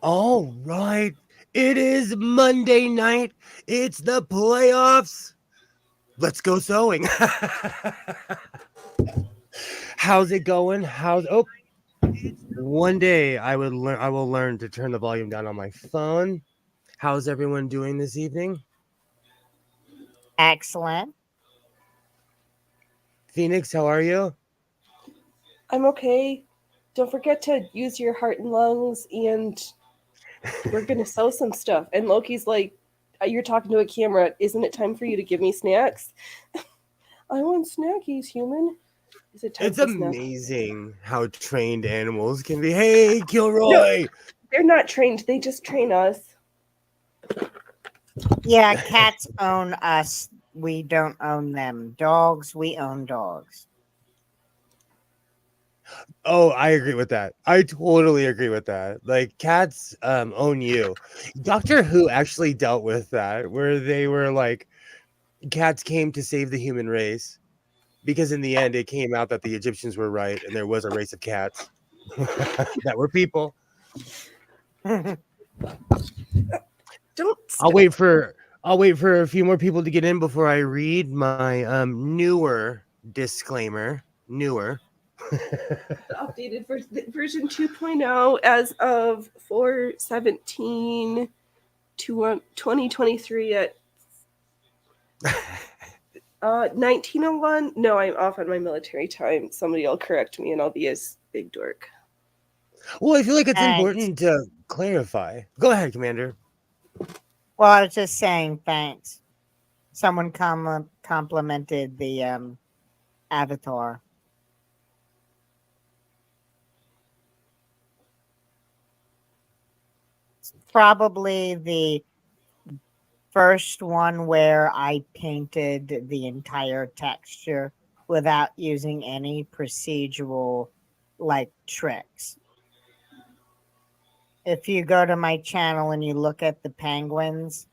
All right. It is Monday night. It's the playoffs. Let's go sewing. How's it going? One day I will learn to turn the volume down on my phone. How's everyone doing this evening? Excellent. Phoenix, how are you? I'm okay. Don't forget to use your heart and lungs, and we're gonna sew some stuff. And Loki's like, "You're talking to a camera. Isn't it time for you to give me snacks?" I want snackies, human. Is it time It's for snacks? amazing how trained animals can be. Hey, No, Kilroy. they're not trained. They just train us. Yeah, cats own us. We don't own them. Dogs, we own dogs. Oh, I agree with that. I totally agree with that. Like cats own you. Doctor Who actually dealt with that where they were like cats came to save the human race because in the end it came out that the Egyptians were right and there was a race of cats that were people. Don't I'll stop. wait for I'll wait for a few more people to get in before I read my newer disclaimer. Newer. Updated version 2.0 as of 4/17 to 2023 at 1901. No, I'm off on my military time. Somebody will correct me and I'll be a big dork. Well, I feel like it's Thanks. important to clarify. Go ahead, Commander. Well, I was just saying thanks. Someone complimented the avatar. It's probably the first one where I painted the entire texture without using any procedural like tricks. If you go to my channel and you look at the penguins,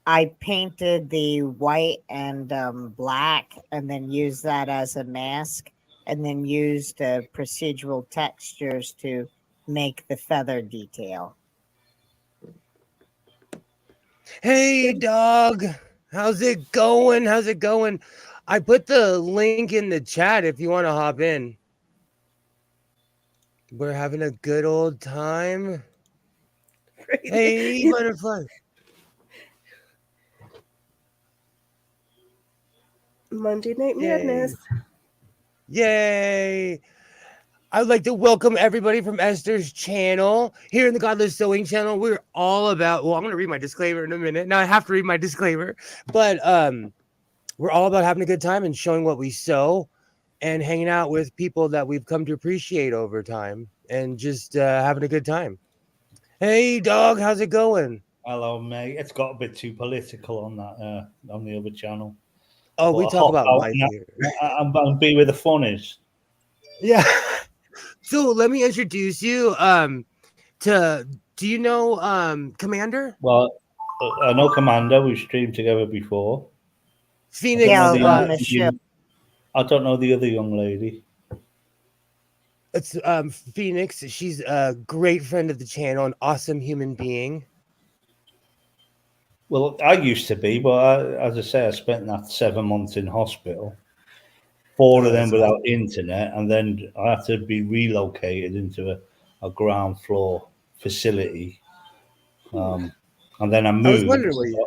I painted the white and black and then used that as a mask and then used procedural textures to make the feather detail. Hey, dog. How's it going? How's it going? I put the link in the chat if you want to hop in. We're having a good old time. Hey, butterfly. Monday Night Yay. Madness. Yay. I'd like to welcome everybody from Esther's channel. Here in the Godless Sewing channel, we're all about, well, I'm going to read my disclaimer in a minute. Now I have to read my disclaimer, but we're all about having a good time and showing what we sew and hanging out with people that we've come to appreciate over time and just having a good time. Hey, dog, how's it going? Hello, mate. It's got a bit too political on that on the other channel. Oh, But we I talk hop about out life and here. and be where the fun is. Yeah. So let me introduce you to, do you know Commander? Well, I know Commander. We've streamed together before. I don't Phoenix, know Yeah, the on other. the show. I don't know the other young lady. it's Phoenix. She's a great friend of the channel, an awesome human being. Well, I used to be, but as I say, I spent that 7 months in hospital. Four of them That's without internet, and then I had to be relocated into a ground floor facility. And then I I was moved. wondering where you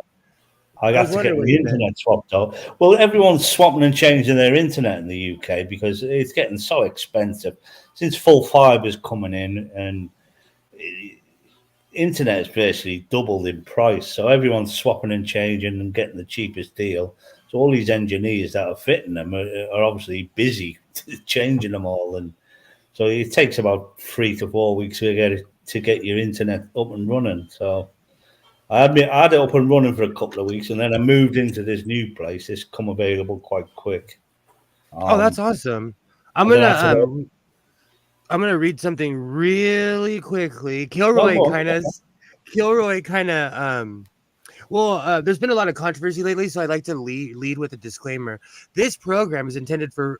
I I have was to get wondering where the you've been. internet swapped out. Well, everyone's swapping and changing their internet in the UK because it's getting so expensive. Since full fiber's coming in and internet is basically doubled in price, so everyone's swapping and changing and getting the cheapest deal. So all these engineers that are fitting them are obviously busy changing them all, and so it takes about 3 to 4 weeks to get your internet up and running. So I had it up and running for a couple of weeks, and then I moved into this new place. It's come available quite quick. Oh, that's Um, awesome. I'm and then gonna after that, I'm gonna read something really quickly. no, go on. Kilroy kind of well, there's been a lot of controversy lately, so I'd like to lead with a disclaimer. This program is intended for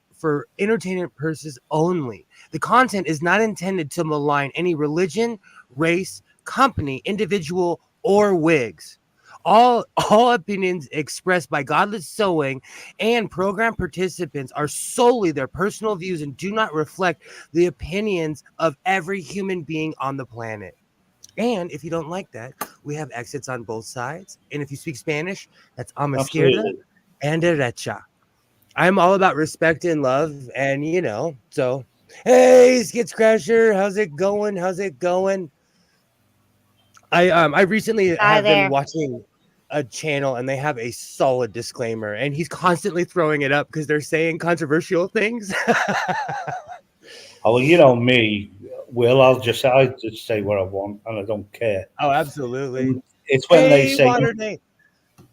entertainment purposes only. The content is not intended to malign any religion, race, company, individual, or wigs. All opinions expressed by Godless Sewing and program participants are solely their personal views and do not reflect the opinions of every human being on the planet. And if you don't like that, we have exits on both sides. And if you speak Spanish, that's a izquierda Absolutely. and derecha. I'm all about respect and love, and so hey, Skits Crasher, how's it going? How's it going? I recently Hi have been there. watching a channel and they have a solid disclaimer, and he's constantly throwing it up because they're saying controversial things. Oh, well, you know me, Will. I just say what I want, and I don't care. Oh, absolutely. It's when they Hey, say Water Nate.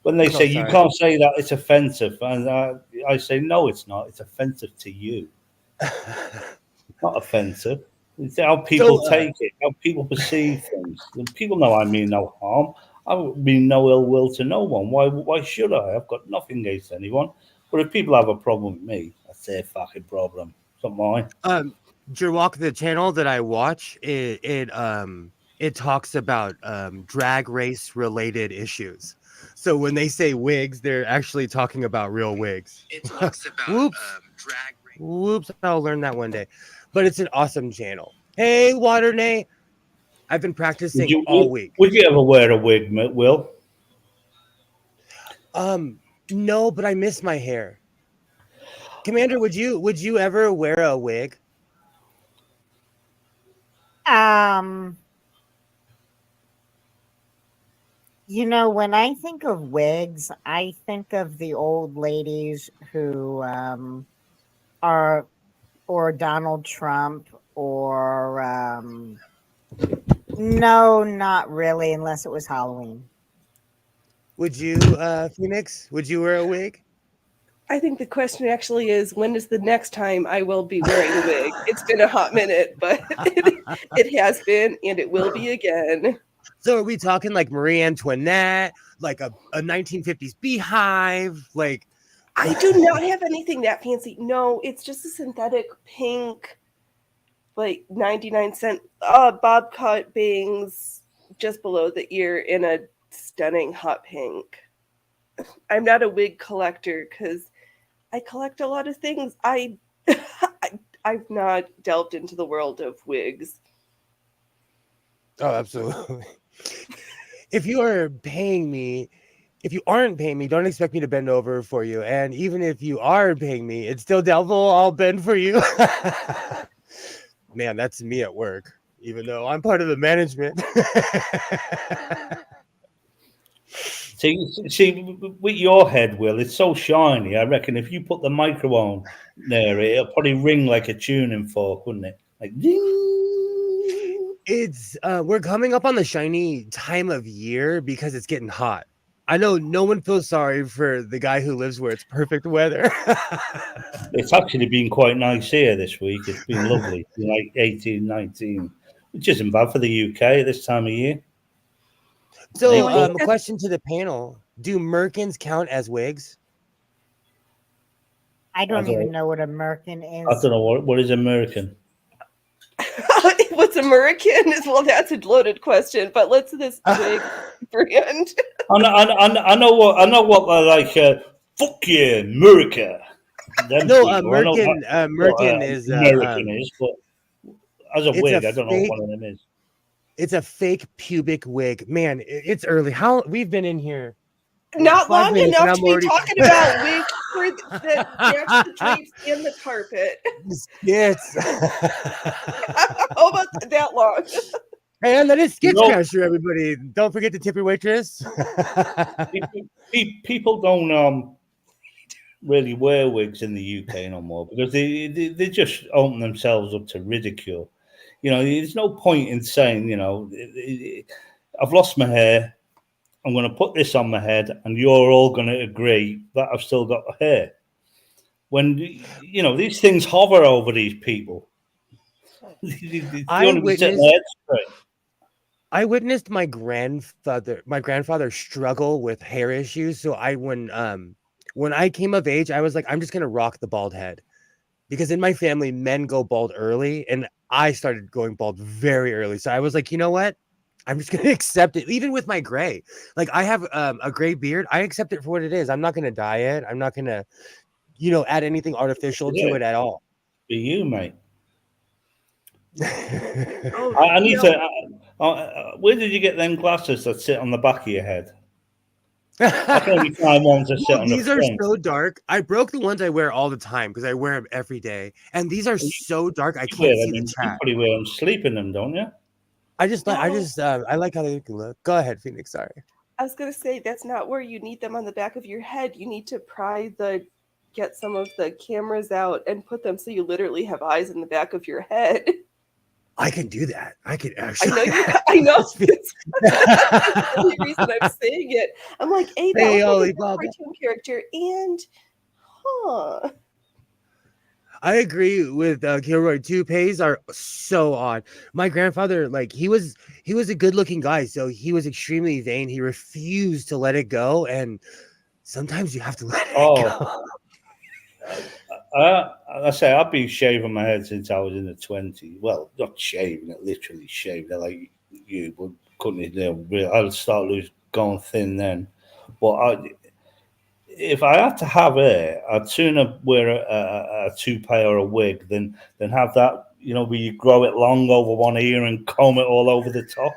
Oh, you sorry. can't say that, it's offensive, and I say no, it's not. It's offensive to you. It's not offensive. It's how people So, take it, how people perceive things. And people know I mean no harm. I mean no ill will to no one. Why should I? I've got nothing against anyone. But if people have a problem with me, that's their fucking problem. It's not mine. Jerwalk, the channel that I watch, it talks about drag race related issues. So when they say wigs, they're actually talking about real wigs. It talks about whoops, drag race. Whoops, I'll learn that one day. But it's an awesome channel. Hey, Water Nate. I've been practicing all week. Would you ever wear a wig, Will? No, but I miss my hair. Commander, would you ever wear a wig? When I think of wigs, I think of the old ladies who are, or Donald Trump, or no, not really, unless it was Halloween. Would you, Phoenix? Would you wear a wig? I think the question actually is, when is the next time I will be wearing a wig? It's been a hot minute, but it has been, and it will be again. So are we talking like Marie Antoinette, like a 1950s beehive? Like, I do not have anything that fancy. No, it's just a synthetic pink, like 99-cent bob cut bangs just below the ear in a stunning hot pink. I'm not a wig collector because I collect a lot of things. I've not delved into the world of wigs. oh, absolutely. If you aren't paying me, don't expect me to bend over for you. And even if you are paying me, it's still doubtful I'll bend for you. Man, that's me at work, even though I'm part of the management. See, with your head, Will, it's so shiny. I reckon if you put the microphone there, it'll probably ring like a tuning fork, wouldn't it? Like ding. It's we're coming up on the shiny time of year because it's getting hot. I know no one feels sorry for the guy who lives where it's perfect weather. It's actually been quite nice here this week. It's been lovely. It's been like 18, 19, which isn't bad for the UK at this time of year. So, a question to the panel: do merkins count as wigs? I don't even know what American is. I don't know what is American. What's American? Well, that's a loaded question, but let's this wig brand. I know what I like. Fuck yeah, America. No, Merkin is American is, but as a wig, I don't know fake, what one of them is. It's a fake pubic wig. Man, it's early. How we've been in here? Not long enough to be talking about wigs for the drapes and the carpet. Yes. How about that long? And that is Skits Crasher, everybody. Don't forget to tip your waitress. People don't really wear wigs in the UK no more because they just open themselves up to ridicule. There's no point in saying, I've lost my hair. I'm going to put this on my head, and you're all going to agree that I've still got hair. When these things hover over these people. I witnessed my grandfather struggle with hair issues. So when I came of age, I was like, I'm just going to rock the bald head, because in my family, men go bald early, and I started going bald very early. So I was like, you know what? I'm just gonna accept it, even with my gray. Like I have a gray beard. I accept it for what it is. I'm not gonna dye it. I'm not gonna, add anything artificial to Yeah, it at all. be you, mate. Oh, I need to. Where did you get them glasses that sit on the back of your head? I can only find ones that sit Well, on the these are front. so dark. I broke the ones I wear all the time because I wear them every day, and these are so dark I You wear can't see them the you chat. probably wear them sleeping them, don't you? I like how they look. Go ahead, Phoenix. Sorry. I was gonna say that's not where you need them on the back of your head. You need to get some of the cameras out and put them so you literally have eyes in the back of your head. I can do that. I could I actually. know you. I know. That's the only reason I'm saying it. I'm like, hey, that Hey, looks like Ollie a Baba. cartoon character, and I agree with Kilroy. Toupees are so odd. My grandfather, like he was a good looking guy, so he was extremely vain. He refused to let it go, and sometimes you have to let it go. I say I've been shaving my head since I was in the 20s. Well, not shaving it, literally shaving it like you, but couldn't. I'll start going thin then. But if I had to have it, I'd sooner wear a toupee or a wig than have that. Where you grow it long over one ear and comb it all over the top.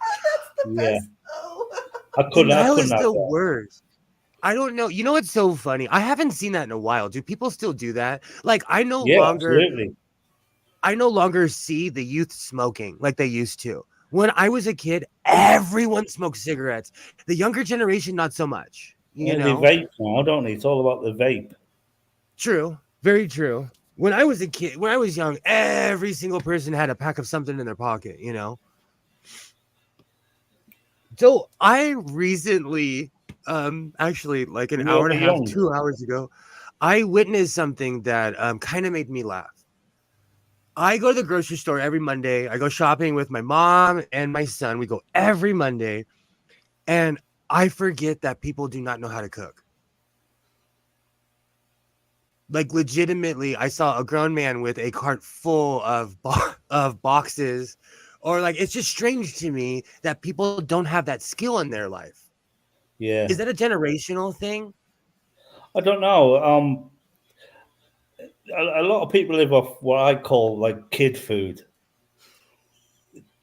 that's the Yeah, best. Oh. I couldn't Denial have is the that. worst. I don't know. You know what's so funny? I haven't seen that in a while. Do people still do that? Like Yeah, absolutely. I no longer see the youth smoking like they used to. When I was a kid, everyone smoked cigarettes. The younger generation, not so much. Yeah, they vape now, don't they? It's all about the vape. True. Very true. When I was a kid, when I was young, every single person had a pack of something in their pocket. So I recently, actually like an You hour were and a half, young. 2 hours ago, I witnessed something that kind of made me laugh. I go to the grocery store every Monday. I go shopping with my mom and my son. We go every Monday. And I forget that people do not know how to cook. Like legitimately, I saw a grown man with a cart full of boxes, or like it's just strange to me that people don't have that skill in their life. Yeah, Is that a generational thing? I don't know. A lot of people live off what I call like kid food,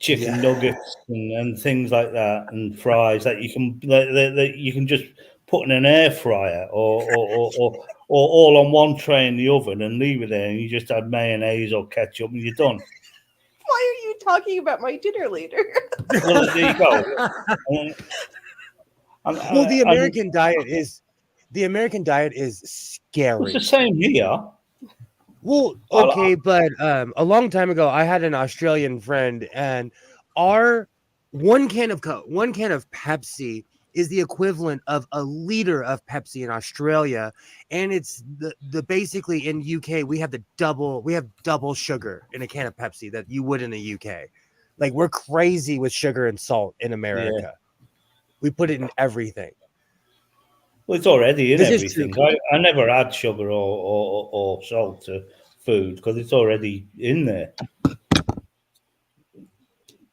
chicken Yeah. nuggets and things like that, and fries that you can just put in an air fryer or all on one tray in the oven and leave it there, and you just add mayonnaise or ketchup and you're done. Why are you talking about my dinner later? Well, there you go. Well, And the American diet is it's the scary. same here. Well, okay, but a long time ago, I had an Australian friend, and our one can of one can of Pepsi is the equivalent of a liter of Pepsi in Australia, and it's the basically in UK we have double sugar in a can of Pepsi that you would in the UK. Like we're crazy with sugar and salt in Yeah. America. We put it in everything. Well, it's already in This is true. everything. I never add sugar or salt to food because it's already in there.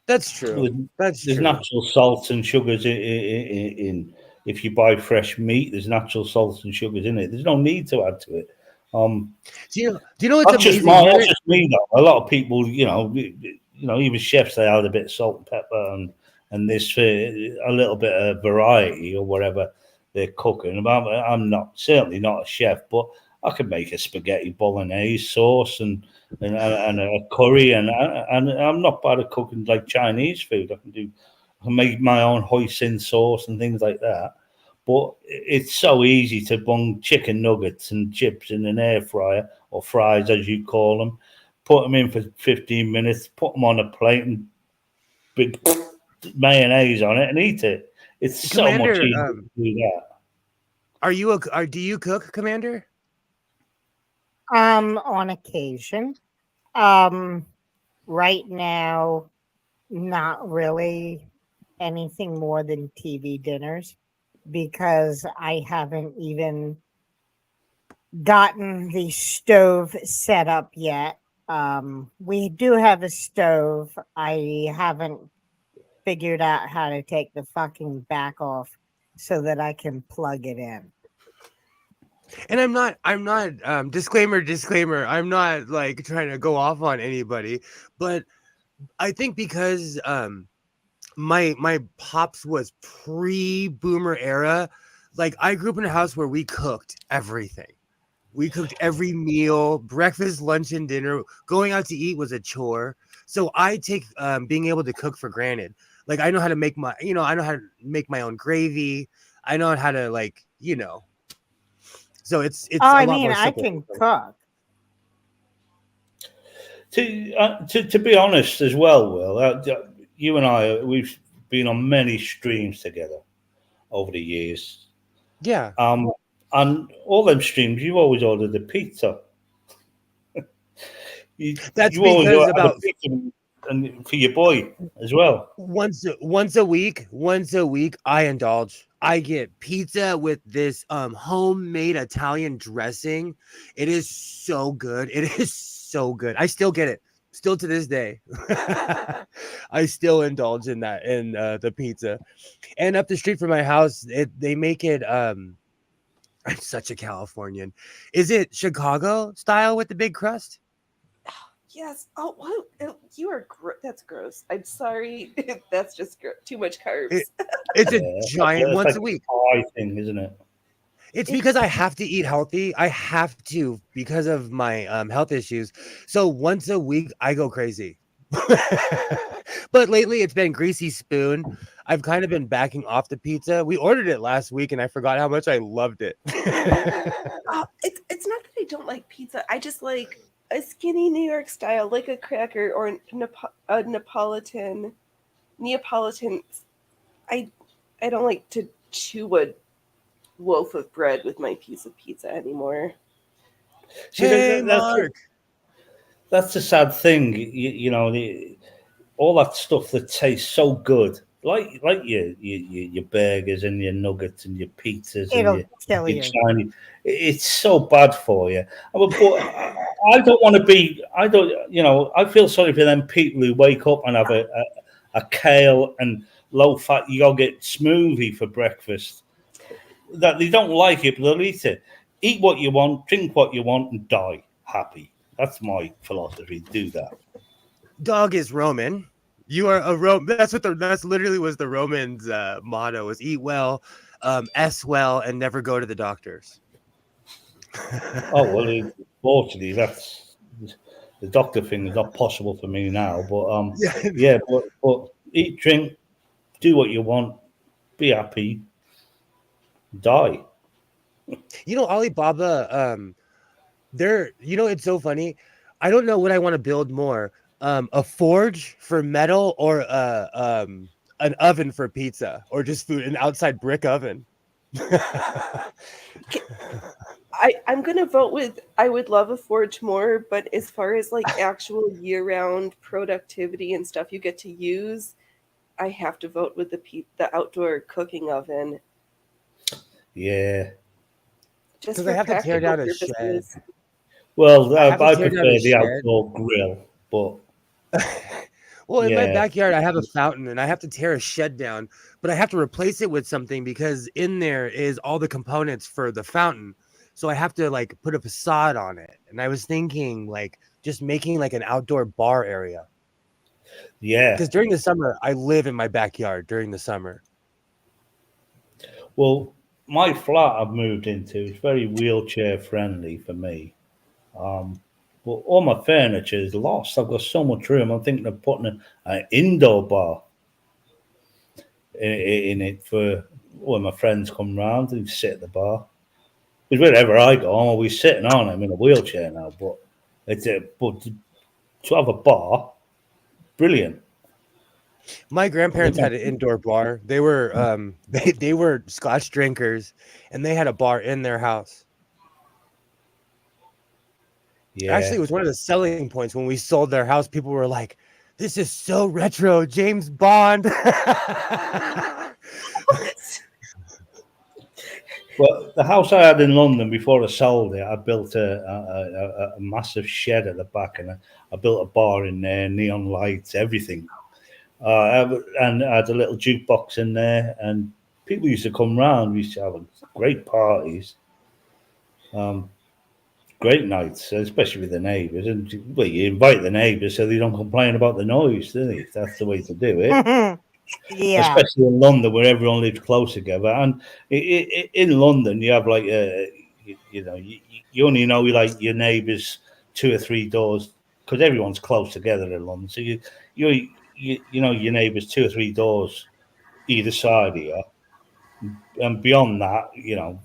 That's true. That's There's true. natural salts and sugars in. If you buy fresh meat, there's natural salts and sugars in it. There's no need to add to it. Do you know what's amazing? That's just me though. A lot of people, even chefs, they add a bit of salt and pepper and this for a little bit of variety or whatever they're cooking. I'm certainly not a chef, but I could make a spaghetti bolognese sauce and a curry, and I'm not bad at cooking like Chinese food. I can make my own hoisin sauce and things like that. But it's so easy to bung chicken nuggets and chips in an air fryer or fries, as you call them. Put them in for 15 minutes, put them on a plate and big mayonnaise on it and eat it. It's so much Commander, easier to do that. Do you cook, Commander? On occasion. Right now, not really anything more than TV dinners because I haven't even gotten the stove set up yet. We do have a stove. I haven't figured out how to take the fucking back off so that I can plug it in. And I'm not disclaimer, I'm not like trying to go off on anybody, but I think because my pops was pre-boomer era, like I grew up in a house where we cooked everything. We cooked every meal, breakfast, lunch, and dinner. Going out to eat was a chore. So I take being able to cook for granted. Like I know how to make I know how to make my own gravy. I know how to so it's Oh, a I lot mean, more I simple. can cook. To be honest as well, Will, you and I, we've been on many streams together over the years. Yeah. And all them streams, you always ordered the pizza. That's you always because had a about pizza and for your boy as well. once a week, I indulge. I get pizza with this homemade Italian dressing. It is so good. It is so good. I still get it. Still to this day. I still indulge in that in the pizza. And up the street from my house, they make it I'm such a Californian. Is it Chicago style with the big crust? Yes. Oh, what? You are. That's gross. I'm sorry. That's just too much carbs. It's a Yeah, giant it's once like a week. a pie thing, isn't it? It's because I have to eat healthy. I have to because of my health issues. So once a week, I go crazy. But lately, it's been greasy spoon. I've kind of been backing off the pizza. We ordered it last week, and I forgot how much I loved it. It's not that I don't like pizza. I just like a skinny New York style, like a cracker or a Neapolitan. Neapolitan. I don't like to chew a loaf of bread with my piece of pizza anymore. See, Hey, Mark. that's the sad thing. All that stuff that tastes so good, like your burgers and your nuggets and your pizzas and It'll your kill big you. shiny. It's so bad for you. But I don't want to be. I don't. I feel sorry for them people who wake up and have a kale and low fat yogurt smoothie for breakfast. That they don't like it, but they'll eat it. Eat what you want, drink what you want, and die happy. That's my philosophy. Do that. Dog is Roman. You are a Roman. That's literally was the Romans' motto: was eat well, s well, and never go to the doctors. Oh well, unfortunately, that's the doctor thing is not possible for me now. But yeah, but eat, drink, do what you want, be happy, die. Alibaba, it's so funny. I don't know what I want to build more. A forge for metal or an oven for pizza or just food, an outside brick oven. I'm gonna vote with I would love a forge more, but as far as like actual year-round productivity and stuff you get to use, I have to vote with the outdoor cooking oven. Yeah. Just Because for I have to tear practical down a shed. purposes. Well, I have to I tear down prefer a the shed. outdoor grill, but Well, in my yeah, backyard, I have a fountain and I have to tear a shed down, but I have to replace it with something because in there is all the components for the fountain. So I have to like put a facade on it. And I was thinking like just making like an outdoor bar area. yeah. Because during the summer, I live in my backyard during the summer. Well, my flat I've moved into is very wheelchair friendly for me. But all my furniture is lost. I've got so much room. I'm thinking of putting an indoor bar in it for when my friends come round and sit at the bar. Because wherever I go, I'm always sitting on. I'm in a wheelchair now, but but to have a bar, brilliant. My grandparents had an indoor bar. They were they were Scotch drinkers and they had a bar in their house. Actually, Yeah. it was one of the selling points when we sold their house. People were like, "This is so retro, James Bond." Well, the house I had in London before I sold it, I built a massive shed at the back, and I built a bar in there, neon lights, everything. And I had a little jukebox in there, and people used to come round. We used to have great parties, great nights, especially with the neighbours. And well, you invite the neighbours so they don't complain about the noise, do they? That's the way to do it. Yeah. Especially in London, where everyone lives close together. And in London, you have like you only know like your neighbours 2 or 3 doors because everyone's close together in London. So you know your neighbours 2 or 3 doors either side of you, and beyond that,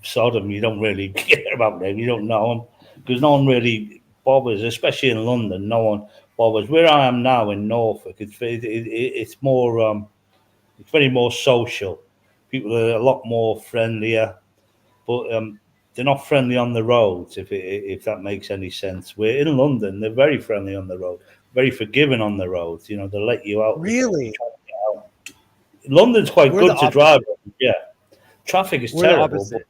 Sodom, you don't really care about them. You don't know them because no one really bothers, especially in London. No one bothers. Where I am now in Norfolk, it's more. It's very more social. People are a lot more friendlier, but they're not friendly on the roads. If that makes any sense. We're in London. They're very friendly on the road, very forgiving on the roads. They let you out. Really? London's quite We're the good to drive. opposite. Yeah, traffic is We're the terrible, opposite.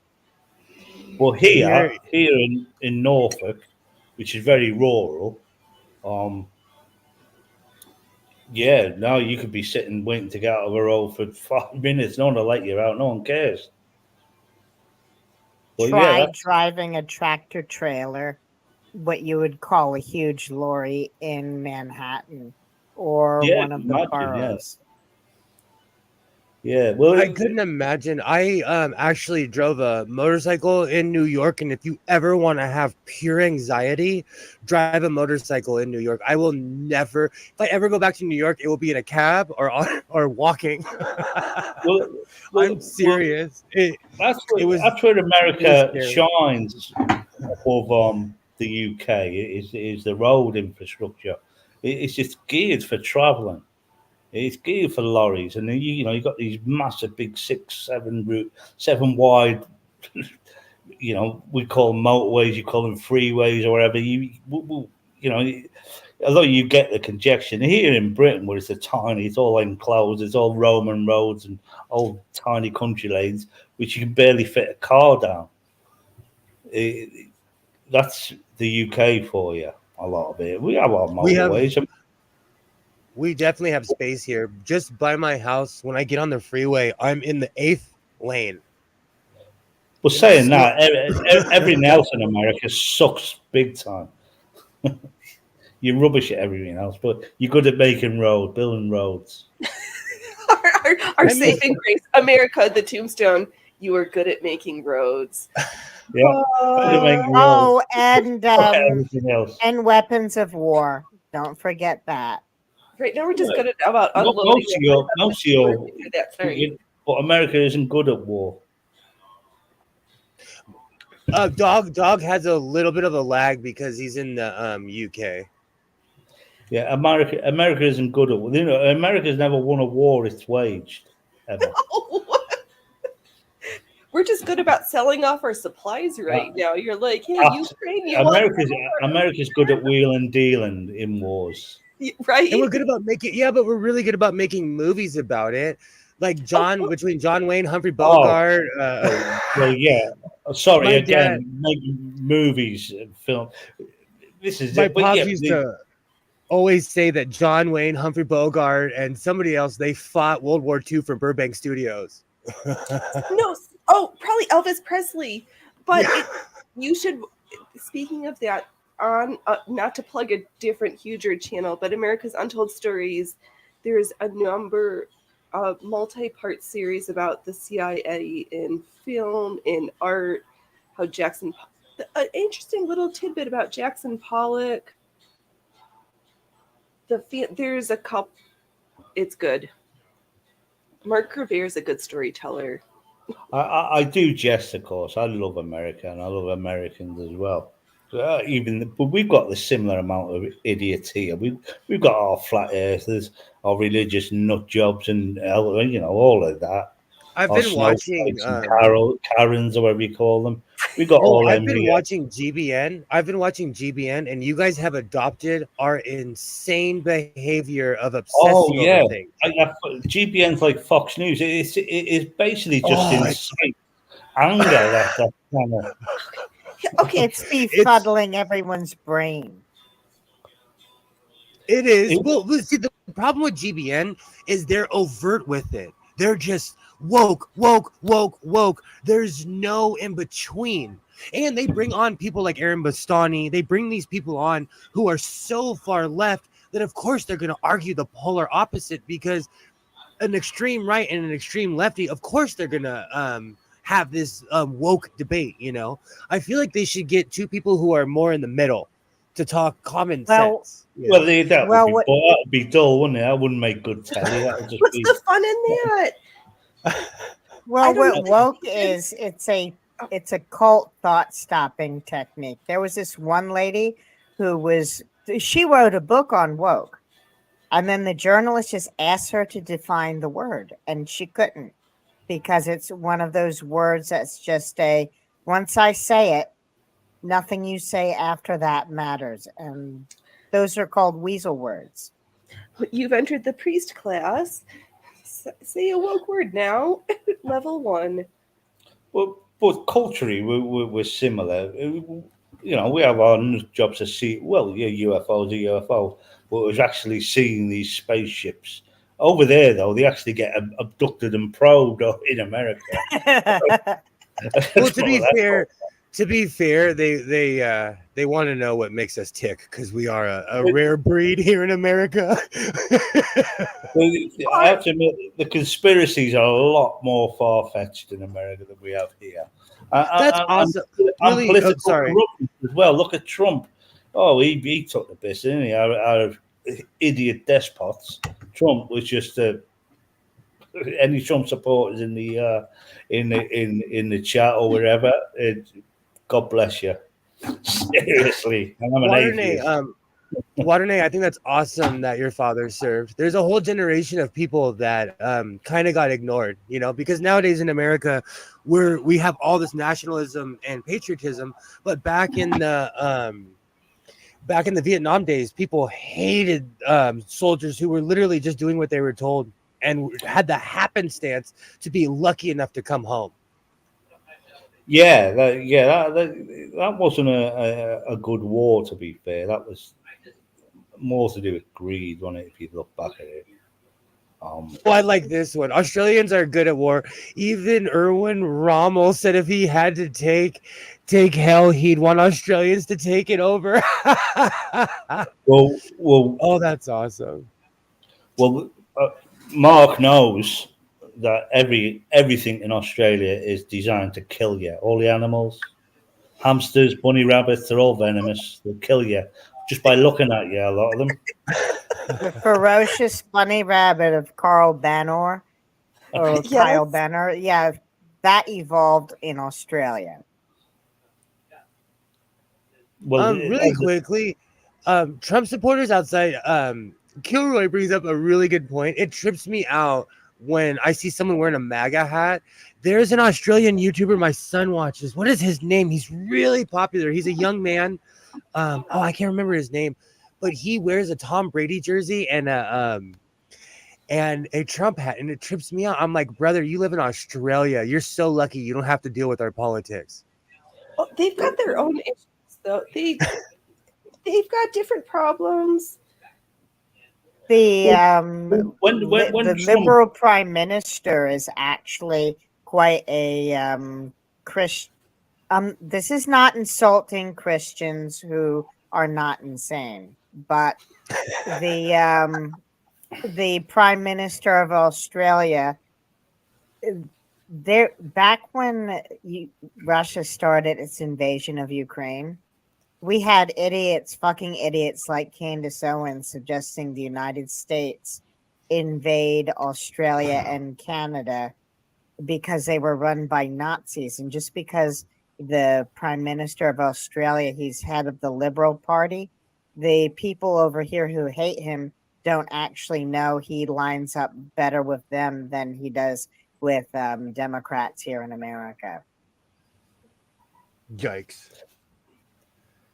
but Here, here in Norfolk, which is very rural, yeah, now you could be sitting waiting to get out of a road for 5 minutes. No one will let you out. No one cares. Well, yeah, Try driving a tractor trailer, what you would call a huge lorry in Manhattan or yeah, one of the imagine, boroughs. yeah. Well, I couldn't imagine. I actually drove a motorcycle in New York, and if you ever want to have pure anxiety, drive a motorcycle in New York. I will never, if I ever go back to New York, it will be in a cab or walking. well, I'm serious. that's It was where it was America scary. shines above the UK. Is the road infrastructure. It's just geared for travelling. It's geared for lorries, and then you got these massive, big 7 wide. We call them motorways, you call them freeways, or whatever. You know, although you get the congestion here in Britain, where it's all enclosed, it's all Roman roads and old tiny country lanes, which you can barely fit a car down. That's the UK for you. A lot of it. We have our We have motorways. we definitely have space here. Just by my house, when I get on the freeway, I'm in the 8th lane. But saying Slow. that, everything else in America sucks big time. You're rubbish at everything else, but you're good at building roads. Our saving grace, America, the tombstone. You are good at making roads. Yeah, good at making roads. Oh, and Everything else. and weapons of war. Don't forget that. Right now, we're just good at about unloading. Most of your, but America isn't good at war. Dog has a little bit of a lag because he's in the UK. Yeah, America isn't good at war. America's never won a war it's waged ever. We're just good about selling off our supplies right now. You're like, hey, Ukraine, America's good at wheel and dealing in wars. Right? And we're good about but we're really good about making movies about it. Like between John Wayne, Humphrey Bogart. Well, yeah. Sorry, again, making movies and film. This is my pops used to always say that John Wayne, Humphrey Bogart, and somebody else, they fought World War II for Burbank Studios. No, probably Elvis Presley. But you should, speaking of that, on not to plug a different, huger channel, but America's Untold Stories, there's a number of multi-part series about the CIA in film, in art, how an interesting little tidbit about Jackson Pollock. There's a couple. It's good. Mark Revere is a good storyteller. I do jest, of course. I love America and I love Americans as well. But we've got the similar amount of idiots here. We've got our flat earthers, our religious nut jobs, and all of that. I've been watching Karens or whatever you call them. We got all. I've been watching GBN. And you guys have adopted our insane behavior of obsessing over things. GBN's like Fox News. It's basically just insane anger. That channel. Okay, it's befuddling everyone's brain. It is. See, the problem with GBN is they're overt with it. They're just woke, woke, woke, woke. There's no in between. And they bring on people like Aaron Bastani. They bring these people on who are so far left that, of course, they're going to argue the polar opposite, because an extreme right and an extreme lefty, of course, they're going to have this woke debate. You know, I feel like they should get two people who are more in the middle to talk common sense. Well, that would be dull, wouldn't it? That wouldn't make good telly. That would just What's be... the fun in that? Well, what woke is, it's a cult thought stopping technique. There was this one lady she wrote a book on woke, and then the journalist just asked her to define the word, and she couldn't, because it's one of those words that's just once I say it, nothing you say after that matters, and those are called weasel words. You've entered the priest class. Say a woke word now. Level 1. Well, but culturally, we're similar. You know, we have our jobs to see. Well, yeah, UFOs are UFO, but it was actually seeing these spaceships over there. Though they actually get abducted and probed in America. Well, to be fair, they want to know what makes us tick, because we are a rare breed here in America. I have to admit, the conspiracies are a lot more far-fetched in America than we have here. That's awesome. And political corruption as well. Look at Trump. Oh, he took the piss, didn't he? Out of idiot despots. Trump was just any Trump supporters in the chat or wherever. God bless you. Seriously, and I'm an atheist. Waterne, I think that's awesome that your father served. There's a whole generation of people that kind of got ignored, you know, because nowadays in America, we have all this nationalism and patriotism, but back in the Vietnam days, people hated soldiers who were literally just doing what they were told and had the happenstance to be lucky enough to come home. Yeah, that wasn't a good war, to be fair. That was more to do with greed, wasn't it, if you look back at it? Well, I like this one. Australians are good at war. Even Erwin Rommel said if he had to take hell, he'd want Australians to take it over. well, oh, that's awesome. Well, Mark knows that everything in Australia is designed to kill you. All the animals, hamsters, bunny rabbits, they're all venomous. They'll kill you just by looking at you, a lot of them. The ferocious bunny rabbit of Carl Banner, or Kyle Banner, yeah, that evolved in Australia. Well, really quickly, Trump supporters outside, Kilroy brings up a really good point. It trips me out when I see someone wearing a MAGA hat. There's an Australian YouTuber my son watches. What is his name? He's really popular. He's a young man. I can't remember his name, but he wears a Tom Brady jersey and a Trump hat, and it trips me out. I'm like, brother, you live in Australia. You're so lucky you don't have to deal with our politics. Well, they've got their own issues, though. They've got different problems. The when Liberal Prime Minister is actually quite a Christian. This is not insulting Christians who are not insane, but the Prime Minister of Australia, back when Russia started its invasion of Ukraine, we had fucking idiots like Candace Owens suggesting the United States invade Australia and Canada because they were run by Nazis. And just because the Prime Minister of Australia, he's head of the Liberal Party, the people over here who hate him don't actually know he lines up better with them than he does with Democrats here in America. Yikes.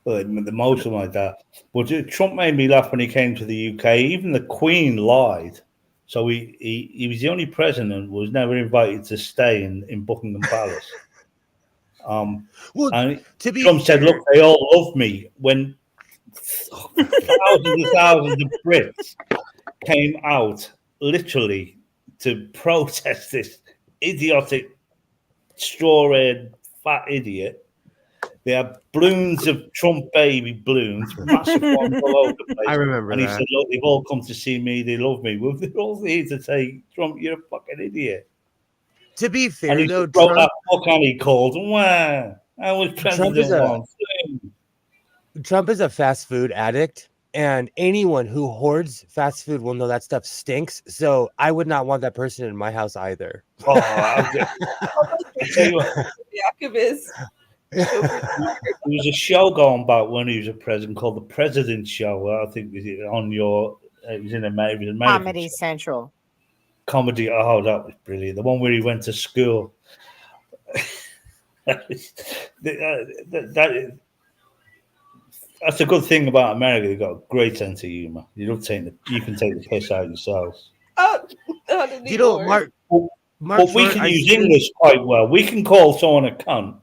Well, the motion like that. But Trump made me laugh when he came to the UK. Even the Queen lied. So he was the only president who was never invited to stay in Buckingham Palace. Well, and to be Trump said, fair, look, they all love me, when thousands of Brits came out literally to protest this idiotic straw-haired fat idiot. They had balloons of Trump baby balloons, massive ones all over the place. I remember And he that. said, "Look, they've all come to see me. They love me." Well, they're all here to say, "Trump, you're a fucking idiot." To be And fair, he though, just wrote that Trump book and he called, "Wow, I was Trump is president a once." Trump is a fast food addict, and anyone who hoards fast food will know that stuff stinks. So I would not want that person in my house either. Oh, I tell you what, The activist. there was a show going back when he was a president called The President Show. I think it was on your, it was in American Comedy Central. comedy. Oh, that was brilliant. The one where he went to school. That's a good thing about America. They've got a great sense of humor. You can take the piss out yourselves. Oh, not anymore. You know, Mark But we Short, can I use see- English quite well. We can call someone a cunt.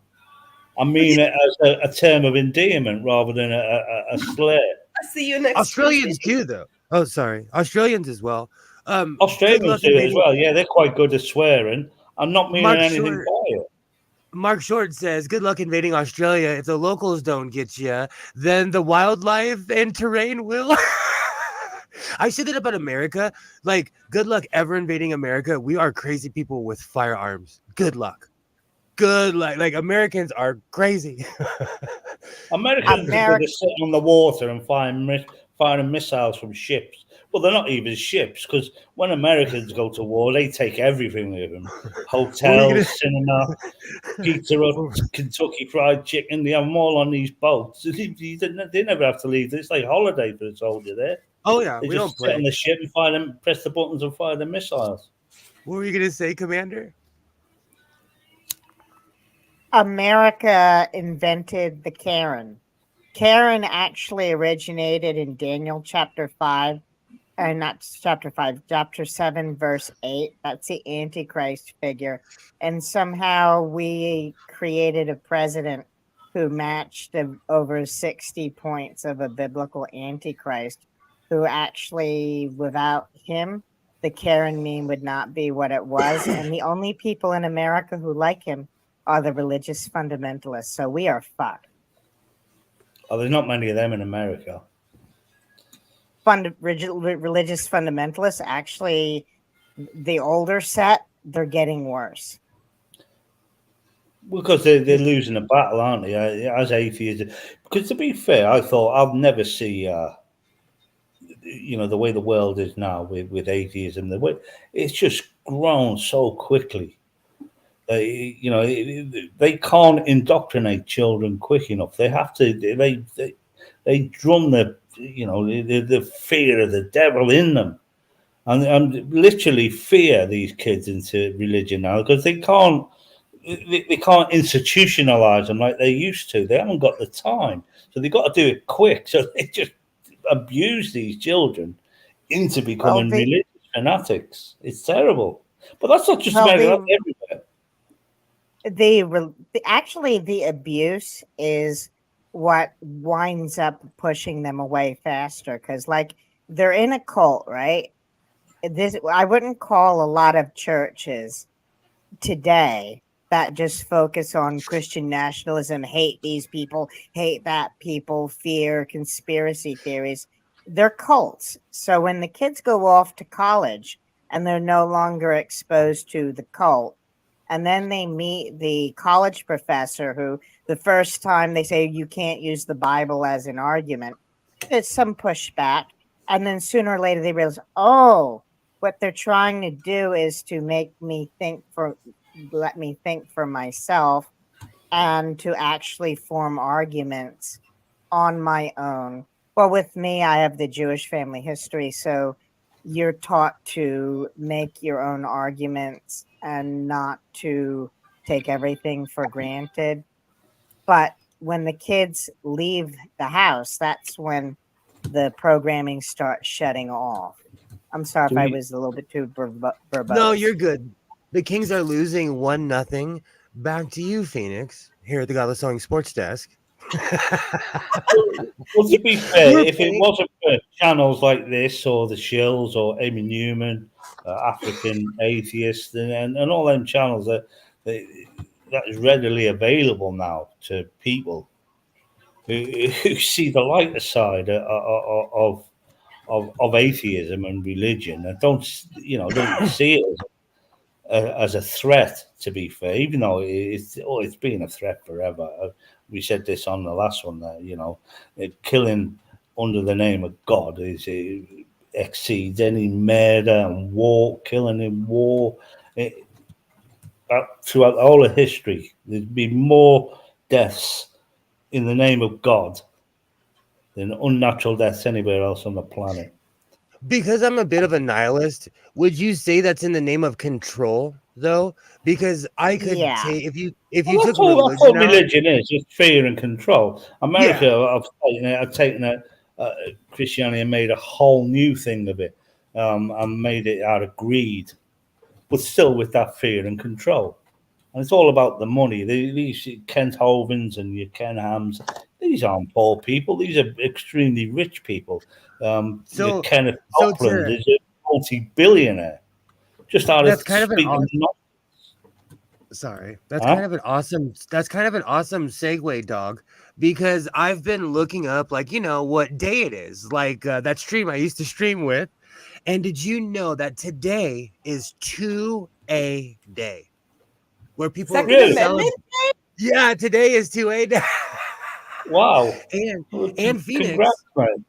I mean it as a term of endearment rather than a slur. I'll see you next Australians Tuesday. too, though. Oh, sorry, Australians as well. Good Australians luck do it as invading- well. Yeah, they're quite good at swearing. I'm not meaning Mark anything Short- by it. Mark Short says, "Good luck invading Australia. If the locals don't get you, then the wildlife and terrain will." I say that about America. Like, good luck ever invading America. We are crazy people with firearms. Good luck. Good luck. Like, Americans are crazy. Americans are good at sitting on the water and firing missiles from ships. Well, they're not even ships because when Americans go to war, they take everything with them: hotels, cinema, Pizza Hut, Kentucky Fried Chicken. They have them all on these boats. They never have to leave. It's like holiday for the soldier there. Oh yeah, They we just don't sit on play. the ship and fire them, press the buttons and fire the missiles. What were you gonna say, Commander? America invented the Karen. Karen actually originated in Daniel chapter 5, and not chapter 5, chapter 7, verse 8. That's the Antichrist figure. And somehow we created a president who matched over 60 points of a biblical Antichrist, who actually, without him, the Karen meme would not be what it was. And the only people in America who like him are the religious fundamentalists. So we are fucked. Oh, there's not many of them in America. Religious fundamentalists, actually, the older set, they're getting worse. Because they're losing a battle, aren't they? As atheists. Because to be fair, I thought I'll never see, the way the world is now with atheism. The way it's just grown so quickly. They can't indoctrinate children quick enough. They have to. They drum the fear of the devil in them, and literally fear these kids into religion now because they can't institutionalize them like they used to. They haven't got the time, so they've got to do it quick. So they just abuse these children into becoming religious fanatics. It's terrible, but that's not just America. That's everywhere. The abuse is what winds up pushing them away faster because, like, they're in a cult, right? I wouldn't call a lot of churches today that just focus on Christian nationalism, hate these people, hate that people, fear, conspiracy theories. They're cults. So when the kids go off to college and they're no longer exposed to the cult, and then they meet the college professor who the first time they say you can't use the Bible as an argument, there's some pushback. And then sooner or later they realize, oh, what they're trying to do is to let me think for myself and to actually form arguments on my own. Well, with me, I have the Jewish family history, so you're taught to make your own arguments and not to take everything for granted. But when the kids leave the house, that's when the programming starts shutting off. I'm sorry if I was a little bit too verbose. No, you're good. The Kings are losing 1-0. Back to you, Phoenix, here at the Godless Sewing Sports Desk. Well, to be fair, We're if it fake. wasn't for channels like this or the Shills or Amy Newman, African Atheist, and all them channels that is readily available now to people who see the lighter side of atheism and religion, and don't see it as a threat. To be fair, even though it's been a threat forever. We said this on the last one that killing under the name of God exceeds any murder and war, killing in war. Throughout all of history, there's been more deaths in the name of God than unnatural deaths anywhere else on the planet. Because I'm a bit of a nihilist, would you say that's in the name of control, though? Because I could Yeah. say if you Well, took that's all religion out, religion is. It's fear and control. America, yeah. I've taken it. Christianity and made a whole new thing of it, and made it out of greed, but still with that fear and control. And it's all about the money. These Kent Hovens and your Ken Hams, these aren't poor people. These are extremely rich people. Your So Kenneth so Copeland to is a multi-billionaire. Just out of that's kind of an speaking. sorry. That's Huh? kind of an awesome segue, dog. Because I've been looking up what day it is. Like that stream I used to stream with. And did you know that today is 2A day? Where people Second Really? Amendment? Yeah, today is 2A day. Wow. and Congrats, man.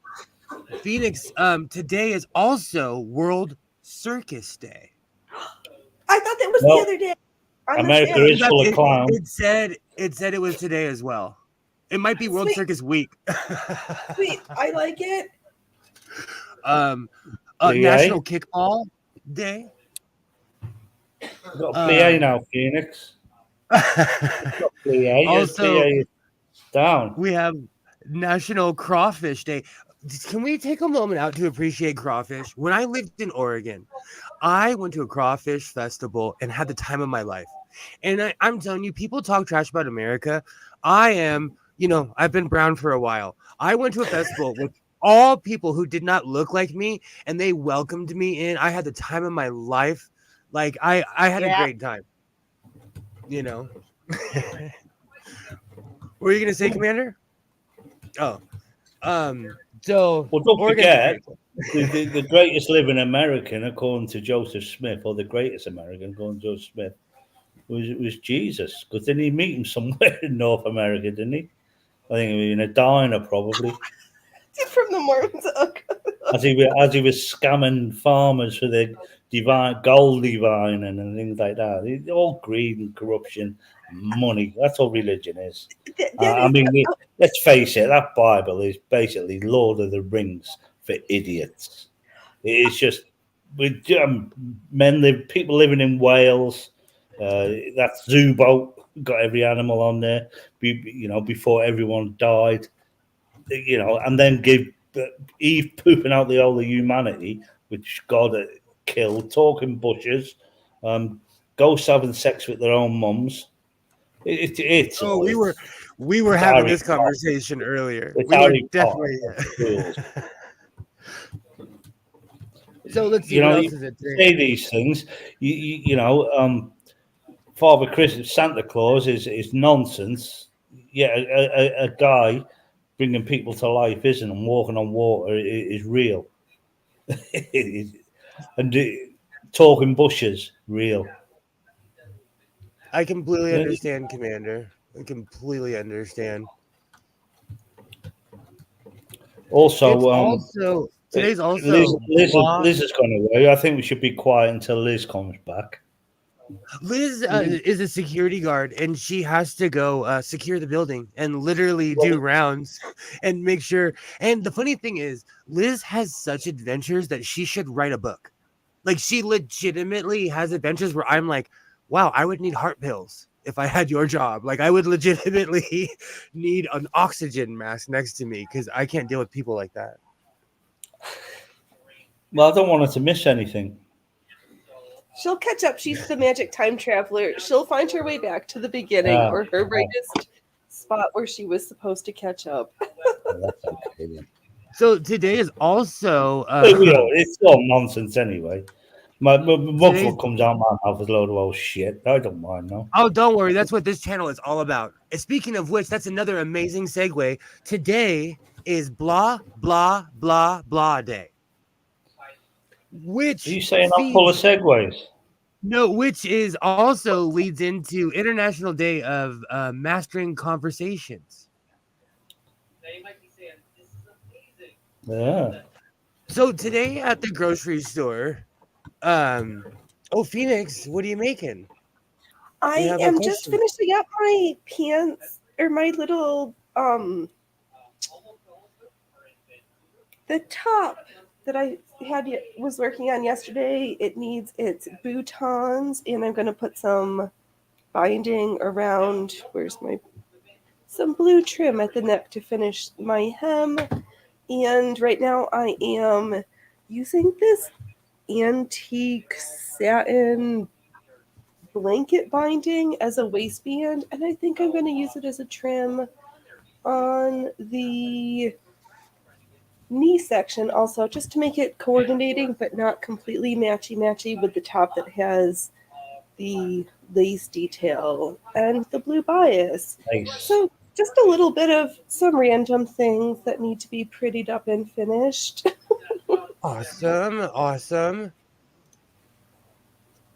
Phoenix, today is also World Circus Day. I thought that was Well, the other day. On America the is full of clowns. It said it was today as well. It might be World Sweet. Circus Week. Sweet, I like it. National Kickball Day. We've got PA now, Phoenix. PA. Also, PA is down. we have National Crawfish Day. Can we take a moment out to appreciate crawfish? When I lived in Oregon, I went to a crawfish festival and had the time of my life. And I'm telling you, people talk trash about America. I've been brown for a while. I went to a festival with all people who did not look like me, and they welcomed me in. I had the time of my life. Like I had a great time. What were you gonna say, Commander? So Well, don't Oregon's forget the greatest living American, according to Joseph Smith, or the greatest American, according to Joseph Smith, was Jesus. Because didn't he meet him somewhere in North America? Didn't he? I think he was in a diner, probably. From the Mormons. As he was scamming farmers for their gold divine and things like that. It's all greed and corruption, money. That's all religion is. Let's face it. That Bible is basically Lord of the Rings for idiots. It's just with people living in Wales. That zoo boat got every animal on there. Before everyone died. And then give Eve pooping out the whole of humanity, which God killed, talking bushes, ghosts having sex with their own mums. we were having this conversation earlier. We were definitely. So let's see what else is it today. Say these things, Father Christmas, Santa Claus is nonsense. Yeah, a guy bringing people to life isn't, and walking on water is real. And talking bushes, real. I completely understand, Commander. I completely understand. Also, today's also Liz has gone away. I think we should be quiet until Liz comes back. Liz is a security guard, and she has to go secure the building and literally do rounds and make sure. And the funny thing is, Liz has such adventures that she should write a book. Like, she legitimately has adventures where I'm like, wow, I would need heart pills if I had your job. Like, I would legitimately need an oxygen mask next to me because I can't deal with people like that. Well, I don't want her to miss anything. She'll catch up. She's the magic time traveler. She'll find her way back to the beginning or her brightest spot where she was supposed to catch up. That's okay then. So today is also It's all nonsense anyway. My mouth today's. what comes out my mouth is a load of old shit. I don't mind, no. Oh, don't worry. That's what this channel is all about. And speaking of which, that's another amazing segue. Today is blah blah blah blah day, which Are you saying I'm full of feeds segues? no, which is also leads into International Day of Mastering Conversations. Yeah. So today at the grocery store, oh Phoenix, what are you making? We I have a am just question. finishing up my pants or my little the top that I was working on yesterday. It needs its boutons, and I'm going to put some binding around. Some blue trim at the neck to finish my hem. And right now I am using this antique satin blanket binding as a waistband, and I think I'm going to use it as a trim on the knee section also, just to make it coordinating but not completely matchy with the top that has the lace detail and the blue bias. Nice. So just a little bit of some random things that need to be prettied up and finished. Awesome. And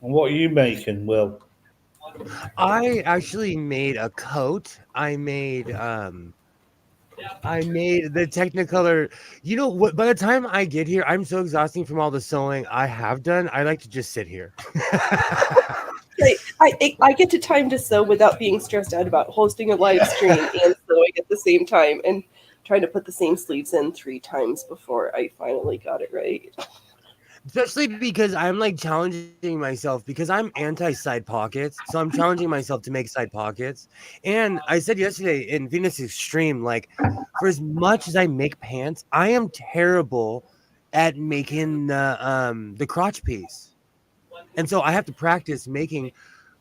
what are you making, Will? I actually made a coat. I made the Technicolor. You know what? By the time I get here, I'm so exhausting from all the sewing I have done. I like to just sit here. I get to time to sew without being stressed out about hosting a live stream and sewing at the same time, and trying to put the same sleeves in 3 times before I finally got it right. Especially because I'm like challenging myself because I'm anti side pockets. So I'm challenging myself to make side pockets. And I said yesterday in Venus Extreme, like for as much as I make pants, I am terrible at making the crotch piece. And so I have to practice making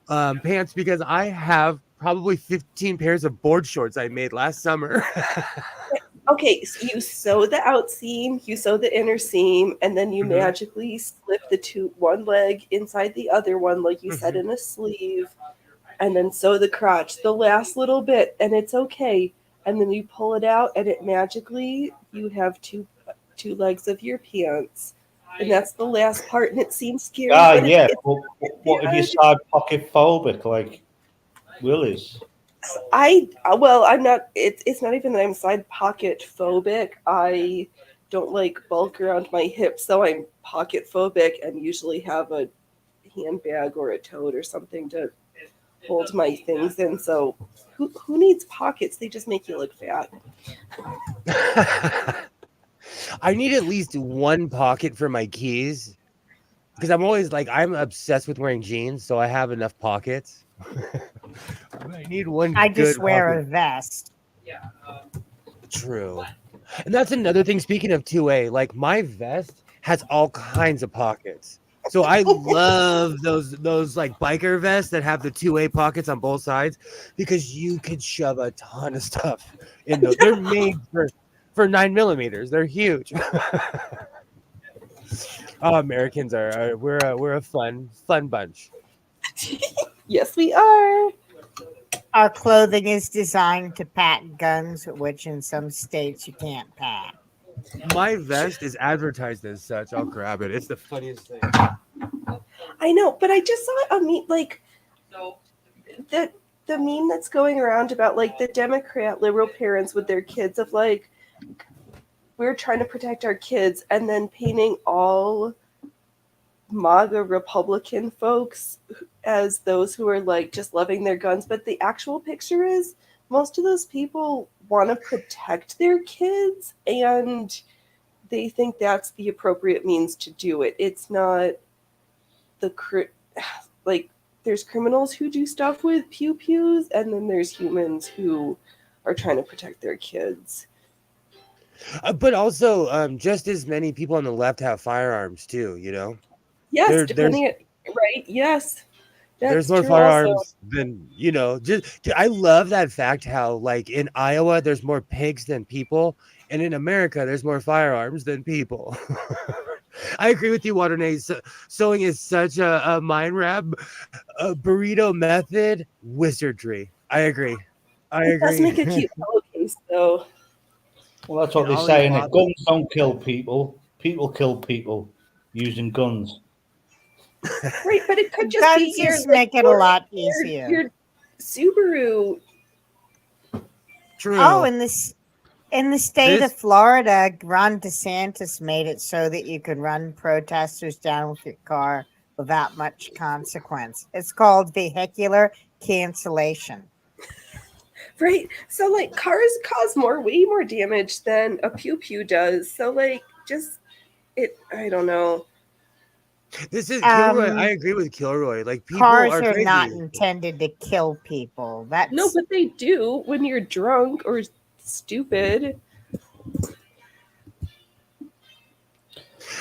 pants because I have probably 15 pairs of board shorts I made last summer. Okay, so you sew the out seam, you sew the inner seam, and then you magically slip one leg inside the other one, like you said, in a sleeve, and then sew the crotch, the last little bit, and it's okay. And then you pull it out, and it magically, you have two legs of your pants. And that's the last part, and it seems scary. But Yeah. it's What if you're side pocket phobic like Will is? I'm not. It's not even that I'm side pocket phobic. I don't like bulk around my hips, so I'm pocket phobic and usually have a handbag or a tote or something to hold my things in. So who needs pockets? They just make you look fat. I need at least one pocket for my keys because I'm obsessed with wearing jeans, so I have enough pockets. I need one. I just good wear pocket. a vest. True. And that's another thing. Speaking of 2A, like my vest has all kinds of pockets. So I love those like biker vests that have the 2A pockets on both sides because you could shove a ton of stuff in those. They're made for 9mm. They're huge. Oh, Americans we're a fun bunch. Yes, we are. Our clothing is designed to pack guns, which in some states you can't pack. My vest is advertised as such. I'll grab it. It's the funniest thing. I know, but I just saw a meme, like the meme that's going around about like the Democrat liberal parents with their kids of like, we're trying to protect our kids, and then painting all MAGA Republican folks as those who are like just loving their guns. But the actual picture is most of those people want to protect their kids, and they think that's the appropriate means to do it. It's not like there's criminals who do stuff with pew-pews, and then there's humans who are trying to protect their kids. But also, just as many people on the left have firearms too. You know. Yes, right. Yes, There's That's more true. Also, firearms than just I love that fact how like in Iowa there's more pigs than people, and in America there's more firearms than people. I agree with you, Waternay. Sewing is such a mind wrap, a burrito method, wizardry. I agree. I it does agree. make a cute pillowcase, though. Well, that's And what they Ollie's say, innit? father. Guns don't kill people. People kill people using guns. Right, but it could just be Guns your just make it a lot easier. your Subaru. True. Oh, in the state This- of Florida, Ron DeSantis made it so that you could run protesters down with your car without much consequence. It's called vehicular cancellation. Right. So like cars cause way more damage than a pew pew does. So like just I don't know. This is Kilroy. I Um, agree with Kilroy. Like people Cars are are crazy. not intended to kill people. That's No, but they do when you're drunk or stupid.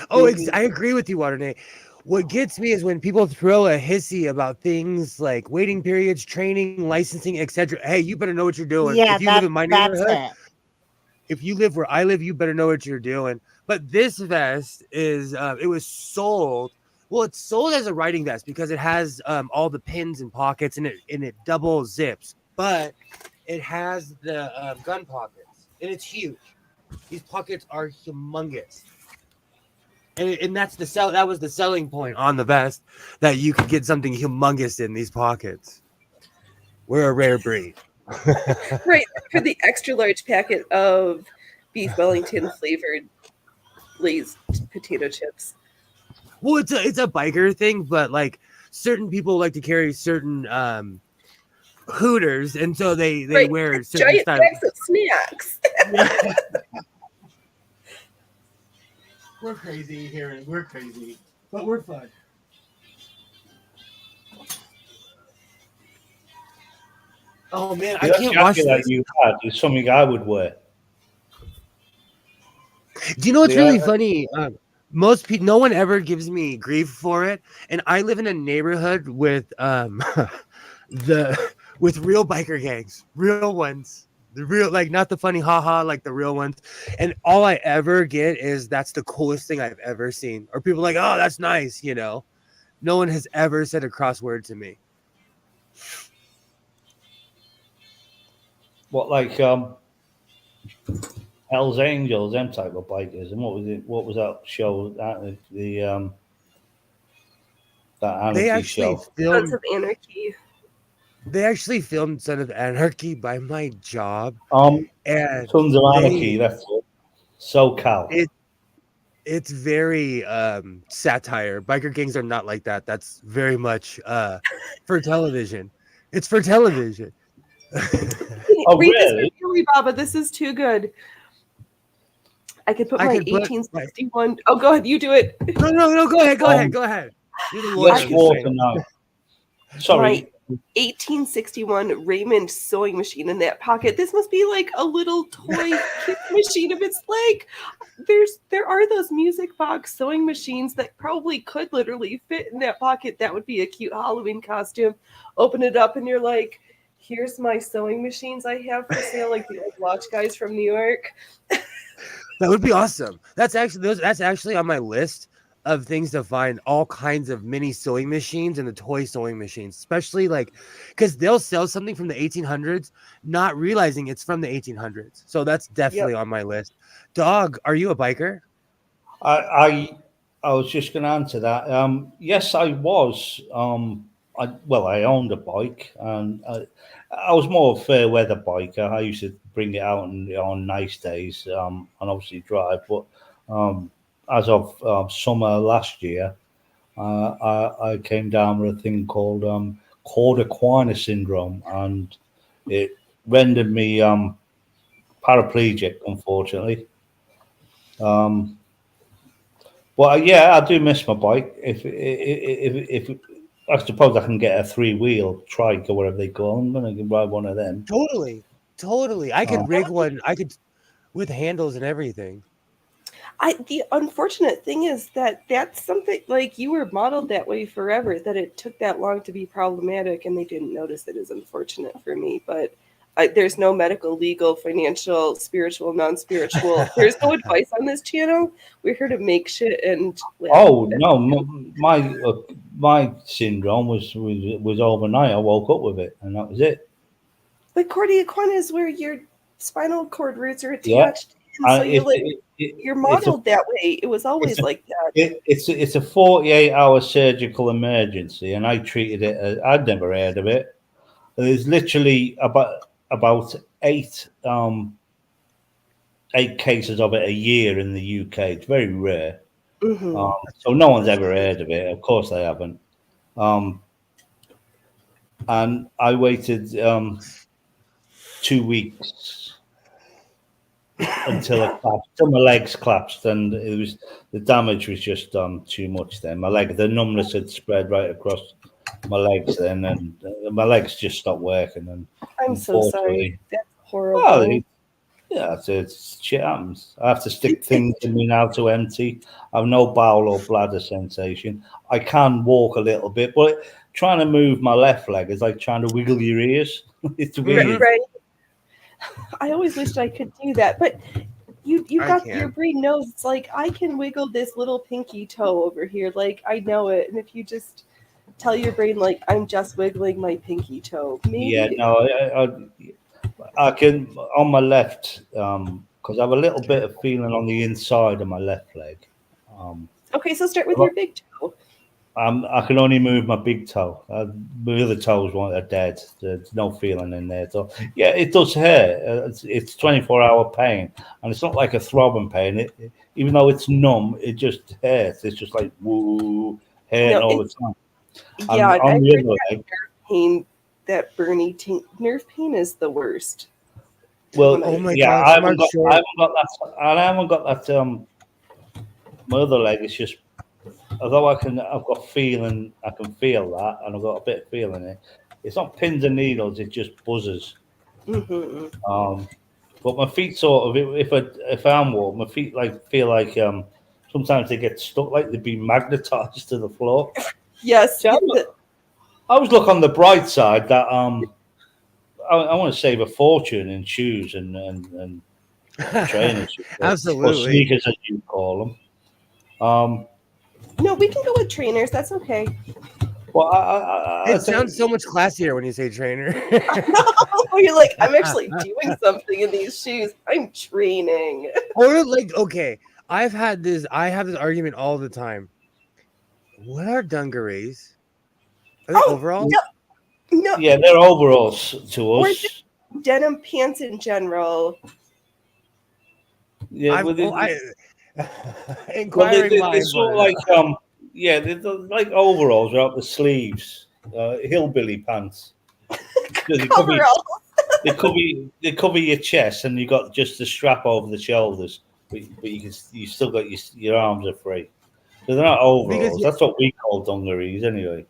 Oh, I agree with you, Waternay. What gets me is when people throw a hissy about things like waiting periods, training, licensing, etc. Hey, you better know what you're doing. yeah, If you live in my that's neighborhood, it. if you live where I live, you better know what you're doing. But this vest is it was sold. Well, it's sold as a riding vest because it has all the pins and pockets and it double zips. But it has the gun pockets and it's huge. These pockets are humongous. And that's that was the selling point on the vest, that you could get something humongous in these pockets. We're a rare breed. Right. For the extra large packet of beef Wellington flavored Lay's potato chips. Well, it's a biker thing, but like certain people like to carry certain hooters, and so they Right. wear certain Giant style. bags of snacks. We're crazy here. We're crazy, but we're fun. Oh man, I That can't watch jacket that this. you had is something I would wear. Do you know what's Yeah. really funny? Most people, no one ever gives me grief for it, and I live in a neighborhood with with real biker gangs, real ones, the real, like, not the funny haha, like the real ones. And all I ever get is that's the coolest thing I've ever seen, or people like, oh, that's nice, No one has ever said a cross word to me. What, like Hell's Angels, them type of bikers? And what was it? What was that show? That that They Anarchy actually show. Sons filmed. of Anarchy. They actually filmed Son of Anarchy by my job, and Sons of they Anarchy. That's it. SoCal. it's very satire. Biker gangs are not like that. That's very much for television. It's for television. Oh, Read really? this review, Baba. This is too good. I could put I my could put- 1861. Oh, go ahead. You do it. No. Go ahead. You're the lawyer. Yes, of this water thing. now. Sorry. My 1861 Raymond sewing machine in that pocket. This must be like a little toy kid machine of its like. There are those music box sewing machines that probably could literally fit in that pocket. That would be a cute Halloween costume. Open it up and you're like, here's my sewing machines I have for sale, like the old watch guys from New York. That would be awesome. That's actually on my list of things to find, all kinds of mini sewing machines and the toy sewing machines, especially like because they'll sell something from the 1800s, not realizing it's from the 1800s. So that's definitely on my list. Dog, are you a biker? I was just going to answer that. Yes, I was. I owned a bike, and I was more of a fair weather biker. I used to bring it out on nice days, and obviously drive. But as of summer last year, I came down with a thing called Corda syndrome, and it rendered me paraplegic, unfortunately. But yeah, I do miss my bike. If I suppose I can get a 3-wheel trike or whatever they call them, and I can ride one of them. Totally. I could rig one. I could with handles and everything. The unfortunate thing is that that's something like you were modeled that way forever, that it took that long to be problematic, and they didn't notice it is unfortunate for me. But there's no medical, legal, financial, spiritual, non-spiritual. There's no advice on this channel. We're here to make shit and laugh. Oh no, my syndrome was overnight. I woke up with it, and that was it. But Cordia is where your spinal cord roots are Yeah. attached, and so you're modeled that way. It was always like that. It's a 48-hour surgical emergency, and I treated it as I'd never heard of it. There's literally about eight cases of it a year in the UK. It's very rare. Mm-hmm. So no one's ever heard of it. Of course they haven't. And I waited 2 weeks until my legs collapsed, and the damage was just too much. Then the numbness had spread right across my legs. Then, and my legs just stopped working. And I'm so sorry. That's horrible. Well, yeah, it's shit happens. I have to stick things in me now to empty. I have no bowel or bladder sensation. I can walk a little bit, but trying to move my left leg is like trying to wiggle your ears. It's weird. Right. I always wished I could do that, but you got your brain knows. It's like I can wiggle this little pinky toe over here, like I know it. And if you just tell your brain, like I'm just wiggling my pinky toe, maybe. Yeah, no, I can on my left because I have a little bit of feeling on the inside of my left leg. Okay, so start with your big toe. I can only move my big toe. My other toes are dead. There's no feeling in there. So yeah, it does hurt. It's 24-hour pain, and it's not like a throbbing pain. Even though it's numb, it just hurts. It's just like woo, hurting all the time. Yeah, on the other leg, pain. That burny nerve pain is the worst. Well, I haven't got that. My other leg is just, although I've got feeling, I can feel that, and I've got a bit of feeling it. It's not pins and needles; it just buzzes. Mm-hmm. But my feet sort of, if I'm walking, my feet feel like sometimes they get stuck, like they've been magnetized to the floor. Yes. See, I always look on the bright side that I want to save a fortune in shoes and trainers, absolutely, or sneakers as you call them. No, we can go with trainers. That's okay. Well, it sounds so much classier when you say trainer. You're like, I'm actually doing something in these shoes. I'm training. Or like, okay, I have this argument all the time. What are dungarees? Are they overalls? No. Yeah, they're overalls to us. Or denim pants in general. Yeah, inquiring they're sort of like they're like overalls without the sleeves, hillbilly pants. They cover your chest, and you got just the strap over the shoulders, but you still got your arms are free. So they're not overalls. That's what we call dungarees, anyway.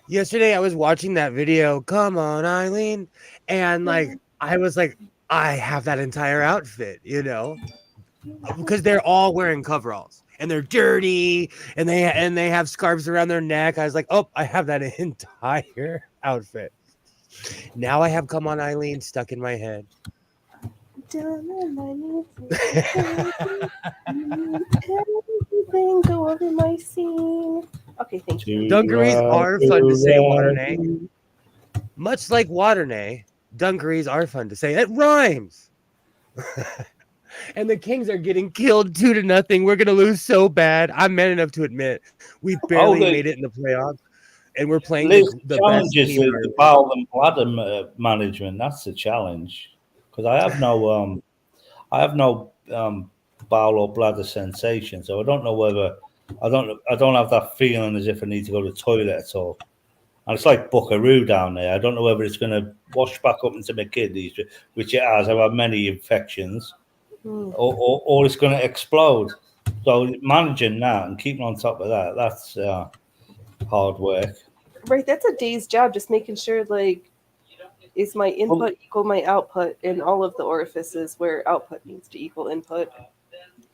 Yesterday, I was watching that video. Come on, Eileen, and I was like, I have that entire outfit, because they're all wearing coveralls and they're dirty and they have scarves around their neck. I was like, oh, I have that entire outfit. Now I have "Come on, Eileen" stuck in my head. Go over my scene. Okay, thank you. Dungarees are fun to say, Waternay. Much like Waternay, dungarees are fun to say. It rhymes. And the Kings are getting killed 2-0. We're gonna lose so bad. I'm man enough to admit we barely made it in the playoffs, and we're playing the challenge best is team. the bowel and bladder management. That's the challenge, because I have no bowel or bladder sensation, so I don't know whether I don't have that feeling as if I need to go to the toilet at all. And it's like buckaroo down there. I don't know whether it's going to wash back up into my kidneys, which it has. I've had many infections, or it's going to explode. So managing that and keeping on top of that's hard work. Right, that's a day's job, just making sure is my input equal my output in all of the orifices where output needs to equal input.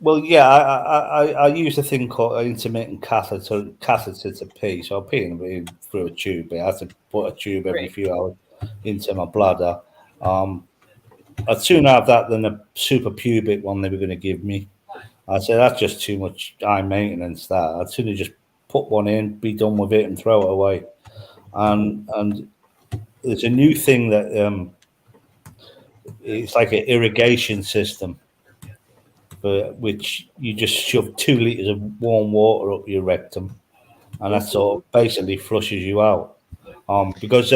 Well, yeah, I use a thing called an intermittent catheter to pee. So I pee through a tube. I have to put a tube every Right. few hours into my bladder. I'd sooner have that than a super pubic one they were going to give me. I said that's just too much high maintenance. That I'd sooner just put one in, be done with it, and throw it away. And there's a new thing that it's like an irrigation system, for which you just shove 2 liters of warm water up your rectum, and that sort of basically flushes you out. Because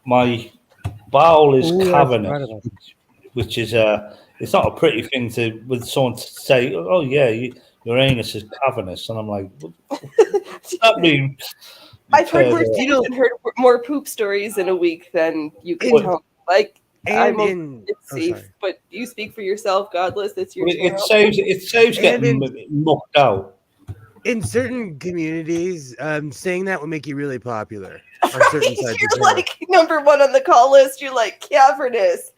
my bowel is Ooh, I forgot cavernous, about which is it's not a pretty thing to with someone to say, oh yeah, your anus is cavernous, and I'm like, what does that mean? I've heard worse Pervert. things and heard more poop stories in a week than you can And- tell. Like I'm okay, it's oh, safe, sorry. but you speak for yourself, Godless. It's your Well, channel. it saves And getting mucked out. In certain communities, saying that would make you really popular on certain sides of You're town. like #1 on the call list. You're like cavernous.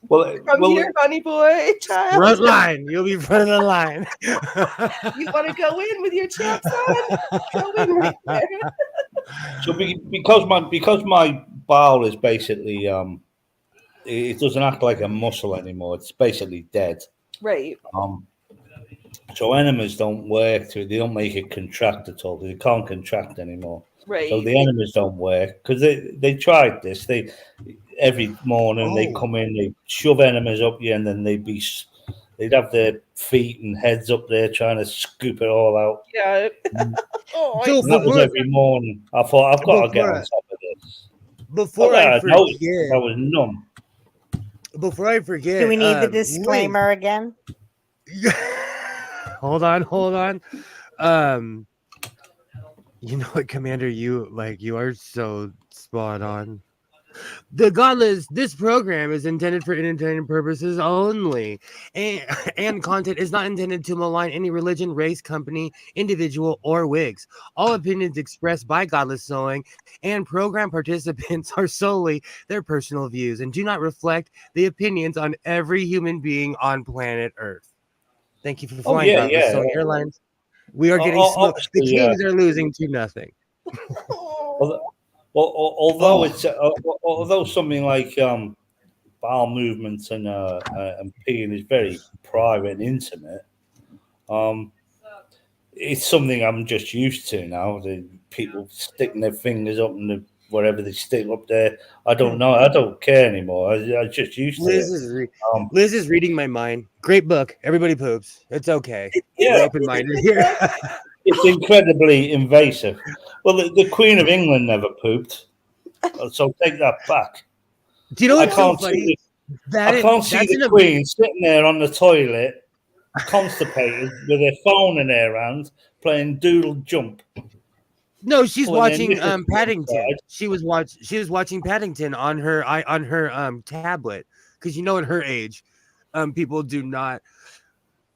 Well, From here, honey boy, child. Front line, you'll be front of the line. You want to go in with your chaps on? Go in right there. so because my bowel is basically it doesn't act like a muscle anymore. It's basically dead. Right. So enemas don't work to it. They don't make it contract at all. They can't contract anymore. Right. So the enemas don't work because they tried this. They every morning they come in, they shove enemas up you, and then they'd have their feet and heads up there trying to scoop it all out. Yeah. Oh, So And that was every morning. I thought I've got to get on top of this. Before But I I noticed forget, I was numb. before I forget, Do we need the disclaimer again? hold on. You know what, Commander, you are so spot on. The Godless, this program is intended for entertainment purposes only, and content is not intended to malign any religion, race, company, individual, or wigs. All opinions expressed by Godless Sewing and program participants are solely their personal views and do not reflect the opinions on every human being on planet Earth. Thank you for flying, Godless Sewing Airlines. We are getting smoked. The Kings are losing to nothing. Well, although something like bowel movements and peeing is very private and intimate, it's something I'm just used to now. The people sticking their fingers up in wherever they stick up there. I don't know. I don't care anymore. I just used to it. Liz is reading my mind. Great book. Everybody poops. It's okay. Yeah. We're open-minded here. It's incredibly invasive. Well, the Queen of England never pooped, so take that back. Do you know what's so I funny? can't see the Queen sitting there on the toilet, constipated, with her phone in her hand, playing Doodle Jump. No, she's watching Paddington. She was watching Paddington on her tablet, because you know at her age, people do not.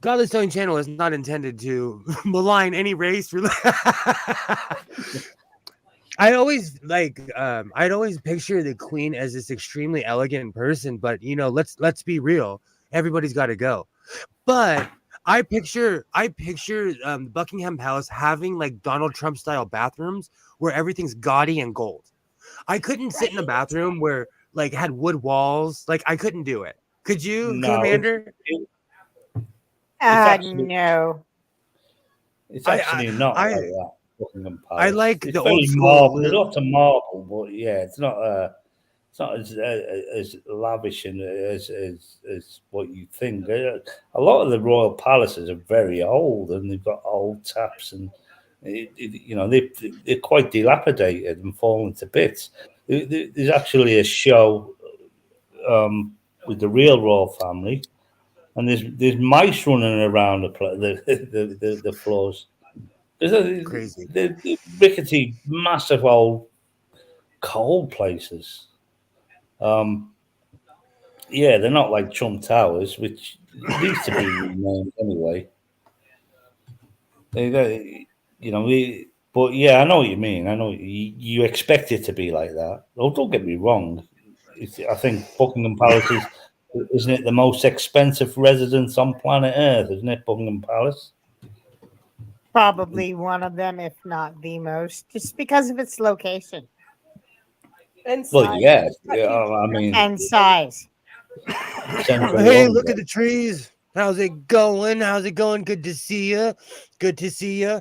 Godless Sewing Channel is not intended to malign any race. I'd always picture the Queen as this extremely elegant person, but let's be real. Everybody's got to go. But I picture Buckingham Palace having like Donald Trump style bathrooms where everything's gaudy and gold. I couldn't sit in a bathroom where like had wood walls. Like I couldn't do it. Could you, Commander? No. It's actually not like that. I like it's the very old school. marble. There's lots of marble, but yeah, it's not as lavish and as what you think. A lot of the royal palaces are very old, and they've got old taps, and they're quite dilapidated and falling to bits. There's actually a show with the real royal family, and there's mice running around the floors. There's Crazy. The rickety, massive old coal places. Yeah, they're not like Trump Towers, which used to be renamed anyway. But yeah, I know what you mean. I know you expect it to be like that. Oh, don't get me wrong. I think Buckingham Palace is Isn't it the most expensive residence on planet Earth? Isn't it Buckingham Palace? Probably one of them, if not the most, just because of its location And Well, size. yeah. It's got Yeah, huge- I mean, and size. central Hey, London. look at the trees. How's it going? How's it going? Good to see you. Good to see you.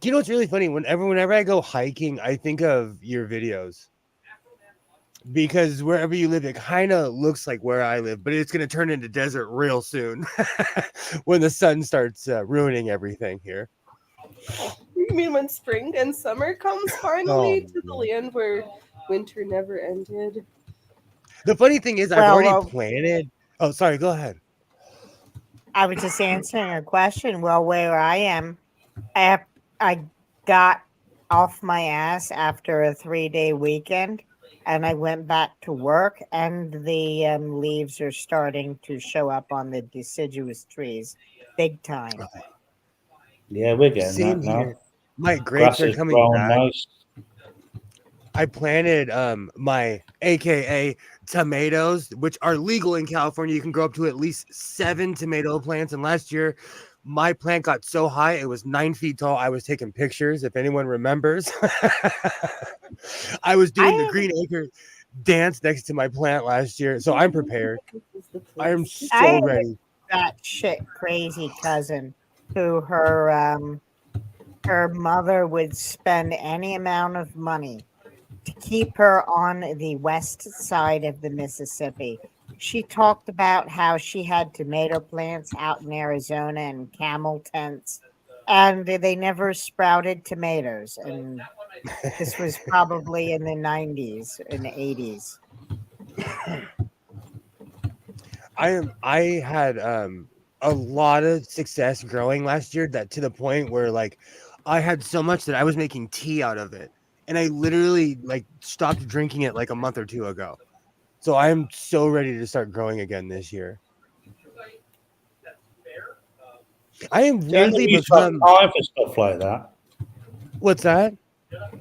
Do you know what's really funny? Whenever I go hiking, I think of your videos. Because wherever you live, it kind of looks like where I live, but it's going to turn into desert real soon when the sun starts ruining everything here. You mean when spring and summer comes finally to the land where winter never ended? The funny thing is, I've Well, already planted. Oh, sorry. Go ahead. I was just answering a question. Well, where I am, I got off my ass after a 3-day weekend, and I went back to work, and the leaves are starting to show up on the deciduous trees, big time. Yeah, we're getting Same that now. here. My grapes Grass are is coming growing back. nice. I planted my AKA tomatoes, which are legal in California. You can grow up to at least 7 tomato plants. And last year, my plant got so high, it was 9 feet tall. I was taking pictures, if anyone remembers. I was doing the I Green Acre dance next to my plant last year. So I'm prepared. I am I so ready. that shit crazy cousin who her mother would spend any amount of money to keep her on the west side of the Mississippi. She talked about how she had tomato plants out in Arizona and camel tents, and they never sprouted tomatoes. And this was probably in the 90s and 80s. I had a lot of success growing last year, that to the point where like I had so much that I was making tea out of it, and I literally like stopped drinking it like a month or two ago. So I'm so ready to start growing again this year. I am See, I never weirdly used to have become. time for stuff like that. What's that?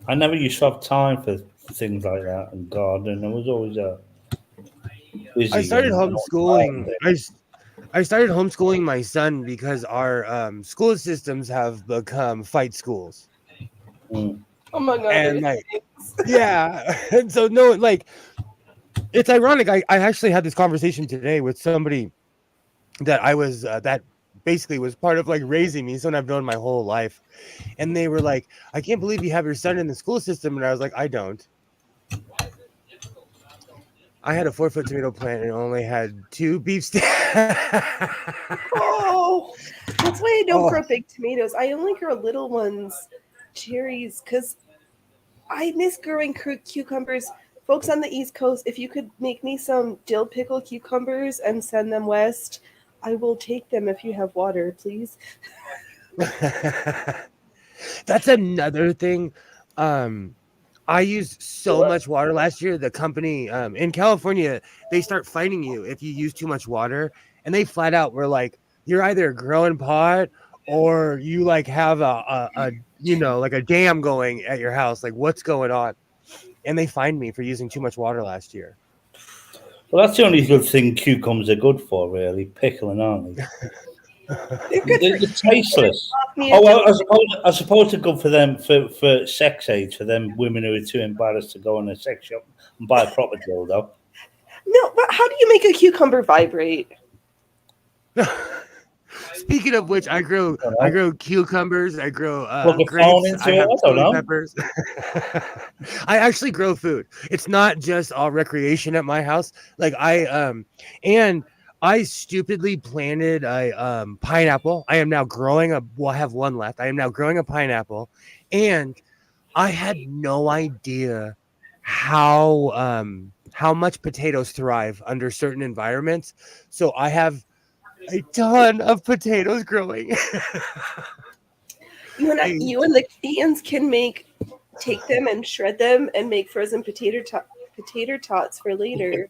I never used to have time for things like that and garden. I was always busy. I started and homeschooling. I started homeschooling my son because our school systems have become fight schools, Mm. Among other and like things. yeah, and so no, like it's ironic. I actually had this conversation today with somebody that I was that basically was part of like raising me, someone I've known my whole life, and they were like, "I can't believe you have your son in the school system," and I was like, "I don't." I had a 4-foot tomato plant and only had 2 beef sticks. Oh, that's why I don't Oh. grow big tomatoes. I only grow little ones, cherries, because I miss growing cucumbers. Folks on the East Coast, if you could make me some dill pickle cucumbers and send them west, I will take them if you have water, please. That's another thing. I used so much water last year. The company in California, they start fining you if you use too much water, and they flat out were like, "You're either growing pot or you like have a you know like a dam going at your house. Like what's going on?" And they fined me for using too much water last year. Well, that's the only good thing cucumbers are good for, really. Pickling, aren't they? They're good They're tasteless. me Oh, a well, dill- I suppose they're good for them for sex aids, for them women who are too embarrassed to go in a sex shop and buy a proper dildo. No, but how do you make a cucumber vibrate? Speaking of which, I grow cucumbers, I grow Plug a phone grapes, into I it. have I don't chili know. peppers. I actually grow food. It's not just all recreation at my house. Like and I stupidly planted a pineapple. I am now growing I have one left. I am now growing a pineapple, and I had no idea how much potatoes thrive under certain environments. So I have a ton of potatoes growing. You and the hands can take them and shred them and make frozen potato tots for later.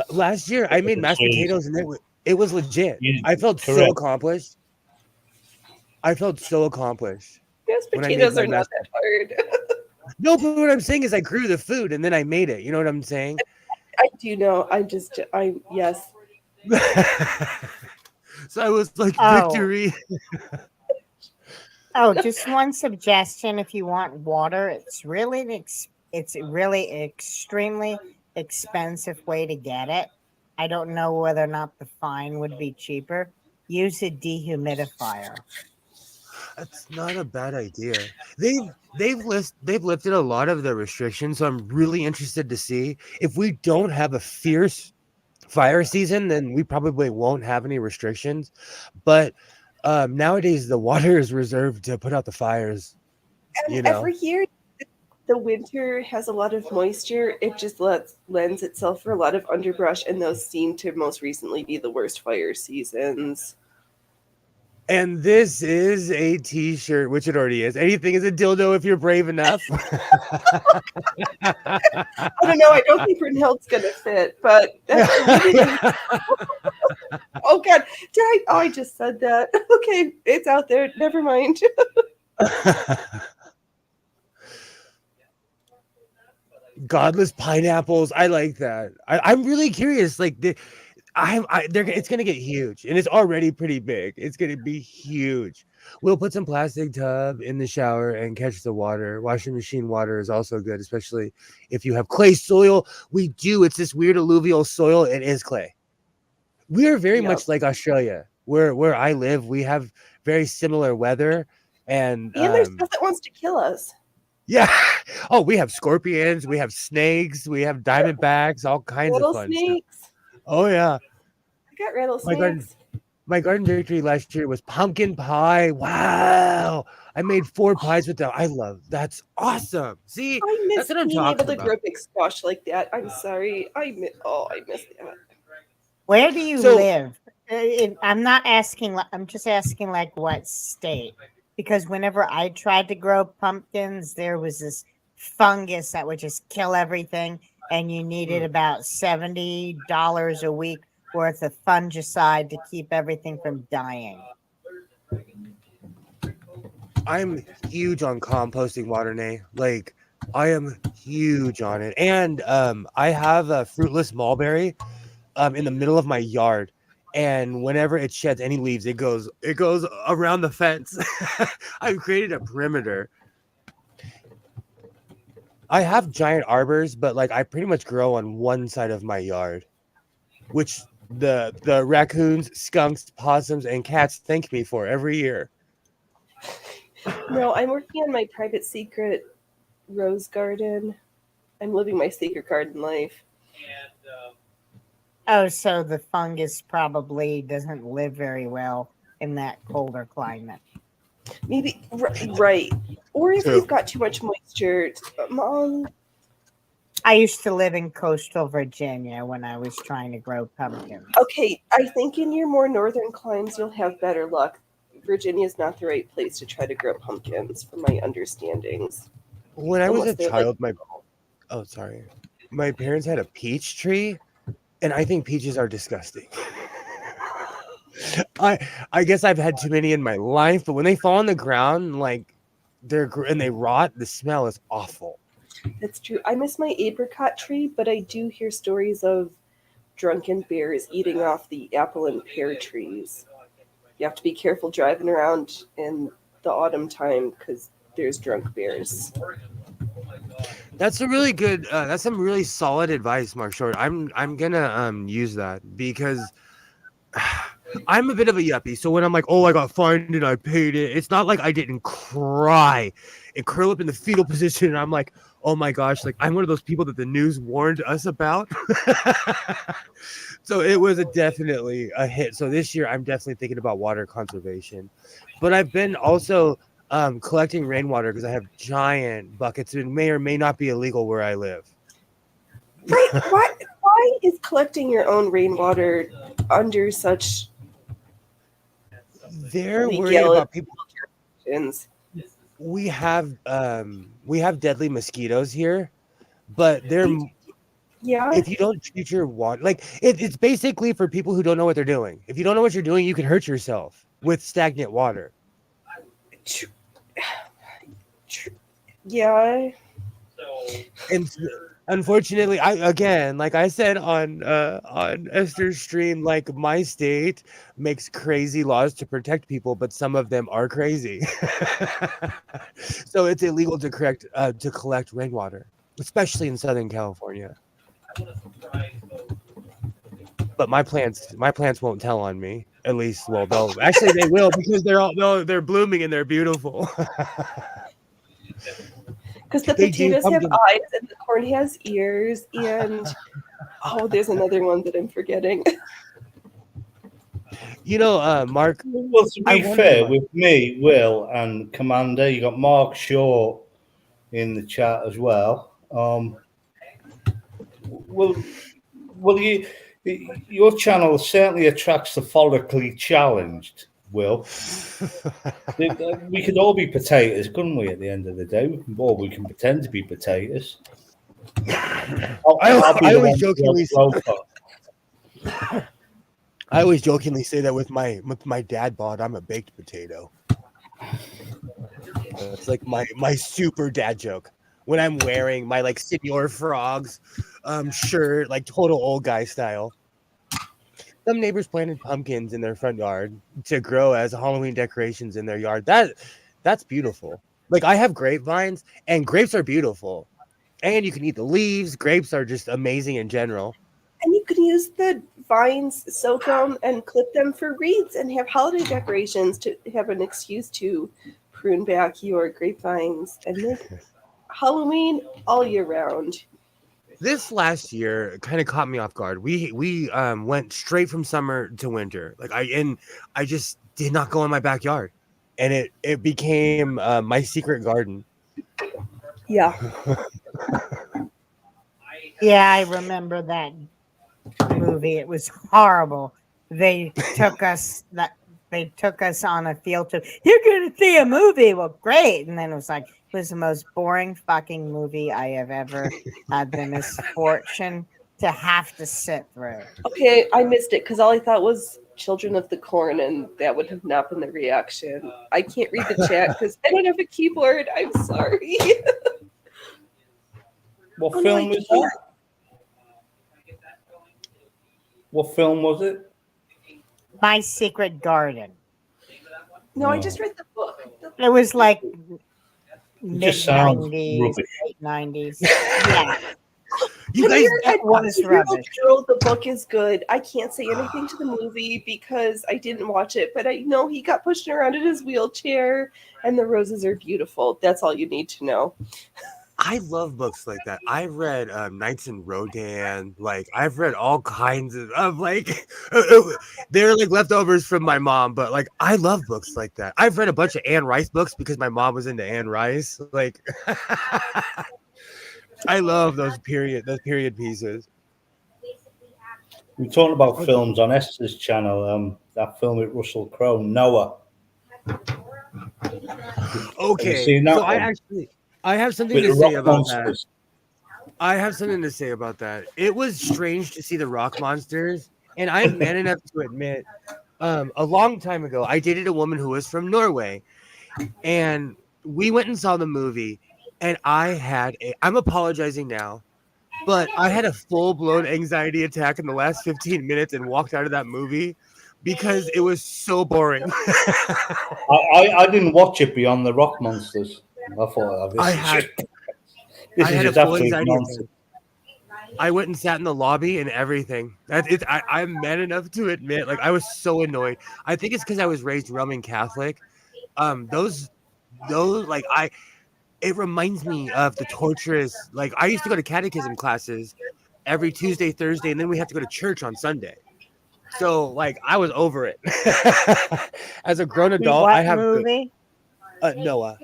Last year, I made mashed potatoes, and it was legit. I felt so Correct. accomplished. Yes, when I made potatoes my are not that hard. No, but what I'm saying is I grew the food and then I made it. You know what I'm saying? Do you know? Yes. So I was like, Oh. victory. Oh, just one suggestion: if you want water, it's really extremely expensive way to get it. I don't know whether or not the fine would be cheaper. Use a dehumidifier. That's not a bad idea. They've lifted a lot of the restrictions, so I'm really interested to see if we don't have a fierce fire season, then we probably won't have any restrictions. But nowadays the water is reserved to put out the fires. And You know, every year, the winter has a lot of moisture. It just lends itself for a lot of underbrush, and those seem to most recently be the worst fire seasons. and this is a T-shirt, which it already is. Anything is a dildo if you're brave enough. I don't know. I don't think Brunhild's going to fit, but that's oh god, I just said that. Okay, it's out there. Never mind. Godless pineapples. I like that. I'm really curious. Like it's gonna get huge, and it's already pretty big. It's gonna be huge. We'll put some plastic tub in the shower and catch the water. Washing machine water is also good, especially if you have clay soil. We do. It's this weird alluvial soil. It is clay. We are very much like Australia, where I live. We have very similar weather, and there's stuff that wants to kill us. yeah. Oh, we have scorpions, we have snakes, we have diamondbacks, all kinds of fun Rattlesnakes. stuff. Oh yeah. I got rattlesnakes. My garden victory last year was pumpkin pie. Wow. I made 4 pies with that. That's awesome. See, I miss that's what I'm being able talking to about. grow big squash like that. I'm sorry. I miss that. Where do you live? I'm not asking. I'm just asking, like, what state? Because whenever I tried to grow pumpkins, there was this fungus that would just kill everything, and you needed about $70 a week worth of fungicide to keep everything from dying. I'm huge on composting water, Nay. Like, I am huge on it. And I have a fruitless mulberry in the middle of my yard. And whenever it sheds any leaves, it goes around the fence. I've created a perimeter. I have giant arbors, but like I pretty much grow on one side of my yard, which the raccoons, skunks, possums, and cats thank me for every year. No, I'm working on my private secret rose garden. I'm living my secret garden life. Oh, so the fungus probably doesn't live very well in that colder climate. Maybe right. Or if you've got too much moisture. Mom. I used to live in coastal Virginia when I was trying to grow pumpkins. Okay, I think in your more northern climes you'll have better luck. Virginia is not the right place to try to grow pumpkins, from my understandings. When I was a child, my parents had a peach tree, and I think peaches are disgusting. I guess I've had too many in my life, but when they fall on the ground, like they rot, the smell is awful. That's true. I miss my apricot tree, but I do hear stories of drunken bears eating off the apple and pear trees. You have to be careful driving around in the autumn time because there's drunk bears. That's a really good. That's some really solid advice, Mark Short. I'm gonna use that because I'm a bit of a yuppie. So when I'm like, oh, I got fined and I paid it, it's not like I didn't cry and curl up in the fetal position. And I'm like, oh my gosh, like I'm one of those people that the news warned us about. So it was definitely a hit. So this year I'm definitely thinking about water conservation, but I've been also collecting rainwater because I have giant buckets. It may or may not be illegal where I live. Right? Why is collecting your own rainwater under such? They're worried about people. We have deadly mosquitoes here, but they're if you don't treat your water, like it's basically for people who don't know what they're doing. If you don't know what you're doing, you can hurt yourself with stagnant water. Yeah. And Unfortunately, like I said on Esther's stream, like my state makes crazy laws to protect people, but some of them are crazy. So it's illegal to collect rainwater, especially in Southern California. But my plants won't tell on me. At least, well, they will because they're blooming and they're beautiful. Because the They do potatoes have pumpkin. eyes and the corn has ears, and there's another one that I'm forgetting. Mark. Well, to be fair, with me, Will, and Commander, you got Mark Shaw in the chat as well. Your channel certainly attracts the follically challenged, Will. We could all be potatoes, couldn't we, at the end of the day? We can pretend to be potatoes. I always jokingly say that with my dad bod, I'm a baked potato. It's like my super dad joke. When I'm wearing my like Senor Frogs shirt, like total old guy style. Some neighbors planted pumpkins in their front yard to grow as Halloween decorations in their yard. That's beautiful. Like I have grapevines, and grapes are beautiful. And you can eat the leaves. Grapes are just amazing in general. And you can use the vines, soak them, and clip them for wreaths and have holiday decorations to have an excuse to prune back your grapevines and make Halloween all year round. This last year kind of caught me off guard. We went straight from summer to winter. Like I just did not go in my backyard, and it became my secret garden. Yeah. Yeah, I remember that movie. It was horrible. They took us on a field trip. You're gonna see a movie. Well, great. And then it was the most boring fucking movie I have ever had the misfortune to have to sit through. Okay, I missed it because all I thought was Children of the Corn, and that would have not been the reaction. I can't read the chat because I don't have a keyboard. I'm sorry. What film was that? What film was it? My Secret Garden. No, I just read the book. It was like mid-90s, late 90s. Yeah. You guys, that was rubbish. Girl, the book is good. I can't say anything to the movie because I didn't watch it, but I know he got pushed around in his wheelchair, and the roses are beautiful. That's all you need to know. I love books like that. I've read Knights and Rodan. Like I've read all kinds of like they're like leftovers from my mom, but like I love books like that. I've read a bunch of Anne Rice books because my mom was into Anne Rice. Like I love those period pieces. We're talking about films on Esther's channel. That film with Russell Crowe, Noah. Okay, so I have something to say about that. I have something to say about that. It was strange to see the rock monsters, and I'm man enough to admit, a long time ago, I dated a woman who was from Norway, and we went and saw the movie, and I'm apologizing now, but I had a full-blown anxiety attack in the last 15 minutes and walked out of that movie because it was so boring. I didn't watch it beyond the rock monsters. I thought I had a full anxiety attack. I went and sat in the lobby and everything. I'm man enough to admit, like I was so annoyed. I think it's because I was raised Roman Catholic. Those like it reminds me of the torturous. Like I used to go to catechism classes every Tuesday, Thursday, and then we have to go to church on Sunday. So like I was over it. As a grown adult, what I have movie? Noah.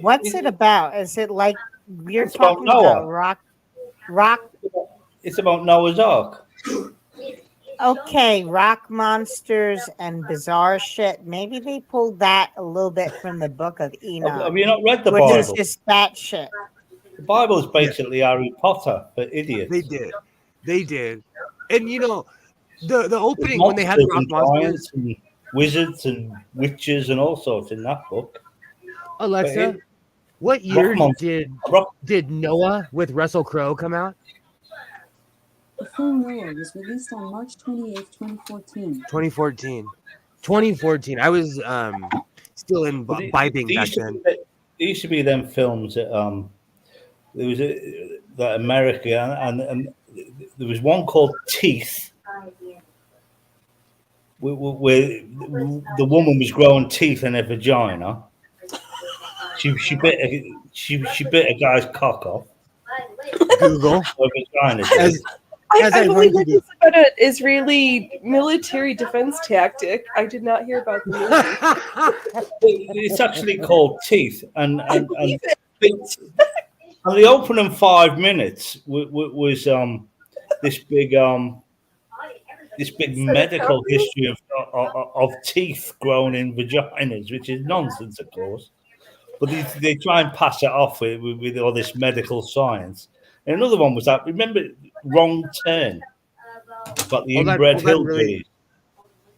What's it about? Is it like you're talking about rock? It's about Noah's Ark. Okay, rock monsters and bizarre shit. Maybe they pulled that a little bit from the Book of Enoch. Have you not read the which Bible? Is just that shit. The Bible is basically Harry Potter for idiots. They did, and you know, the opening when they had the rock monsters and wizards and witches and all sorts in that book. Alexa, What year Rock- did Noah with Russell Crowe come out? The film Noah was released on March 28th, 2014. 2014. I was still But imbibing back then. there used to be them films that there was that America and there was one called Teeth, where the woman was growing teeth in her vagina. She bit a guy's cock off. Google. Her vagina did. I believe this is about an Israeli military defense tactic. I did not hear about the movie. It's actually called Teeth, and the opening 5 minutes was this big medical history of teeth growing in vaginas, which is nonsense, of course. But they try and pass it off with all this medical science. And another one was that, remember, Wrong Turn? Got the inbred hillbillies.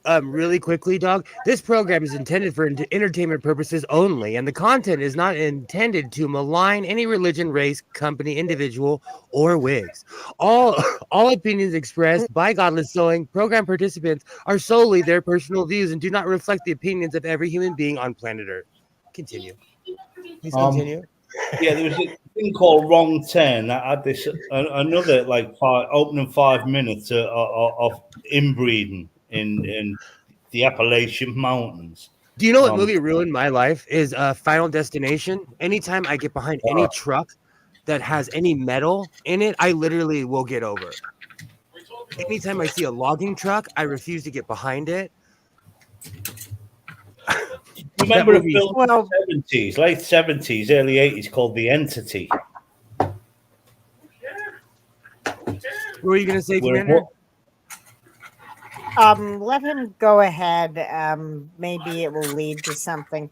Really quickly, dog. This program is intended for entertainment purposes only, and the content is not intended to malign any religion, race, company, individual, or wigs. All opinions expressed by Godless Sewing program participants are solely their personal views and do not reflect the opinions of every human being on planet Earth. Continue. Please continue. Yeah, there was a thing called Wrong Turn that had this another opening 5 minutes of inbreeding in the Appalachian Mountains. Do you know what movie ruined my life? Is Final Destination. Anytime I get behind any truck that has any metal in it, I literally will get over. Anytime I see a logging truck, I refuse to get behind it. Remember a film in the 70s, late 70s, early 80s called The Entity? What were you going to say, Commander? Let him go ahead. Maybe it will lead to something.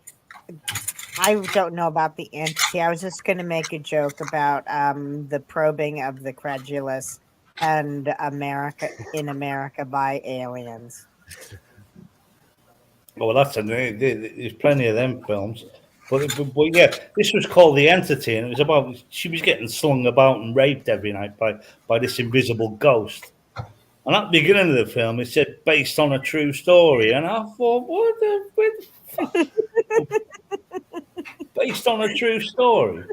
I don't know about the entity. I was just going to make a joke about the probing of the credulous and America by aliens. Well, there's plenty of them films. But yeah, this was called The Entity, and it was about she was getting slung about and raped every night by this invisible ghost. And at the beginning of the film, it said based on a true story, and I thought, what the fuck? Based on a true story.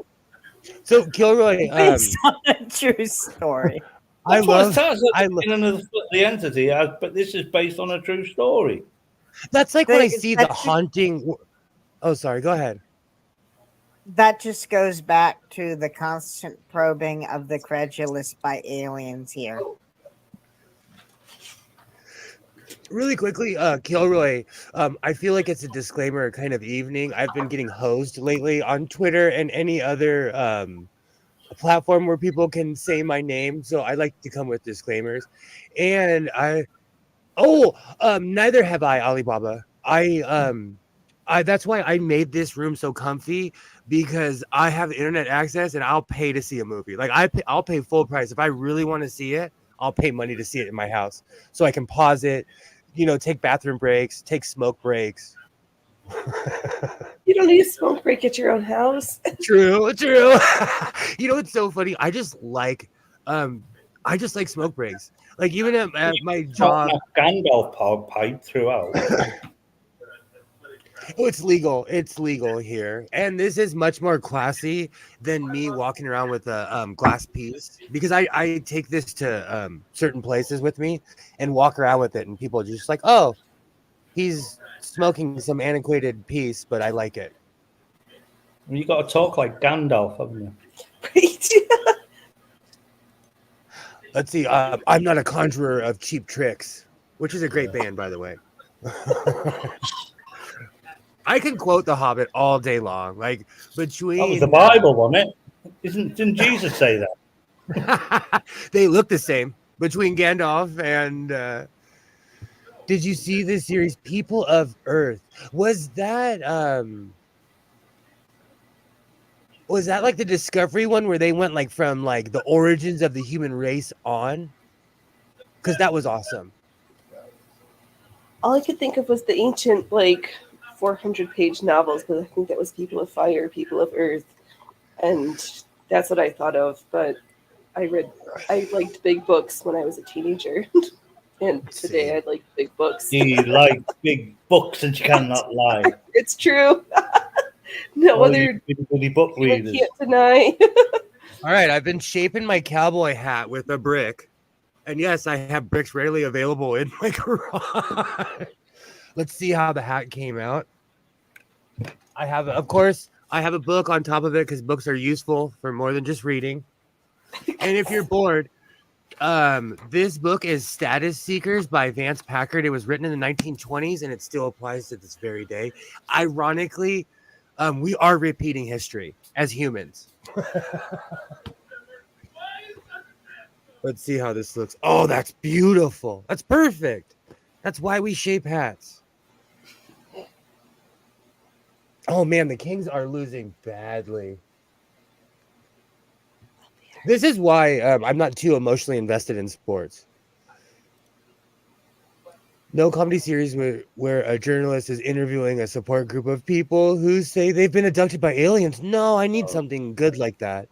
So Kilroy, based on a true story. I love The Entity, but this is based on a true story. That's like when I see The Haunting. Oh, sorry. Go ahead. That just goes back to the constant probing of the credulous by aliens here. Really quickly, Kilroy, I feel like it's a disclaimer kind of evening. I've been getting hosed lately on Twitter and any other platform where people can say my name. So I like to come with disclaimers. And neither have I, Alibaba. That's why I made this room so comfy, because I have internet access and I'll pay to see a movie. Like I'll pay full price. If I really want to see it, I'll pay money to see it in my house so I can pause it, take bathroom breaks, take smoke breaks. You don't need a smoke break at your own house. True. It's so funny. I just like smoke breaks. Like even at my job, Gandalf pipe throughout. Oh, it's legal. It's legal here, and this is much more classy than me walking around with a glass piece, because I take this to certain places with me and walk around with it, and people are just like, "Oh, he's smoking some antiquated piece, but I like it." You got to talk like Gandalf, haven't you? Let's see. I'm not a conjurer of cheap tricks, which is a great band, by the way. I can quote The Hobbit all day long. Like between that was the Bible, wasn't it? Didn't Jesus say that? They look the same between Gandalf and. Did you see this series, People of Earth? Was that like the Discovery one where they went like from like the origins of the human race on? Because that was awesome. All I could think of was the ancient 400-page novels, but I think that was People of Fire, People of Earth, And that's what I thought of. But I liked big books when I was a teenager. And today I like big books. He likes big books and she cannot lie. It's true. No All you other bitty book human readers. can't deny. All right, I've been shaping my cowboy hat with a brick. And yes, I have bricks readily available in my garage. Let's see how the hat came out. I have, of course, I have a book on top of it because books are useful for more than just reading. And if you're bored, this book is Status Seekers by Vance Packard. It was written in the 1920s and it still applies to this very day. Ironically, we are repeating history as humans. Let's see how this looks. Oh, that's beautiful. That's perfect. That's why we shape hats. Oh, man, the Kings are losing badly. This is why I'm not too emotionally invested in sports. No comedy series where a journalist is interviewing a support group of people who say they've been abducted by aliens. No, I need something good like that.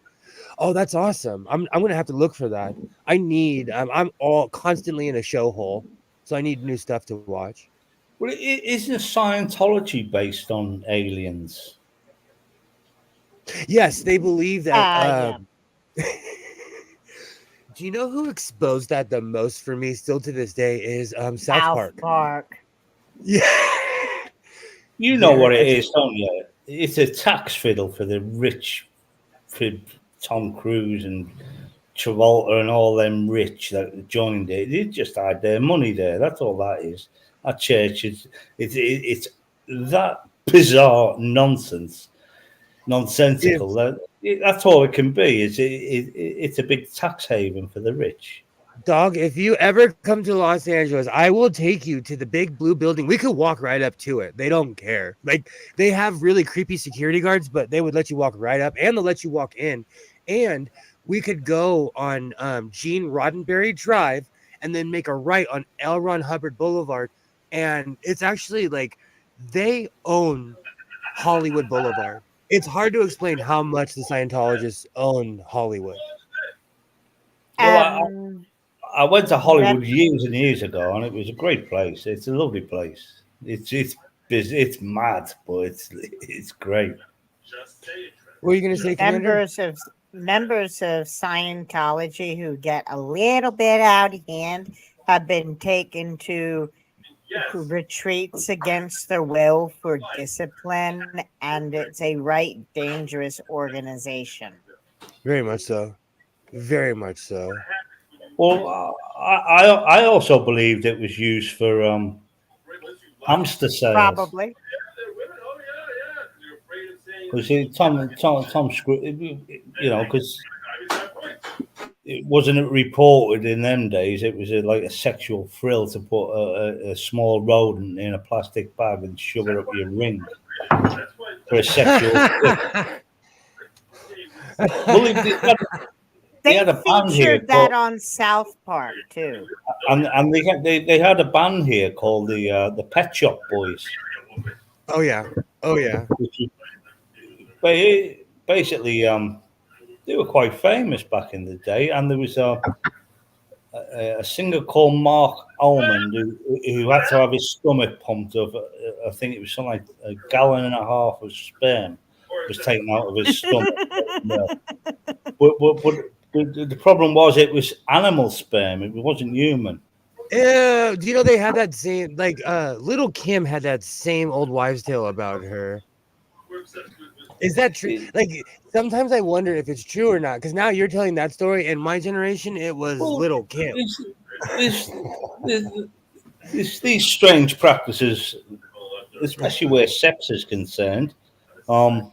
Oh, that's awesome. I'm gonna have to look for that. I need. I'm all constantly in a show hole, so I need new stuff to watch. Well, isn't Scientology based on aliens? Yes, they believe that. Yeah. Do you know who exposed that the most for me still to this day is South Park. Yeah. You know what it is, don't you? It's a tax fiddle for the rich, for Tom Cruise and Travolta and all them rich that joined it. They just had their money there. That's all that is. That church is it's that bizarre nonsense, nonsensical. That's all it can be. It's a big tax haven for the rich. Dog, if you ever come to Los Angeles, I will take you to the big blue building. We could walk right up to it. They don't care. Like, they have really creepy security guards, but they would let you walk right up and they'll let you walk in. And we could go on Gene Roddenberry Drive and then make a right on L. Ron Hubbard Boulevard. And it's actually like they own Hollywood Boulevard. It's hard to explain how much the Scientologists own Hollywood. Well, I went to Hollywood years and years ago, and it was a great place. It's a lovely place. It's mad, but it's great. What are you going to say, Commander? Members of Scientology who get a little bit out of hand have been taken to retreats against their will for discipline, and it's a right dangerous organization. Very much so. Very much so. Well, I also believed it was used for hamster sales. Probably. Because Tom Screw, you know, because it wasn't reported in them days. It was like a sexual thrill to put a small rodent in a plastic bag and shove it up your ring for a sexual thrill. Well, they had a band here that on South Park too, and they had a band here called the Pet Shop Boys. Oh yeah. Basically, they were quite famous back in the day, and there was a singer called Mark Almond who had to have his stomach pumped of, I think it was something like 1.5 gallons of sperm was taken out of his stomach. But the problem was it was animal sperm. It wasn't human. Do you know they had that same, like, Little Kim had that same old wives' tale about her. Is that true? Like, sometimes I wonder if it's true or not, because now you're telling that story. In my generation, it was Little Kim. These strange practices, especially where sex is concerned, that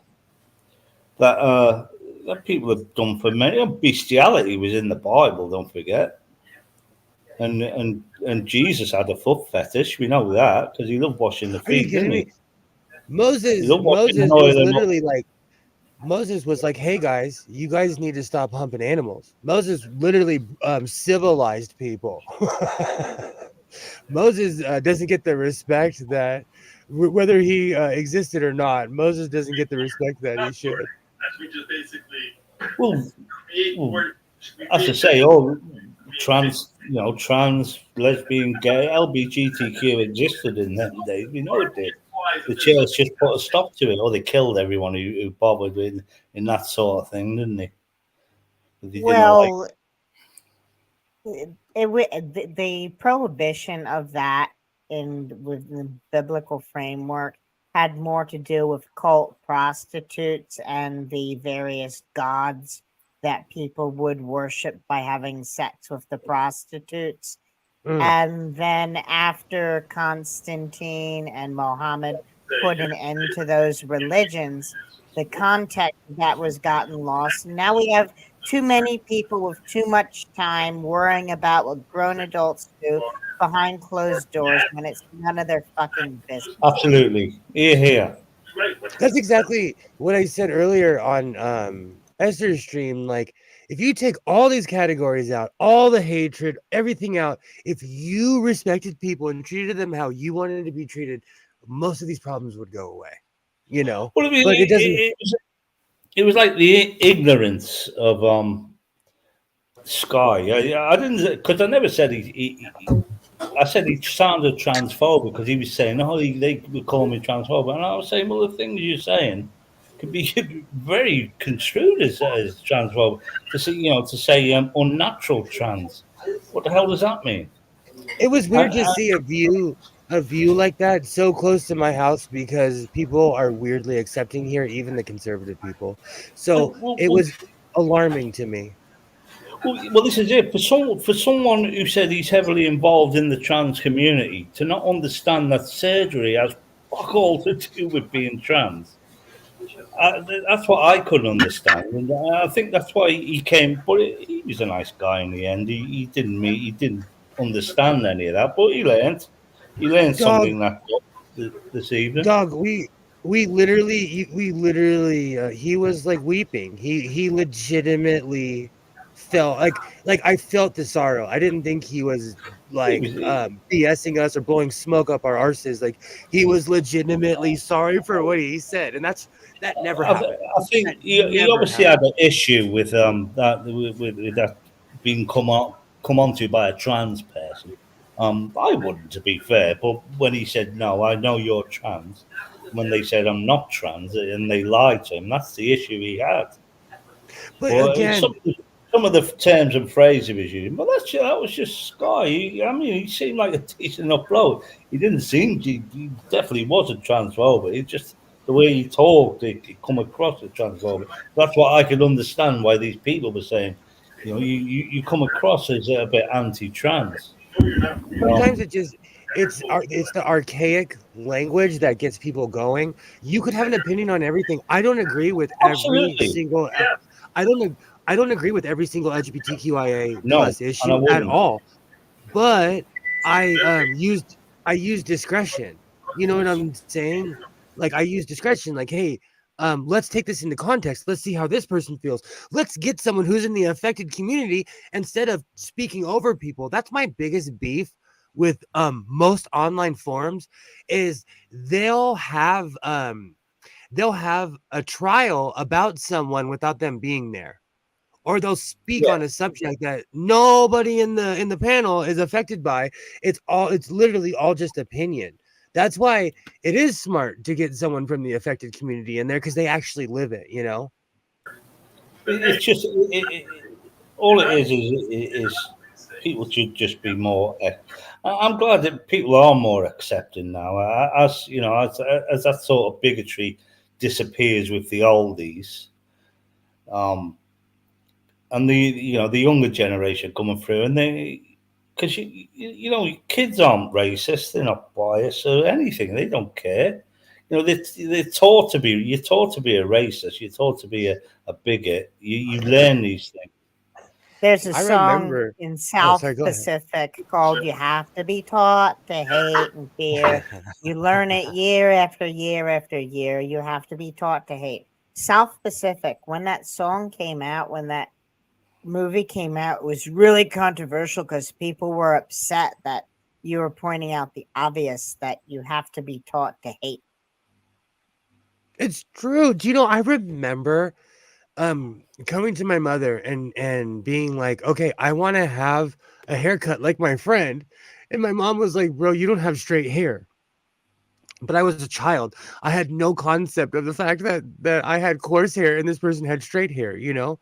people have done for many. Bestiality was in the Bible, don't forget. And Jesus had a foot fetish. We know that because he loved washing the feet. Are you kidding me? Moses was like, hey guys, you guys need to stop humping animals. Moses literally civilized people. Moses doesn't get the respect that, whether he existed or not, Moses doesn't get the respect that he should. Well, well, as I say, all trans, trans, lesbian, gay, LGBTQ existed in them days. We know it did. The church just put a stop to it, or they killed everyone who bothered in that sort of thing, didn't they? They didn't like. Well, the prohibition of that with the biblical framework had more to do with cult prostitutes and the various gods that people would worship by having sex with the prostitutes. And then after Constantine and Mohammed put an end to those religions, the context of that was gotten lost. Now we have too many people with too much time worrying about what grown adults do behind closed doors when it's none of their fucking business. Absolutely. Here. That's exactly what I said earlier on Esther's stream. Like, if you take all these categories out, all the hatred, everything out, if you respected people and treated them how you wanted to be treated, most of these problems would go away. Well, I mean, but it doesn't. It was like the ignorance of Sky. I didn't, because I never said I said he sounded transphobic because he was saying, "Oh, they would call me transphobic," and I was saying, "Well, the things you're saying could be very construed as transphobic." To say unnatural trans. What the hell does that mean? It was weird to see a view like that so close to my house because people are weirdly accepting here, even the conservative people. So it was alarming to me. Well, this is it. For someone who said he's heavily involved in the trans community to not understand that surgery has fuck all to do with being trans, that's what I couldn't understand, and I think that's why he came. But he was a nice guy in the end. He didn't understand any of that, but he learned. He learned something this evening. Dog, we literally he was like weeping. He legitimately felt like I felt the sorrow. I didn't think he was like BSing us or blowing smoke up our arses. Like, he was legitimately sorry for what he said, and that never happened. I think he obviously had an issue with with that being come onto by a trans person. I wouldn't, to be fair, but when he said, "No, I know you're trans," when they said, "I'm not trans," and they lied to him, that's the issue he had. But again, some of the terms and phrases he was using, but that was just Sky. He seemed like a decent enough bloke. He didn't seem, he definitely wasn't transphobic. It's just the way he talked, it come across as transphobic. That's what I could understand why these people were saying, you come across as a bit anti-trans. Sometimes it's the archaic language that gets people going. You could have an opinion on everything. I don't agree with every single. I don't agree with every single LGBTQIA plus issue at all. But I use discretion. You know what I'm saying? Like, I use discretion. Like, hey, let's take this into context. Let's see how this person feels. Let's get someone who's in the affected community instead of speaking over people. That's my biggest beef with most online forums is they'll have a trial about someone without them being there, or they'll speak on a subject that nobody in the panel is affected by. It's literally all just opinion. That's why it is smart to get someone from the affected community in there, because they actually live it, It's just all it is people should just be more. I'm glad that people are more accepting now. As that sort of bigotry disappears with the oldies, and the younger generation coming through, and because kids aren't racist, they're not biased or anything. They don't care. They're taught to be. You're taught to be a racist. You're taught to be a bigot. You learn these things. There's a song in South Pacific called "You Have to Be Taught to Hate and Fear." You learn it year after year after year. You have to be taught to hate. South Pacific. When that song came out, when that movie came out, it was really controversial because people were upset that you were pointing out the obvious, that you have to be taught to hate. It's true. Do you know, I remember coming to my mother and being like, okay, I want to have a haircut like my friend. And my mom was like, bro, you don't have straight hair. But I was a child. I had no concept of the fact that I had coarse hair and this person had straight hair, you know?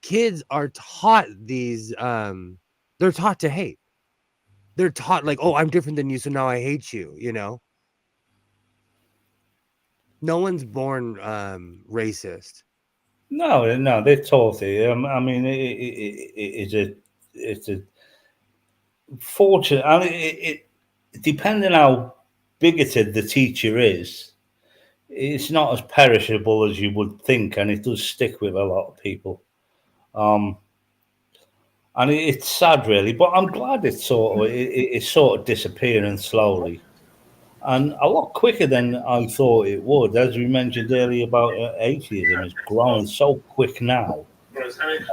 Kids are taught these they're taught to hate. They're taught like, oh, I'm different than you, so now I hate you, you know? No one's born racist. No, they're taught it. I mean, it's a fortunate. I mean, depending how bigoted the teacher is, it's not as perishable as you would think, and it does stick with a lot of people. And it's sad, really. But I'm glad it's sort of disappearing slowly, and a lot quicker than I thought it would. As we mentioned earlier about atheism, it's growing so quick now.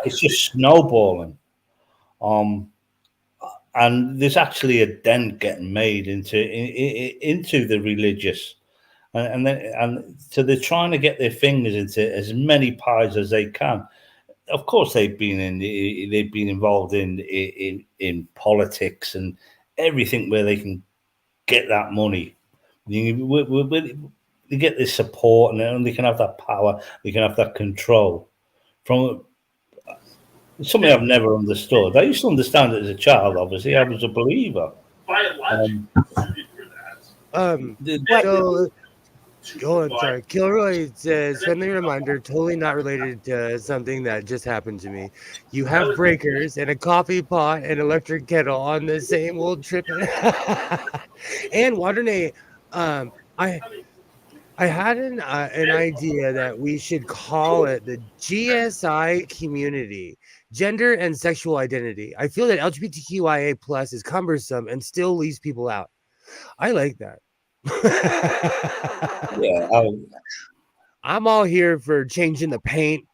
It's just snowballing. Um, and there's actually a dent getting made into the religious, and so they're trying to get their fingers into as many pies as they can. Of course, they've been involved in politics and everything where they can get that money. They get this support, and they can have that power, they can have that control. From something I've never understood. I used to understand it as a child. Obviously, I was a believer. So go on, sorry. Kilroy says, friendly reminder, totally not related to something that just happened to me. You have breakers and a coffee pot and electric kettle on the same old trip. And Waternay, I had an idea that we should call it the GSI community, gender and sexual identity. I feel that LGBTQIA plus is cumbersome and still leaves people out. I like that. Yeah, I'm all here for changing the paint,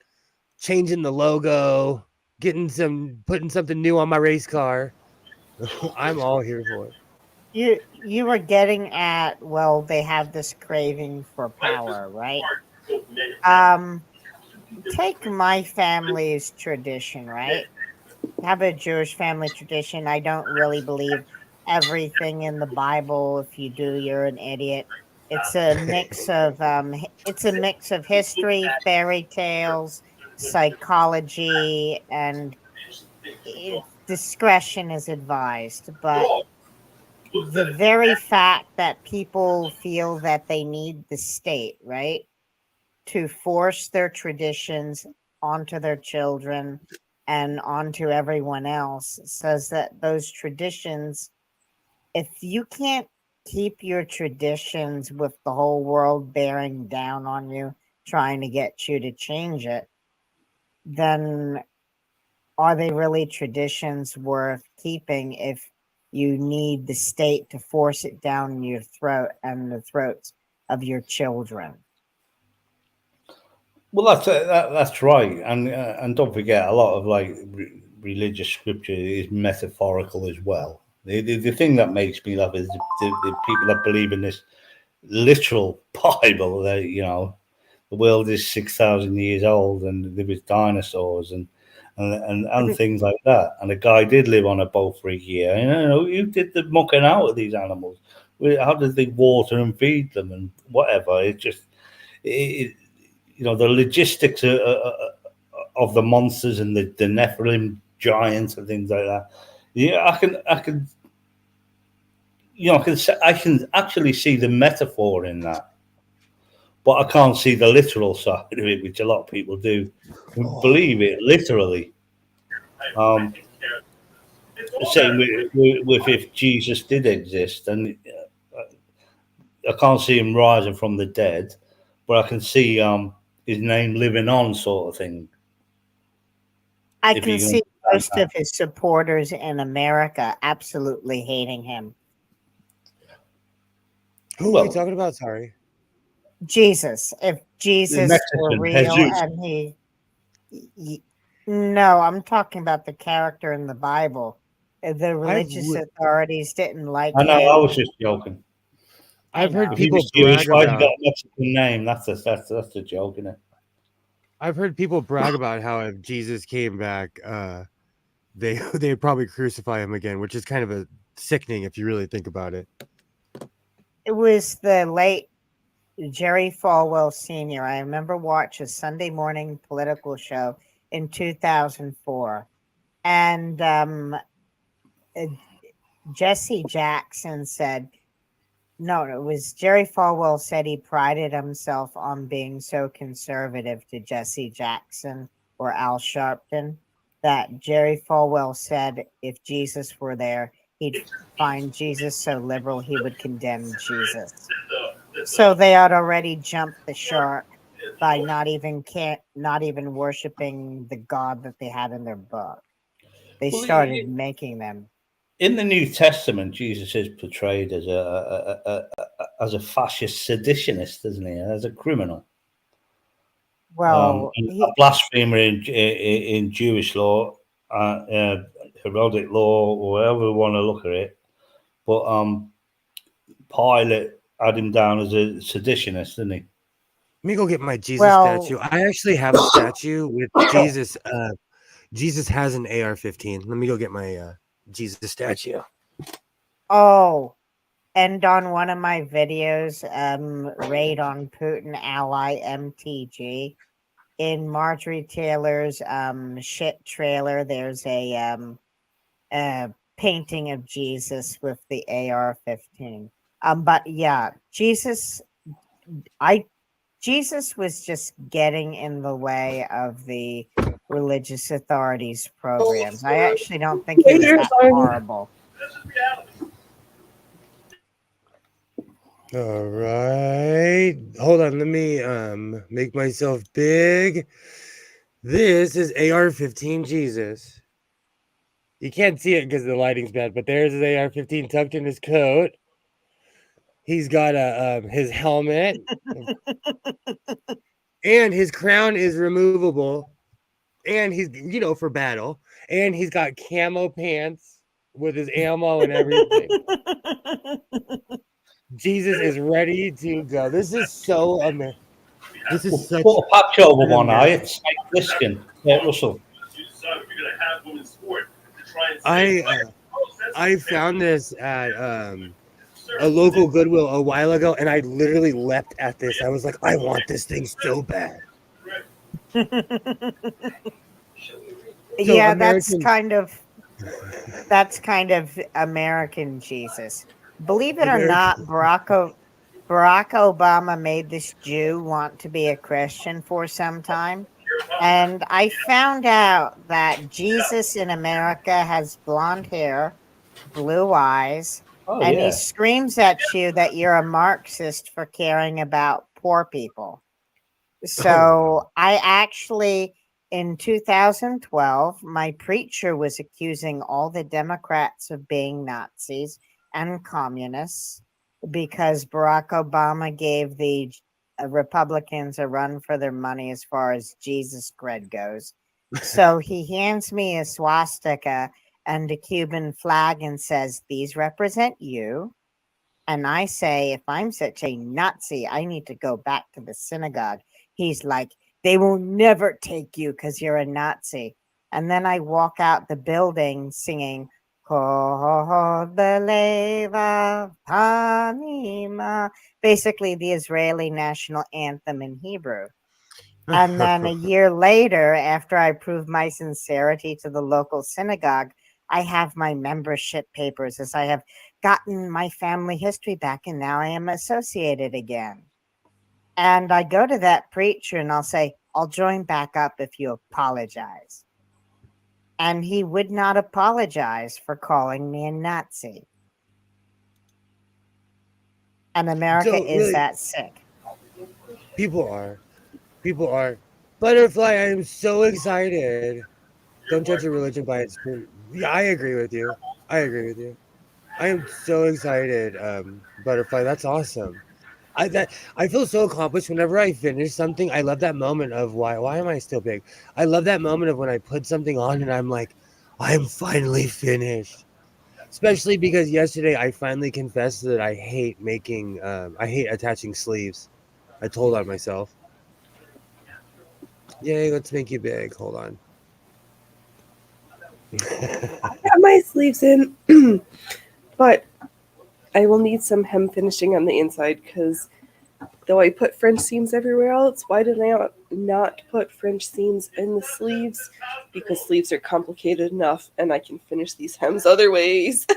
changing the logo, putting something new on my race car. I'm all here for it. You were getting at, well, they have this craving for power, right? Take my family's tradition, right? I have a Jewish family tradition. I don't really believe everything in the Bible. If you do, you're an idiot. It's a mix of history, fairy tales, psychology, and discretion is advised. But the very fact that people feel that they need the state, right, to force their traditions onto their children and onto everyone else says that those traditions, if you can't keep your traditions with the whole world bearing down on you, trying to get you to change it, then are they really traditions worth keeping if you need the state to force it down your throat and the throats of your children? well, that's right, and don't forget, a lot of religious scripture is metaphorical as well. The thing that makes me laugh is the people that believe in this literal Bible. That the world is 6,000 years old, and there was dinosaurs and things like that. And a guy did live on a boat for a year. You did the mucking out of these animals. How did they water and feed them and whatever? It just the logistics of the monsters and the Nephilim giants and things like that. Yeah, I can actually see the metaphor in that, but I can't see the literal side of it, which a lot of people do believe it literally. Same with if Jesus did exist, and I can't see him rising from the dead, but I can see his name living on, sort of thing. I can see most of his supporters in America absolutely hating him. Who are we talking about? Sorry. Jesus. If Jesus were real and no, I'm talking about the character in the Bible. The religious authorities didn't like him. I know, I was just joking. I've heard people brag about. Got a Mexican name. That's a joke, isn't it? I've heard people brag about how if Jesus came back, they'd probably crucify him again, which is kind of a sickening if you really think about it. It was the late Jerry Falwell Sr. I remember watching a Sunday morning political show in 2004. And Jesse Jackson said, no, it was Jerry Falwell said he prided himself on being so conservative to Jesse Jackson or Al Sharpton that Jerry Falwell said if Jesus were there, he'd find Jesus so liberal he would condemn Jesus. So they had already jumped the shark by not even worshiping the God that they had in their book. They started making them. In the New Testament, Jesus is portrayed as a fascist seditionist, isn't he? As a criminal. Well, a blasphemer in Jewish law, Herodic law, or however you want to look at it. But Pilate had him down as a seditionist, didn't he? Let me go get my Jesus statue. I actually have a statue with Jesus. Jesus has an AR-15. Let me go get my Jesus statue. Oh, and on one of my videos, Raid on Putin Ally MTG, in Marjorie Taylor's shit trailer, there's a painting of Jesus with the AR-15. But yeah, Jesus was just getting in the way of the religious authorities' programs. I actually don't think he was that horrible. All right. Hold on. Let me make myself big. This is AR-15 Jesus. You can't see it because the lighting's bad, but there's his AR-15 tucked in his coat. He's got his helmet. And his crown is removable. And he's, for battle. And he's got camo pants with his ammo and everything. Jesus is ready to go. This is so amazing. This is such put a patch over one eye. It's like Liskin. Russell. I found this at a local Goodwill a while ago, and I literally leapt at this. I was like, I want this thing so bad. Yeah, that's kind of American Jesus. Believe it or not, Barack Obama made this Jew want to be a Christian for some time. And I found out that Jesus in America has blonde hair, blue eyes, and he screams at you that you're a Marxist for caring about poor people. So I actually, in 2012, my preacher was accusing all the Democrats of being Nazis and communists because Barack Obama gave the Republicans a run for their money as far as Jesus cred goes. So he hands me a swastika and a Cuban flag and says, these represent you. And I say, if I'm such a Nazi, I need to go back to the synagogue. He's like, they will never take you because you're a Nazi. And then I walk out the building singing, basically the Israeli national anthem in Hebrew. And then a year later, after I proved my sincerity to the local synagogue, I have my membership papers as I have gotten my family history back, and now I am associated again. And I go to that preacher and I'll say, I'll join back up if you apologize. And he would not apologize for calling me a Nazi. And America is that sick. People are. Butterfly, I am so excited. Don't judge a religion by its fruit. Yeah, I agree with you. I am so excited, Butterfly. That's awesome. I feel so accomplished whenever I finish something. I love that moment of why am I still big? I love that moment of when I put something on and I'm like, I'm finally finished. Especially because yesterday I finally confessed that I hate attaching sleeves. I told on myself. Yay, let's make you big. Hold on. I got my sleeves in, but I will need some hem finishing on the inside because though I put French seams everywhere else, why did I not put French seams in the sleeves? Because sleeves are complicated enough and I can finish these hems other ways.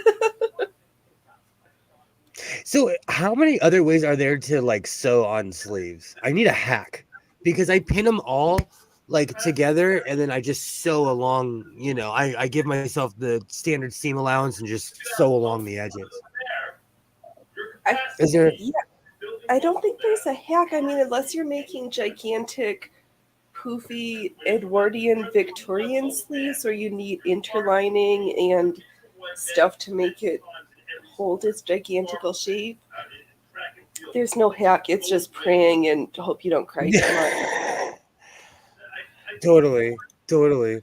So, how many other ways are there to like sew on sleeves? I need a hack because I pin them all like together and then I just sew along. You know, I give myself the standard seam allowance and just sew along the edges. Is there? Yeah, I don't think there's a hack. I mean, unless you're making gigantic, poofy Edwardian Victorian sleeves where you need interlining and stuff to make it hold its gigantical shape. There's no hack. It's just praying and to hope you don't cry too much. Totally, totally.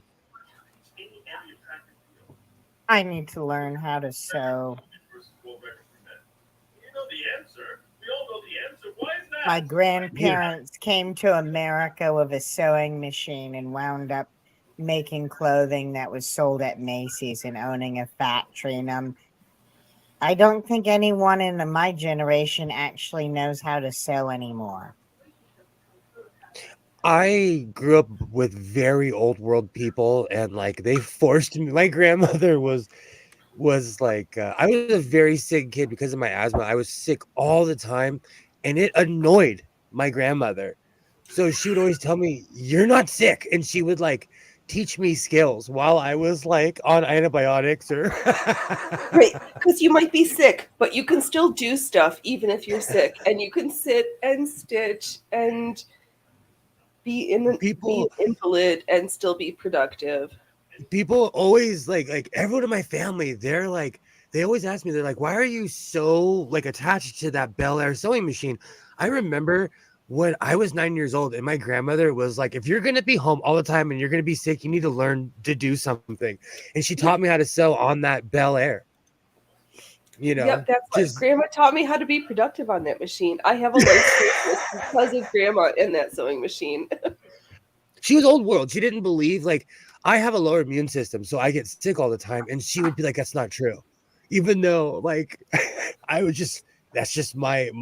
I need to learn how to sew. My grandparents came to America with a sewing machine and wound up making clothing that was sold at Macy's and owning a factory. And I don't think anyone in my generation actually knows how to sew anymore. I grew up with very old world people, and like they forced me. My grandmother was like I was a very sick kid because of my asthma. I was sick all the time, and it annoyed my grandmother. So she would always tell me, "You're not sick," and she would like teach me skills while I was like on antibiotics or Right, because you might be sick, but you can still do stuff even if you're sick, and you can sit and stitch and be an people invalid and still be productive. people always like everyone in my family, they're like they always ask me, they're like, why are you so like attached to that Bel Air sewing machine? I remember when I was 9 years old and my grandmother was like, if you're gonna be home all the time and you're gonna be sick, you need to learn to do something. And she taught me how to sew on that Bel Air. You know, Yep, that's what Grandma taught me how to be productive on that machine. I have a life because of Grandma and that sewing machine. She was old world. She didn't believe, like, I have a lower immune system, so I get sick all the time. And she would be like, that's not true. Even though, like, I was just, that's just my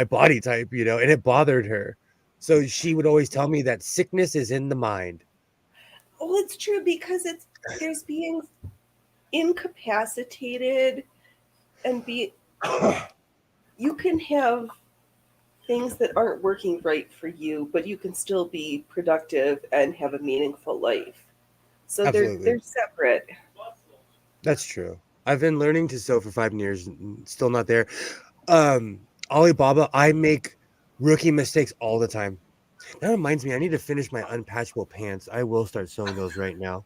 body type, you know, and it bothered her. So she would always tell me that sickness is in the mind. Well, it's true because there's being incapacitated and you can have things that aren't working right for you, but you can still be productive and have a meaningful life. So they're separate. That's true. I've been learning to sew for 5 years, still not there. Alibaba, I make rookie mistakes all the time. That reminds me, I need to finish my unpatchable pants. I will start sewing those right now.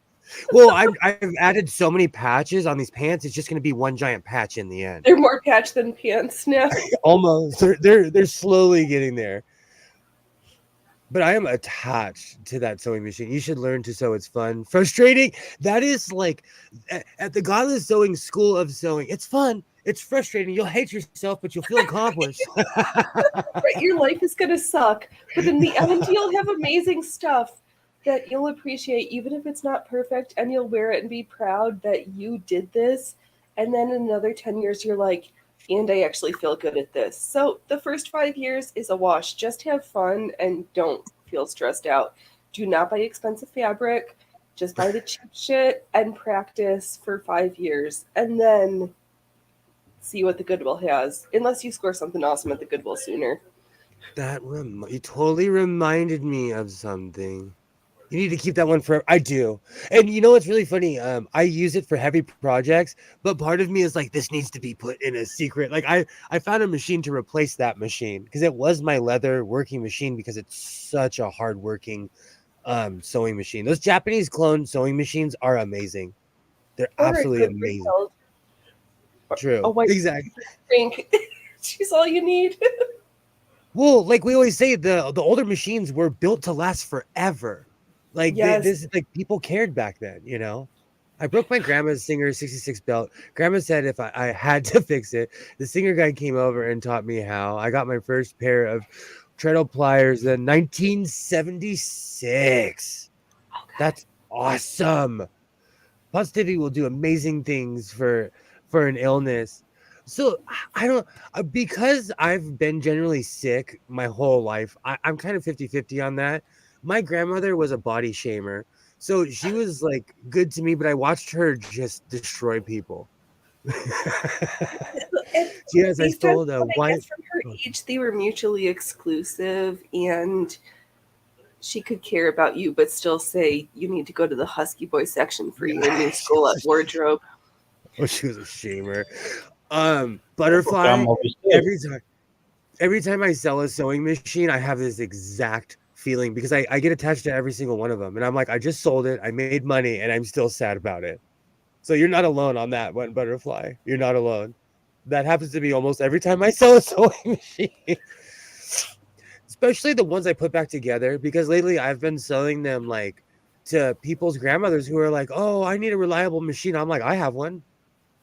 Well, I've added so many patches on these pants. It's just going to be one giant patch in the end. They're more patch than pants now. Almost. They're slowly getting there. But I am attached to that sewing machine. You should learn to sew. It's fun. Frustrating. That is like at the Godless Sewing School of Sewing. It's fun. It's frustrating. You'll hate yourself, but you'll feel accomplished. Right, your life is going to suck, but in the end, you'll have amazing stuff that you'll appreciate, even if it's not perfect, and you'll wear it and be proud that you did this. And then in another 10 years, you're like, and I actually feel good at this. So the first 5 years is a wash. Just have fun and don't feel stressed out. Do not buy expensive fabric. Just buy the cheap shit and practice for 5 years. And then see what the Goodwill has, unless you score something awesome at the Goodwill sooner. You totally reminded me of something. You need to keep that one forever. I do. And you know what's really funny? I use it for heavy projects, but part of me is like, this needs to be put in a secret. Like I found a machine to replace that machine because it was my leather working machine because it's such a hardworking sewing machine. Those Japanese clone sewing machines are amazing. They're absolutely amazing. True. Exactly. She's all you need. Well, like we always say, the older machines were built to last forever. Like yes. This is like people cared back then, you know. I broke my grandma's Singer 66 belt. Grandma said if I had to fix it, the Singer guy came over and taught me how. I got my first pair of treadle pliers in 1976. That's awesome. Positivity will do amazing things for an illness. So I don't because I've been generally sick my whole life. I'm kind of 50-50 on that. My grandmother was a body shamer. So she was like good to me, but I watched her just destroy people. Yes, I Based on stole the what I white. guess from her age, they were mutually exclusive, and she could care about you, but still say you need to go to the Husky Boy section for your new school wardrobe. Oh, she was a shamer. Butterfly. Grandma was good. Every time I sell a sewing machine, I have this exact feeling because I get attached to every single one of them, and I'm like, I just sold it, I made money, and I'm still sad about it. So you're not alone on that one, Butterfly. You're not alone. That happens to me almost every time I sell a sewing machine. Especially the ones I put back together, because lately I've been selling them like to people's grandmothers who are like, oh, I need a reliable machine. I'm like, I have one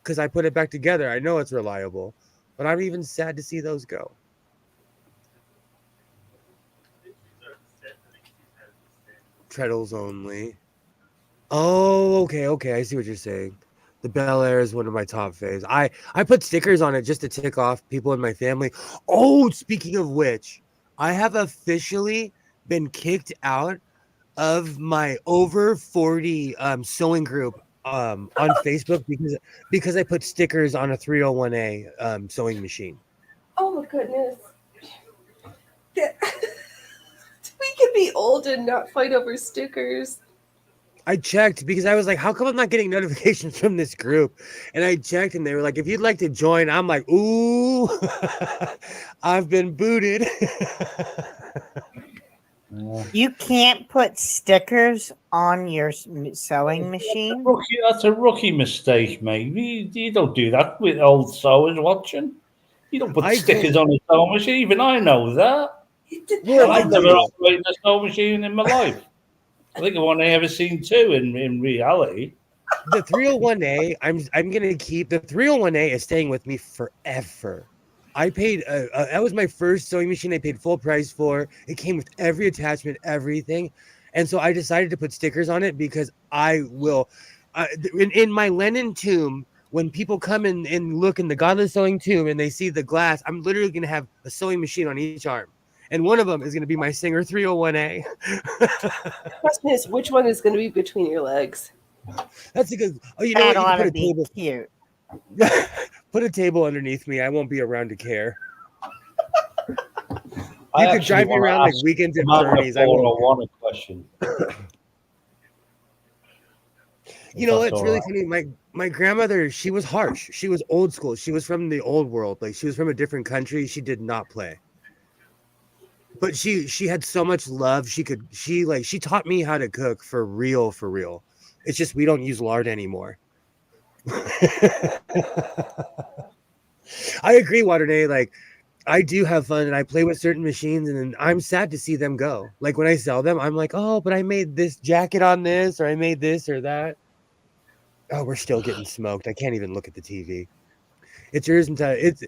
because I put it back together. I know it's reliable, but I'm even sad to see those go. Treadles only. Oh, okay. I see what you're saying. The Bel Air is one of my top faves. I put stickers on it just to tick off people in my family. Oh, speaking of which, I have officially been kicked out of my over 40 sewing group on Facebook because I put stickers on a 301A sewing machine. Oh my goodness. We can be old and not fight over stickers. I checked because I was like, how come I'm not getting notifications from this group? And I checked and they were like, if you'd like to join, I'm like, ooh, I've been booted. You can't put stickers on your sewing machine. That's a rookie mistake, mate. You don't do that with old sewers watching. You don't put stickers on a sewing machine. Even I know that. Well, I've never operated a sewing machine in my life. I think I've only ever seen two in reality. The 301A, I'm gonna keep the 301A is staying with me forever. I paid that was my first sewing machine. I paid full price for. It came with every attachment, everything, and so I decided to put stickers on it because I will. In my Lenin tomb, when people come in and look in the Godless Sewing tomb and they see the glass, I'm literally gonna have a sewing machine on each arm. And one of them is going to be my Singer 301A. Question is, which one is going to be between your legs? That's a good. Oh, you know what? You can put a table. Cute. Put a table underneath me. I won't be around to care. You could drive me around like weekends at Bernie's. I won't. Want a question. You know, it's really funny. My grandmother, she was harsh. She was old school. She was from the old world. Like she was from a different country. She did not play. But she had so much love. She taught me how to cook for real. It's just we don't use lard anymore. I agree, Waternay. Like I do have fun and I play with certain machines, and then I'm sad to see them go. Like when I sell them, I'm like, oh, but I made this jacket on this, or I made this or that. Oh, we're still getting smoked. I can't even look at the TV. It's yours until it's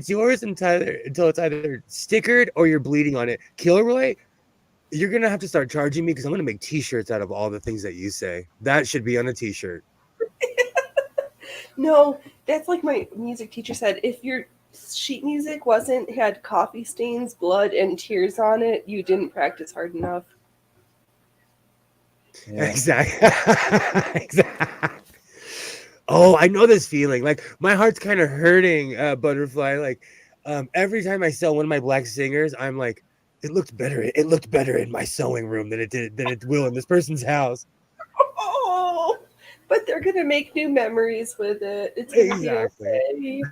yours until it's either stickered or you're bleeding on it. Kilroy, you're gonna have to start charging me because I'm gonna make T-shirts out of all the things that you say. That should be on a T-shirt. No, that's like my music teacher said. If your sheet music had coffee stains, blood, and tears on it, you didn't practice hard enough. Yeah. Exactly. Oh, I know this feeling. Like my heart's kind of hurting, Butterfly. Like every time I sell one of my black singers, I'm like, it looked better. It looked better in my sewing room than it will in this person's house. Oh, but they're gonna make new memories with it. It's exactly.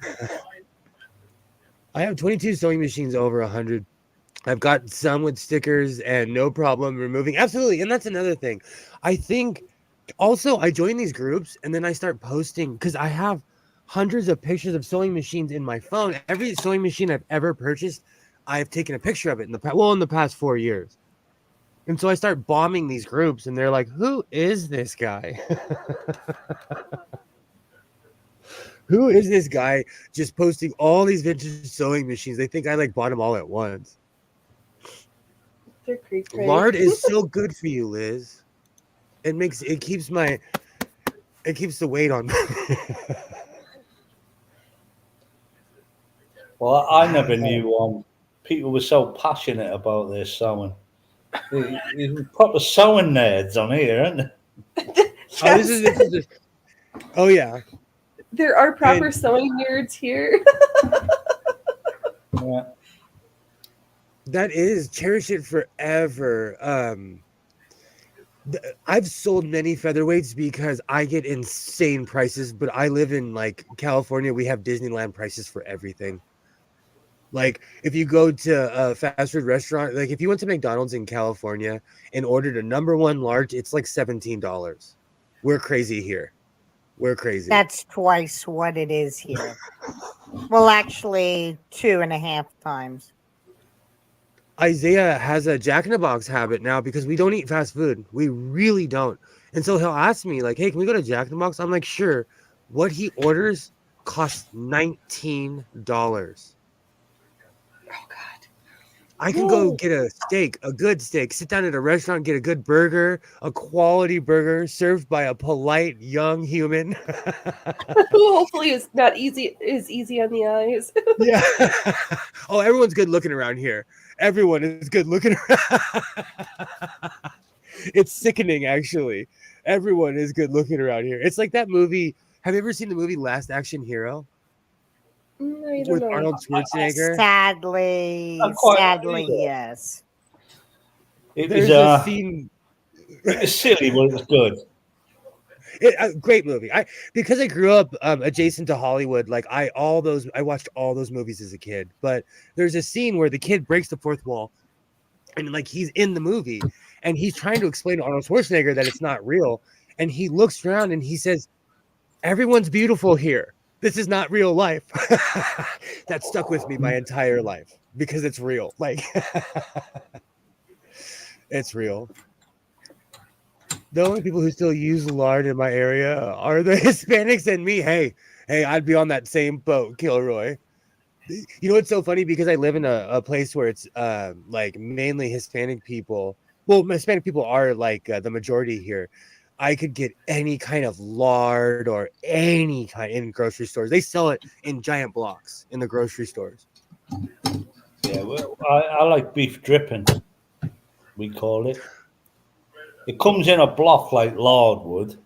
I have 22 sewing machines over 100. I've got some with stickers and no problem removing. Absolutely, and that's another thing. I think. Also, I join these groups and then I start posting because I have hundreds of pictures of sewing machines in my phone. Every sewing machine I've ever purchased, I've taken a picture of it in the past 4 years. And so I start bombing these groups and they're like, who is this guy? Who is this guy just posting all these vintage sewing machines? They think I like bought them all at once. They're cray-cray. Lard is so good for you, Liz. It keeps the weight on. Well, I never knew people were so passionate about their sewing. There's proper sewing nerds on here, aren't there? Oh, this is oh yeah. There are proper And- sewing nerds here. Yeah. That is cherish it forever. I've sold many featherweights because I get insane prices, but I live in like California. We have Disneyland prices for everything. Like if you go to a fast food restaurant, like if you went to McDonald's in California and ordered a #1 large, it's like $17. We're crazy here. We're crazy. That's twice what it is here. Well, actually, 2.5 times. Isaiah has a Jack in the Box habit now because we don't eat fast food. We really don't. And so he'll ask me like, "Hey, can we go to Jack in the Box?" I'm like, "Sure." What he orders costs $19. Oh God. I can go get a good steak, sit down at a restaurant, get a good burger, a quality burger served by a polite young human. Hopefully it's not easy on the eyes. Yeah. Oh, everyone's good looking around here. Everyone is good looking around. It's sickening, actually. Everyone is good looking around here. It's like that movie. Have you ever seen the movie Last Action Hero I don't with know. Arnold Schwarzenegger? Sadly, Not quite either. yes. It There's was a scene. it's silly, but it's good. Great movie. Because I grew up adjacent to Hollywood, like I watched all those movies as a kid. But there's a scene where the kid breaks the fourth wall, and like he's in the movie, and he's trying to explain to Arnold Schwarzenegger that it's not real, and he looks around and he says, "Everyone's beautiful here. This is not real life." That stuck with me my entire life because it's real. Like it's real. The only people who still use lard in my area are the Hispanics and me. Hey, I'd be on that same boat, Kilroy. You know what's so funny? Because I live in a place where it's like mainly Hispanic people. Well, Hispanic people are like the majority here. I could get any kind of lard or any kind in grocery stores. They sell it in giant blocks in the grocery stores. Yeah, well, I like beef dripping, we call it. It comes in a block like lard would.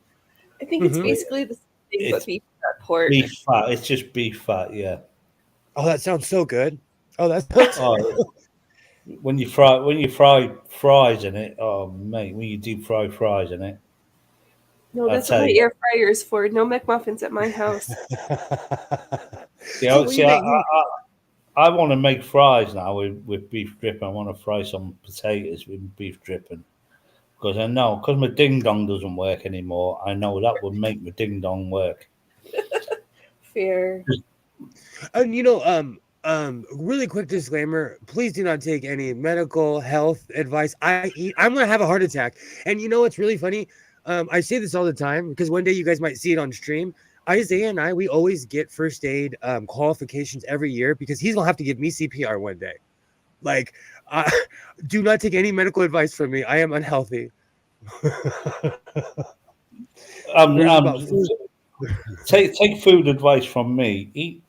I think it's Mhm. basically the same thing, but It's beef not pork. Beef fat. It's just beef fat, yeah. Oh, that sounds so good. Oh, that's Oh, when you fry fries in it, oh mate, when you deep fry fries in it. No, I'll that's what tell my you. air fryer is for. No McMuffins at my house. See, So what do you think? I want to make fries now with beef dripping. I want to fry some potatoes with beef dripping. Because I know, because my ding dong doesn't work anymore, I know that would make my ding dong work. Fair. And really quick disclaimer, please do not take any medical health advice. I'm gonna have a heart attack. And you know what's really funny? I say this all the time because one day you guys might see it on stream. Isaiah and I, we always get first aid qualifications every year because he's gonna have to give me CPR one day. Like, do not take any medical advice from me. I am unhealthy. There's about food. Take food advice from me. Eat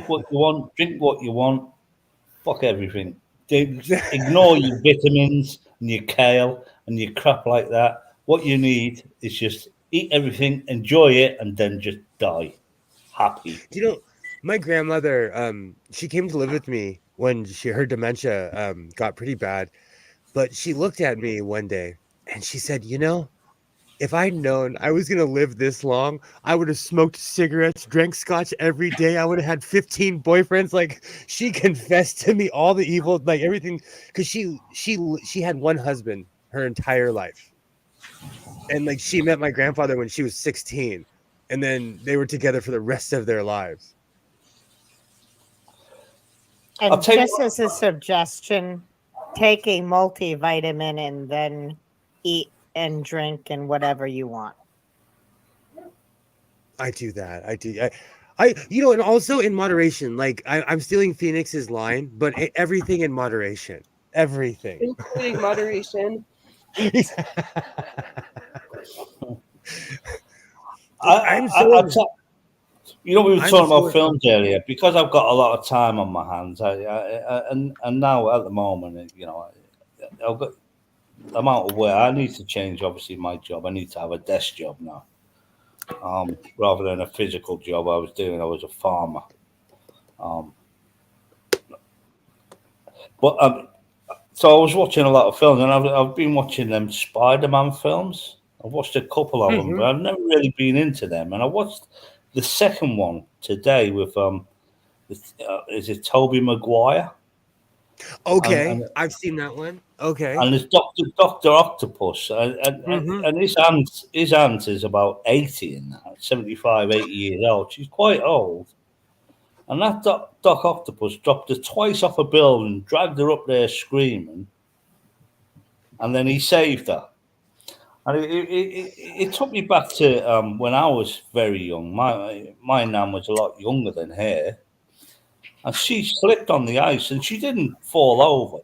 what you want, drink what you want, fuck everything. Ignore your vitamins and your kale and your crap like that. What you need is just eat everything, enjoy it, and then just die happy. You know, my grandmother, she came to live with me when her dementia got pretty bad. But she looked at me one day and she said, if I'd known I was going to live this long, I would have smoked cigarettes, drank scotch every day. I would have had 15 boyfriends. Like, she confessed to me all the evil, like everything, because she had one husband her entire life. And like she met my grandfather when she was 16. And then they were together for the rest of their lives. And I'll tell you just as a suggestion, take a multivitamin and then eat and drink and whatever you want. I do that. I do. And also in moderation. Like I'm stealing Phoenix's line, but everything in moderation. everything. including moderation. I'm so we were I'm talking so about films earlier because I've got a lot of time on my hands. And now at the moment, I've got the amount of work. I need to change, obviously, my job. I need to have a desk job now, rather than a physical job I was doing. I was a farmer. But so I was watching a lot of films, and I've been watching them Spider-Man films. I've watched a couple of them, but I've never really been into them. And I watched the second one today with is it Tobey Maguire? okay. And I've seen that one. Okay. and there's Doctor Octopus, Mm-hmm. and his aunt is about 80 in that, 75, 80 years old. She's quite old. And that Doc Octopus dropped her twice off a building, dragged her up there screaming, and then he saved her. And it took me back to when I was very young. My nan was a lot younger than her, and she slipped on the ice, and she didn't fall over,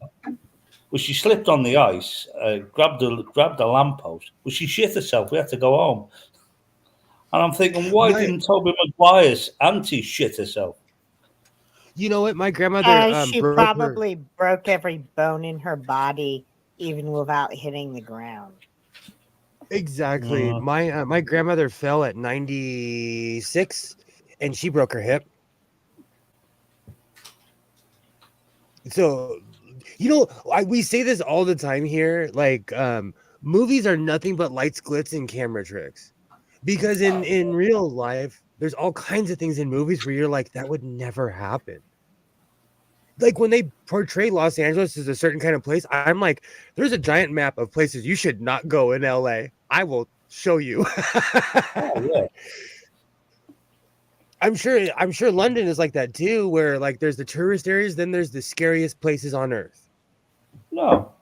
but she slipped on the ice, grabbed a lamppost, but she shit herself. We had to go home, and I'm thinking, why My, didn't Tobey Maguire's auntie shit herself? you know what? My grandmother She broke her. probably broke every bone in her body, even without hitting the ground. Exactly. My grandmother fell at 96, and she broke her hip. So, we say this all the time here. Like, movies are nothing but lights, glitz, and camera tricks. Because in real life, there's all kinds of things in movies where you're like, that would never happen. Like when they portray Los Angeles as a certain kind of place, I'm like, there's a giant map of places you should not go in LA. I will show you. Oh yeah. I'm sure London is like that too, where like there's the tourist areas, then there's the scariest places on earth. No,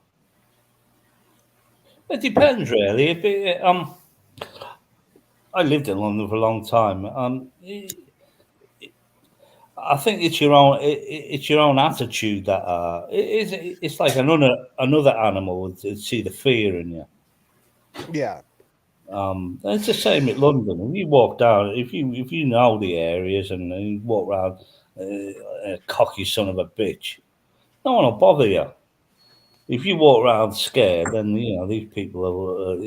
it depends really. I lived in London for a long time. I think it's your own attitude that it's like another animal would see the fear in you. Yeah. It's the same at London. If you walk down, if you know the areas and you walk around, a cocky son of a bitch, no one will bother you. If you walk around scared, then these people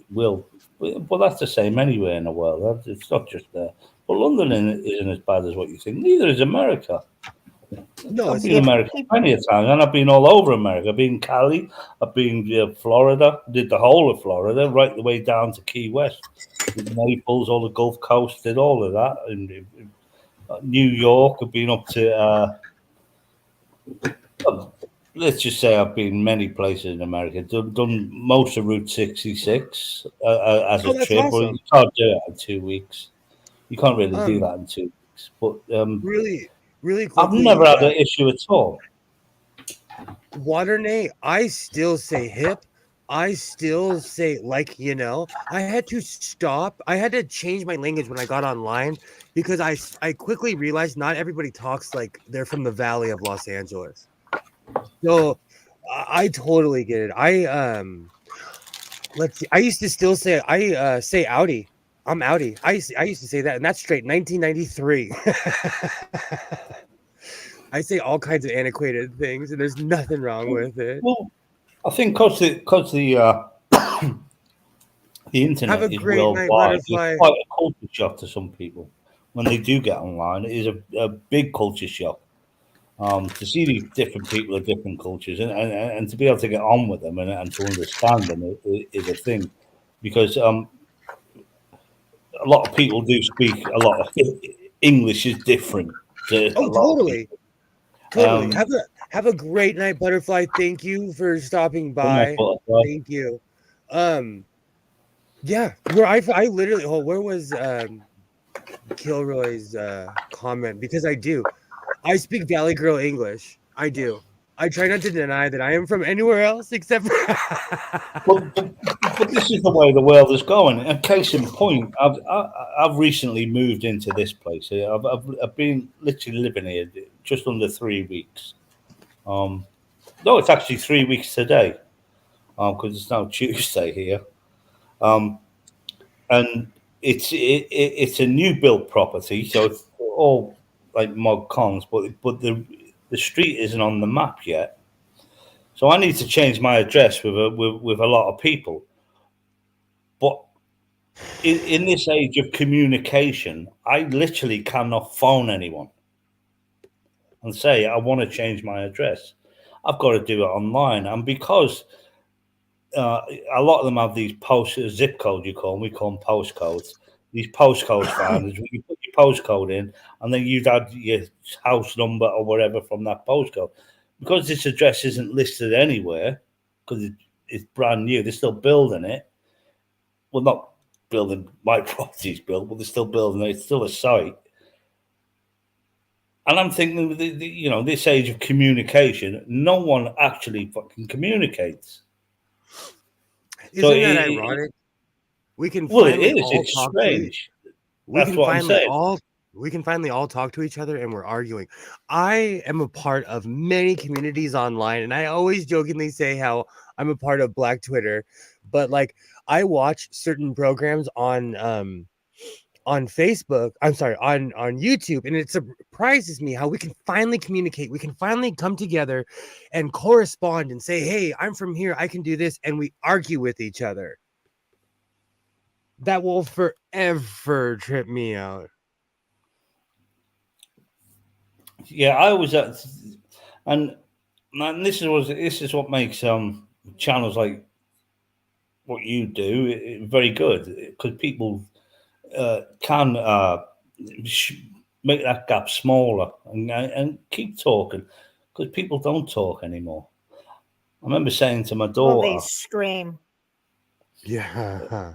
will. But that's the same anywhere in the world. It's not just there. But London isn't as bad as what you think. Neither is America. No, I've it's been in not. America plenty of times, and I've been all over America. I've been in Cali, I've been Florida, did the whole of Florida, right the way down to Key West, did Naples, all the Gulf Coast, did all of that. In New York, I've been up to. Let's just say I've been many places in America. Done most of Route 66 as Oh, a that's trip, but awesome. you can't do it in 2 weeks. You can't really do Um, that in 2 weeks. But really, really I've never quickly, had an issue at all. Waternay, I still say hip. I still say I had to stop. I had to change my language when I got online because I quickly realized not everybody talks like they're from the Valley of Los Angeles. So I totally get it. Let's see. I used to still say say Audi. I'm Audi. I used to say that, and that's straight 1993. I say all kinds of antiquated things, and there's nothing wrong with it. Well, I think because the Have a internet is great night, worldwide, it's butterfly. quite a culture shock to some people when they do get online. It is a big culture shock to see these different people of different cultures and to be able to get on with them and to understand them is a thing, because a lot of people do speak a lot of English is different to a Oh, lot of totally, people. totally. Um, Have a great night, butterfly. Thank you for stopping I'm not by. butterfly. Thank you. Yeah, where I literally where was Kilroy's comment, because I speak Valley Girl English. I do. I try not to deny that I am from anywhere else except for. But this is the way the world is going. And case in point, I've recently moved into this place. I've been literally living here just under 3 weeks. No, it's actually 3 weeks today, because it's now Tuesday here. And it's a new built property, so it's all like mod cons, but the street isn't on the map yet. So I need to change my address with a lot of people. But in this age of communication, I literally cannot phone anyone and say I want to change my address. I've got to do it online, and because a lot of them have these zip codes, you call them, we call them postcodes. These postcodes finders, where you put your postcode in, and then you'd add your house number or whatever from that postcode. Because this address isn't listed anywhere, because it's brand new, they're still building it. Well, not building my property's built, but they're still building it. It's still a site. And I'm thinking, this age of communication, no one actually fucking communicates. Isn't that ironic? We can Well, it finally is. all It's talk strange. we That's can what I'm finally saying. all we can finally all talk to each other and we're arguing. I am a part of many communities online, and I always jokingly say how I'm a part of Black Twitter, but like I watch certain programs on Facebook, I'm sorry, on YouTube, and it surprises me how we can finally communicate. We can finally come together and correspond and say, "Hey, I'm from here. I can do this," and we argue with each other. That will forever trip me out. Yeah, I was at, and this is what makes channels like what you do very good, because people can make that gap smaller and keep talking, because people don't talk anymore. I remember saying to my Well, they daughter, scream. Yeah.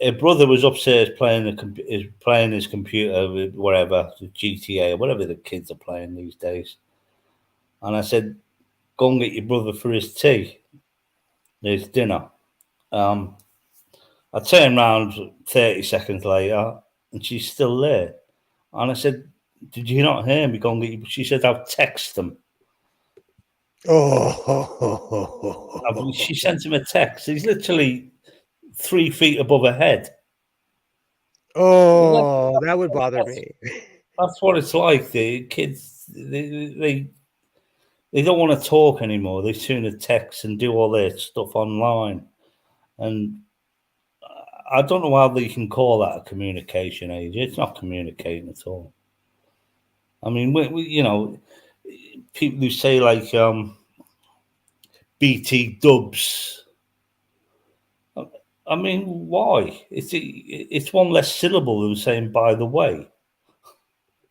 a brother was upstairs playing playing his computer with whatever, the GTA or whatever the kids are playing these days, and I said, "Go and get your brother for his tea, his dinner." Um, I turned around 30 seconds later, and she's still there. And I said, "Did you not hear me? Go and get you." She said, "I've texted them." She Oh. sent him a text. He's literally 3 feet above her head. Oh, that would bother That's, me. that's what it's like. The kids, they don't want to talk anymore. They sooner text and do all their stuff online. And I don't know how they can call that a communication age. It's not communicating at all. I mean, people who say like BT dubs. I mean, why? It's one less syllable than saying "by the way,"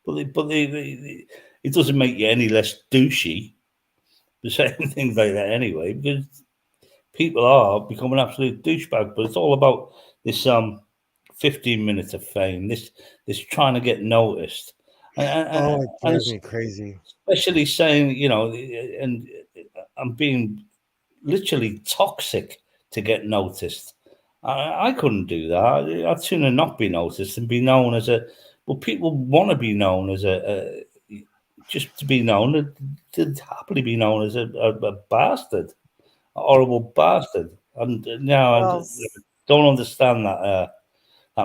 it doesn't make you any less douchey for saying things like that anyway. Because people are becoming absolute douchebag. But it's all about this 15 minutes of fame. This trying to get noticed, Oh, it and drives me crazy. especially saying, and I'm being literally toxic to get noticed. I couldn't do that. I'd sooner not be noticed and be known as a. Well, people want to be known as just to be known, to happily be known as a bastard, a horrible bastard. And now I Well, don't understand that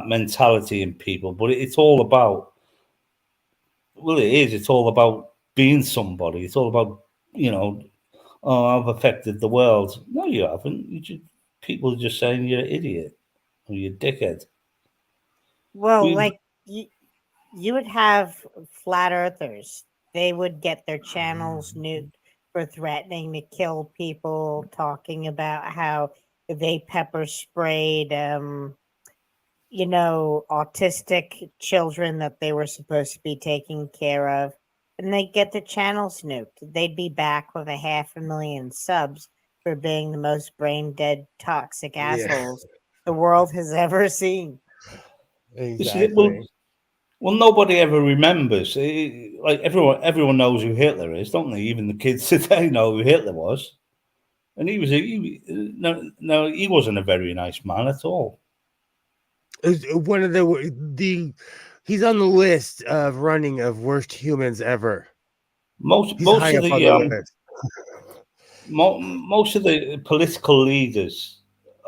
mentality in people. But it's all about. Well, it is. It's all about being somebody. It's all about, oh, I've affected the world. No, you haven't. People are just saying you're an idiot or you're a dickhead. well, We, like you would have flat earthers. They would get their channels nuked for threatening to kill people, talking about how they pepper sprayed, autistic children that they were supposed to be taking care of. And they get their channels nuked. They'd be back with 500,000 subs for being the most brain dead, toxic Yeah, assholes the world has ever seen. this is it. Well, exactly. well, nobody ever remembers. Like everyone knows who Hitler is, don't they? Even the kids today know who Hitler was. And no, he wasn't a very nice man at all. It's one of the he's on the list of running of worst humans ever. Most He's high of up on the the list. most of the political leaders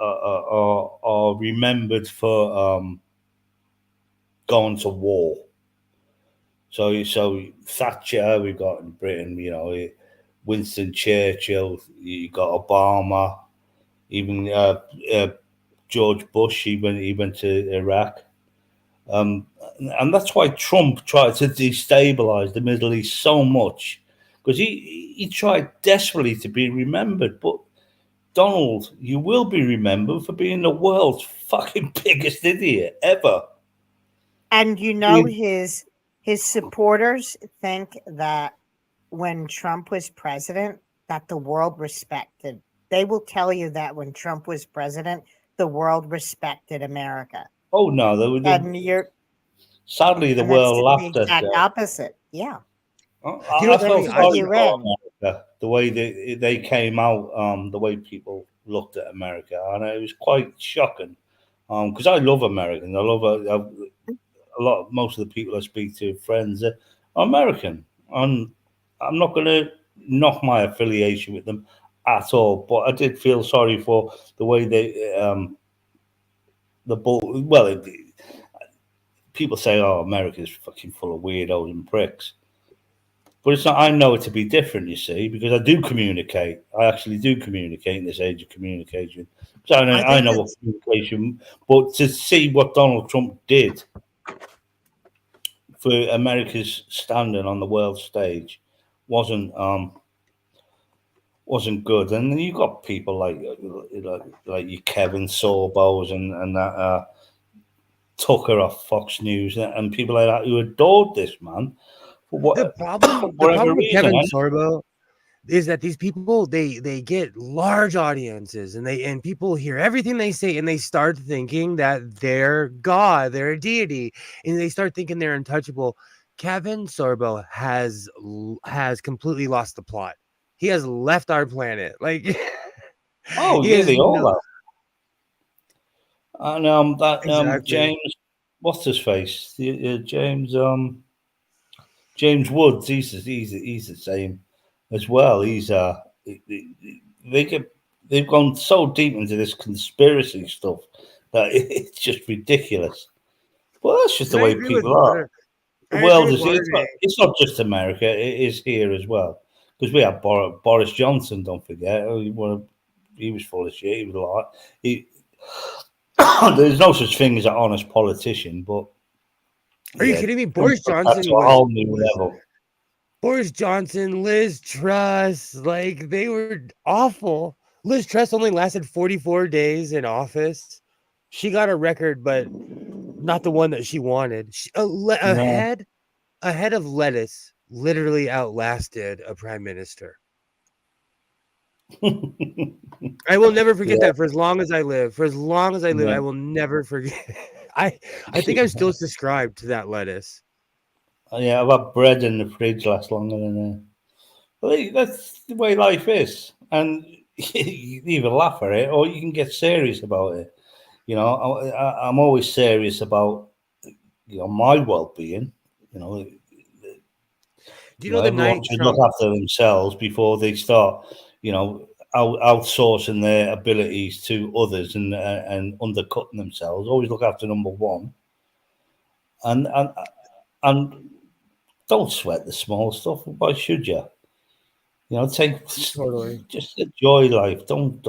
are remembered for going to war. So Thatcher, we got in Britain, Winston Churchill, you got Obama, even George Bush. He went to Iraq, um, and that's why Trump tried to destabilize the Middle East so much, because he tried desperately to be remembered. But Donald, you will be remembered for being the world's fucking biggest idiot ever. And his supporters think that when Trump was president, that the world respected. They will tell you that when Trump was president, the world respected America. Oh no, And you're sadly the and that's world the laughed at. exact opposite. Yeah. You know I what's funny? felt Everything sorry you for read. America, the way they came out, the way people looked at America, and it was quite shocking. Because I love Americans, I love a lot. Most of the people I speak to, friends, are American, and I'm not going to knock my affiliation with them at all. But I did feel sorry for the way the bull. Well, people say, "Oh, America's fucking full of weirdos and pricks." But it's not. I know it to be different, you see, because I do communicate. I actually do communicate in this age of communication. So I I think know what that's communication. But to see what Donald Trump did for America's standing on the world stage wasn't good. And then you got people like your Kevin Sorbos and that Tucker off Fox News and people like that who adored this man for the problem. The whatever problem with reason. Kevin Sorbo is that these people they get large audiences and people hear everything they say and they start thinking that they're God, they're a deity, and they start thinking they're untouchable. Kevin Sorbo has completely lost the plot. He has left our planet. Like Oh he yeah, has they all no are. And that exactly. James, what's his face? James Woods. He's the same as well. They get they've gone so deep into this conspiracy stuff that it's just ridiculous. Well, that's just And the way people are. The I agree world with is. Watergate. It's not just America. It is here as well. Because we have Boris Johnson. Don't forget. He was full of shit. He was a lot. There's no such thing as an honest politician, but Are you yeah, kidding me? Trump Boris took that Johnson to a was whole new was level. Boris Johnson, Liz Truss, like they were awful. Liz Truss only lasted 44 days in office. She got a record, but not the one that she wanted. No. A head of lettuce literally outlasted a prime minister. I will never forget Yeah, that for as long as I live. For as long as I live, yeah, I will never forget. I think I'm still subscribed to that lettuce. yeah. I've had bread in the fridge lasts longer than Well, that's the way life is, and you either laugh at it or you can get serious about it. I'm always serious about my well-being. You know, Do you know the everyone night should look Trump after themselves before they start, outsourcing their abilities to others and undercutting themselves. Always look after number one, and and and don't sweat the small stuff. Why should you? Take totally? just enjoy life. Don't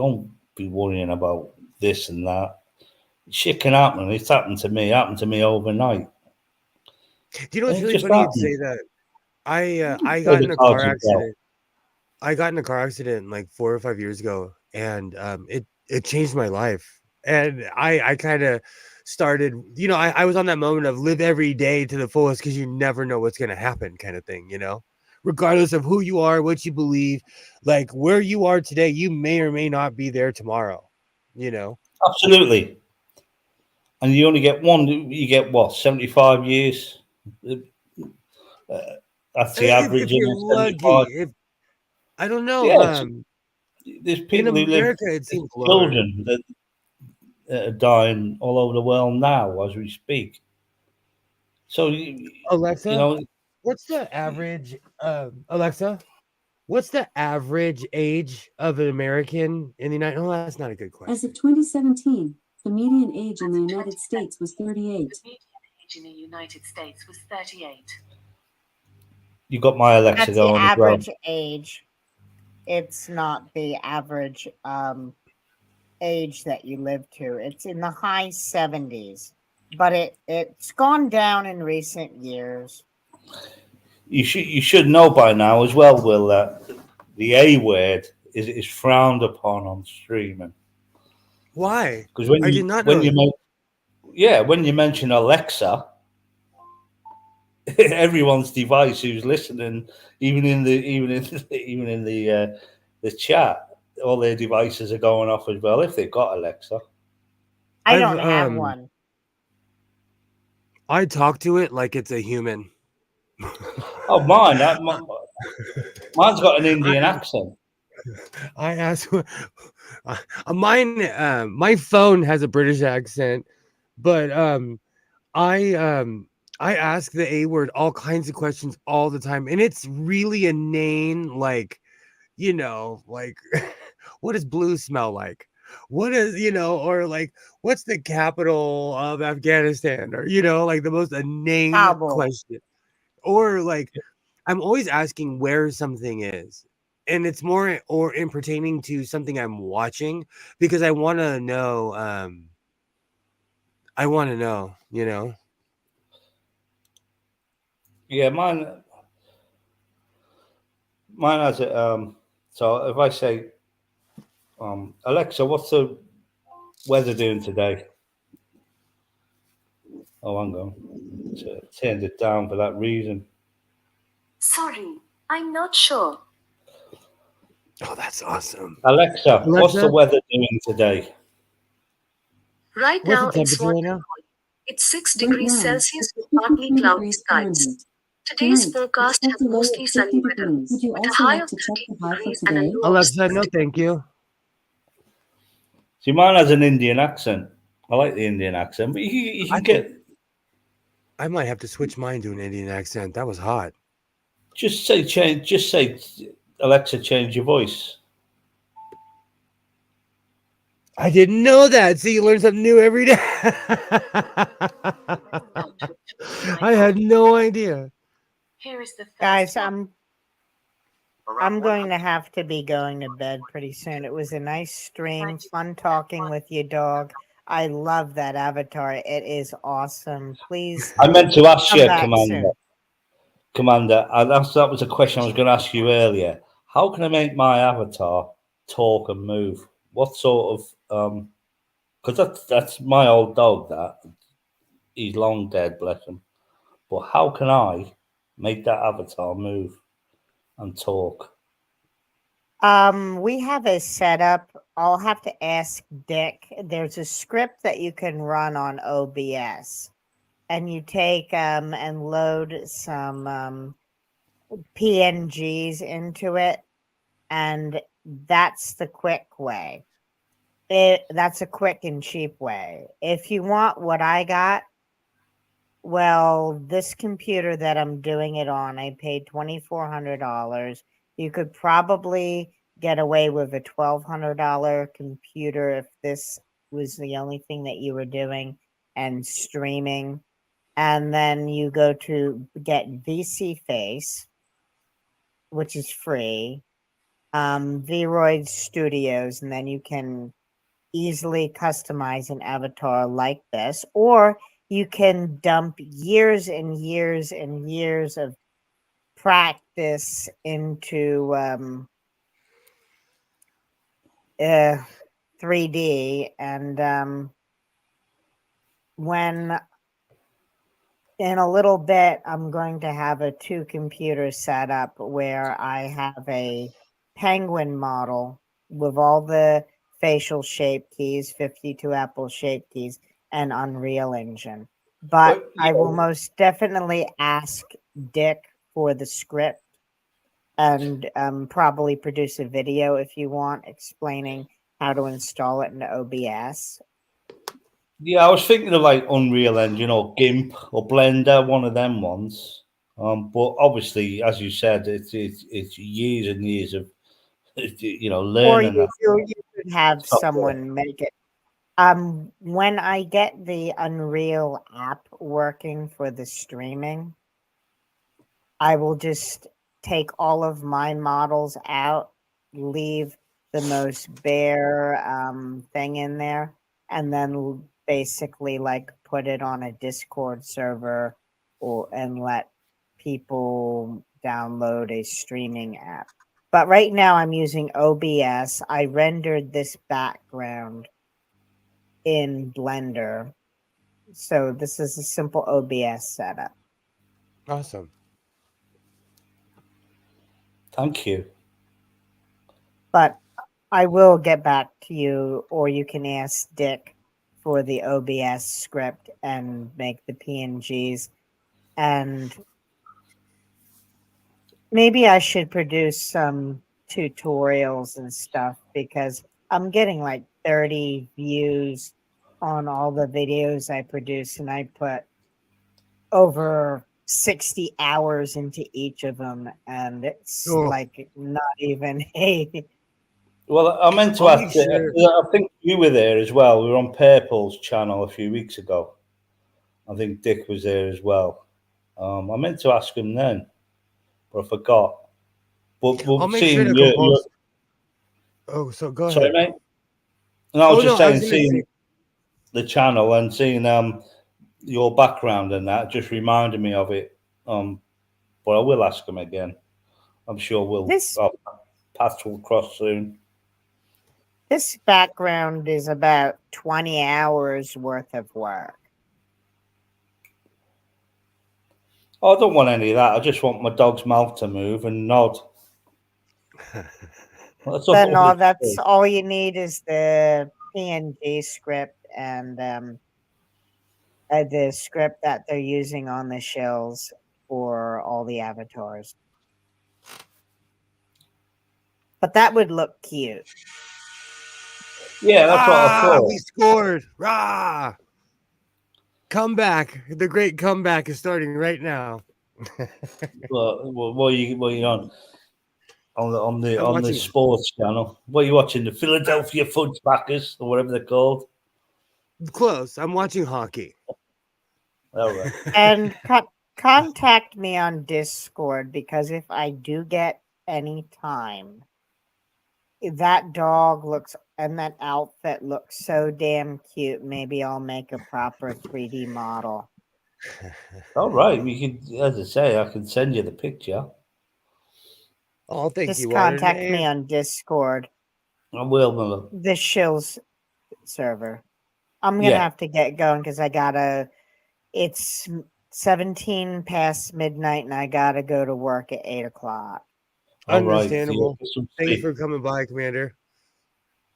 be worrying about this and that. Shit can happen. It's happened to me. Happened to me overnight. Do you know what's It really just funny you'd happened. say that? I Play got the in a cards car you dealt. accident. I got in a car accident like 4 or 5 years ago, and it changed my life. And I kind of started, I was on that moment of live every day to the fullest because you never know what's gonna happen, kind of thing, regardless of who you are, what you believe, like where you are today, you may or may not be there tomorrow. You know, Absolutely. And you only get one. You get what 75 years. Uh, that's the if average, you're in 75. lucky, if I don't know, Yeah, there's in people who live. America it There's seems lower. children that are dying all over the world now as we speak. So you Alexa, know what's the average? Alexa, What's the average age of an American in the United? Oh, that's not a good question. As of 2017, the median age in the United States was 38. The median age in the United States was 38. You got my Alexa That's the going as well. average age. It's not the average age that you live to. It's in the high 70s, but it's gone down in recent years. You should know by now as well, Will, that the A word is frowned upon on streaming. Why? Because when I did not know. when you mention Alexa, everyone's device who's listening, even in the chat, all their devices are going off as well if they've got Alexa. I don't have one. I talk to it like it's a human. Oh, mine's got an Indian accent. I ask mine. My phone has a British accent, but I ask the A word all kinds of questions all the time, and it's really inane. Like, like what does blue smell like? What is or like what's the capital of Afghanistan? Or like the most inane Kabul. question. Or like I'm always asking where something is. And it's more or in pertaining to something I'm watching because I want to know. Yeah, mine has it. So if I say, Alexa, what's the weather doing today? Oh, hang on. Turned it down for that reason. Sorry, I'm not sure. Oh, that's awesome. Alexa, what's the weather doing today? Right What's now the it's temperature right now? It's 6 Right degrees now, Celsius it's with partly 52 cloudy degrees skies. Fahrenheit. Today's Tonight, forecast expect has a low mostly of sunny 50 weather, degrees. Would you with a also high like of to check 13 the high for degrees and a today? low of Alexa, 6 no, degrees. thank you. See, mine has an Indian accent. I like the Indian accent, but you can get. I might have to switch mine to an Indian accent. That was hot. Just say change. Just say, Alexa, change your voice. I didn't know that. See, you learn something new every day. I had no idea. Here is the first Guys, one. I'm going to have to be going to bed pretty soon. It was a nice stream, fun talking with you, dog. I love that avatar. It is awesome. Please I meant to ask come you, back Commander. soon. Commander, that was a question I was going to ask you earlier. How can I make my avatar talk and move? What sort of because that's my old dog. That he's long dead, bless him. But how can I make that avatar move and talk? We have a setup. I'll have to ask Dick. There's a script that you can run on OBS, and you take and load some PNGs into it, and that's the quick way. That's a quick and cheap way. If you want what I got, well, this computer that I'm doing it on, I paid $2,400. You could probably get away with a $1,200 computer if this was the only thing that you were doing and streaming. And then you go to get VC Face, which is free, Vroid Studios, and then you can easily customize an avatar like this, or you can dump years and years and years of practice into 3D. And when in a little bit, I'm going to have a 2 computer setup where I have a penguin model with all the facial shape keys, 52 Apple shape keys, and Unreal Engine. But I will most definitely ask Dick for the script and probably produce a video if you want, explaining how to install it into OBS. Yeah, I was thinking of like Unreal Engine or GIMP or Blender, one of them ones. But obviously, as you said, it's years and years of Or learning that. you could have Software. someone make it. When I get the Unreal app working for the streaming, I will just take all of my models out, leave the most bare thing in there, and then basically like put it on a Discord server and let people download a streaming app. But right now I'm using OBS. I rendered this background in Blender. So this is a simple OBS setup. Awesome. Thank you. But I will get back to you, or you can ask Dick for the OBS script and make the PNGs. And maybe I should produce some tutorials and stuff, because I'm getting like 30 views on all the videos I produce, and I put over 60 hours into each of them, and it's Oh. like not even a Well, I meant to I'll ask make you. sure- I think you were there as well. We were on Purple's channel a few weeks ago. I think Dick was there as well. I meant to ask him then, but I forgot. But I'll we'll make see sure to you. compose. Oh, so go Sorry, ahead. mate. And I was Oh just no, I saying, was gonna seeing say. the channel and seeing your background and that just reminded me of it. But I will ask him again. I'm sure this our paths will cross soon. this background is about 20 hours worth of work. Oh, I don't want any of that. I just want my dog's mouth to move and nod. That's Then all. that's all you need is the PNG script and the script that they're using on the shells for all the avatars. But that would look cute. Yeah, that's what I thought. We scored! Rah! Comeback! The great comeback is starting right now. What are you on? On the I'm watching- sports channel. What are you watching? The Philadelphia Fudgebackers or whatever they're called. Close. I'm watching hockey. All right. And contact me on Discord, because if I do get any time, that dog looks and that outfit looks so damn cute. Maybe I'll make a proper 3D model. All right. We could, as I say, I can send you the picture. Oh, thank Just you. contact me on Discord, I will, Miller. the Shills server. I'm gonna Yeah. have to get going because it's 17 past midnight and I gotta go to work at 8 o'clock. All right. Understandable. Thank you for coming by, Commander.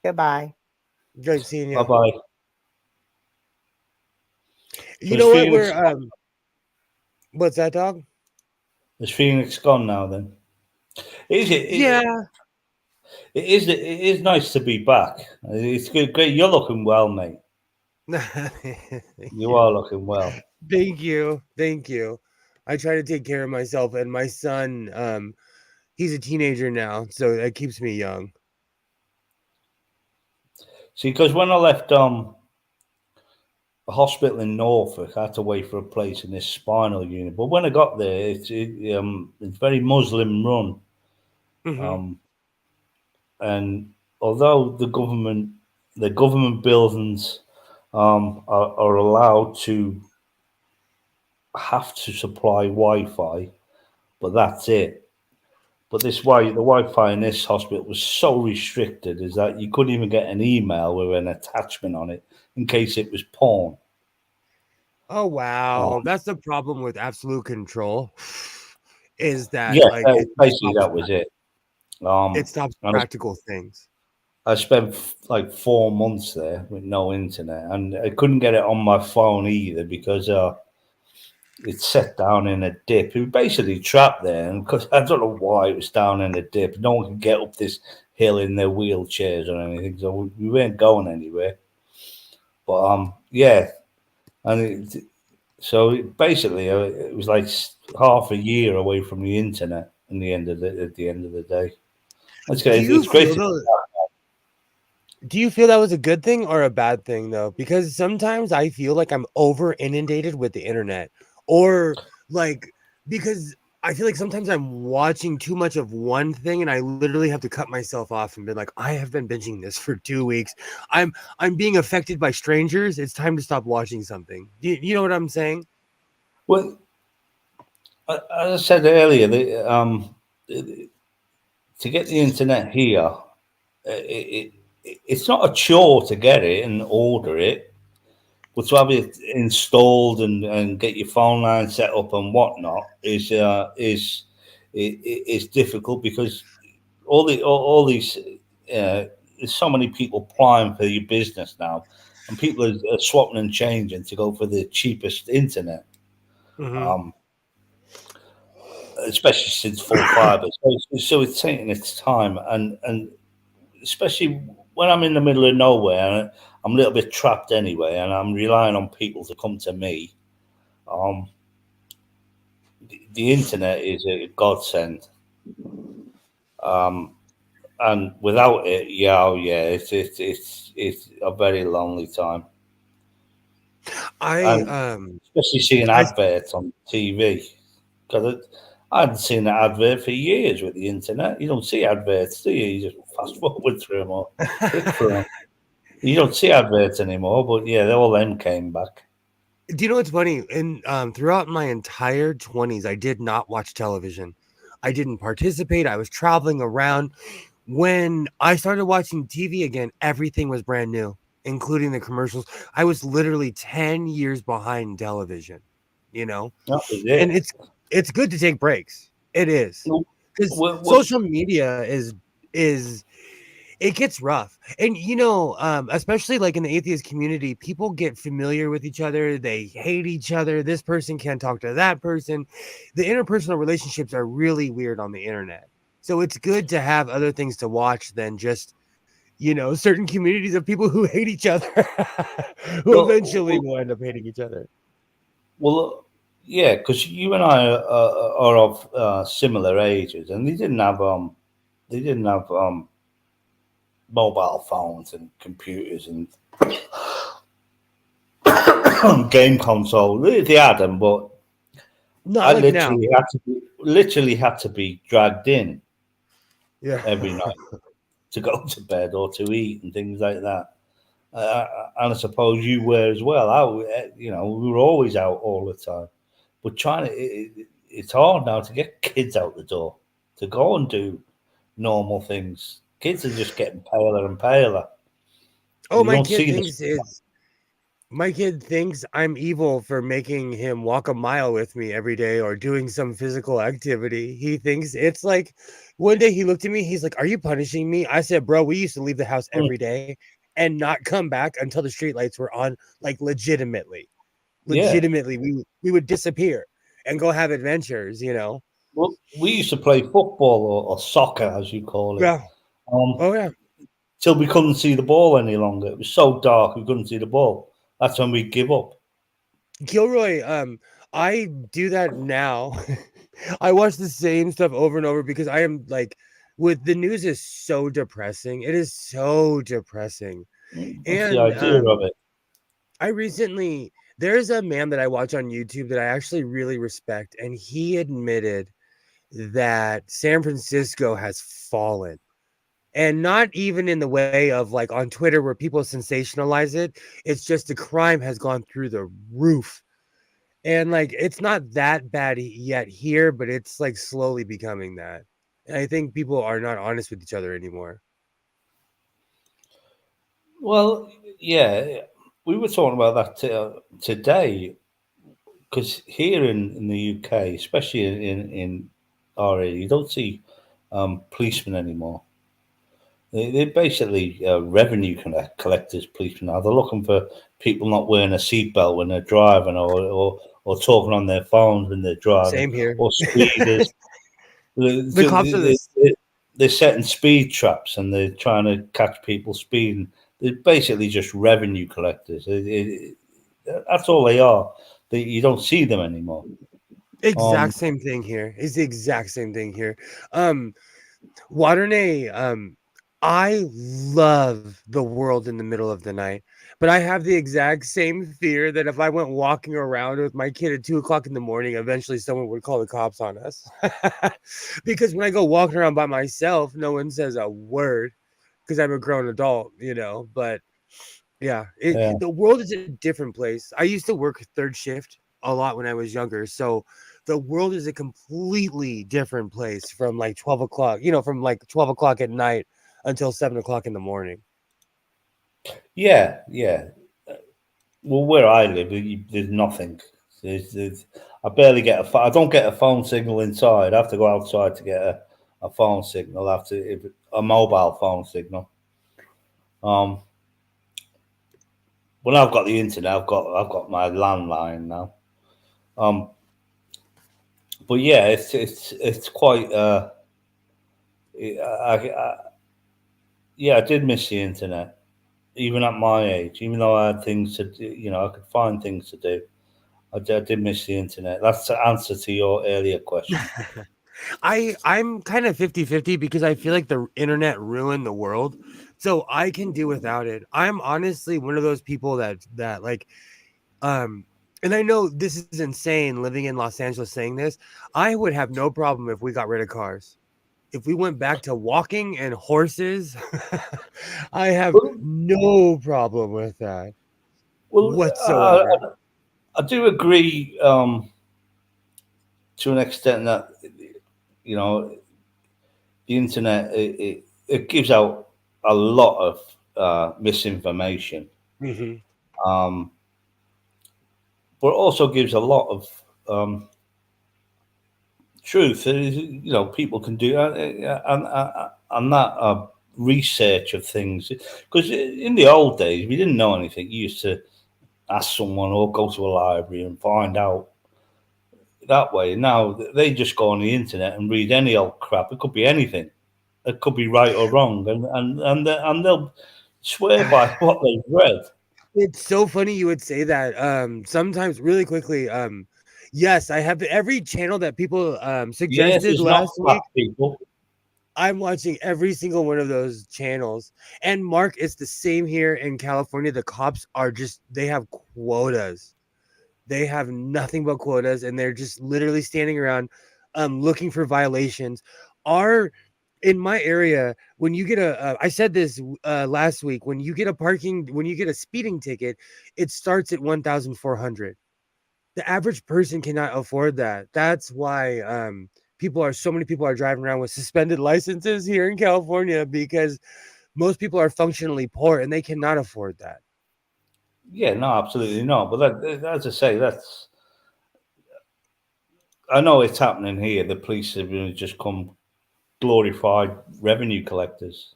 Goodbye. Good seeing you. Bye bye. You know what? We're what's that, dog? Is Phoenix gone now? Then is it? Yeah. It is. It is nice to be back. It's good. Great. You're looking well, mate. You are looking well. Thank you. Thank you. I try to take care of myself, and my son, he's a teenager now, so that keeps me young. See, because when I left the hospital in Norfolk, I had to wait for a place in this spinal unit. But when I got there, it's very Muslim run. Mhm. And although the government buildings are allowed to have to supply Wi-Fi, but that's it. But the Wi-Fi in this hospital was so restricted, is that you couldn't even get an email with an attachment on it in case it was porn. Oh wow, that's the problem with absolute control. Is that Yeah, like basically that was it. It stops and practical things. I spent like 4 months there with no internet, and I couldn't get it on my phone either because it's set down in a dip. It was basically trapped there, and because I don't know why it was down in a dip. No one could get up this hill in their wheelchairs or anything, so we weren't going anywhere. But yeah, and So basically, it was like half a year away from the internet. In the end of at the end of the day, Do you it's great feel to. though? Do you feel that was a good thing or a bad thing though? Because sometimes I feel like I'm over inundated with the internet, or like because I feel like sometimes I'm watching too much of one thing and I literally have to cut myself off and be like, I have been binging this for 2 weeks. I'm being affected by strangers. It's time to stop watching something. You know what I'm saying? Well, as I said earlier, to get the internet here, it's not a chore to get it and order it, but to have it installed and get your phone line set up and whatnot is difficult because all these there's so many people applying for your business now, and people are swapping and changing to go for the cheapest internet. Mm-hmm. Um, Especially since full fiber, so it's taking its time, and especially when I'm in the middle of nowhere, I'm a little bit trapped anyway, and I'm relying on people to come to me. Um, the internet is a godsend, um, and without it, it's a very lonely time, I and especially seeing I adverts on TV because I hadn't seen an advert for years with the internet. You don't see adverts, do you? You just fast forward through them or flick through them. You don't see adverts anymore, but yeah, all them came back. Do you know what's funny? In throughout my entire 20s, I did not watch television. I didn't participate. I was traveling around. When I started watching TV again, everything was brand new, including the commercials. I was literally 10 years behind television, you know? That was And it. it's good to take breaks. It is. Well, Cuz well, social media is it gets rough. And especially like in the atheist community, people get familiar with each other, they hate each other, this person can't talk to that person. The interpersonal relationships are really weird on the internet, so it's good to have other things to watch than just certain communities of people who hate each other who eventually well, will end up hating each other. well, yeah, because you and I are of similar ages, and they didn't have mobile phones and computers and game console. They had them, but Not I like now. literally had to be dragged in Yeah. every night to go to bed or to eat and things like that. And I suppose you were as well. We were always out all the time. But it's hard now to get kids out the door to go and do normal things. Kids are just getting paler and paler, Oh, and you don't see this. my kid thinks I'm evil for making him walk a mile with me every day or doing some physical activity. He thinks it's like one day he looked at me, he's like, "Are you punishing me?" I said, "Bro, we used to leave the house Mm, every day and not come back until the street lights were on, like legitimately. yeah. Legitimately, we would disappear and go have adventures. Well, we used to play football or soccer, as you call it, Yeah. um, Oh yeah. till we couldn't see the ball any longer. It was so dark we couldn't see the ball. That's when we give up. Gilroy, I do that now. I watch the same stuff over and over because I am like, with the news is so depressing. It is so depressing. That's the And idea of it. there's a man that I watch on YouTube that I actually really respect, and he admitted that San Francisco has fallen. And not even in the way of like on Twitter where people sensationalize it. It's just the crime has gone through the roof. And like it's not that bad yet here, but it's like slowly becoming that. And I think people are not honest with each other anymore. Well, yeah, we were talking about that today because here in the UK, especially in our area, you don't see policemen anymore. They're basically revenue collectors, policemen now. They're looking for people not wearing a seatbelt when they're driving or talking on their phones when they're driving Same here. or speeders. The cops are this. They're setting speed traps and they're trying to catch people speeding. They're basically just revenue collectors. That's all they are. you don't see them anymore. Exact same thing here. It's the exact same thing here. Waternay, I love the world in the middle of the night, but I have the exact same fear that if I went walking around with my kid at 2 o'clock in the morning, eventually someone would call the cops on us. Because when I go walking around by myself, no one says a word because I'm a grown adult, But yeah, Yeah. the world is a different place. I used to work third shift a lot when I was younger, so the world is a completely different place from like 12 o'clock, from like 12 o'clock at night until 7 o'clock in the morning. Yeah, yeah. Well, where I live, there's nothing. I barely get I don't get a phone signal inside. I have to go outside to get a phone signal. A mobile phone signal. Well, I've got the internet. I've got my landline now. But yeah, it's quite. Yeah, I did miss the internet, even at my age. Even though I had things to do, I could find things to do. I did miss the internet. That's the answer to your earlier question. I'm kind of 50-50 because I feel like the internet ruined the world. So I can do without it. I'm honestly one of those people that like and I know this is insane living in Los Angeles saying this. I would have no problem if we got rid of cars. If we went back to walking and horses, I have no problem with that Well, whatsoever. I do agree to an extent that the internet it gives out a lot of misinformation, Hmm. um, but it also gives a lot of truth. People can do and that research of things because in the old days we didn't know anything. You used to ask someone or go to a library and find out that way. Now they just go on the internet and read any old crap. It could be anything. It could be right or wrong, and they'll swear by what they've read. It's so funny you would say that. Sometimes really quickly. Yes, I have every channel that people Yes, suggested it's not last black week. people. I'm watching every single one of those channels. And Mark, it's the same here in California. The cops are they have quotas. They have nothing but quotas, and they're just literally standing around looking for violations. Our In my area, when you get I said this last week, when you get a speeding ticket, it starts at 1,400. The average person cannot afford that. That's why so many people are driving around with suspended licenses here in California because most people are functionally poor and they cannot afford that. Yeah, no, absolutely not. But as I say, I know it's happening here. The police have just come glorified revenue collectors.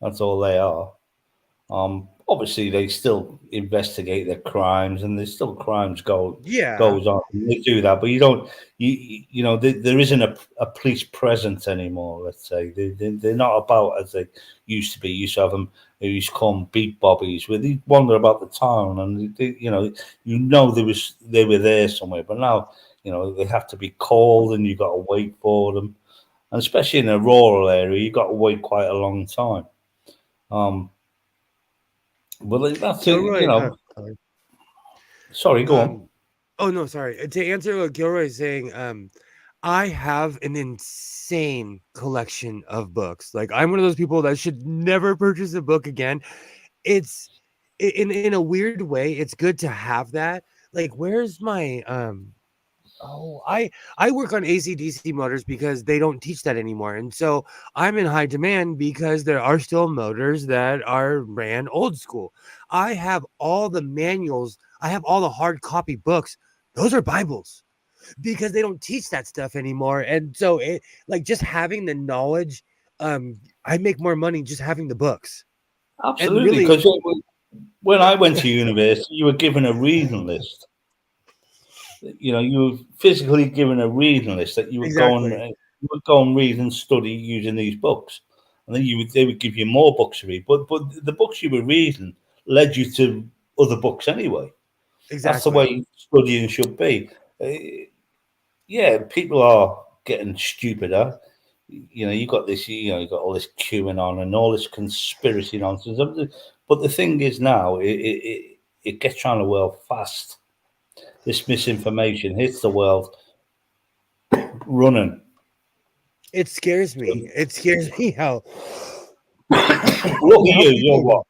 That's all they are. Obviously, they still investigate their crimes, and there's still crimes Yeah. goes on. They do that, but you don't. There isn't a police presence anymore. Let's say they're not about as they used to be. You used to have them who used to come beat bobbies, where they wander about the town, and they were there somewhere. But now, they have to be called, and you got to wait for them, and especially in a rural area, you got to wait quite a long time. Well, that's it. Gilroy, Sorry, go on. oh no, sorry. To answer what Gilroy is saying, I have an insane collection of books. Like I'm one of those people that should never purchase a book again. It's in a weird way, it's good to have that. Like, where's my oh, I work on AC/DC motors because they don't teach that anymore. And so I'm in high demand because there are still motors that are ran old school. I have all the manuals, I have all the hard copy books. Those are Bibles because they don't teach that stuff anymore. And so it like just having the knowledge, I make more money just having the books. And Absolutely, really, because when I went to university, you were given a reading list. You were physically given a reading list that exactly. you would go and read and study using these books, and then they would give you more books to read. But the books you were reading led you to other books anyway. That's the Exactly. way studying should be. Yeah, people are getting stupider. You got this. You got all this QAnon and all this conspiracy nonsense. But the thing is now, it gets around the world fast. This misinformation hits the world running. It scares me. It scares me how Look at how you. You're people. what?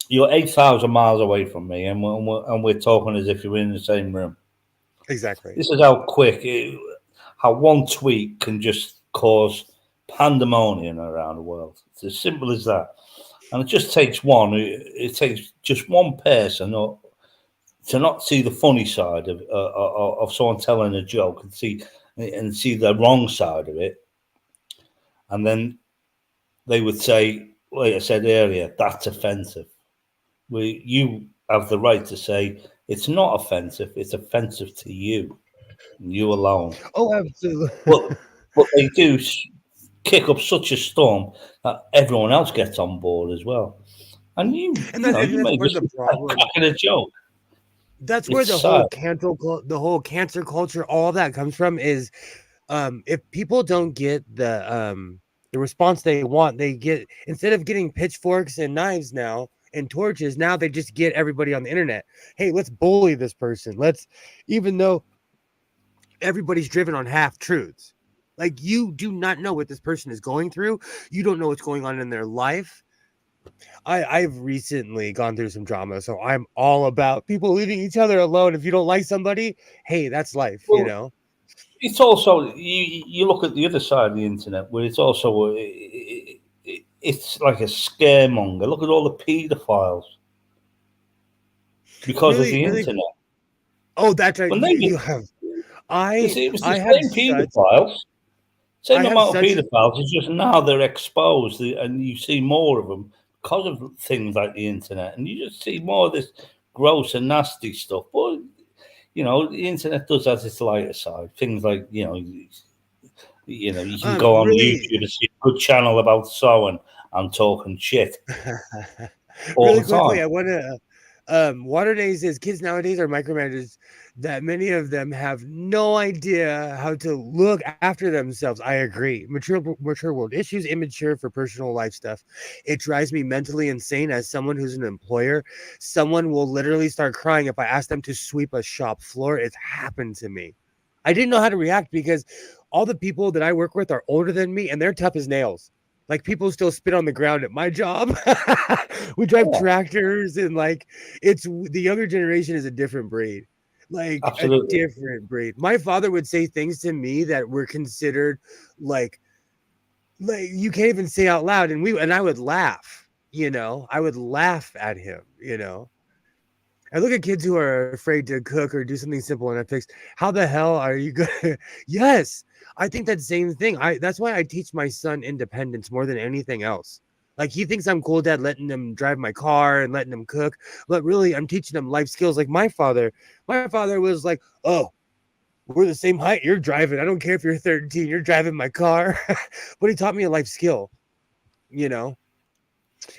You're 8,000 miles away from me, and we're talking as if you're in the same room. Exactly. This is how quick, how one tweet can just cause pandemonium around the world. It's as simple as that. And it just takes one. It takes just one person to not see the funny side of someone telling a joke and see the wrong side of it, and then they would say, like I said earlier, that's offensive. You have the right to say it's not offensive. It's offensive to you, you alone. Oh, absolutely. But but they do kick up such a storm that everyone else gets on board as well. And And I think you that's may where just the be problem. cracking a joke. That's where It's the sad. whole the whole cancer culture, all that comes from. Is if people don't get the response they want, they get, instead of getting pitchforks and knives now and torches, now they just get everybody on the internet. Hey, let's bully this person. Let's, even though everybody's driven on half truths. Like, you do not know what this person is going through. You don't know what's going on in their life. I've recently gone through some drama, so I'm all about people leaving each other alone. If you don't like somebody, hey, that's life, you Well, know. it's also you look at the other side of the internet where it's also it's like a scaremonger. Look at all the paedophiles because of Really, the really. internet. Oh, that's right. When they You have. it was the I have same such. paedophiles. I Same have amount of such. paedophiles. It's just now they're exposed, and you see more of them because of things like the internet, and you just see more of this gross and nasty stuff. But the internet does have its lighter side. Things like you can go on Really. YouTube and see a good channel about sewing and talking shit all Really the time. quickly, I want to. Water days is kids nowadays are micromanagers. That many of them have no idea how to look after themselves. I agree. Mature world issues, immature for personal life stuff. It drives me mentally insane as someone who's an employer. Someone will literally start crying if I ask them to sweep a shop floor. It's happened to me. I didn't know how to react because all the people that I work with are older than me and they're tough as nails. Like, people still spit on the ground at my job. We drive Yeah, tractors, and like, it's the younger generation is a different breed. Like, a absolutely. different breed. My father would say things to me that were considered like you can't even say out loud, and I would laugh, I would laugh at him, I look at kids who are afraid to cook or do something simple and I fix. How the hell are you gonna? Yes, I think that same thing. That's why I teach my son independence more than anything else. Like, he thinks I'm cool, dad, letting him drive my car and letting him cook, but really I'm teaching him life skills. Like my father. My father was like, "Oh, we're the same height. You're driving. I don't care if you're 13. You're driving my car." But he taught me a life skill. You know.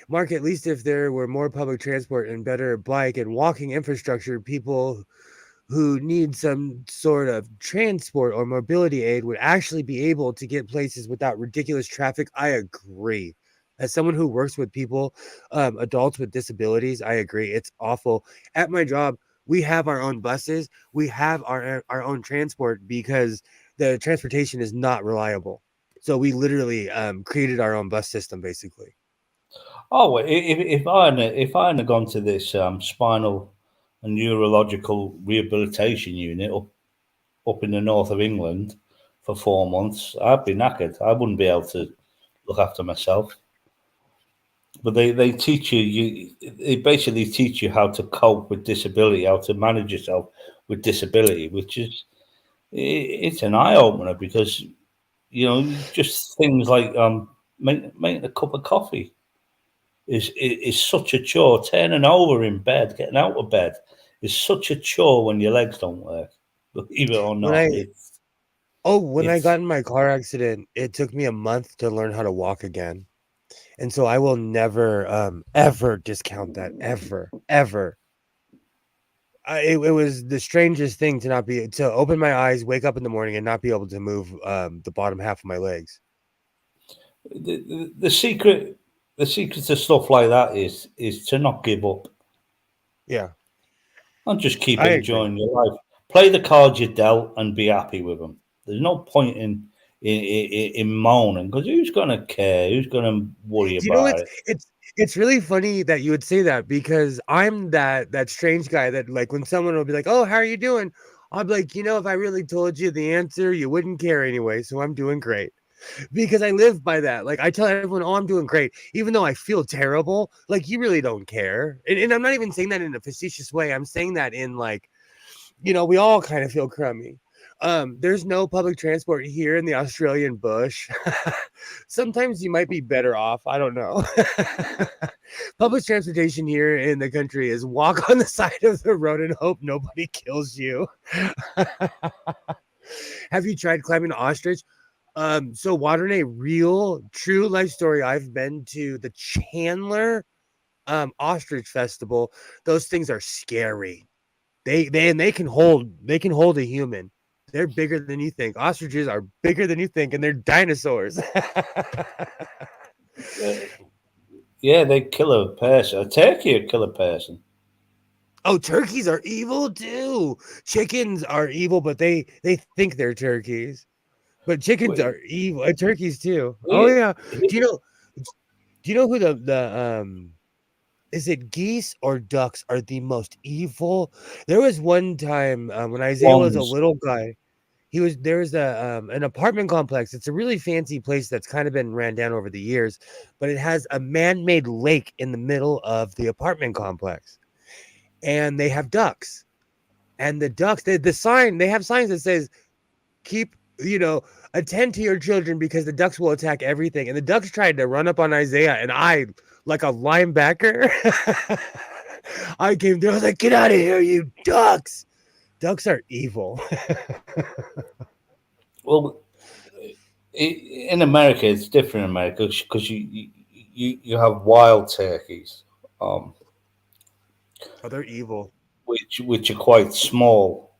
Mark, at least if there were more public transport and better bike and walking infrastructure, people who need some sort of transport or mobility aid would actually be able to get places without ridiculous traffic. I agree. As someone who works with people, adults with disabilities, I agree. It's awful. At my job, we have our own buses. We have our own transport because the transportation is not reliable. So we literally created our own bus system, basically. Oh, well, if I hadn't gone to this spinal and neurological rehabilitation unit up in the north of England for 4 months, I'd be knackered. I wouldn't be able to look after myself. But they teach they basically teach you how to cope with disability, how to manage yourself with disability, which is it's an eye opener because just things like making a cup of coffee is such a chore. Turning over in bed, getting out of bed is such a chore when your legs don't work. Believe it or When not, I when I it's got in my car accident, it took me a month to learn how to walk again. And so I will never ever discount that, ever. it was the strangest thing to open my eyes, wake up in the morning, and not be able to move the bottom half of my legs. The secret to stuff like that is to not give up Yeah, and just keep I agree. enjoying your life. Play the cards you're dealt and be happy with them. There's no point in moaning, because who's gonna care? Who's gonna worry You know, about it? it's really funny that you would say that, because I'm that strange guy that, like, when someone will be like, "Oh, how are you doing?" I'll be like, if I really told you the answer, you wouldn't care anyway. So I'm doing great, because I live by that. Like, I tell everyone, "Oh, I'm doing great," even though I feel terrible. Like, you really don't care, and I'm not even saying that in a facetious way. I'm saying that in, like, we all kind of feel crummy. There's no public transport here in the Australian bush. Sometimes you might be better off. I don't know. Public transportation here in the country is walk on the side of the road and hope nobody kills you. Have you tried climbing an ostrich? So Waterne, real true life story. I've been to the Chandler ostrich festival. Those things are scary. They can hold a human. They're bigger than you think. Ostriches are bigger than you think, and they're dinosaurs. Yeah, they kill a person. A turkey would kill a person. Oh, turkeys are evil too. Chickens are evil, but they think they're turkeys. But chickens are evil. And turkeys too. Oh yeah. Do you know who the is it geese or ducks are the most evil? There was one time when Isaiah was a little guy. There's an apartment complex. It's a really fancy place that's kind of been ran down over the years, but it has a man-made lake in the middle of the apartment complex, and they have ducks. And the ducks, they have signs that says, keep, attend to your children, because the ducks will attack everything. And the ducks tried to run up on Isaiah, and I, like a linebacker, I came through. I was like, "Get out of here, you ducks!" Ducks are evil. Well, in America, it's different in America, because you have wild turkeys, Oh, they're evil. which are quite small.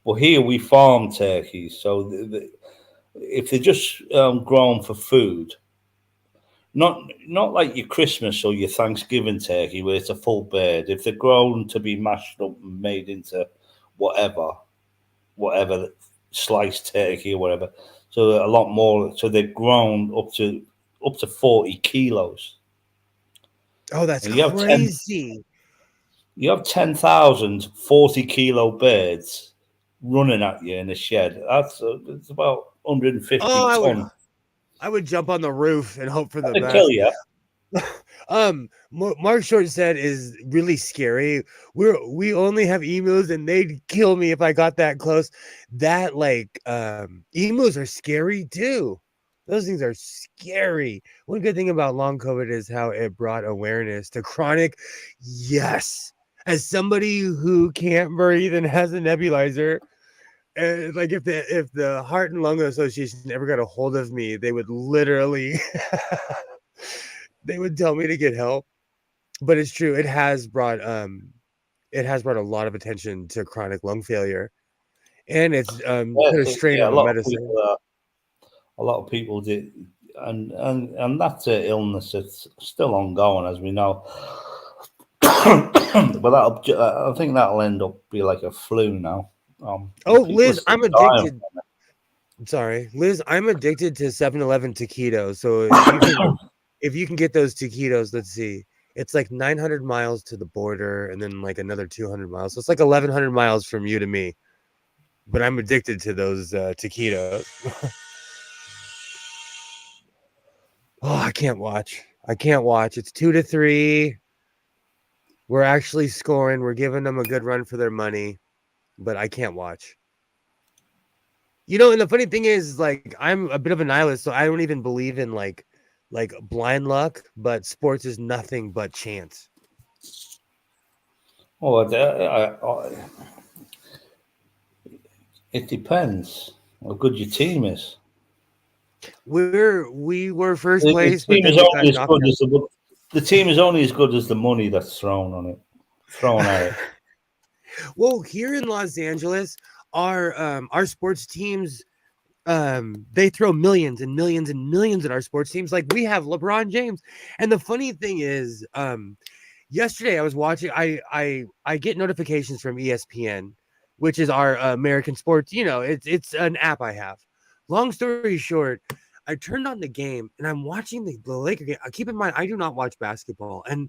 Well, here we farm turkeys, so if they're just grown for food, not like your Christmas or your Thanksgiving turkey where it's a full bird. If they're grown to be mashed up and made into whatever sliced turkey or whatever, so a lot more. So they're grown up to 40 kilos. Oh, that's And crazy. You have 10,000 40-kilo birds running at you in a shed. It's about 150 ton. I would jump on the roof and hope for the best. Kill you. Mark Short said is really scary. We only have emus, and they'd kill me if I got that close. That emus are scary too. Those things are scary. One good thing about long COVID is how it brought awareness to chronic. Yes, as somebody who can't breathe and has a nebulizer, like if the Heart and Lung Association ever got a hold of me, they would literally they would tell me to get help. But it's true, it has brought a lot of attention to chronic lung failure, and it's put a strain on the medicine. A lot of people did, and that's an illness that's still ongoing, as we know. But I think that'll end up be like a flu now. Liz, I'm addicted. Sorry, Liz, I'm addicted to 7-Eleven taquitos. So if you can get those taquitos, let's see, it's like 900 miles to the border, and then like another 200 miles. So it's like 1,100 miles from you to me. But I'm addicted to those taquitos. Oh, I can't watch. It's 2-3. We're actually scoring. We're giving them a good run for their money, but I can't watch. And the funny thing is, like, I'm a bit of a nihilist, so I don't even believe in like blind luck, but sports is nothing but chance. Oh, it depends how good your team is. We were first place. The team is only as good as the money that's thrown at it. Well, here in Los Angeles, our sports teams, they throw millions and millions and millions at our sports teams. Like we have LeBron James. And the funny thing is, yesterday I was watching, I get notifications from ESPN, which is our American sports, it's an app I have. Long story short, I turned on the game and I'm watching the Laker game. Keep in mind, I do not watch basketball. And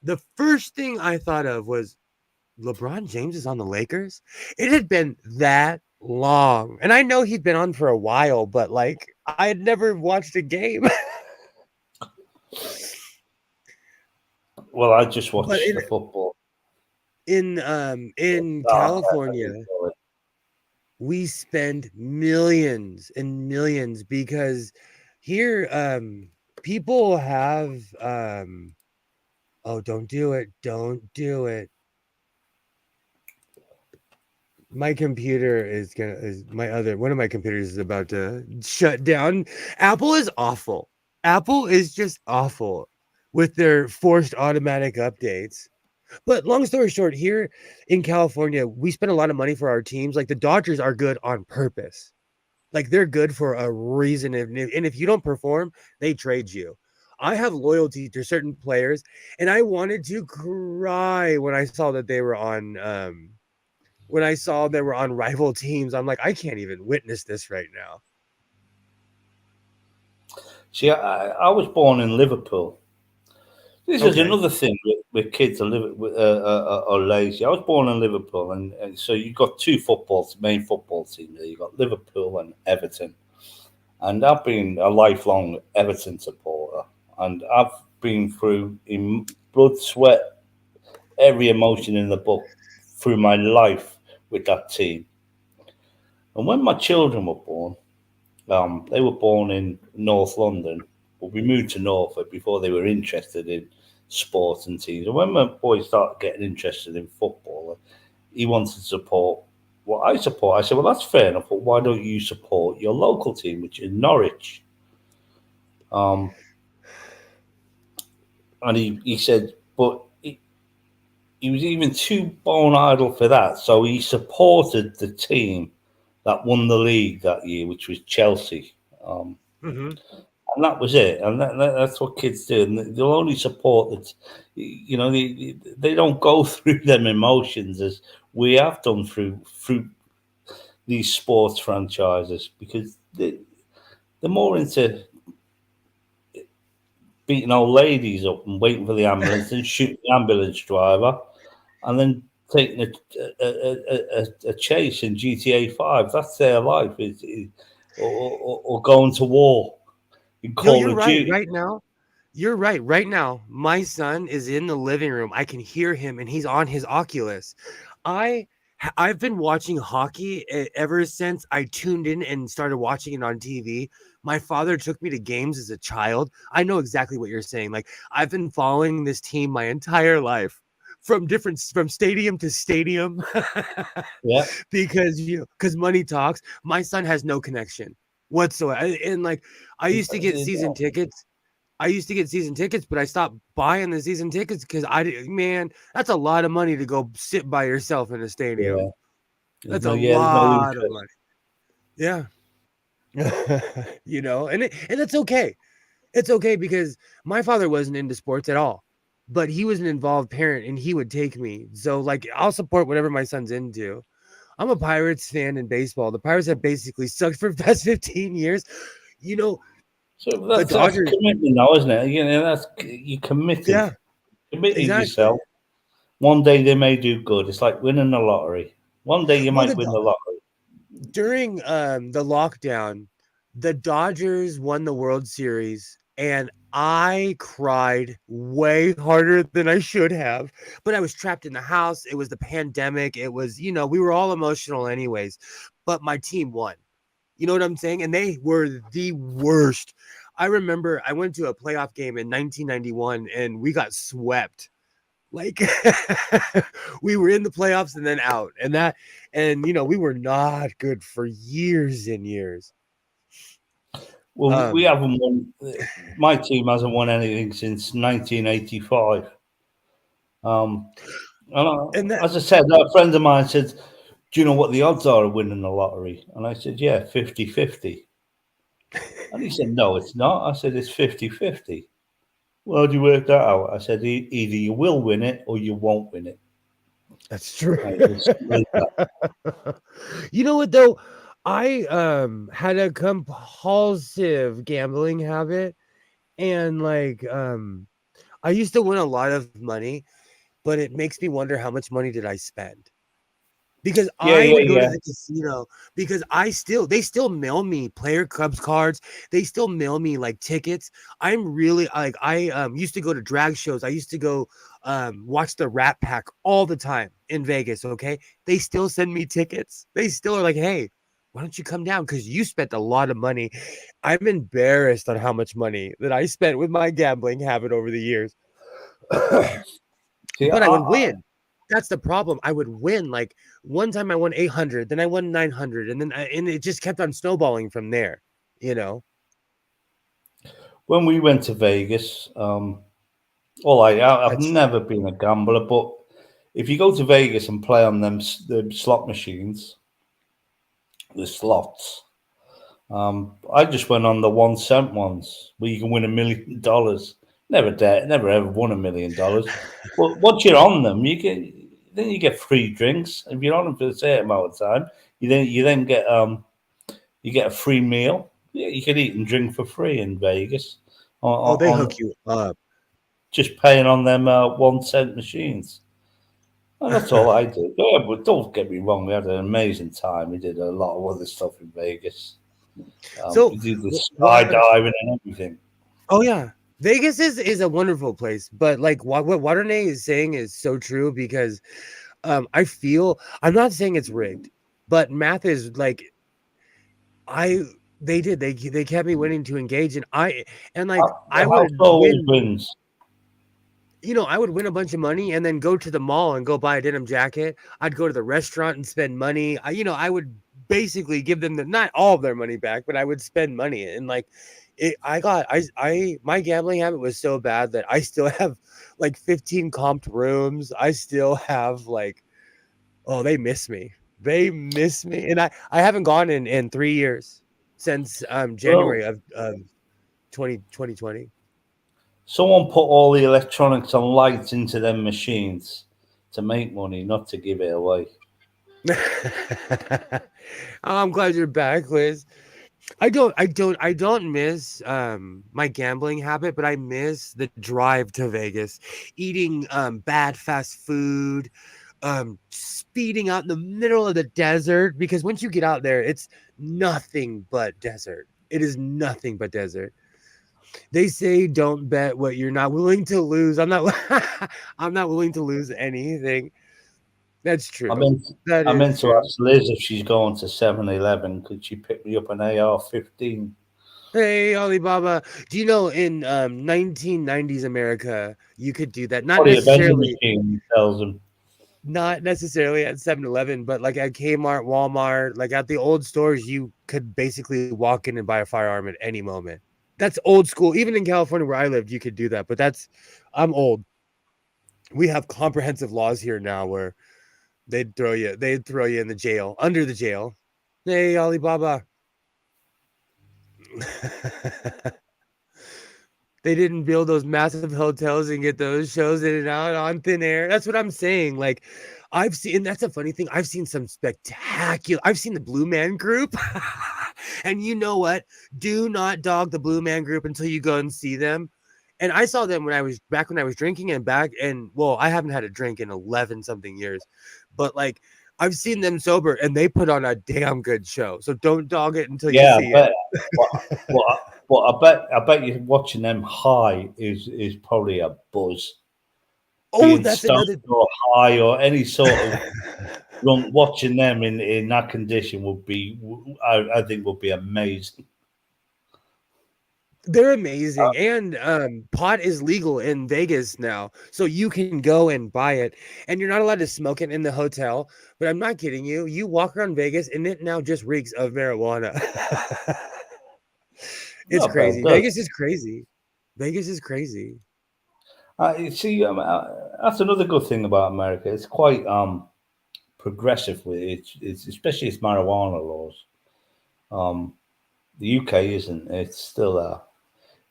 the first thing I thought of was LeBron James is on the Lakers. It had been that long. And I know he'd been on for a while, but like I had never watched a game. Well, I just watched But the football. in California, we spend millions and millions because here people have oh, don't do it. Don't do it. My computer is one of my computers is about to shut down. Apple is awful. Apple is just awful with their forced automatic updates. But long story short, here in California, we spend a lot of money for our teams. Like the Dodgers are good on purpose. Like they're good for a reason. And if you don't perform, they trade you. I have loyalty to certain players, and I wanted to cry when I saw that they were on rival teams. I'm like, I can't even witness this right now. See, I was born in Liverpool. This is another thing with kids are lazy. I was born in Liverpool, and so you've got two main football teams there. You've got Liverpool and Everton. And I've been a lifelong Everton supporter. And I've been through, in blood, sweat, every emotion in the book through my life with that team. And when my children were born, they were born in North London, but we moved to Norfolk before they were interested in sports and teams. And when my boy started getting interested in football, he wanted to support what I support. I said, well, that's fair enough, but why don't you support your local team, which is Norwich? And he said, but he was even too bone idle for that. So he supported the team that won the league that year, which was Chelsea. And that was it. And that's what kids do. And they'll only support that. They don't go through them emotions as we have done through these sports franchises, because they're more into beating old ladies up and waiting for the ambulance and shooting the ambulance driver, and then taking a chase in GTA 5. That's their life, or going to war in Call of Duty. You're right. Right now, my son is in the living room. I can hear him, and he's on his Oculus. I've been watching hockey ever since I tuned in and started watching it on TV. My father took me to games as a child. I know exactly what you're saying. Like I've been following this team my entire life, from stadium to stadium. Yeah, because money talks. My son has no connection whatsoever. And like I used to get season tickets. But I stopped buying the season tickets because that's a lot of money to go sit by yourself in a stadium. Yeah. That's a lot of money. Yeah. And that's okay. It's okay because my father wasn't into sports at all, but he was an involved parent and he would take me. So like I'll support whatever my son's into. I'm a Pirates fan in baseball. The Pirates have basically sucked for the past 15 years. So that's commitment now, isn't it? That's you committed. Yeah. Committed yourself. One day they may do good. It's like winning the lottery. One day you might win the lottery. During the lockdown, the Dodgers won the World Series, and I cried way harder than I should have. But I was trapped in the house. It was the pandemic. It was, we were all emotional anyways. But my team won. You know what I'm saying? And they were the worst. I remember I went to a playoff game in 1991 and we got swept. Like we were in the playoffs and then out. And we were not good for years and years. Well, we haven't won. My team hasn't won anything since 1985. And that As I said, a friend of mine said, "Do you know what the odds are of winning the lottery?" And I said, "Yeah, 50-50." And he said, "No, it's not." I said, "It's 50-50." Well, how do you work that out? I said, Either you will win it or you won't win it." that's true. And it was simple as that. You know what though? I had a compulsive gambling habit, and like I used to win a lot of money, but it makes me wonder how much money did I spend? Because Yeah, I yeah, would go to yeah. the casino because they still mail me player clubs cards. They still mail me like tickets. I'm really like I used to go to drag shows. I used to go watch the Rat Pack all the time in Vegas, okay? They still send me tickets. They still are like, "Hey, why don't you come down cuz you spent a lot of money." I'm embarrassed on how much money that I spent with my gambling habit over the years. See, But I would win. That's the problem. I would win. Like one time I won 800, then I won 900, and and it just kept on snowballing from there, you know. when we went to Vegas, I've That's never been a gambler, but if you go to Vegas and play on the slot machines, the slots, I just went on the 1 cent ones where you can win $1 million. Never ever won $1 million. But once you're on them, you get free drinks. If you're on them for a certain amount of time, you then get a free meal. Yeah, you can eat and drink for free in Vegas oh, they on hook you up. just paying on them 1 cent machines. And that's all I did. Yeah, but don't get me wrong, we had an amazing time. We did a lot of other stuff in Vegas. So We did the what? skydiving and everything. Oh yeah, Vegas is a wonderful place, but like what Waternay is saying is so true because I feel I'm not saying it's rigged, but math is like I they kept me winning to engage, and like The I house would always win. wins. I would win a bunch of money and then go to the mall and go buy a denim jacket. I'd go to the restaurant and spend money. I would basically give them not all of their money back, but I would spend money. And like my gambling habit was so bad that I still have like 15 comped rooms. I still have like, oh, they miss me. They miss me. And I haven't gone in 3 years since Well, January of 2020. someone put all the electronics and lights into them machines to make money, not to give it away. I'm glad you're back, Liz. I don't miss my gambling habit, but I miss the drive to Vegas, eating bad fast food, speeding out in the middle of the desert because once you get out there, it's nothing but desert. It is nothing but desert. They say don't bet what you're not willing to lose. I'm not I'm not willing to lose anything. That's I true. meant That I is meant to true. ask Liz if she's going to 7-Eleven. Could she pick me up an AR-15? Hey, Alibaba. Do you know in 1990s America, you could do that? Probably a vending machine tells them. Not necessarily at 7-Eleven, but like at Kmart, Walmart, like at the old stores, you could basically walk in and buy a firearm at any moment. That's old school. Even in California where I lived, you could do that. But I'm old. We have comprehensive laws here now where they'd throw you in the jail, under the jail. Hey, Alibaba. They didn't build those massive hotels and get those shows in and out on thin air. That's what I'm saying. Like, I've seen, and that's a funny thing. I've seen some spectacular. I've seen the Blue Man Group, and you know what? Do not dog the Blue Man Group until you go and see them. And I saw them when I was drinking and back, and well, I haven't had a drink in 11 something years, but like I've seen them sober, and they put on a damn good show. So don't dog it until you Yeah, see I it. bet. But I bet you watching them high is probably a buzz. Oh, Being that's stoned another. or high or any sort of drunk, watching them in that condition I think would be amazing. They're amazing, and pot is legal in Vegas now, so you can go and buy it, and you're not allowed to smoke it in the hotel. But I'm not kidding you. You walk around Vegas, and it now just reeks of marijuana. It's I bet it crazy. does. Vegas is crazy. Vegas is crazy. You see, that's another good thing about America. It's quite progressive with it. It's especially its marijuana laws. Um, the UK isn't. It's still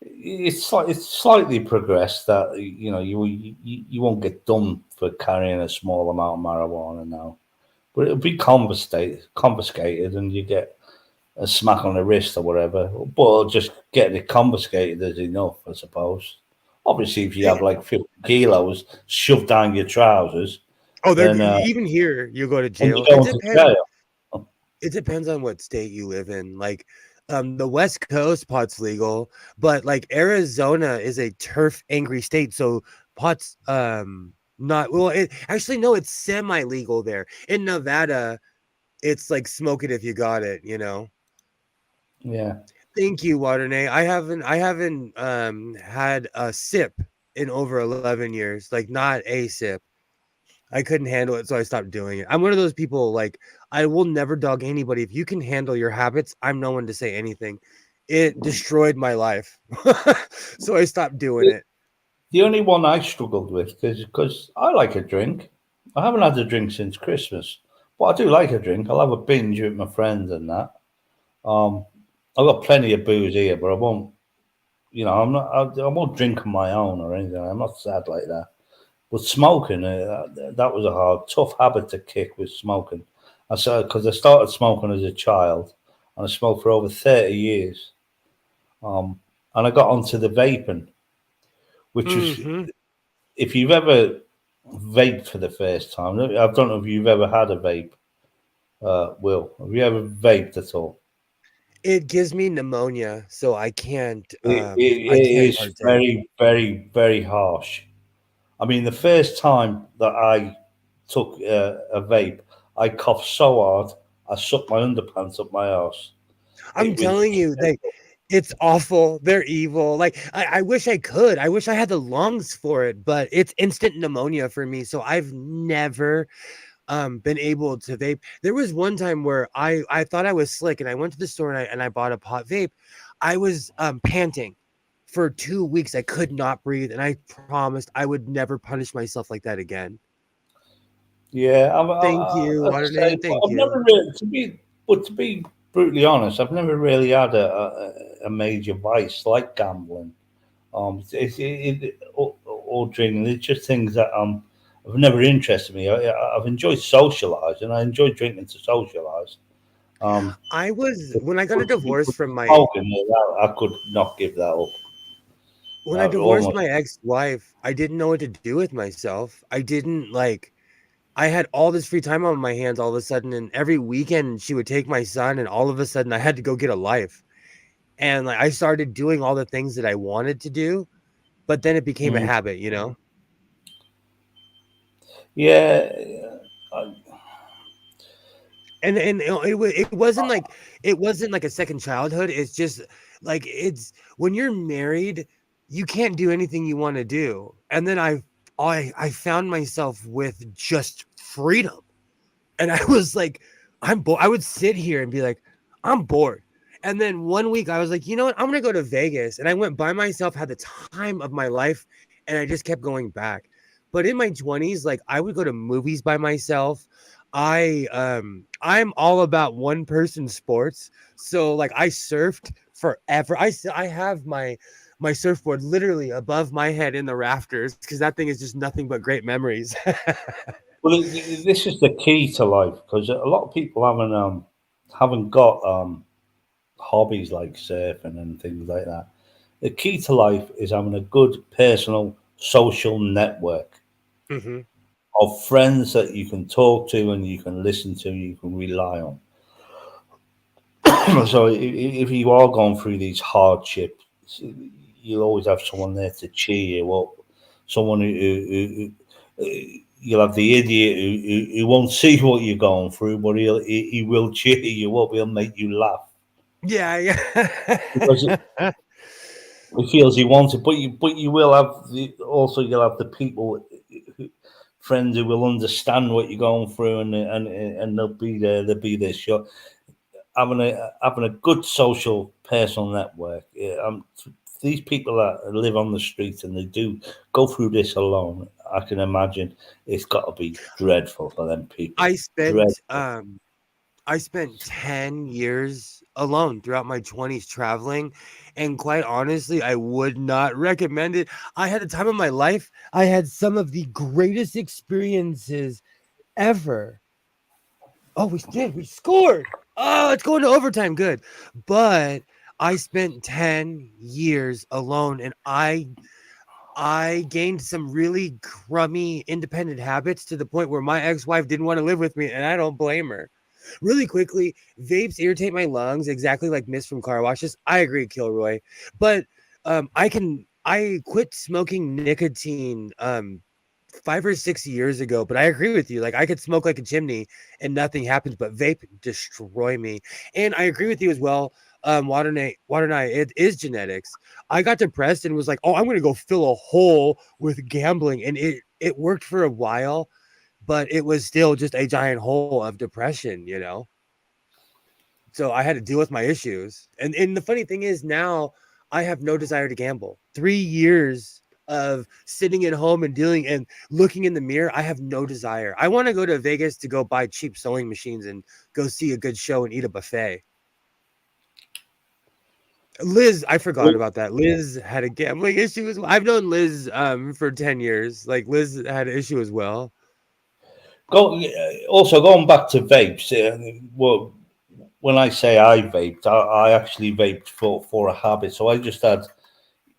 it's slightly progressed that you won't get done for carrying a small amount of marijuana now, but it'll be confiscated, and you get a smack on the wrist or whatever. But just getting it confiscated is enough, I suppose. Obviously, if you have like 50 kilos shoved down your trousers, Oh, there then even here you go to and you jail. go into jail. It depends on what state you live in. Like the West Coast pot's legal, but like Arizona is a turf angry state, so pot's not well, it actually no, it's semi legal there. In Nevada, it's like smoke it if you got it, you know. Yeah. Thank you, Waternay. I haven't had a sip in over 11 years, like not a sip. I couldn't handle it, so I stopped doing it. I'm one of those people, like, I will never dog anybody. If you can handle your habits, I'm no one to say anything. It destroyed my life. So I stopped doing it. The only one I struggled with because I like a drink. I haven't had a drink since Christmas, but I do like a drink. I'll have a binge with my friends and that. Um, I've got plenty of booze here, but I won't. I'm not. I won't drink on my own or anything. I'm not sad like that. But smoking, that was a tough habit to kick with smoking. I said because I started smoking as a child, and I smoked for over 30 years. And I got onto the vaping, which was Hmm. if you've ever vaped for the first time. I don't know if you've ever had a vape. Will, have you ever vaped at all? It gives me pneumonia, so I It can't is partake. very, very, very harsh. I mean, the first time that I took a vape, I coughed so hard, I sucked my underpants up my arse. I'm It was telling you, like it's awful. They're evil. Like I wish I could. I wish I had the lungs for it, but it's instant pneumonia for me. So I've never been able to vape. There was one time where I thought I was slick and I went to the store and I bought a pot vape. I was panting for 2 weeks. I could not breathe, and I promised I would never punish myself like that again. yeah. Thank you, As I say, Waterman. but Thank I've you. never really to be brutally honest, I've never really had a major vice like gambling. Or drinking. It's just things that have never interested me. I've enjoyed socialising. I enjoy drinking to socialise. Um, I was but, when I got a but, divorce but from my smoking, I could not give that up. when I I divorced almost. my ex-wife, I didn't know what to do with myself. I didn't like I had all this free time on my hands all of a sudden, and every weekend she would take my son, and all of a sudden I had to go get a life. And like I started doing all the things that I wanted to do, but then it became a Mm, habit, you know? yeah, I, And it wasn't like a second childhood. It's just like it's when you're married, you can't do anything you want to do. And then I found myself with just freedom. And I was like, I'm bored. I would sit here and be like, I'm bored. And then one week I was like, you know what? I'm gonna go to Vegas. And I went by myself, had the time of my life, and I just kept going back. But in my 20s, like I would go to movies by myself. I'm all about one person sports. So like I surfed forever. I have my surfboard literally above my head in the rafters because that thing is just nothing but great memories. well, this is the key to life because a lot of people haven't got hobbies like surfing and things like that. The key to life is having a good personal social network Mhm. of friends that you can talk to and you can listen to, you can rely on. So if you are going through these hardships, you'll always have someone there to cheer you up. Someone you'll have the idiot who won't see what you're going through, but he will cheer you up. He'll make you laugh Yeah, because yeah. he feels he wants it. But you will have you'll have the people, friends who will understand what you're going through, and they'll be there. They'll be there. Sure, having a good social personal network. Yeah, these people that live on the street and they do go through this alone, I can imagine it's got to be dreadful for them people. I spent Dreadful. I spent 10 years alone throughout my 20s traveling, and quite honestly, I would not recommend it. I had the time of my life. I had some of the greatest experiences ever. Oh, we scored. Oh, it's going to overtime. Good. But I spent 10 years alone, and I gained some really crummy independent habits to the point where my ex-wife didn't want to live with me, and I don't blame her. Really quickly, vapes irritate my lungs exactly like mist from car washes. I agree, Kilroy. But I quit smoking nicotine 5 or 6 years ago, but I agree with you. Like I could smoke like a chimney and nothing happens, but vape destroy me. And I agree with you as well. Water night, it is genetics. I got depressed and was like, oh, I'm gonna go fill a hole with gambling. And it worked for a while, but it was still just a giant hole of depression, you know. So I had to deal with my issues. And the funny thing is now I have no desire to gamble. 3 years of sitting at home and dealing and looking in the mirror, I have no desire. I want to go to Vegas to go buy cheap sewing machines and go see a good show and eat a buffet. Liz, I forgot about that. Liz had a gambling issue as well. I've known Liz for 10 years. Like Liz had an issue as well. Also, going back to vapes, well, when I say I vaped, I actually vaped for a habit. So I just had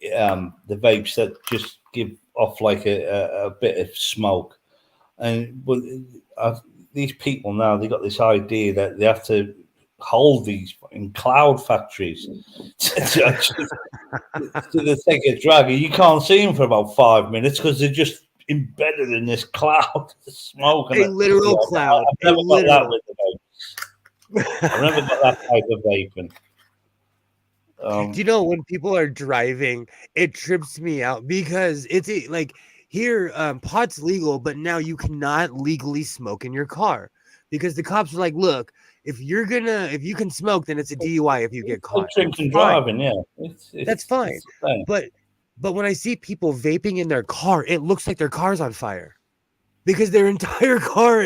the vapes that just give off like a bit of smoke. And these people now, they got this idea that they have to hold these in cloud factories to take a drag. You can't see them for about 5 minutes because they're just embedded in this cloud of smoke. A literal cloud. I've never got that with the vapes. I've never got that type of vaping. Do you know when people are driving, it trips me out because it's like here, pot's legal, but now you cannot legally smoke in your car because the cops are like, look, if you can smoke, then it's a DUI if you get caught. Drinking driving, yeah, that's fine. But when I see people vaping in their car, it looks like their car's on fire because their entire car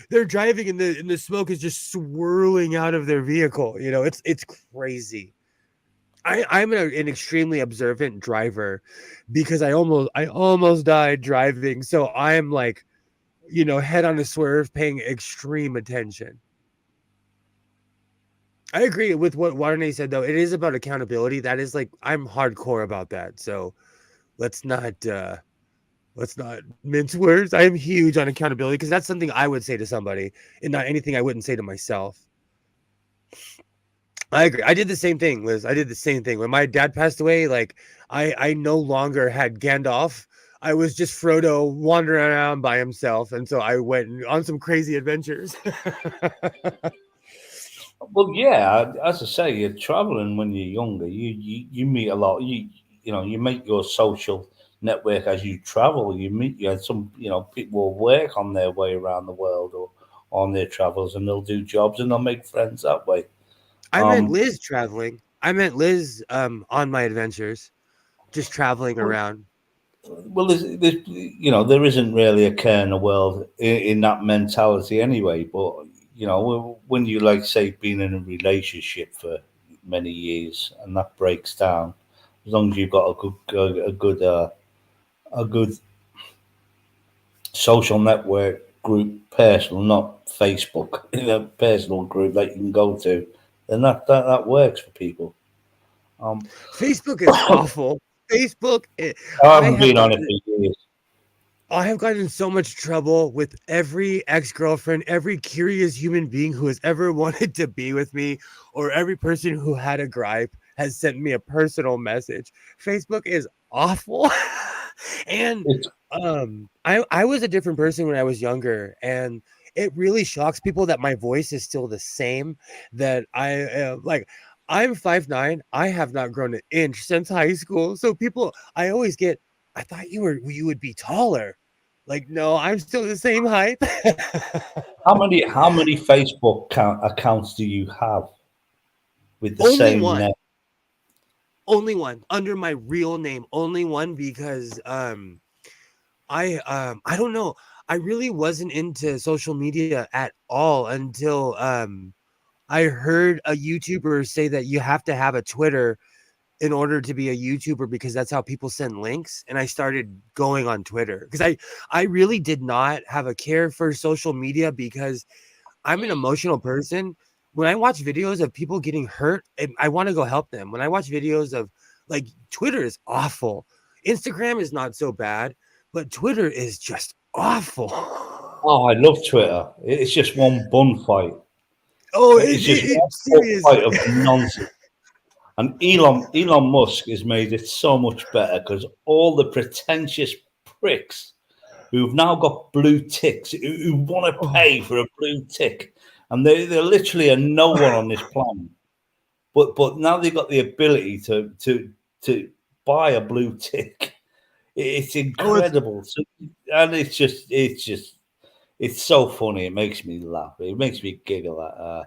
they're driving and the smoke is just swirling out of their vehicle. You know, it's crazy. I'm an extremely observant driver because I almost died driving. So I'm like, you know, head on a swerve, paying extreme attention. I agree with what Warney said, though. It is about accountability. That is like, I'm hardcore about that. So let's not mince words. I am huge on accountability because that's something I would say to somebody and not anything I wouldn't say to myself. I agree. I did the same thing, Liz. I did the same thing. When my dad passed away, like I no longer had Gandalf. I was just Frodo wandering around by himself. And so I went on some crazy adventures. Well, yeah, as I say, you're traveling when you're younger. You meet a lot. You make your social network as you travel. You have some people work on their way around the world or on their travels, and they'll do jobs and they'll make friends that way. I meant Liz traveling. I meant Liz on my adventures, just traveling around. Well, there isn't really a care in the world in that mentality anyway. But when you say been in a relationship for many years and that breaks down, as long as you've got a good social network group, personal, not Facebook, personal group that you can go to, then that works for people. Facebook is awful. Facebook. I haven't been on it for years. I have gotten in so much trouble with every ex-girlfriend, every curious human being who has ever wanted to be with me, or every person who had a gripe has sent me a personal message. Facebook is awful. And I was a different person when I was younger, and it really shocks people that my voice is still the same. That I'm 5'9". I have not grown an inch since high school. So I always get, I thought you would be taller. Like, no, I'm still the same height. How many Facebook accounts do you have with the Only same one. name? only one under my real name, only one because I don't know. I really wasn't into social media at all until I heard a YouTuber say that you have to have a Twitter in order to be a YouTuber because that's how people send links. And I started going on Twitter because I really did not have a care for social media because I'm an emotional person. When I watch videos of people getting hurt, I want to go help them. When I watch videos of like Twitter is awful. Instagram is not so bad, but Twitter is just awful. Oh, I love Twitter. It's just one bun fight. Oh, It's just one serious. bun fight of nonsense. And Elon Musk has made it so much better because all the pretentious pricks who've now got blue ticks, who want to pay for a blue tick, and they're literally a no one on this planet. But now they've got the ability to buy a blue tick. It's incredible, and it's so funny. It makes me laugh. It makes me giggle at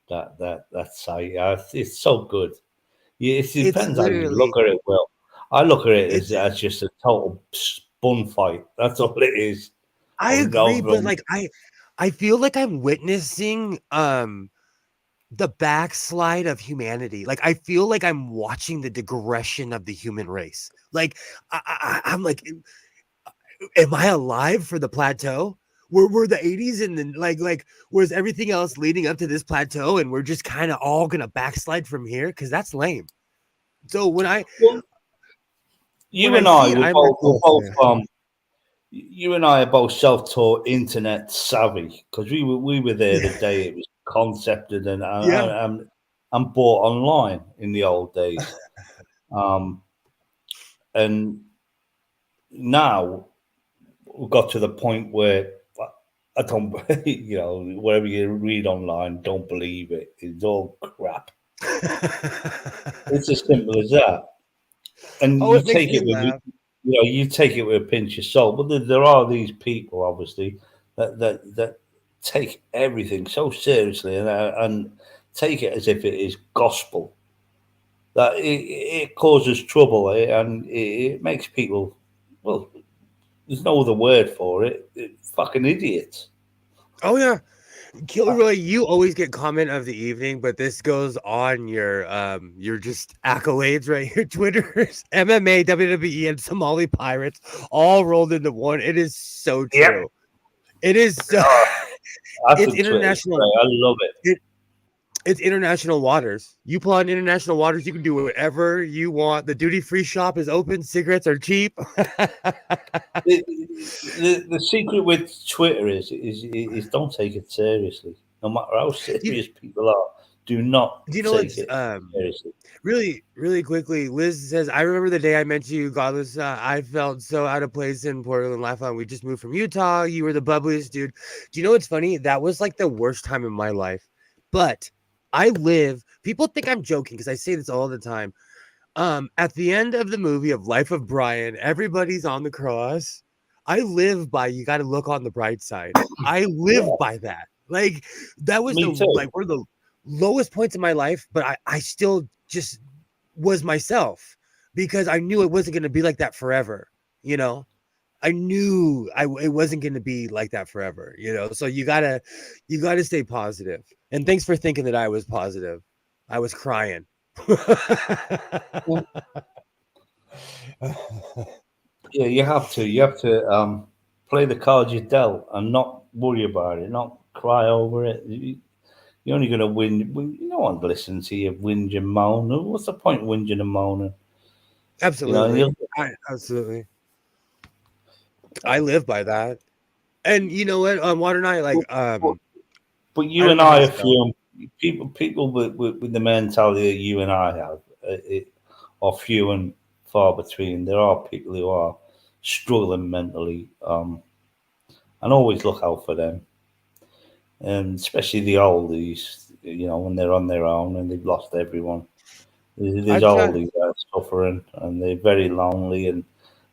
that site. It's so good. Yeah, it depends how you look at it. Well, I look at it as just a total spun fight. That's all it is. I agree, but like I feel like I'm witnessing the backslide of humanity. Like I feel like I'm watching the digression of the human race. Like I'm like, am I alive for the plateau? We're the 80s and then like where's everything else leading up to this plateau and we're just kind of all gonna backslide from here because that's lame. So when I you and I are both self-taught internet savvy because we were there the day it was concepted and bought online in the old days. And now we've got to the point where I don't, whatever you read online, don't believe it. It's all crap. It's as simple as that. And you take it with, you take it with a pinch of salt. But there are these people, obviously, that take everything so seriously and take it as if it is gospel. That it causes trouble and it makes people, well, there's no other word for it. Fucking idiots. Oh yeah, Kilroy, you always get comment of the evening, but this goes on your just accolades right here. Twitter's MMA, WWE, and Somali Pirates all rolled into one. It is so true. Yep. It is so. It's international. I love it. It's international waters. You pull on international waters, you can do whatever you want. The duty-free shop is open. Cigarettes are cheap. the secret with Twitter is don't take it seriously. No matter how serious people are, do not take it seriously. Really, really quickly, Liz says, I remember the day I met you, Godless. I felt so out of place in Portland, Lafayette. We just moved from Utah. You were the bubbliest dude. Do you know what's funny? That was like the worst time in my life. But people think I'm joking because I say this all the time. At the end of the movie of Life of Brian, everybody's on the cross. I live by, you got to look on the bright side. I live by that. Like that was one of the lowest points in my life, but I still just was myself because I knew it wasn't going to be like that forever. I knew it wasn't going to be like that forever, so you gotta stay positive. And thanks for thinking that I was positive. I was crying. Yeah, you have to play the cards you dealt and not worry about it, not cry over it. You're only going to win. You don't want to listen to you whinge and moan. What's the point of whinging and moaning? Absolutely. Absolutely. I live by that. And you know what, Water Knight, like but you and I are few people with the mentality that you and I have are few and far between. There are people who are struggling mentally, and always look out for them. And especially the oldies, when they're on their own and they've lost everyone. There's oldies that are suffering and they're very lonely, and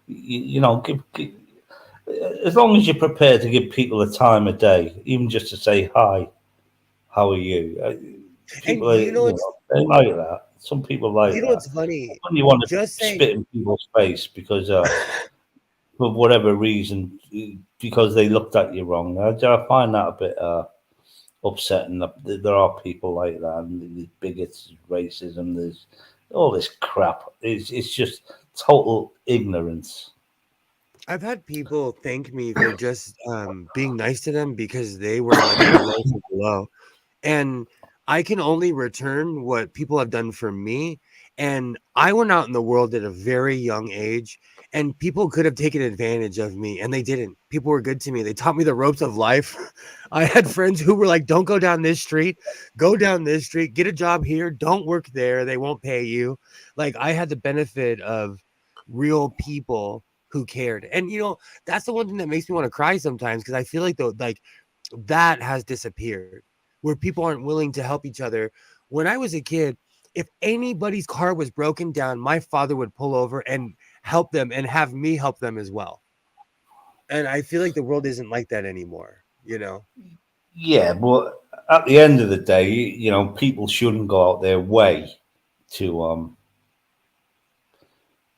give as long as you're prepared to give people a time of day, even just to say hi, how are you? People they like that. Some people like You know that. what's funny? When you want to Just spit say in people's face because for whatever reason, because they looked at you wrong. I find that a bit upsetting. That there are people like that, and there's bigots, racism, there's all this crap. It's just total ignorance. I've had people thank me for just being nice to them because they were like at the lowest of the low. And I can only return what people have done for me. And I went out in the world at a very young age, and people could have taken advantage of me, and they didn't. People were good to me. They taught me the ropes of life. I had friends who were like, don't go down this street, go down this street, get a job here, don't work there, they won't pay you. Like, I had the benefit of real people who cared. And that's the one thing that makes me want to cry sometimes, because I feel like that has disappeared, where people aren't willing to help each other. When I was a kid, if anybody's car was broken down, my father would pull over and help them and have me help them as well. And I feel like the world isn't like that anymore, Yeah, but at the end of the day, people shouldn't go out their way to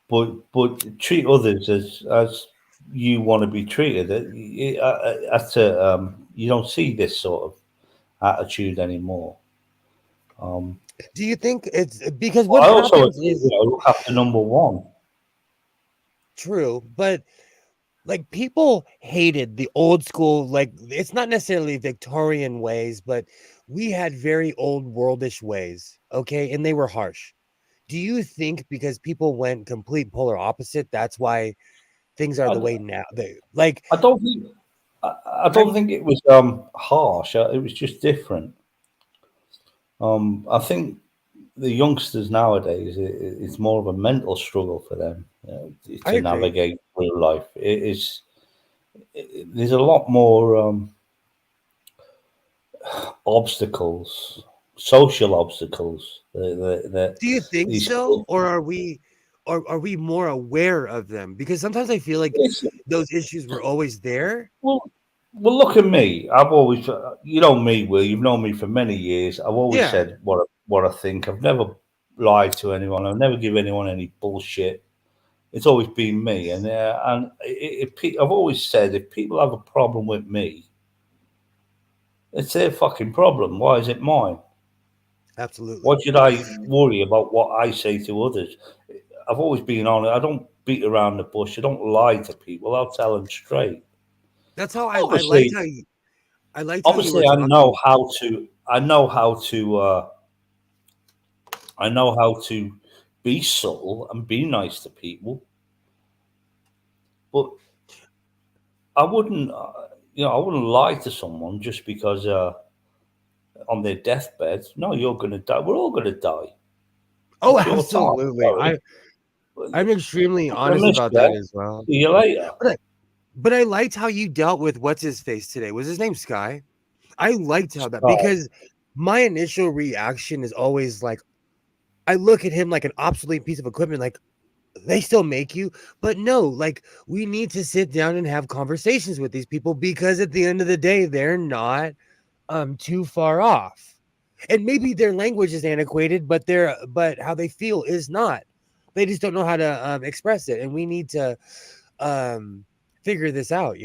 but treat others as you want to be treated. That's you don't see this sort of attitude anymore. Do you think it's because But what I also happens agree, is look after number one. true, but like people hated the old school, like it's not necessarily Victorian ways, but we had very old worldish ways, okay, and they were harsh. Do you think because people went complete polar opposite, that's why things are I, the way now? They like I don't think I don't I'm think it was harsh. It was just different. I think the youngsters nowadays, it's more of a mental struggle for them I to agree. navigate through life. There's a lot more obstacles, social obstacles that Do you think these so, kids. or are we more aware of them? Because sometimes I feel like It's, those issues were always there. well, well, look at me. I've always, you know me, Will. You've known me for many years. I've always Yeah, said what I think. I've never lied to anyone. I've never given anyone any bullshit. It's always been me, I've always said if people have a problem with me, it's their fucking problem. Why is it mine? Why absolutely. should I worry about what I say to others? I've always been on it. I don't beat around the bush. I don't lie to people. I'll tell them straight. That's how I liked Obviously, how you were I know talking. how to. I know how to. I know how to be subtle and be nice to people, but I wouldn't. I wouldn't lie to someone just because on their deathbed. No, you're going to die. We're all going to die. Oh, It's your time. absolutely. Sorry. I'm extremely I'm going to honest miss about that you. as well. See you later. But I liked how you dealt with what's his face today. Was his name Sky? I liked how that, Scott. because my initial reaction is always like I look at him like an obsolete piece of equipment, like they still make you, but no, like we need to sit down and have conversations with these people, because at the end of the day, they're not too far off. And maybe their language is antiquated, but how they feel is not. They just don't know how to express it, and we need to um figure this out.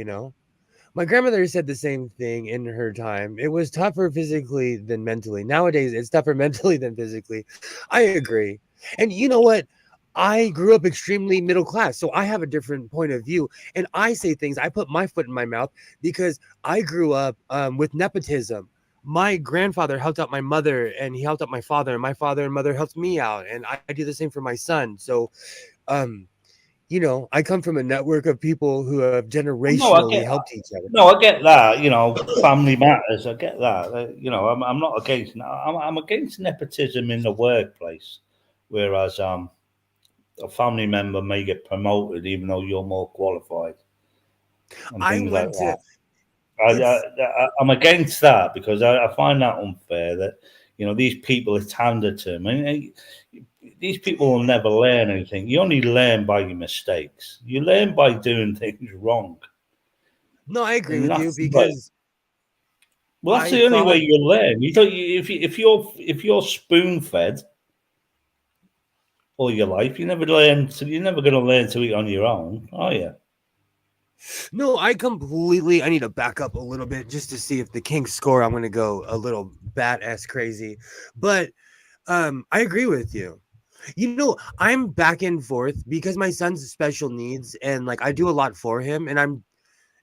My grandmother said the same thing in her time. It was tougher physically than mentally. Nowadays, it's tougher mentally than physically. I agree. And you know what? I grew up extremely middle class, so I have a different point of view. And I say things, I put my foot in my mouth because I grew up with nepotism. My grandfather helped out my mother, and he helped out my father, and my father and mother helped me out. And I do the same for my son. So, um, I come from a network of people who have No, I generationally get. helped each other. No, I get that. Family matters. I get that. I'm not against. I'm against nepotism in the workplace, whereas a family member may get promoted even though you're more qualified and I things like went to that. it's I'm against that because I find that unfair that these people it's handed to them. These people will never learn anything. You only learn by your mistakes. You learn by doing things wrong, no, I agree and with you that's like because well, that's I the only way thought you learn. You don't. If you're spoon fed, all your life. You're never going to learn to eat on your own, are you? No, I need to back up a little bit just to see if the Kings score. I'm going to go a little bat-ass crazy. But I agree with you. You know, I'm back and forth because my son's special needs and like I do a lot for him and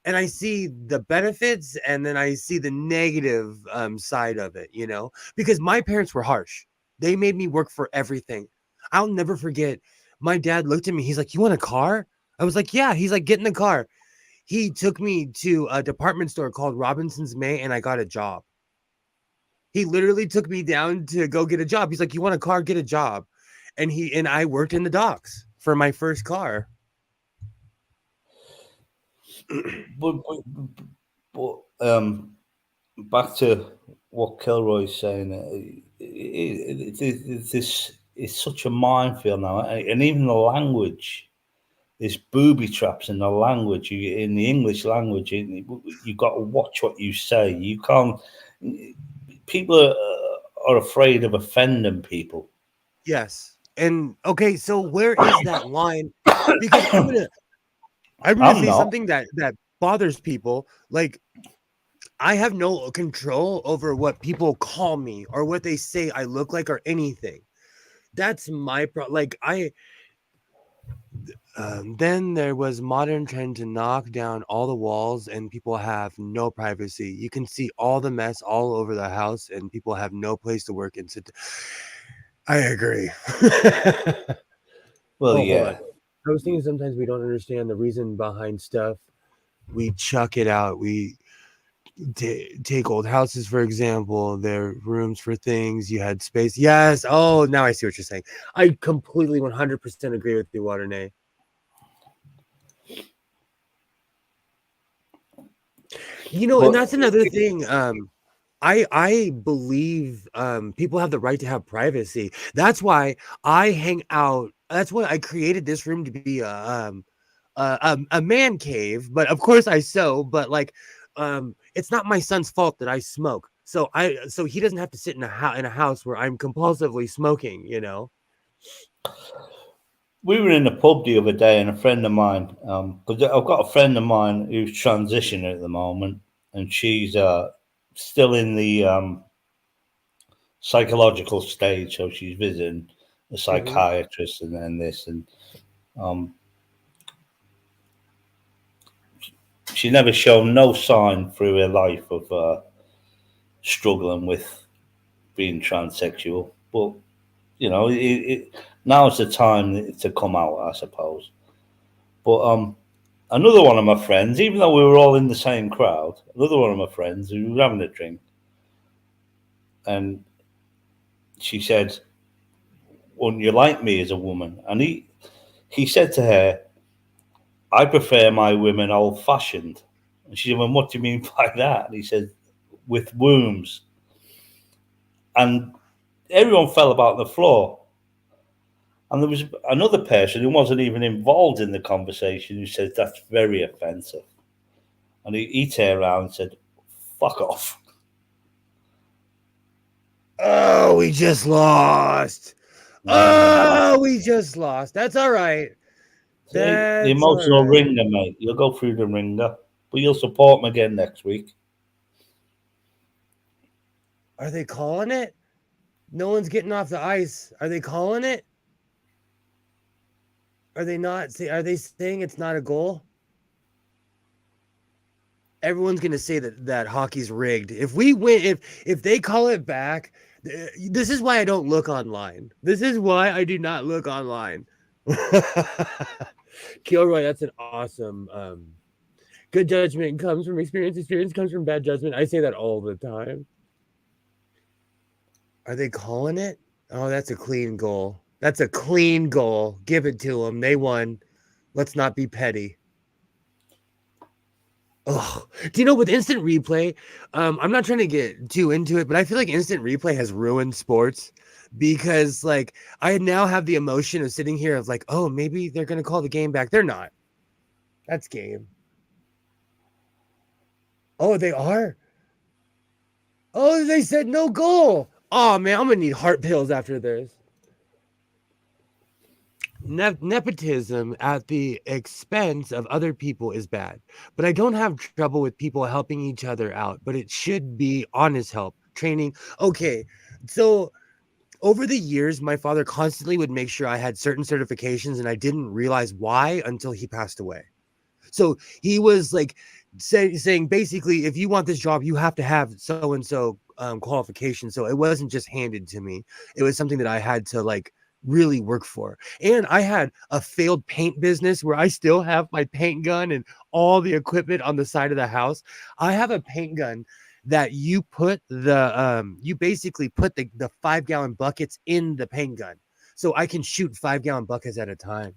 I see the benefits and then I see the negative side of it, you know, because my parents were harsh. They made me work for everything. I'll never forget. My dad looked at me. He's like, "You want a car?" I was like, "Yeah." He's like, "Get in the car." He took me to a department store called Robinson's May and I got a job. He literally took me down to go get a job. He's like, "You want a car? Get a job." And I worked in the docks for my first car. But back to what Kilroy's saying, it's such a minefield now, and even the language, there's booby traps in the language. In the English language, you got to watch what you say. You can't. People are afraid of offending people. Yes. And okay, so where is that line? Because I'm gonna I'm say not. something that bothers people. Like I have no control over what people call me or what they say I look like or anything. That's my problem. Like then there was modern trend to knock down all the walls and people have no privacy. You can see all the mess all over the house and people have no place to work and sit. I agree. Well, Hold yeah. on. I was thinking sometimes we don't understand the reason behind stuff. We chuck it out. We take old houses, for example. There rooms for things. You had space. Yes. Oh, now I see what you're saying. I completely 100% agree with you, Waternay. You know, and that's another thing. I believe people have the right to have privacy. That's why I hang out. That's why I created this room to be a man cave. But of course I sew. But like, it's not my son's fault that I smoke. So he doesn't have to sit in a house where I'm compulsively smoking. You know. We were in a pub the other day, and a friend of mine, because I've got a friend of mine who's transitioning at the moment, and she's still in the psychological stage, so she's visiting a psychiatrist and then this, and um, she never shown no sign through her life of struggling with being transsexual, but you know, now's the time to come out, I suppose. But another one of my friends, even though we were all in the same crowd, another one of my friends who was having a drink, and she said, "Wouldn't you like me as a woman?" And he said to her, "I prefer my women old fashioned." And she said, "Well, what do you mean by that?" And he said, "With wombs." And everyone fell about the floor. And there was another person who wasn't even involved in the conversation who said, "That's very offensive." And he turned around and said, "Fuck off." Oh, we just lost. Oh, we just lost. That's all right. The That's all emotional right. ringer, mate. You'll go through the ringer, but you'll support him again next week. Are they calling it? No one's getting off the ice. Are they calling it? Are they not? Are they saying it's not a goal? Everyone's gonna say that hockey's rigged. If we win, if they call it back, this is why I don't look online. This is why I do not look online. Kilroy, that's an awesome. Good judgment comes from experience. Experience comes from bad judgment. I say that all the time. Are they calling it? Oh, that's a clean goal. That's a clean goal. Give it to them. They won. Let's not be petty. Oh, do you know with instant replay? I'm not trying to get too into it, but I feel like instant replay has ruined sports because, like, I now have the emotion of sitting here of like, oh, maybe they're gonna call the game back. They're not. That's game. Oh, they are. Oh, they said no goal. Oh man, I'm gonna need heart pills after this. nepotism at the expense of other people is bad, but I don't have trouble with people helping each other out, but it should be honest help, training. Okay, so over the years, my father constantly would make sure I had certain certifications, and I didn't realize why until he passed away. So he was like saying basically, if you want this job, you have to have so and so qualifications. So it wasn't just handed to me; it was something that I had to like really work for. And I had a failed paint business where I still have my paint gun and all the equipment on the side of the house. I have a paint gun that you basically put the 5 gallon buckets in the paint gun, so I can shoot 5 gallon buckets at a time.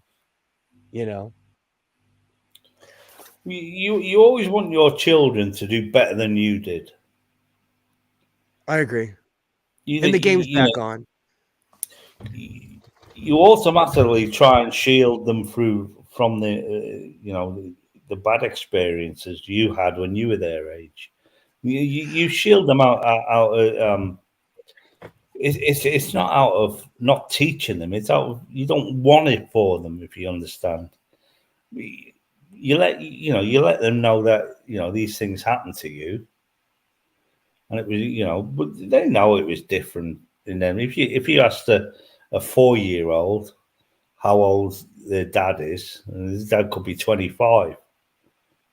You know, You always want your children to do better than you did. I agree. You And the game's you back know on. you automatically try and shield them from the the bad experiences you had when you were their age. You shield them it's not out of not teaching them. It's out of you don't want it for them, if you understand. You let them know that these things happen to you, and it was but they know it was different. And then if you asked a 4-year-old how old their dad is, and his dad could be 25,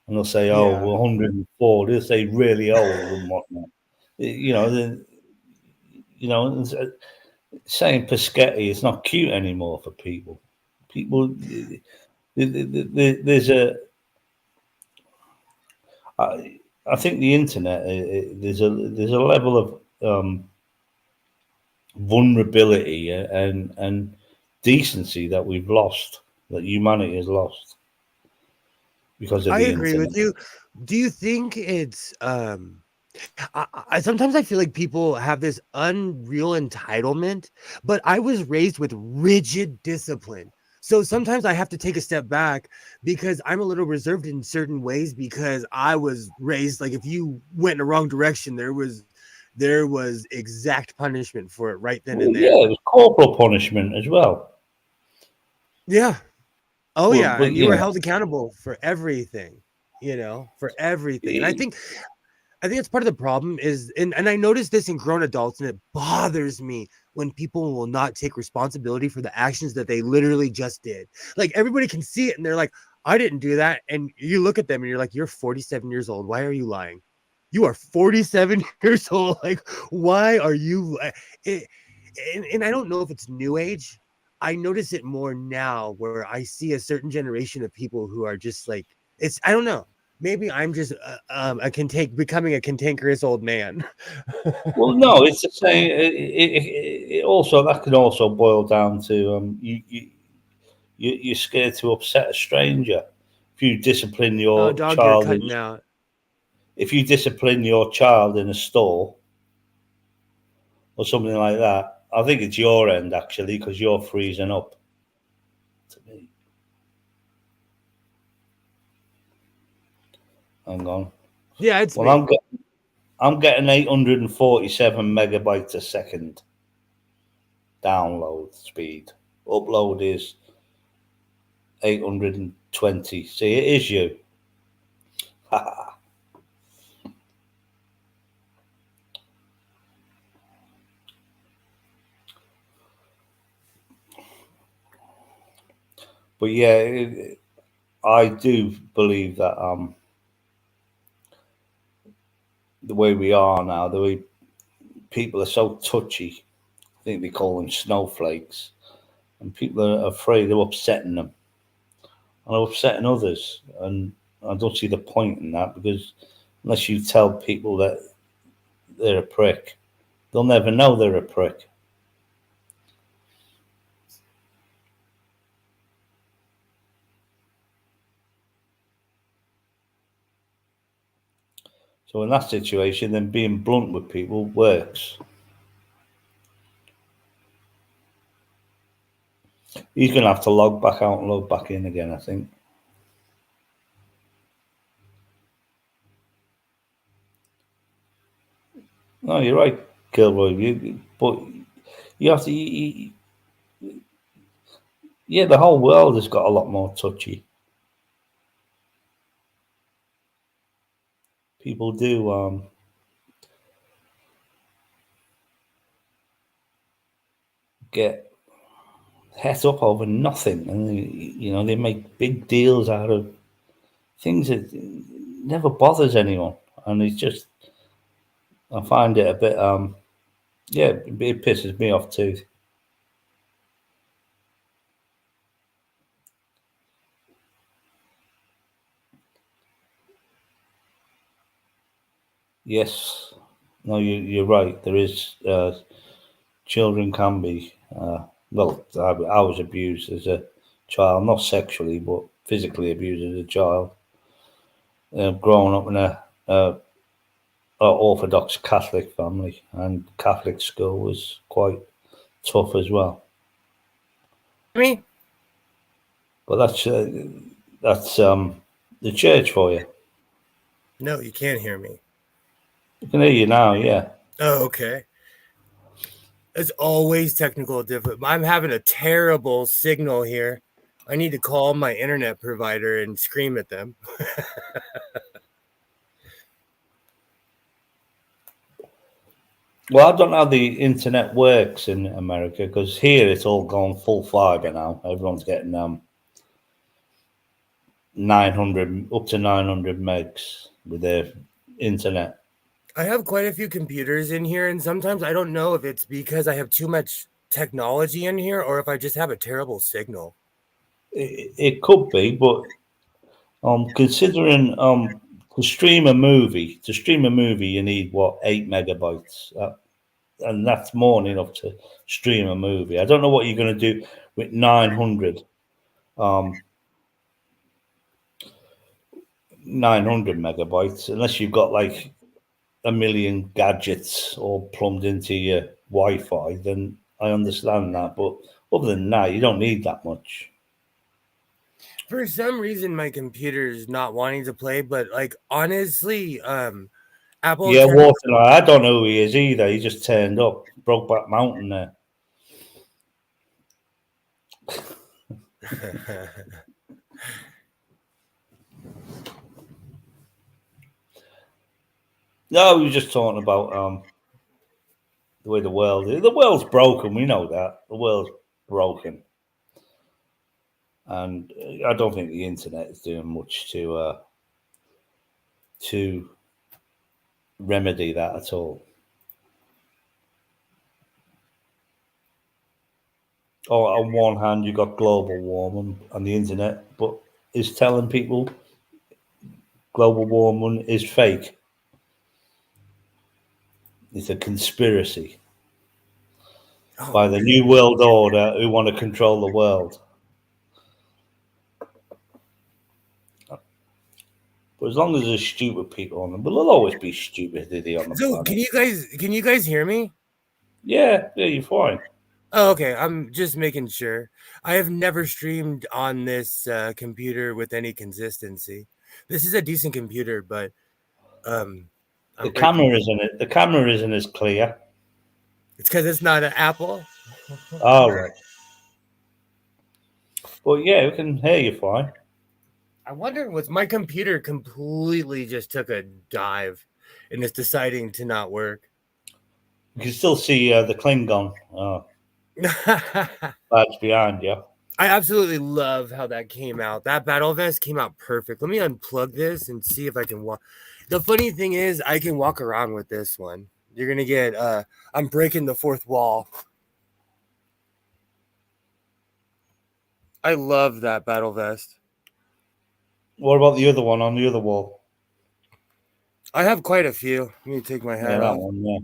and they'll say, "Oh, Yeah. we're 104." They'll say really old and whatnot. You know, the, it's, saying Pescetti is not cute anymore for people. People, there's a. I think the internet there's a level of vulnerability and decency that we've lost, that humanity has lost because of I the agree internet. with you. Do you think it's I sometimes I feel like people have this unreal entitlement, but I was raised with rigid discipline. So sometimes I have to take a step back because I'm a little reserved in certain ways because I was raised like if you went in the wrong direction, there was exact punishment for it right then Well, and yeah, there. it was corporal punishment as well. Yeah. Oh But yeah, but and you were held accountable for everything, for everything. And I think that's part of the problem is and I noticed this in grown adults, and it bothers me when people will not take responsibility for the actions that they literally just did. Like everybody can see it and they're like, I didn't do that. And you look at them and you're like, you're 47 years old. Why are you lying? You are 47 years old. Like, why are you it, and I don't know if it's new age. I notice it more now where I see a certain generation of people who are just like it's I don't know, maybe I'm just becoming a cantankerous old man. Well, no, it's the same. It also that can also boil down to you're scared to upset a stranger. If you discipline Oh, your dog, you're child in cutting out. if you discipline your child in a store or something like that, I think it's your end actually because you're freezing up. To me, hang on. Yeah, it's Well, me. I'm getting 847 megabytes a second download speed. Upload is 820. See, it is you. But yeah, I do believe that the way we are now, the way people are so touchy, I think they call them snowflakes, and people are afraid of upsetting them and upsetting others. And I don't see the point in that because unless you tell people that they're a prick, they'll never know they're a prick. So in that situation, then being blunt with people works. He's going to have to log back out and log back in again, I think. No, you're right, Gilroy. But you have to. Yeah, the whole world has got a lot more touchy. People do get het up over nothing, and they make big deals out of things that never bothers anyone, and it's just I find it a bit yeah, it pisses me off too. Yes, no, you're right. There is children can be well. I was abused as a child, not sexually, but physically abused as a child. Growing up in a Orthodox Catholic family, and Catholic school was quite tough as well. Me? But that's the church for you. No, you can't hear me. I can hear you now. Yeah. Oh, okay. It's always technical difficulty. I'm having a terrible signal here. I need to call my internet provider and scream at them. Well, I don't know how the internet works in America, because here it's all gone full fiber now. Everyone's getting 900 up to 900 megs with their internet. I have quite a few computers in here, and sometimes I don't know if it's because I have too much technology in here or if I just have a terrible signal. It could be, but considering to stream a movie, you need what, 8 megabytes, and that's more than enough to stream a movie. I don't know what you're going to do with 900 megabytes, unless you've got like a million gadgets all plumbed into your Wi-Fi. Then I understand that, but other than that, you don't need that much. For some reason, my computer is not wanting to play, but like honestly, Apple. Yeah, Walter, I don't know who he is either. He just turned up, Brokeback Mountain there. No, we were just talking about the way the world is. The world's broken. We know that the world's broken, and I don't think the internet is doing much to remedy that at all. Oh, on one hand, you got global warming and the internet, but is telling people global warming is fake. It's a conspiracy by the New World Order who want to control the world. But as long as there's stupid people on them, but there'll always be stupidity on the So planet. can you guys hear me? Yeah, you're fine. Oh, okay, I'm just making sure. I have never streamed on this computer with any consistency. This is a decent computer, but The camera isn't as clear. It's because it's not an Apple. All right. Well, yeah, we can hear you fine. I wonder, was my computer completely just took a dive and it's deciding to not work? You can still see the Klingon badge behind you. I absolutely love how that came out. That battle vest came out perfect. Let me unplug this and see if I can walk. The funny thing is, I can walk around with this one. You're going to get, I'm breaking the fourth wall. I love that battle vest. What about the other one on the other wall? I have quite a few. Let me take my hat off. That one, yeah.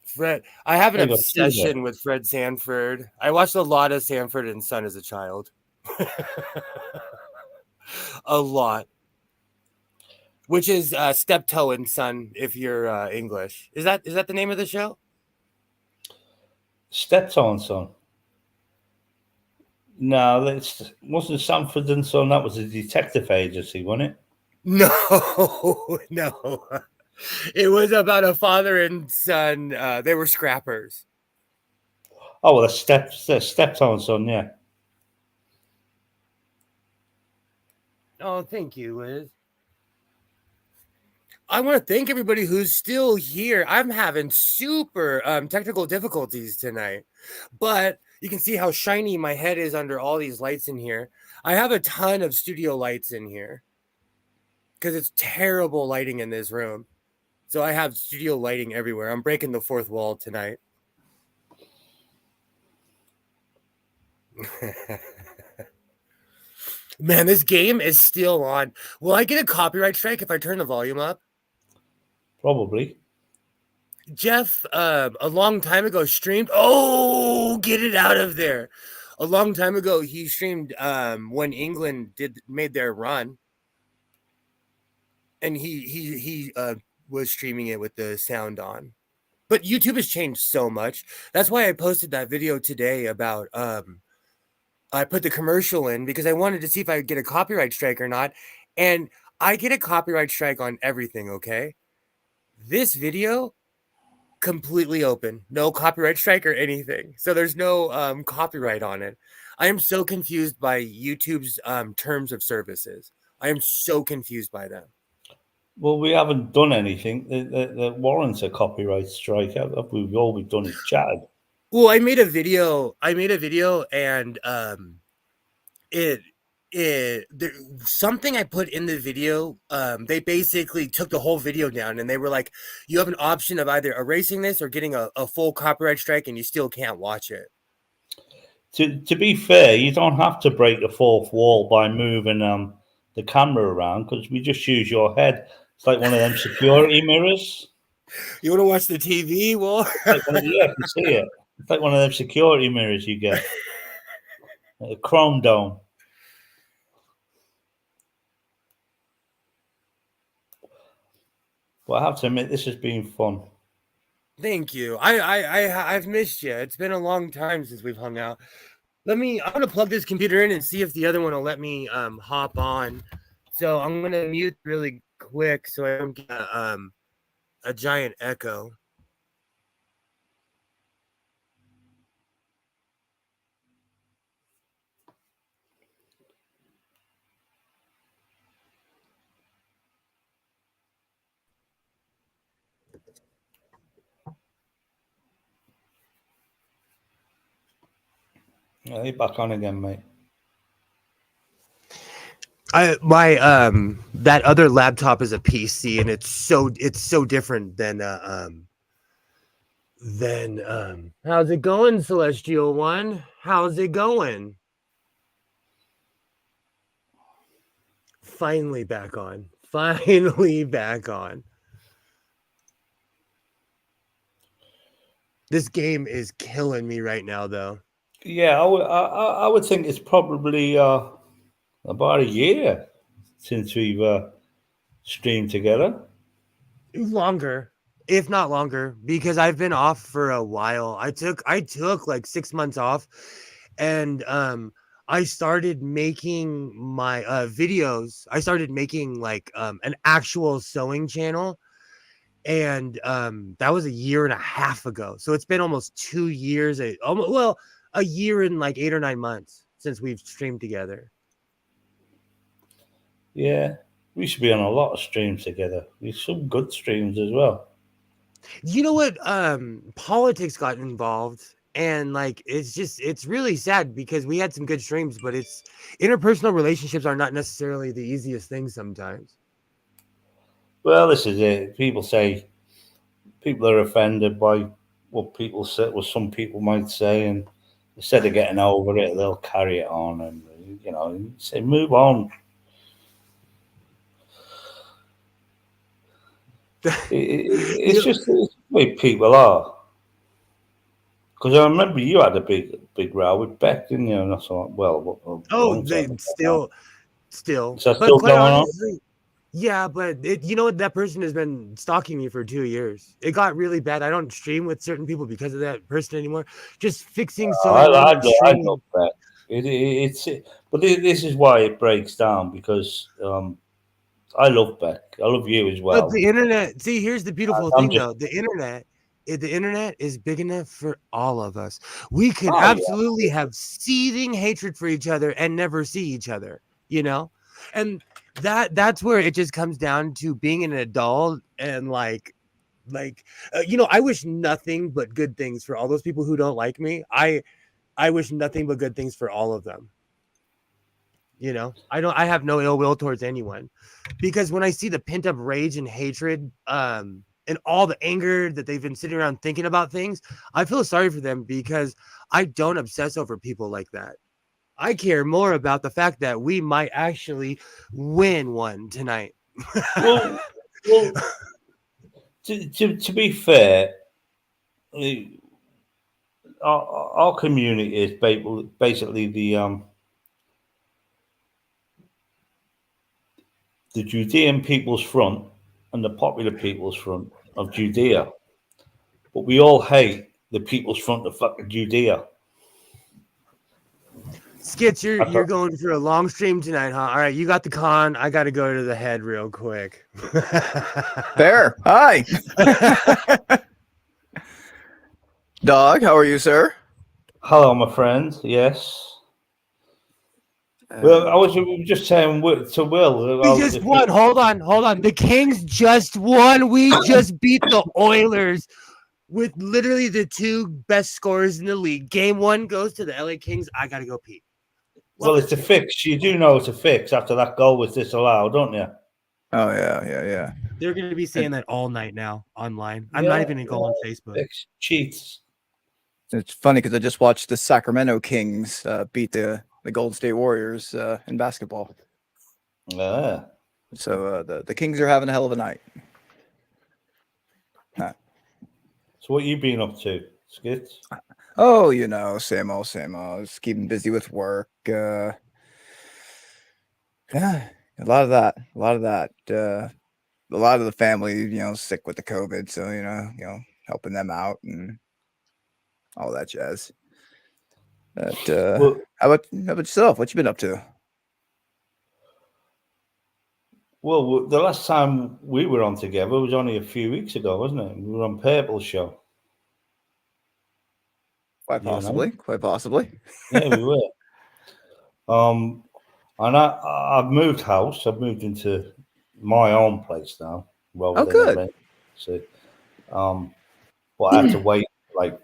Fred, I have an There you go, obsession with Fred Sanford. I watched a lot of Sanford and Son as a child. A lot. Which is Steptoe and Son, if you're English. Is that the name of the show? Steptoe and Son. No, that wasn't Sanford and Son. That was a detective agency, wasn't it? No, no. It was about a father and son. They were scrappers. Oh, well, that's Steptoe and Son, yeah. Oh, thank you, Liz. I want to thank everybody who's still here. I'm having super technical difficulties tonight, but you can see how shiny my head is under all these lights in here. I have a ton of studio lights in here because it's terrible lighting in this room. So I have studio lighting everywhere. I'm breaking the fourth wall tonight. Man, this game is still on. Will I get a copyright strike if I turn the volume up? Probably. Jeff, a long time ago streamed. Oh, get it out of there! A long time ago, he streamed when England made their run, and he was streaming it with the sound on. But YouTube has changed so much. That's why I posted that video today about I put the commercial in because I wanted to see if I could get a copyright strike or not, and I get a copyright strike on everything. Okay, this video. Completely open, no copyright strike or anything, so there's no copyright on it. I am so confused by YouTube's terms of services. I am so confused by them. Well, we haven't done anything that warrants a copyright strike. All we've done is chatted. Well, I made a video and something I put in the video, they basically took the whole video down and they were like, you have an option of either erasing this or getting a full copyright strike and you still can't watch it. To be fair, you don't have to break the fourth wall by moving the camera around because we just use your head. It's like one of them security mirrors. You want to watch the TV? Well, yeah, I can see it. It's like one of them security mirrors you get. A chrome dome. But I have to admit, this has been fun. Thank you. I've missed you. It's been a long time since we've hung out. I'm gonna plug this computer in and see if the other one will let me hop on. So I'm gonna mute really quick so I don't get a giant echo. Yeah, you're back on again, mate. That other laptop is a PC and it's so different than how's it going, Celestial One? How's it going? Finally back on. Finally back on. This game is killing me right now, though. Yeah, I would think it's probably about a year since we've streamed together. Longer, if not longer, because I've been off for a while. I took like 6 months off, and I started making my videos. I started making like an actual sewing channel, and that was a year and a half ago. So it's been almost 2 years. A year and like 8 or 9 months since we've streamed together. Yeah, we should be on a lot of streams together. There's some good streams as well. You know what? Politics got involved, and like it's really sad because we had some good streams, but it's interpersonal relationships are not necessarily the easiest thing sometimes. Well, this is it. People say people are offended by what people say, what some people might say, and instead of getting over it, they'll carry it on and say move on. It's just the way people are. Because I remember you had a big row with Beck, didn't you? And I thought, well, they still. Is that still going on? Yeah, but you know what? That person has been stalking me for 2 years. It got really bad. I don't stream with certain people because of that person anymore. Just fixing so. I love that. But this is why it breaks down because I love Beck. I love you as well. But the internet. See, here's the beautiful thing, though. The internet is big enough for all of us. We could absolutely have seething hatred for each other and never see each other. You know. And that's where it just comes down to being an adult and you know, I wish nothing but good things for all those people who don't like me. I wish nothing but good things for all of them. You know, I have no ill will towards anyone, because when I see the pent up rage and hatred, and all the anger that they've been sitting around thinking about things, I feel sorry for them, because I don't obsess over people like that. I care more about the fact that we might actually win one tonight. Well, well, to be fair, the- our community is basically the Judean People's Front and the Popular People's Front of Judea, but we all hate the People's Front of fucking Judea. Skits, you're going for a long stream tonight, huh? All right, you got the con. I got to go to the head real quick. Fair. Hi. Dog, how are you, sir? Hello, my friend. Yes. Well, I was just saying to Will. We just won. Hold on. The Kings just won. We just beat the Oilers with literally the two best scorers in the league. Game 1 goes to the LA Kings. I got to go pee. Well, it's a fix. You do know it's a fix after that goal was disallowed, don't you? Oh, yeah. They're going to be saying that all night now online. I'm not even going to go on Facebook. Fix. Cheats. It's funny because I just watched the Sacramento Kings beat the Golden State Warriors in basketball. Yeah. So the Kings are having a hell of a night. Huh. So what you been up to, Skits? Oh, you know, same old. Just keeping busy with work. Yeah, a lot of that. A lot of the family, you know, sick with the COVID. So, you know, helping them out and all that jazz. But how about yourself? What you been up to? Well, the last time we were on together was only a few weeks ago, wasn't it? We were on Purple's show. Quite possibly. Yeah, we were. And I've moved house. I've moved into my own place now. Oh, good. So, but I had to wait. Like,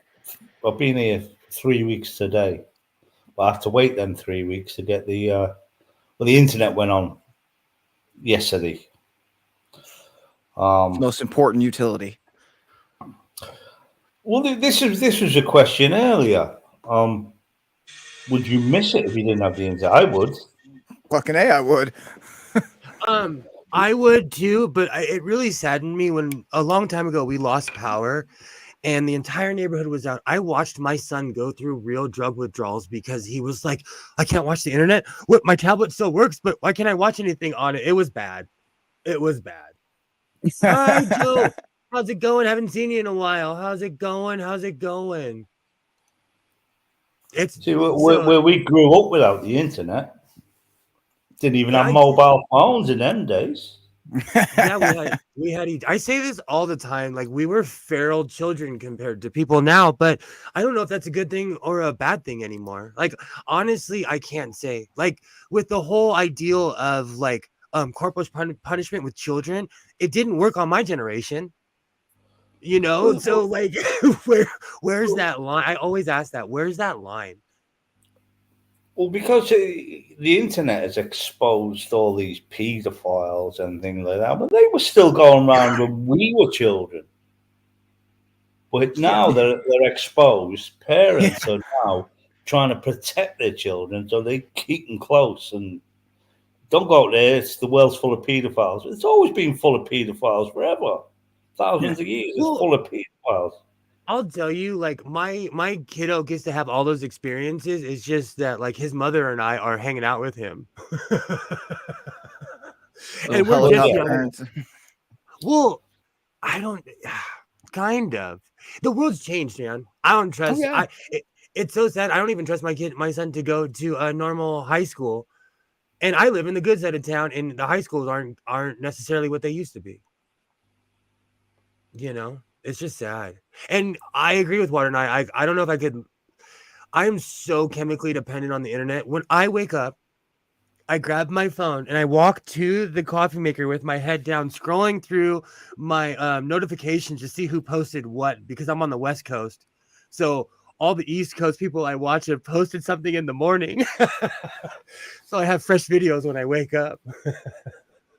I've been here 3 weeks today, but I have to wait them 3 weeks to get the internet went on yesterday. Most important utility. Well, this was a question earlier. Would you miss it if you didn't have the internet? I would. Fucking A, I would. I would too, but it really saddened me when a long time ago we lost power and the entire neighborhood was out. I watched my son go through real drug withdrawals because he was like, I can't watch the internet. What, my tablet still works, but why can't I watch anything on it? It was bad. Hi, Joe. How's it going? Haven't seen you in a while. How's it going? It's where we grew up without the internet. Didn't even have mobile phones in them days. Yeah, we had. I say this all the time. Like, we were feral children compared to people now, but I don't know if that's a good thing or a bad thing anymore. Like, honestly, I can't say. Like, with the whole ideal of like corporal punishment with children, it didn't work on my generation. You know, so like, where's that line? I always ask that. Where's that line? Well, because the internet has exposed all these pedophiles and things like that, but they were still going around when we were children. But now they're exposed. Parents are now trying to protect their children, so they keep them close and don't go out there. It's the world's full of pedophiles. It's always been full of pedophiles forever. Thousands of years. It's full of pedophiles. I'll tell you, like, my kiddo gets to have all those experiences. It's just that, like, his mother and I are hanging out with him. And we're just young. Well, I don't. Kind of. The world's changed, man. I don't trust. It's so sad. I don't even trust my son to go to a normal high school. And I live in the good side of town, and the high schools aren't necessarily what they used to be. You know, it's just sad. And I agree with Water and I don't know if I could. I'm so chemically dependent on the internet. When I wake up, I grabbed my phone and I walked to the coffee maker with my head down, scrolling through my notifications to see who posted what, because I'm on the West Coast. So all the East Coast people I watch have posted something in the morning. So I have fresh videos when I wake up.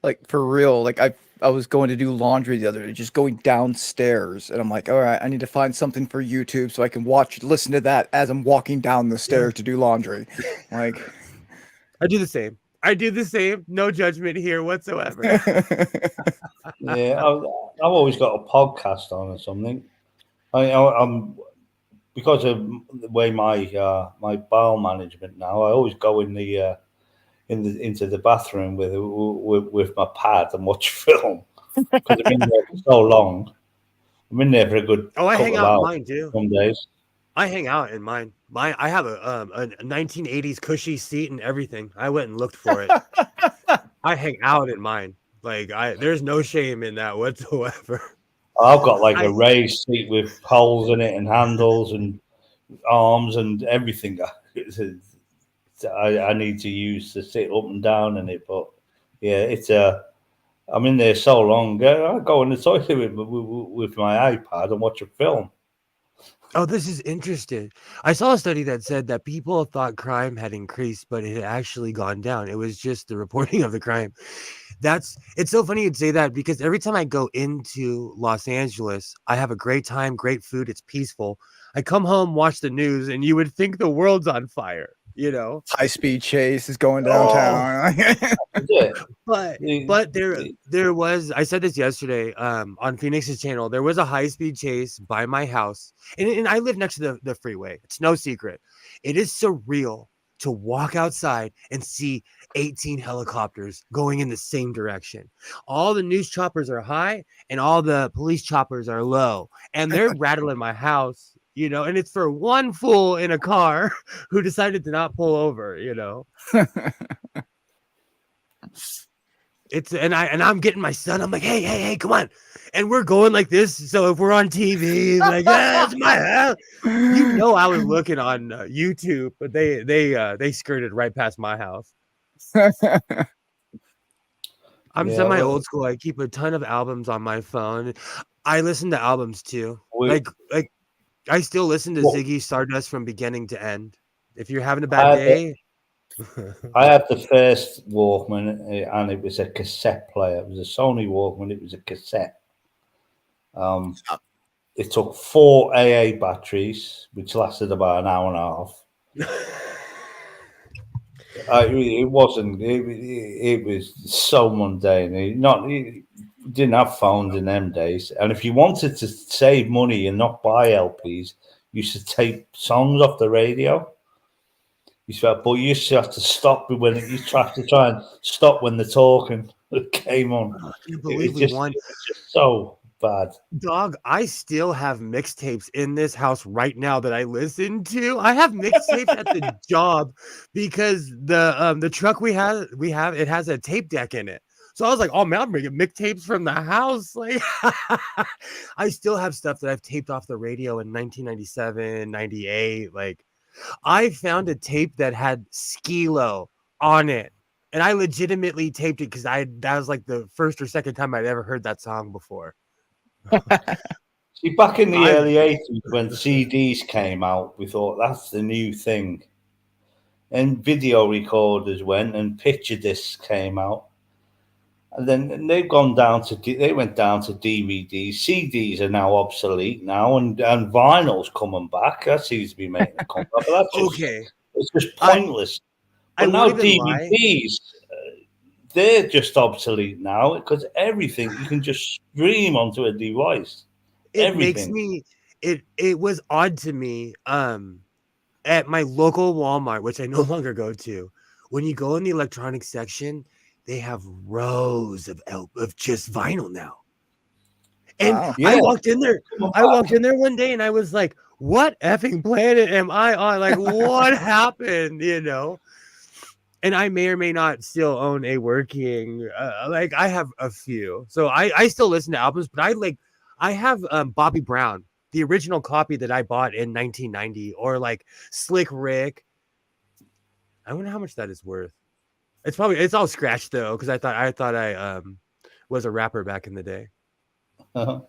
Like for real, like I was going to do laundry the other day, just going downstairs, and I'm like, all right, I need to find something for YouTube so I can listen to that as I'm walking down the stairs to do laundry. Like, I do the same. No judgment here whatsoever. Yeah, I've always got a podcast on or something. I'm because of the way my bowel management now. I always go into the bathroom with my pad and watch film because I'm in there for so long. I'm in there for a good Oh, I hang couple of out in hours mine too. some days. I hang out in mine. I have a 1980s cushy seat and everything. I went and looked for it. I hang out in mine. Like there's no shame in that whatsoever. I've got like a I raised seat with holes in it and handles and arms and everything. I need to use to sit up and down in it, but yeah, I'm in there so long. I go in the toilet with my iPad and watch a film. Oh, this is interesting. I saw a study that said that people thought crime had increased, but it had actually gone down. It was just the reporting of the crime. It's so funny you'd say that because every time I go into Los Angeles, I have a great time, great food, it's peaceful. I come home, watch the news, and you would think the world's on fire, you know? high-speed chase is going Oh, downtown. Yeah. but there was, I said this yesterday on Phoenix's channel, there was a high-speed chase by my house, and I live next to the freeway. It's no secret. It is surreal to walk outside and see 18 helicopters going in the same direction. All the news choppers are high and all the police choppers are low, and they're rattling my house, you know, and it's for one fool in a car who decided to not pull over, you know. I'm getting my son. I'm like, hey, come on. And we're going like this. So if we're on TV, like, yeah, it's my house. You know, I was looking on YouTube, but they skirted right past my house. I'm semi old school. I keep a ton of albums on my phone. I listen to albums too. Like I still listen to Ziggy Stardust from beginning to end. If you're having a bad day. I had the first Walkman, and it was a cassette player. It was a Sony Walkman. It was a cassette. It took 4 AA batteries, which lasted about an hour and a half. It wasn't. It was so mundane. It didn't have phones in them days, and if you wanted to save money and not buy LPs, you should take songs off the radio. But you used to have to stop when you have to try and stop when the talking came on. I can't believe we won. It was just so bad. Dog, I still have mixtapes in this house right now that I listen to. I have mixtapes at the job because the truck we have it has a tape deck in it. So I was like, oh man, I'm bringing mixtapes from the house. Like I still have stuff that I've taped off the radio in 1997, 98. Like I found a tape that had Skilo on it. And I legitimately taped it because that was like the first or second time I'd ever heard that song before. See, back in the early 80s when CDs came out, we thought that's the new thing. And video recorders went and picture discs came out. And then they went down to DVDs. CDs are now obsolete now, and vinyl's coming back. That seems to be making a comeback. But that's just, it's just pointless. But now DVDs, they're just obsolete now because everything you can just stream onto a device. It makes me. It was odd to me. At my local Walmart, which I no longer go to, when you go in the electronics section, they have rows of just vinyl now. And I walked in there one day and I was like, what effing planet am I on? Like, what happened? You know? And I may or may not still own a working, like I have a few. So I still listen to albums, but I have Bobby Brown, the original copy that I bought in 1990, or like Slick Rick. I wonder how much that is worth. It's all scratched though, because I thought I was a rapper back in the day. Uh-huh.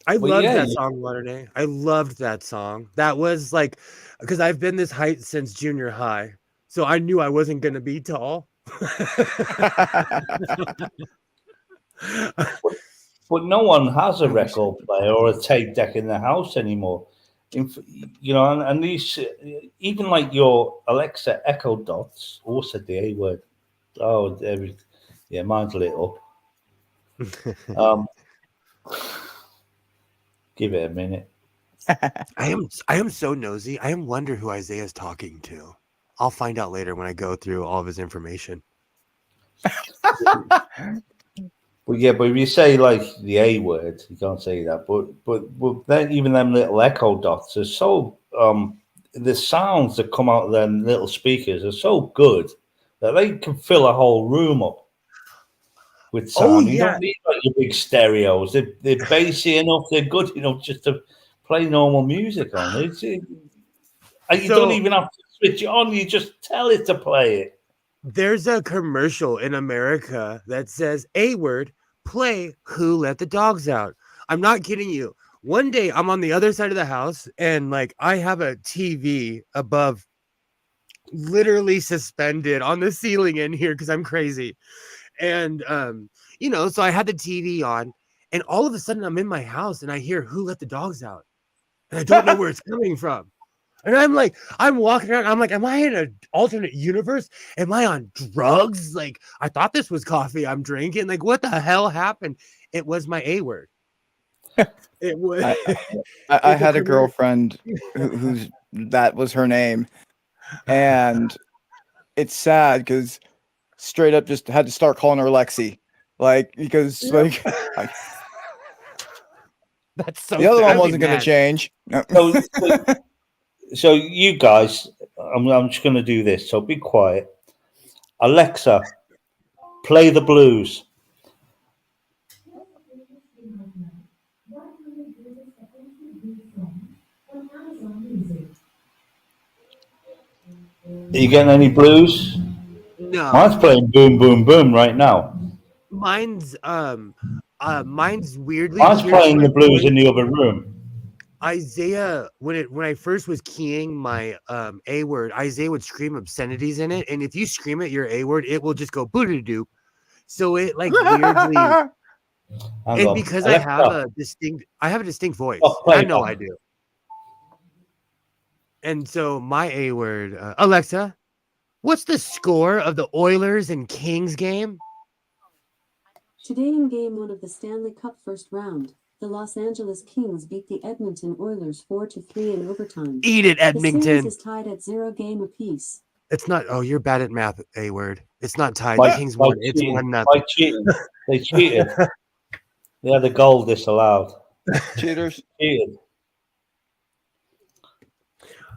I Well, loved yeah, that song, Modern Day. I loved that song. That was like, because I've been this height since junior high, so I knew I wasn't gonna be tall. but no one has a I wish I record player or a tape deck in the house anymore. And these, even like your Alexa Echo Dots, also the A word. Oh, yeah, mine's lit up. Um, give it a minute. I am so nosy. I am wonder who Isaiah's talking to. I'll find out later when I go through all of his information. But yeah, but if you say like the A word, you can't say that. But then even them little Echo Dots are so the sounds that come out of them little speakers are so good that they can fill a whole room up with Oh sound. You yeah. don't need like your big stereos. They're bassy enough. They're good enough just to play normal music on. And you don't So even have to switch it on. You just tell it to play it. there's a commercial in America that says A word, play Who Let the Dogs Out. I'm not kidding you. One day I'm on the other side of the house and like I have a TV above, literally suspended on the ceiling in here because I'm crazy. And so I had the TV on and all of a sudden I'm in my house and I hear Who Let the Dogs Out. And I don't know where it's coming from. And I'm walking around. I'm like, am I in an alternate universe? Am I on drugs? Like, I thought this was coffee I'm drinking. Like, what the hell happened? It was my A word. It was. I had a girlfriend who's that was her name, and it's sad because straight up just had to start calling her Lexi, like because like That's so. the other one I'd be wasn't going to mad. change. No. So you guys, I'm just going to do this. So be quiet. Alexa, play the blues. Are you getting any blues? No, Mine's playing boom, boom, boom right now. mine's weirdly Mine's clear to playing my the blues voice. in the other room. Isaiah, when I first was keying my A word, Isaiah would scream obscenities in it, and if you scream at your A word, it will just go boo doo. So it like weirdly, Hang and on. because I have Alexa, a distinct voice. oh, I play know that. I do. And so my A word, Alexa, what's the score of the Oilers and Kings game? Today in Game 1 of the Stanley Cup first round, the Los Angeles Kings beat the Edmonton Oilers 4-3 in overtime. Eat it, The series Edmonton. is tied at 0 game apiece. It's not. Oh, you're bad at math, A word. It's not tied. By, The Kings by won. It's cheating. 1-0. By cheating. They cheated. They had a goal disallowed. Cheaters. Cheated.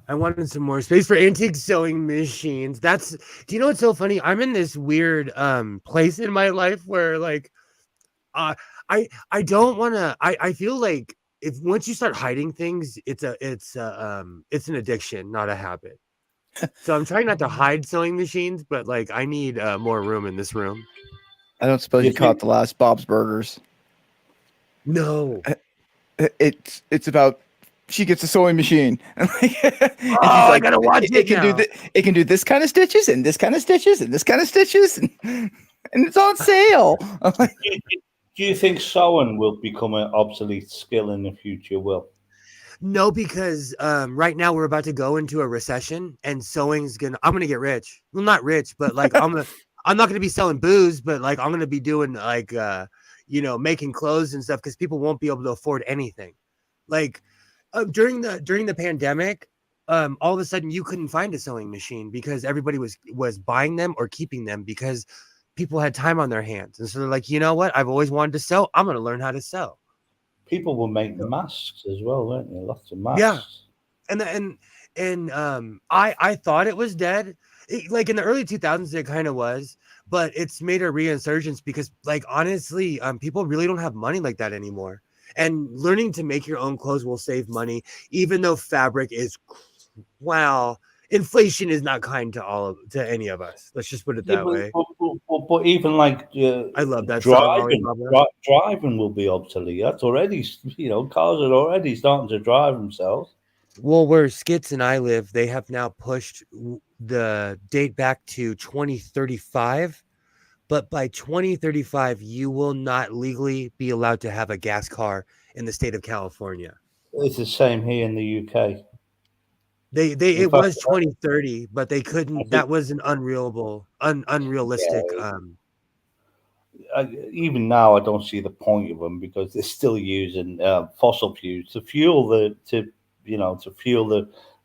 I wanted some more space for antique sewing machines. Do you know what's so funny? I'm in this weird place in my life where like I don't want to I feel like if once you start hiding things, it's an addiction, not a habit. So I'm trying not to hide sewing machines, but like I need more room in this room. I don't suppose you caught the last Bob's Burgers. No. It's about she gets a sewing machine and she's I gotta watch it can now. it can do this kind of stitches and this kind of stitches and this kind of stitches and it's on sale. I'm like, Do you think sewing will become an obsolete skill in the future, Will? No, because right now we're about to go into a recession and I'm gonna get rich. Well, not rich, but like I'm not gonna be selling booze, but like I'm gonna be doing like making clothes and stuff because people won't be able to afford anything. Like during the pandemic, all of a sudden you couldn't find a sewing machine because everybody was buying them or keeping them because people had time on their hands. And so they're like, you know what? I've always wanted to sew. I'm going to learn how to sew. People will make masks as well, weren't they? Lots of masks. Yeah. I thought it was dead. Like in the early 2000s, it kind of was, but it's made a resurgence because like, honestly, people really don't have money like that anymore. And learning to make your own clothes will save money, even though fabric is, inflation is not kind to any of us. Let's just put it Yeah, that way. but even like I love that song, Alibaba. driving will be obsolete. That's already, cars are already starting to drive themselves. Well, where Skits and I live, they have now pushed the date back to 2035. But by 2035, you will not legally be allowed to have a gas car in the state of California. It's the same here in the UK. In It fact, was 2030, but they couldn't. That was an unrealistic. even now, I don't see the point of them because they're still using fossil fuels to fuel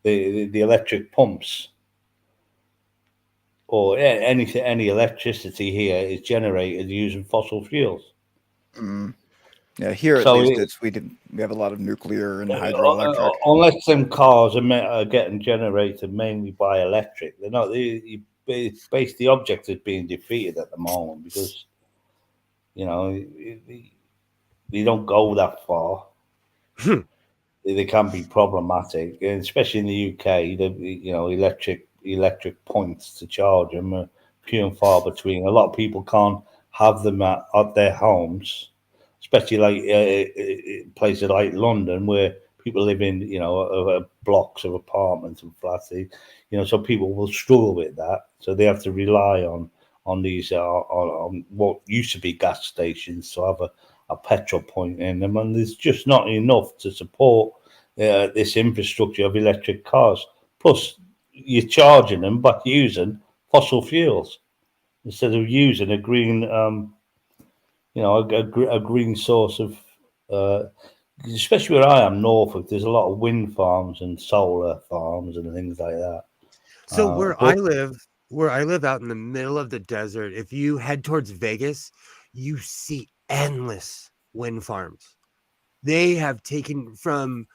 the electric pumps. Or any electricity here is generated using fossil fuels. Yeah, here at So least we have a lot of nuclear and hydroelectric. unless them cars are getting generated mainly by electric, they're not. Base the object is being defeated at the moment because they don't go that far. They can be problematic, and especially in the UK. Electric points to charge them are few and far between. A lot of people can't have them at their homes, especially like places like London where people live in blocks of apartments and flats. So people will struggle with that, so they have to rely on these on what used to be gas stations to have a petrol point in them, and there's just not enough to support this infrastructure of electric cars. Plus, you're charging them by using fossil fuels instead of using a green, a green source of. Especially where I am, Norfolk, there's a lot of wind farms and solar farms and things like that. So I live out in the middle of the desert, if you head towards Vegas, you see endless wind farms. They have taken from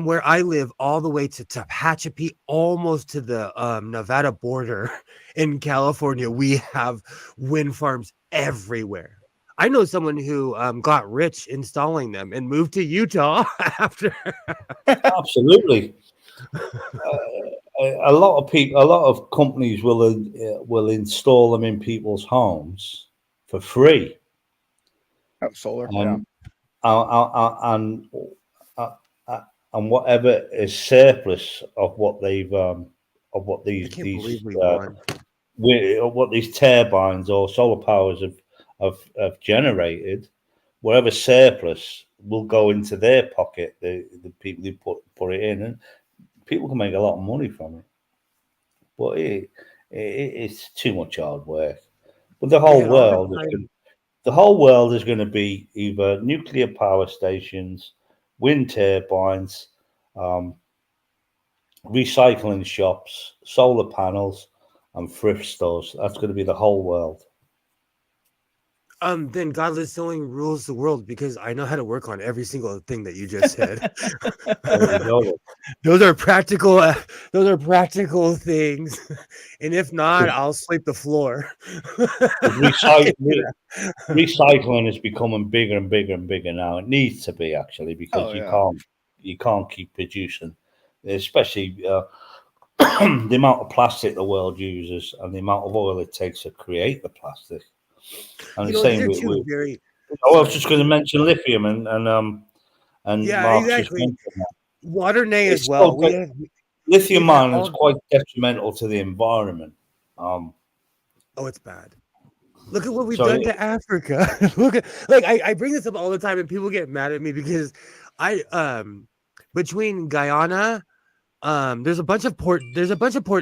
where I live all the way to Tehachapi, almost to the Nevada border in California. We have wind farms everywhere. I know someone who got rich installing them and moved to Utah after. Absolutely. A lot of companies will install them in people's homes for free. Oh, solar, and and whatever is surplus of what they've of what I can't believe we won. what these turbines or solar powers have generated, whatever surplus will go into their pocket. The people who put it in, and people can make a lot of money from it. But it's too much hard work. But the whole world is going to be either nuclear power stations, wind turbines, recycling shops, solar panels, and thrift stores. That's going to be the whole world. Then Godless Sewing rules the world because I know how to work on every single thing that you just said. Those are practical. Those are practical things, and if not, I'll sweep the floor. Recycling is becoming bigger and bigger and bigger now. It needs to be actually because you can't keep producing, especially the amount of plastic the world uses and the amount of oil it takes to create the plastic. And the same with I was just going to mention lithium and yeah, Mark exactly. Water nay as well. Lithium mining is quite detrimental to the environment. Oh, it's bad. Look at what we've done to Africa. Look at I bring this up all the time and people get mad at me because between Guyana, there's a bunch of port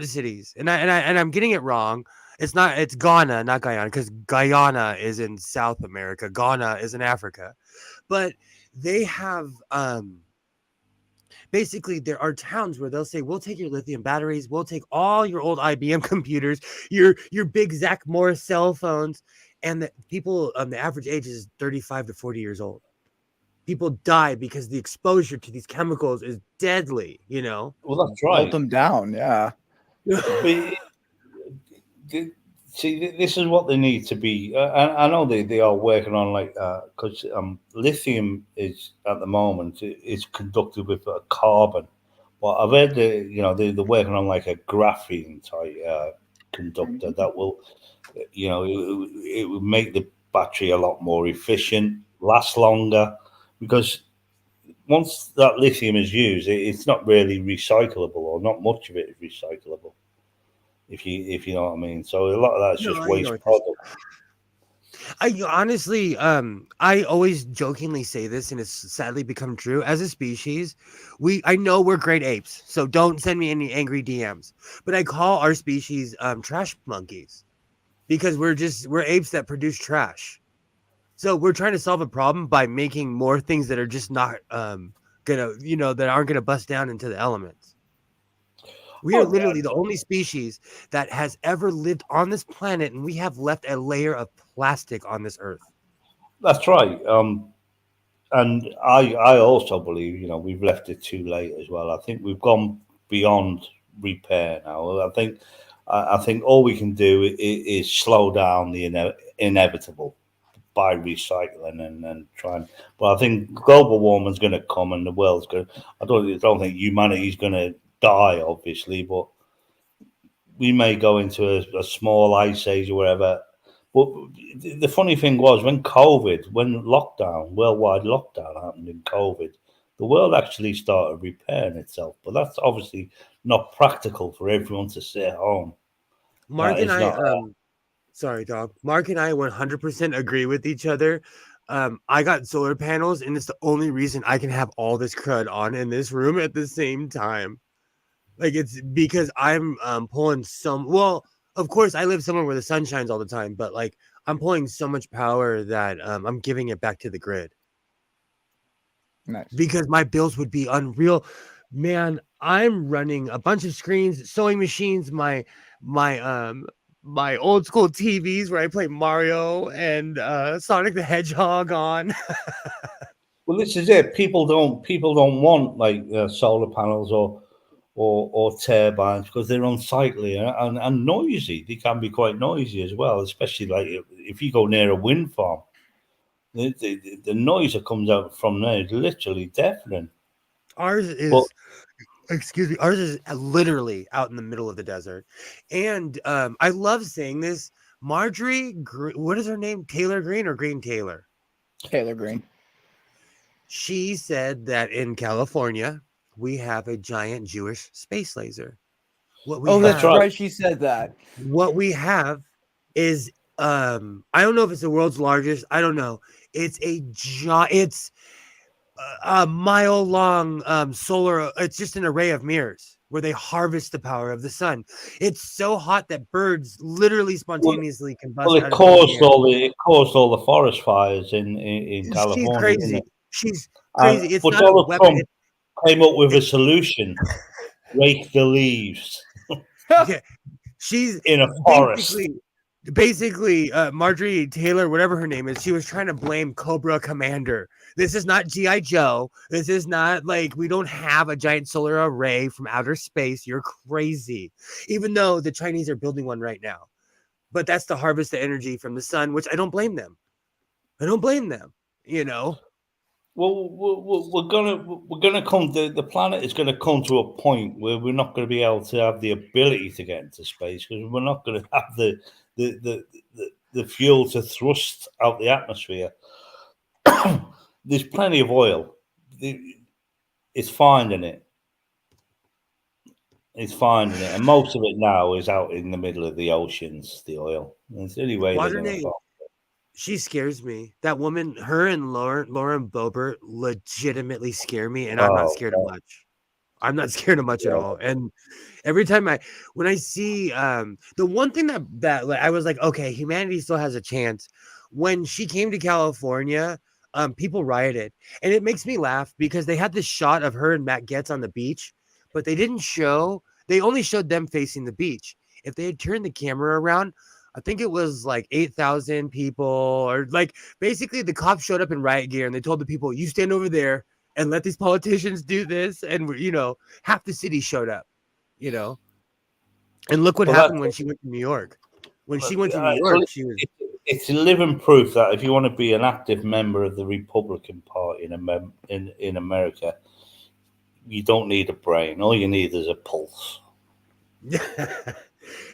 cities and I'm getting it wrong. It's Ghana, not Guyana, because Guyana is in South America. Ghana is in Africa. But they have basically there are towns where they'll say, we'll take your lithium batteries, we'll take all your old IBM computers, your big Zach Morris cell phones, and the people the average age is 35 to 40 years old. People die because the exposure to these chemicals is deadly, Well, that's right. Melt them down, yeah. See, this is what they need to be. I know they are working on because lithium is at the moment it's conducted with carbon, Well, I've heard they're working on like a graphene type conductor that will, it will make the battery a lot more efficient, last longer, because once that lithium is used, it's not really recyclable, or not much of it is recyclable. If you know what I mean. So a lot of that is No, just I know waste what you're product. I honestly, I always jokingly say this, and it's sadly become true. As a species, I know we're great apes, so don't send me any angry DMs. But I call our species trash monkeys because we're apes that produce trash. So we're trying to solve a problem by making more things that are just not that aren't gonna bust down into the elements. We are Oh, literally the only species that has ever lived on this planet, and we have left a layer of plastic on this earth. that's right. And I also believe, we've left it too late as well. I think we've gone beyond repair now. I think all we can do is slow down the inevitable by recycling and trying. But I think global warming is going to come, and the world's going. I don't think humanity is going to die, obviously, but we may go into a small ice age or whatever. But the funny thing was, when worldwide lockdown happened in COVID, the world actually started repairing itself. But that's obviously not practical for everyone to stay at home. Mark That and is I, not. sorry, dog. Mark and I 100% agree with each other. I got solar panels, and it's the only reason I can have all this crud on in this room at the same time. Like, it's because I'm pulling some. Well, of course, I live somewhere where the sun shines all the time, but like I'm pulling so much power that I'm giving it back to the grid Nice. because my bills would be unreal. Man, I'm running a bunch of screens, sewing machines, my my old school TVs where I play Mario and Sonic the Hedgehog on. Well, this is it. People don't want like solar panels or turbines because they're unsightly and noisy. They can be quite noisy as well, especially like if you go near a wind farm. The noise that comes out from there is literally deafening. Ours But is excuse me, ours is literally out in the middle of the desert. And I love saying this. What is her name? Taylor Green or Green Taylor? Taylor Green. She said that in California, we have a giant Jewish space laser. That's right. right. She said that. What we have is I don't know if it's the world's largest. I don't know. It's it's a mile long solar. It's just an array of mirrors where they harvest the power of the sun. It's so hot that birds literally spontaneously combust It out of the caused air. all the forest fires in She's California, didn't crazy. it? She's crazy. It's But not a Donald weapon. Trump came up with a solution: rake the leaves Yeah, she's in a forest. basically Marjorie Taylor, whatever her name is. She was trying to blame Cobra Commander. This is not GI Joe. This is not like we don't have a giant solar array from outer space. You're crazy. Even though the Chinese are building one right now, but that's to harvest the energy from the sun, which I don't blame them. I don't blame them. You know. Well, we're gonna come. The planet is gonna come to a point where we're not going to be able to have the ability to get into space because we're not going to have the fuel to thrust out the atmosphere. There's plenty of oil. It's finding it. It's finding it, and most of it now is out in the middle of the oceans. The oil. It's the only way they're going to find. She scares me. That woman, her and Lauren Boebert legitimately scare me, and I'm not scared of much. I'm not scared of much at all. And every time when I see the one thing that like, I was like, okay, humanity still has a chance. When she came to California, people rioted, and it makes me laugh because they had this shot of her and Matt Getz on the beach, but they didn't show. They only showed them facing the beach. If they had turned the camera around, I think it was like 8,000 people, or like basically the cops showed up in riot gear and they told the people, you stand over there and let these politicians do this. And, half the city showed up, and look what happened when she went to New York. When she went to New York, she was. It's living proof that if you want to be an active member of the Republican Party in America, you don't need a brain. All you need is a pulse.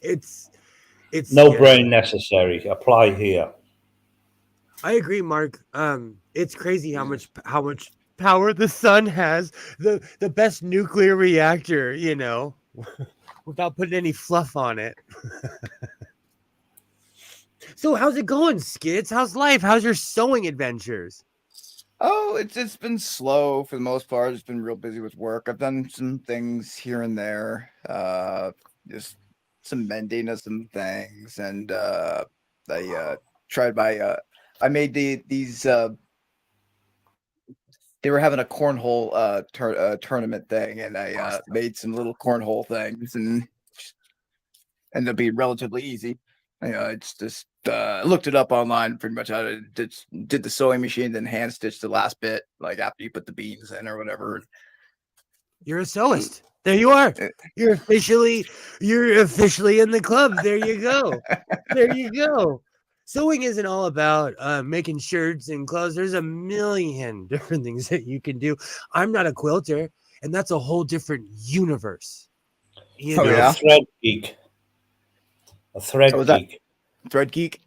it's No scary. brain necessary. Apply here. I agree, Mark. It's crazy how much power the sun has. The best nuclear reactor, you know, without putting any fluff on it. So how's it going, Skits? How's life? How's your sewing adventures? Oh, it's been slow for the most part. It's been real busy with work. I've done some things here and there. Just some mending of some things, and I tried my I made these they were having a cornhole tournament thing, and I made some little cornhole things, and ended up being relatively easy. It's just looked it up online pretty much how to did the sewing machine, then hand stitched the last bit, like after you put the beans in or whatever. You're a sewist. There you are. You're officially in the club. There you go. There you go. Sewing isn't all about making shirts and clothes. There's a million different things that you can do. I'm not a quilter, and that's a whole different universe. Oh, You're yeah? a thread geek. A thread was that? geek. Thread geek.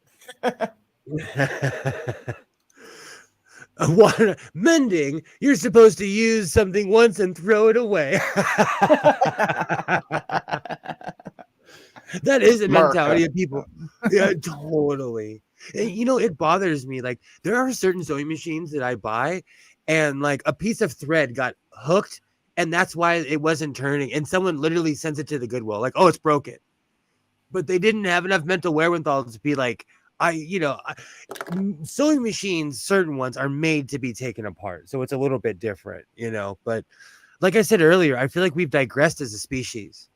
Mending, you're supposed to use something once and throw it away. That is a mentality of people. Yeah, totally. And, you know, it bothers me. Like, there are certain sewing machines that I buy, and like a piece of thread got hooked, and that's why it wasn't turning. And someone literally sends it to the Goodwill, like, oh, it's broken. But they didn't have enough mental wherewithal to be like, sewing machines, certain ones are made to be taken apart. So it's a little bit different, you know. But like I said earlier, I feel like we've digressed as a species.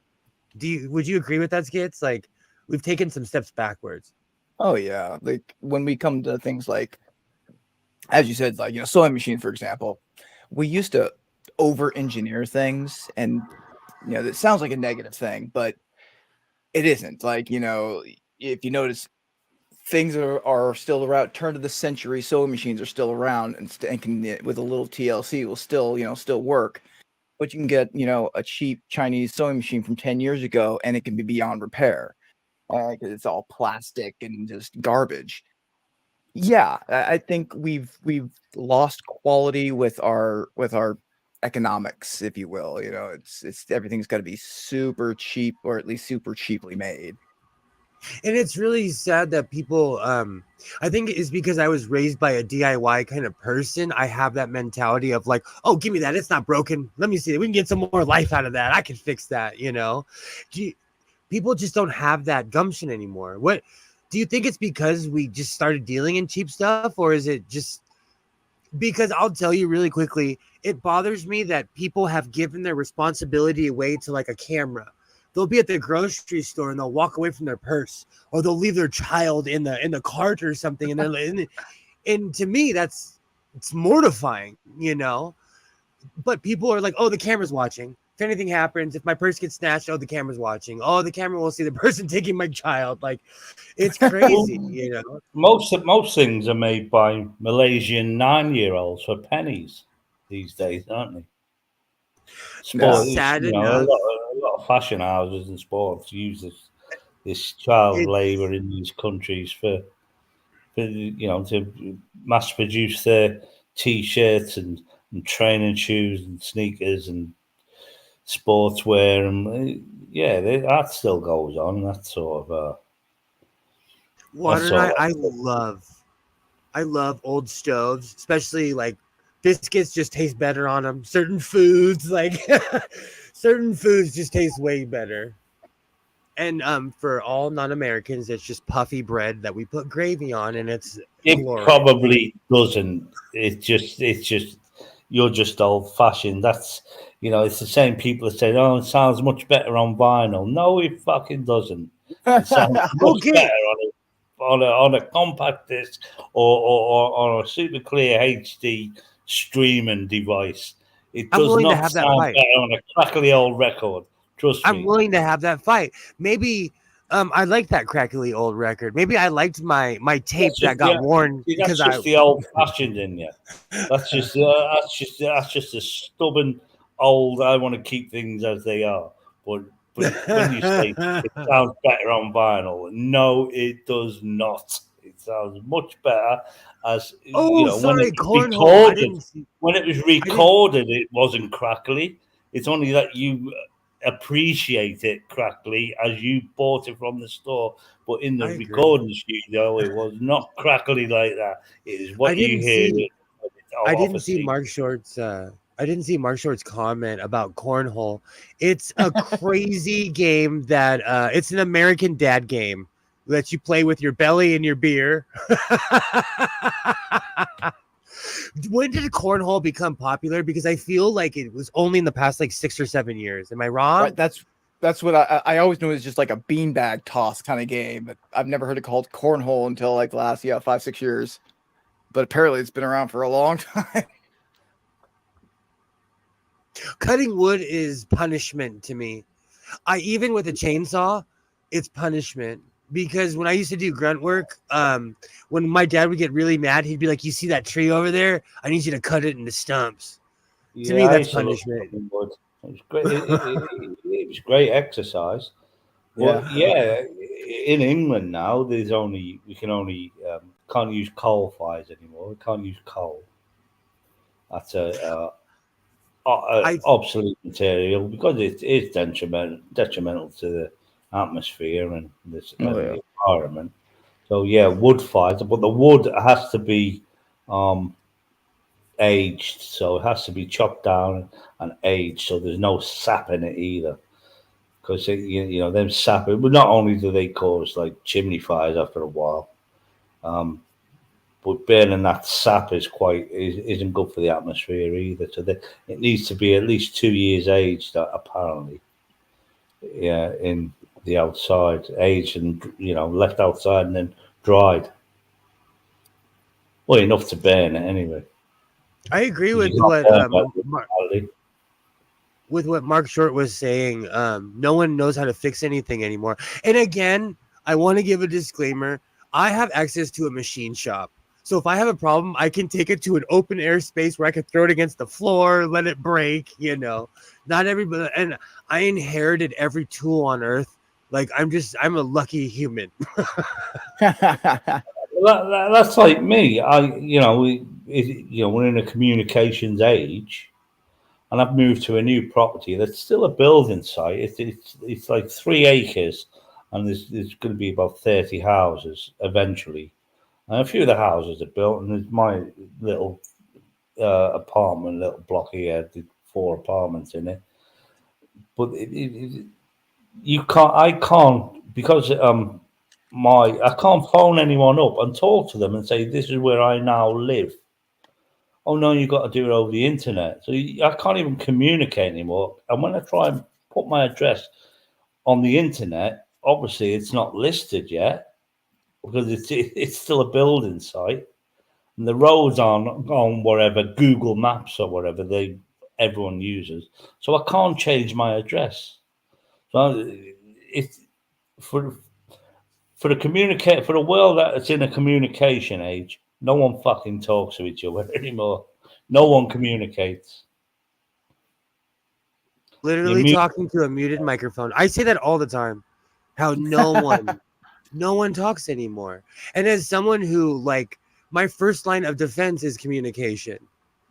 Would you agree with that, Skits? Like, we've taken some steps backwards. Oh yeah, like when we come to things like, as you said, like, you know, sewing machine, for example, we used to over-engineer things, and you know, that sounds like a negative thing, but it isn't. Like, you know, if you notice, things are still around. Turn of the century sewing machines are still around, and can, with a little TLC, will still work. But you can get, you know, a cheap Chinese sewing machine from 10 years ago, and it can be beyond repair because it's all plastic and just garbage. Yeah, I think we've lost quality with our economics, if you will. You know, it's everything's got to be super cheap, or at least super cheaply made. And it's really sad that people, I think it's because I was raised by a DIY kind of person. I have that mentality of like, oh, give me that. It's not broken. Let me see it. We can get some more life out of that. I can fix that, you know? People just don't have that gumption anymore. What do you think? It's because we just started dealing in cheap stuff, or is it just because I'll tell you really quickly, it bothers me that people have given their responsibility away to like a camera. They'll be at the grocery store and they'll walk away from their purse, or they'll leave their child in the cart or something. And to me, it's mortifying, you know. But people are like, oh, the camera's watching. If anything happens, if my purse gets snatched, oh, the camera's watching. Oh, the camera will see the person taking my child. Like, it's crazy, you know. Most things are made by Malaysian 9-year-olds for pennies these days, aren't they? Sport, Sad you know, enough. a lot of fashion houses and sports use this child labor in these countries for you know, to mass produce their t-shirts and training shoes and sneakers and sportswear, and yeah, that still goes on. That sort of Water and I love old stoves, especially like biscuits just taste better on them. Certain foods, like certain foods just taste way better. And for all non-Americans, it's just puffy bread that we put gravy on, and it's it glorious. probably doesn't. It's just you're just old fashioned. That's, you know, it's the same people that say, oh, it sounds much better on vinyl. No, it fucking doesn't. It sounds much better on a compact disc or on a super clear HD streaming device. It does not sound better on a crackly old record. Trust me. I'm willing to have that fight. Maybe I like that crackly old record. Maybe I liked my tape that got worn because that's just the old fashioned in you. That's just a stubborn old. I want to keep things as they are. But when you say it sounds better on vinyl, no, it does not. It sounds much better as Oh, when it sorry, was cornhole. I recorded. didn't see. When it was I didn't. recorded, it wasn't crackly. It's only that you appreciate it crackly as you bought it from the store. But in the I agree. recording studio, it was not crackly like that. It is I what you didn't hear see. it I off didn't a see CD. Mark Short's. I didn't see Mark Short's comment about cornhole. It's a crazy game that it's an American dad game that you play with your belly and your beer. When did cornhole become popular? Because I feel like it was only in the past like 6 or 7 years. Am I wrong? Right, that's what I always knew it was just like a beanbag toss kind of game, but I've never heard it called cornhole until like the last 5-6 years. But apparently it's been around for a long time. Cutting wood is punishment to me. Even with a chainsaw, it's punishment. Because when I used to do grunt work, when my dad would get really mad, he'd be like, "You see that tree over there? I need you to cut it into stumps." To me, I that's used to love punishment. cutting wood. It was great. It was great exercise. But yeah, in England now, we can only can't use coal fires anymore. We can't use coal. That's a I obsolete material because it is detrimental to the atmosphere and Oh yeah. the environment. So yeah, wood fires, but the wood has to be um, aged, so it has to be chopped down and aged, so there's no sap in it either. Because them sap. But not only do they cause like chimney fires after a while, um, but burning that sap isn't good for the atmosphere either. So it needs to be at least 2 years aged, apparently. Yeah, in the outside, aged and left outside and then dried. Well, enough to burn it anyway. agree 'Cause you with can't what burn that reality. Mark Short was saying. No one knows how to fix anything anymore. And again, I want to give a disclaimer. I have access to a machine shop. So if I have a problem, I can take it to an open air space where I can throw it against the floor, let it break, Not everybody, and I inherited every tool on earth. Like I'm a lucky human. That's like me. We're in a communications age, and I've moved to a new property that's still a building site. It's like 3 acres, and there's going to be about 30 houses eventually. And a few of the houses are built, and there's my little apartment, little block here, with 4 apartments in it. But I can't because I can't phone anyone up and talk to them and say this is where I now live. Oh no, you've got to do it over the internet. So I can't even communicate anymore. And when I try and put my address on the internet, obviously it's not listed yet because it's still a building site, and the roads aren't on wherever Google Maps or whatever everyone uses. So I can't change my address. So it's for for the world that's in a communication age. No one fucking talks to each other anymore. No one communicates. Literally talking to a muted microphone. I say that all the time. How no one talks anymore. And as someone who my first line of defense is communication.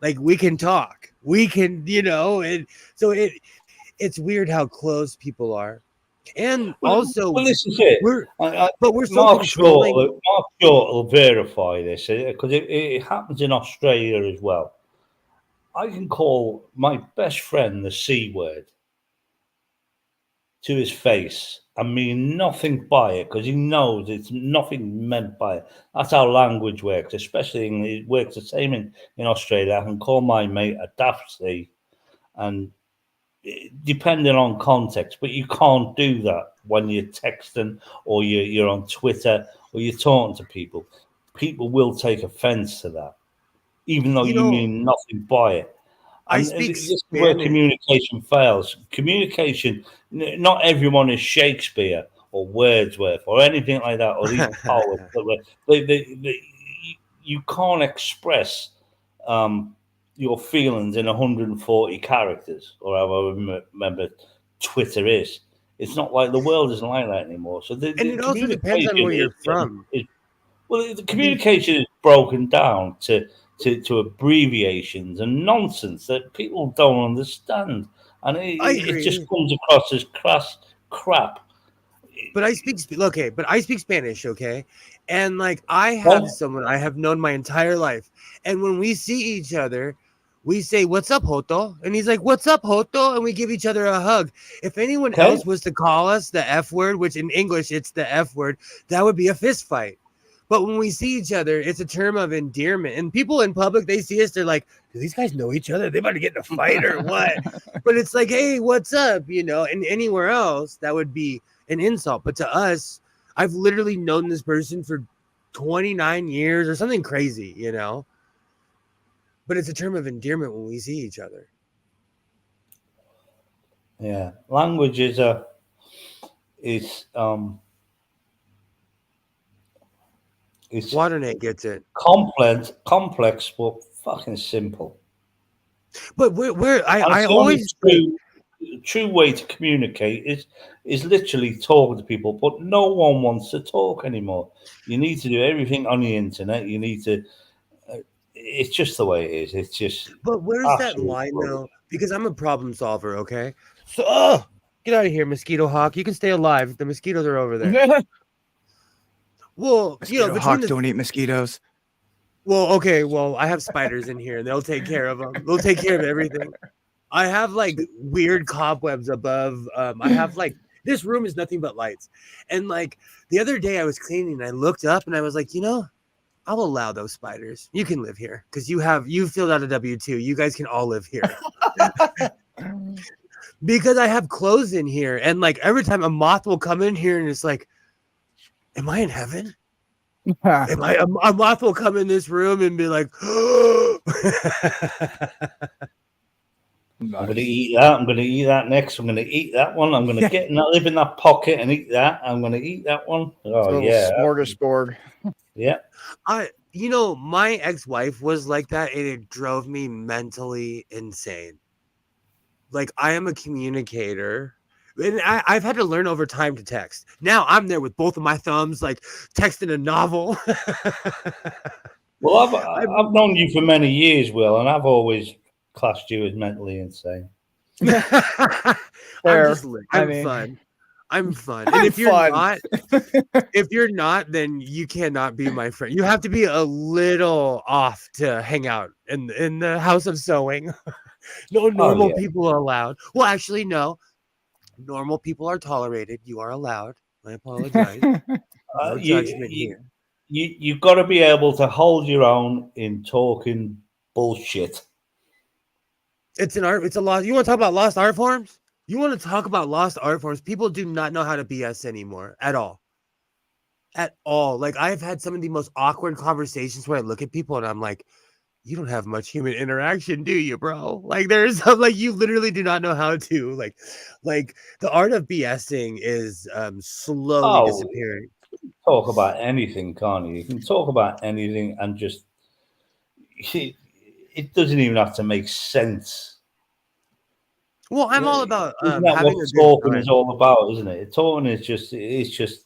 Like we can talk. We can, and so it's weird how close people are. And also well, this is it. we're so Mark controlling. Short will verify this because it happens in Australia as well. I can call my best friend the C word to his face and mean nothing by it because he knows it's nothing meant by it. That's how language works, especially it works the same in Australia. I can call my mate a daft C, and depending on context, but you can't do that when you're texting or you're on Twitter or you're talking to people. People will take offense to that, even though you mean nothing by it. I And speak this is where Spanish. communication fails. Communication, not everyone is Shakespeare or Wordsworth or anything like that, or these poets. You can't express your feelings in 140 characters, or however I remember Twitter is. It's not like the world isn't like that anymore. So the And it also depends on communication where you're from. well, the communication is broken down to abbreviations and nonsense that people don't understand, and I it just agree. comes across as crass crap. But I speak okay, but I speak Spanish, okay? And like I have Well, someone I have known my entire life. And when we see each other, we say, "What's up, Joto?" And he's like, "What's up, Joto?" And we give each other a hug. If anyone okay, else was to call us the F word, which in English it's the F word, that would be a fist fight. But when we see each other, it's a term of endearment. And people in public, they see us, they're like, do these guys know each other? They about to get in a fight or what? But it's like, hey, what's up? You know, and anywhere else, that would be an insult. But to us, I've literally known this person for 29 years or something crazy, you know? But it's a term of endearment when we see each other. yeah, language is it's Waternet gets it. complex, but fucking simple. But And I it's the only always like, true way to communicate is literally talking to people, but no one wants to talk anymore. You need to do everything on the internet. You need to. It's just the way it is. It's just but where's that absolute line rubbish. though? Because I'm a problem solver, okay? So, get out of here, mosquito hawk. You can stay alive. The mosquitoes are over there. Well, you know, Mosquito between hawk the don't eat mosquitoes. well, okay, well, I have spiders in here and they'll take care of them. They'll take care of everything. I have like weird cobwebs above. I have like this room is nothing but lights. And like the other day I was cleaning and I looked up and I was like, you know, I'll allow those spiders. You can live here because you filled out a W-2. You guys can all live here. Because I have clothes in here. And like every time a moth will come in here and it's like, am I in heaven? Am I a moth will come in this room and be like, I'm going to eat that. I'm going to eat that next. I'm going to eat that one. I'm going to get in that, live in that pocket and eat that. I'm going to eat that one. Oh Little yeah, smorgasbord. yeah. you know, my ex-wife was like that and it drove me mentally insane. Like I am a communicator. And I've had to learn over time to text. Now I'm there with both of my thumbs, like texting a novel. Well, I've known you for many years, Will, and I've always classed you as mentally insane. I'm Fair. just I'm fun. I'm fun. And I'm if you're fun. not, then you cannot be my friend. You have to be a little off to hang out in the house of sewing. No normal people are allowed. Well, actually, no. Normal people are tolerated. You are allowed. I apologize. No judgment here. You've got to be able to hold your own in talking bullshit. It's an art. It's a lost. You want to talk about lost art forms? You want to talk about lost art forms? People do not know how to BS anymore at all. At all. Like I've had some of the most awkward conversations where I look at people and I'm like, you don't have much human interaction, do you, bro? Like there's some, like you literally do not know how to like the art of BSing is slowly disappearing. Talk about anything, can't you? You can talk about anything and just it doesn't even have to make sense. Well, I'm all about isn't that having what a good talking time. is all about, isn't it? Talking is just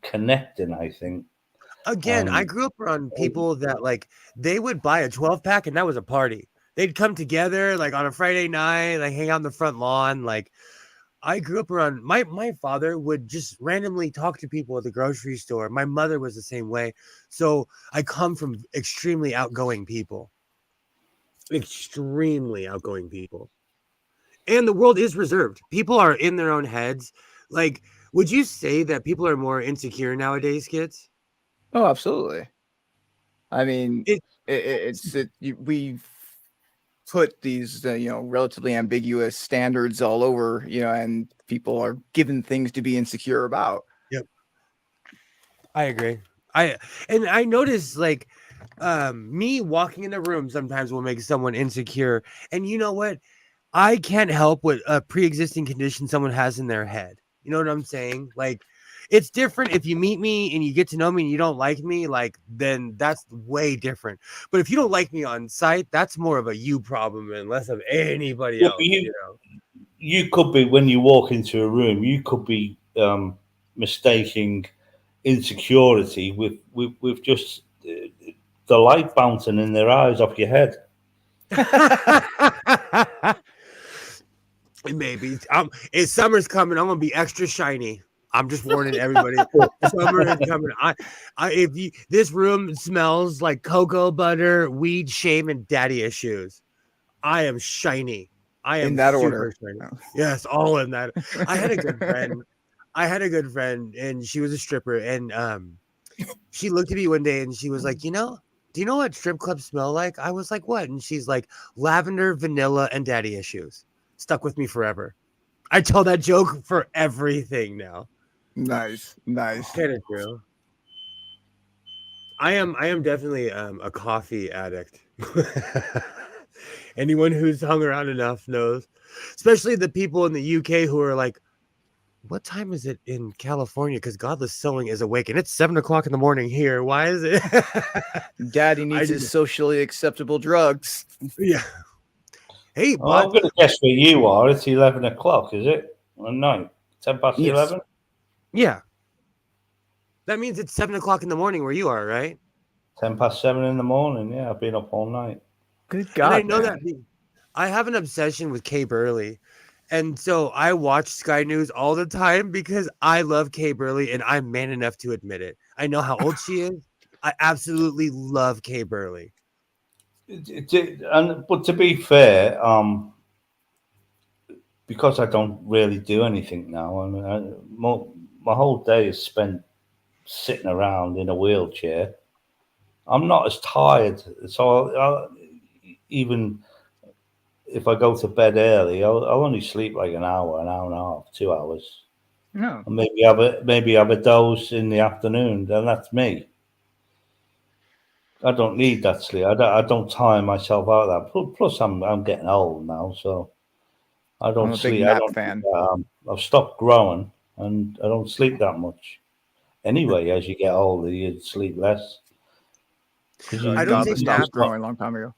connecting, I think. Again, I grew up around people that like they would buy a 12-pack and that was a party. They'd come together like on a Friday night, like hang out on the front lawn. Like I grew up around my father would just randomly talk to people at the grocery store. My mother was the same way. So I come from extremely outgoing people. Extremely outgoing people. And the world is reserved. People are in their own heads. Like, would you say that people are more insecure nowadays, kids? Oh, absolutely. I mean, we've put these relatively ambiguous standards all over, and people are given things to be insecure about. Yep, I agree. I notice like me walking in a room sometimes will make someone insecure, and you know what? I can't help what a pre-existing condition someone has in their head. You know what I'm saying? Like It's different if you meet me and you get to know me and you don't like me, like then that's way different. But if you don't like me on site, that's more of a you problem and less of anybody Yeah, else. but You know. you could be, when you walk into a room, you could be mistaking insecurity with just the light bouncing in their eyes off your head. Maybe it's summer's coming. I'm gonna be extra shiny. I'm just warning everybody. Summer is coming. If you this room smells like cocoa butter, weed, shame, and daddy issues. I am shiny. I am In that super order. shiny. Oh. Yes, all in that. I had a good friend. And she was a stripper, and she looked at me one day and she was like, do you know what strip clubs smell like? I was like, what? And she's like, lavender, vanilla, and daddy issues. Stuck with me forever. I tell that joke for everything now. Nice. Kind of true. I am definitely a coffee addict. Anyone who's hung around enough knows, especially the people in the UK who are like, what time is it in California? Because Godless Sewing is awake and it's 7:00 in the morning here. Why is it? Daddy needs his socially acceptable drugs. Yeah. Hey, Oh, I'm going to guess where you are. It's 11 o'clock, is it? At night? 10 past 11? Yeah. That means it's 7:00 in the morning where you are, right? 10 past 7 in the morning. Yeah, I've been up all night. Good God. And I know that I have an obsession with Kay Burley. And so I watch Sky News all the time because I love Kay Burley and I'm man enough to admit it. I know how old she is. I absolutely love Kay Burley. But to be fair, because I don't really do anything now, I mean, my whole day is spent sitting around in a wheelchair. I'm not as tired. So even if I go to bed early, I'll only sleep like an hour and a half, 2 hours. No. And maybe have a dose in the afternoon. Then that's me. I don't need that sleep. I don't tire myself out of that. Plus, I'm getting old now, so I don't I'm a sleep. big nap fan. I've stopped growing, and I don't sleep that much. Anyway, as you get older, you sleep less. I don't take naps. Growing a long time ago.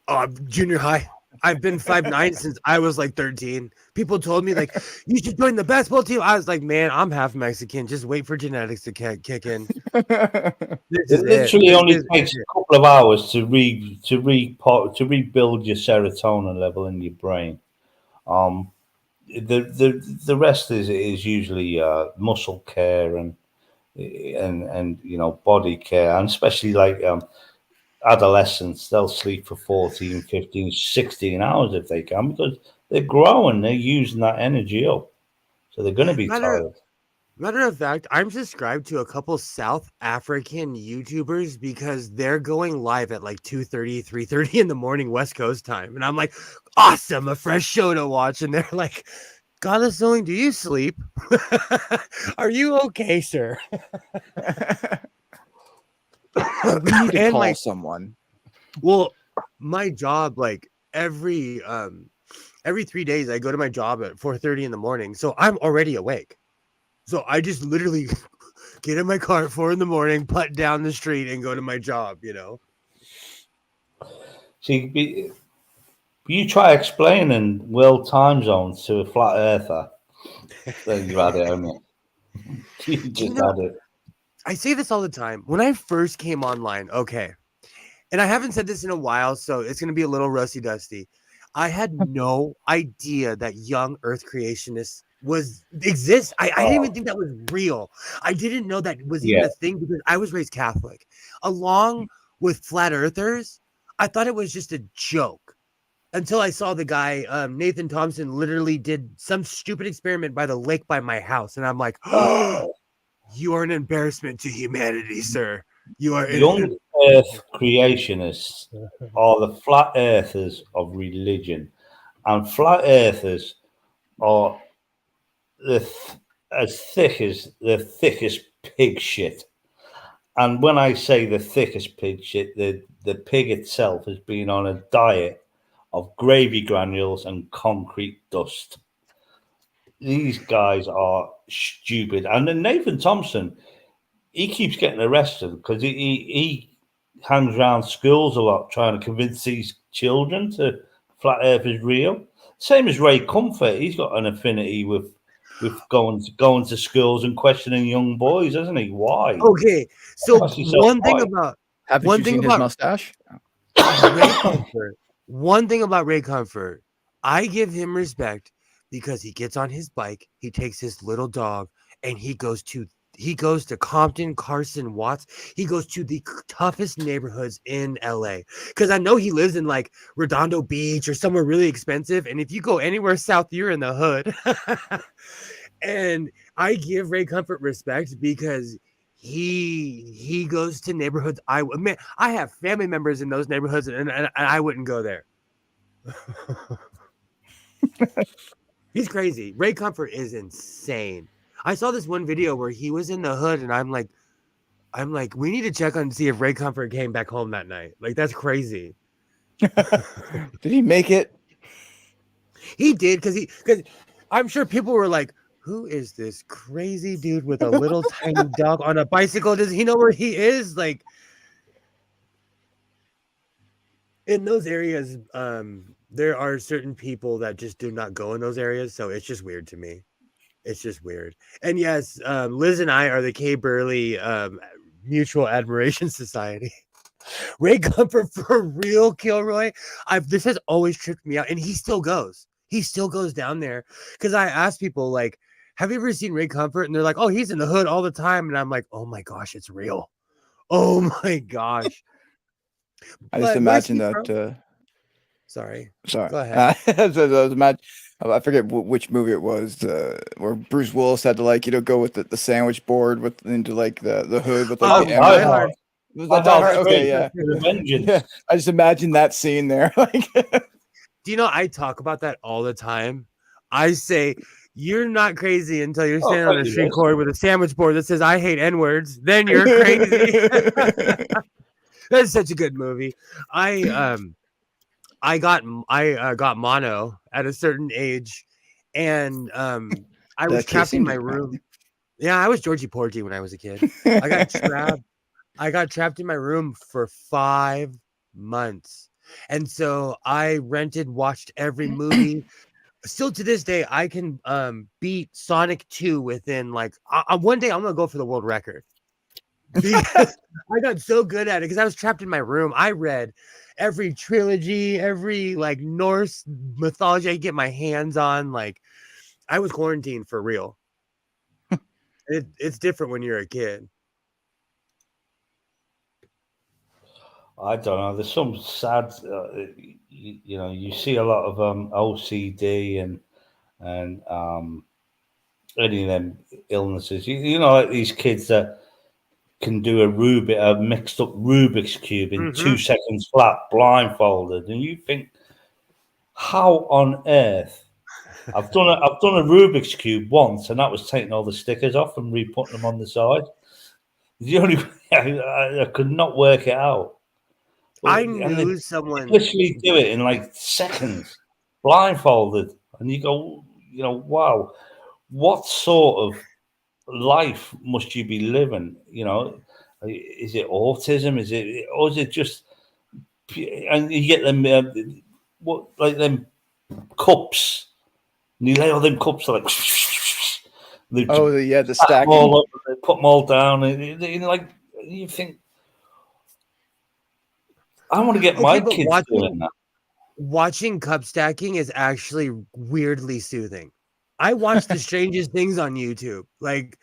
Oh, junior high. I've been 5'9" since I was like 13. People told me like you should join the basketball team. I was like, man, I'm half Mexican. Just wait for genetics to kick in. It literally only takes a couple of hours to rebuild your serotonin level in your brain. The rest is usually muscle care and body care, and especially like adolescents, they'll sleep for 14, 15, 16 hours if they can, because they're growing, they're using that energy up, so they're going to be tired. Matter of fact, I'm subscribed to a couple South African YouTubers because they're going live at like 2:30, 3:30 in the morning West Coast time. And I'm like, awesome, a fresh show to watch. And they're like, Godless Sewing, do you sleep? Are you okay, sir? We need to call someone. Well, my job, like every 3 days, I go to my job at 4:30 in the morning. So I'm already awake. So I just literally get in my car at 4 a.m, putt down the street, and go to my job. See, you try explaining world time zones to a flat earther. There you had it, haven't you? You just had it. I say this all the time. When I first came online, okay, and I haven't said this in a while, so it's going to be a little rusty dusty. I had no idea that young Earth creationists exists. I didn't even think that was real. I didn't know that was even a thing because I was raised Catholic. Along with flat earthers, I thought it was just a joke until I saw the guy, Nathan Thompson, literally did some stupid experiment by the lake by my house. And I'm like, oh, you are an embarrassment to humanity, sir. You are young Earth creationists are the flat earthers of religion, and flat earthers are as thick as the thickest pig shit. And when I say the thickest pig shit, the pig itself has been on a diet of gravy granules and concrete dust. these guys are stupid. And then Nathan Thompson, he keeps getting arrested because he hangs around schools a lot trying to convince these children to flat Earth is real. Same as Ray Comfort, he's got an affinity with going to schools and questioning young boys, hasn't he? Why? Okay, so Ask yourself one thing why. about Haven't one you thing seen his about mustache? Ray Comfort. One thing about Ray Comfort, I give him respect because he gets on his bike, he takes his little dog, and he goes to Compton, Carson, Watts. He goes to the toughest neighborhoods in LA. Because I know he lives in like Redondo Beach or somewhere really expensive. And if you go anywhere south, you're in the hood. And I give Ray Comfort respect because he goes to neighborhoods. I have family members in those neighborhoods, and I wouldn't go there. He's crazy. Ray Comfort is insane. I saw this one video where he was in the hood, and I'm like, we need to check on see if Ray Comfort came back home that night. Like, that's crazy. Did he make it? He did because I'm sure people were like, who is this crazy dude with a little tiny dog on a bicycle? Does he know where he is? Like, in those areas, there are certain people that just do not go in those areas. So it's just weird to me. It's just weird. And yes, Liz and I are the Kay Burley Mutual Admiration Society. Ray Comfort for real, Kilroy. This has always tripped me out, and he still goes. He still goes down there because I ask people like, "Have you ever seen Ray Comfort?" And they're like, "Oh, he's in the hood all the time." And I'm like, "Oh my gosh, it's real. Oh my gosh." I just But imagine that. Sorry. Sorry. Go ahead. I forget which movie it was where Bruce Willis had to go with the sandwich board into like the hood with like the Die emerald. Hard. Was that Die Hard? Okay, yeah. Yeah. I just imagine that scene there. Like, do you know I talk about that all the time? I say you're not crazy until you're standing on a street corner with a sandwich board that says "I hate N-words." Then you're crazy. That's such a good movie. I got mono at a certain age, and I was trapped in my room. Yeah, I was Georgie Porgy when I was a kid. I got trapped. I got trapped in my room for 5 months, and so I watched every movie. Still to this day, I can beat Sonic 2 within like one day. I'm gonna go for the world record because I got so good at it because I was trapped in my room. I read every trilogy, every like Norse mythology I could get my hands on. Like, I was quarantined for real. It's different when you're a kid. I don't know. There's some sad, you see a lot of OCD and any of them illnesses. Like these kids that can do a mixed up Rubik's cube in 2 seconds flat, blindfolded, and you think, how on earth? I've done a Rubik's cube once, and that was taking all the stickers off and re-putting them on the side. The only way I could not work it out. I knew someone literally do it in like seconds, blindfolded, and you go, wow, what sort of life must you be living? Is it autism? Or is it just? And you get them like them cups, and you lay all them cups like. the stack. They put them all down, and you think. I want to get my kids doing that. Watching cup stacking is actually weirdly soothing. I watch the strangest things on YouTube. Like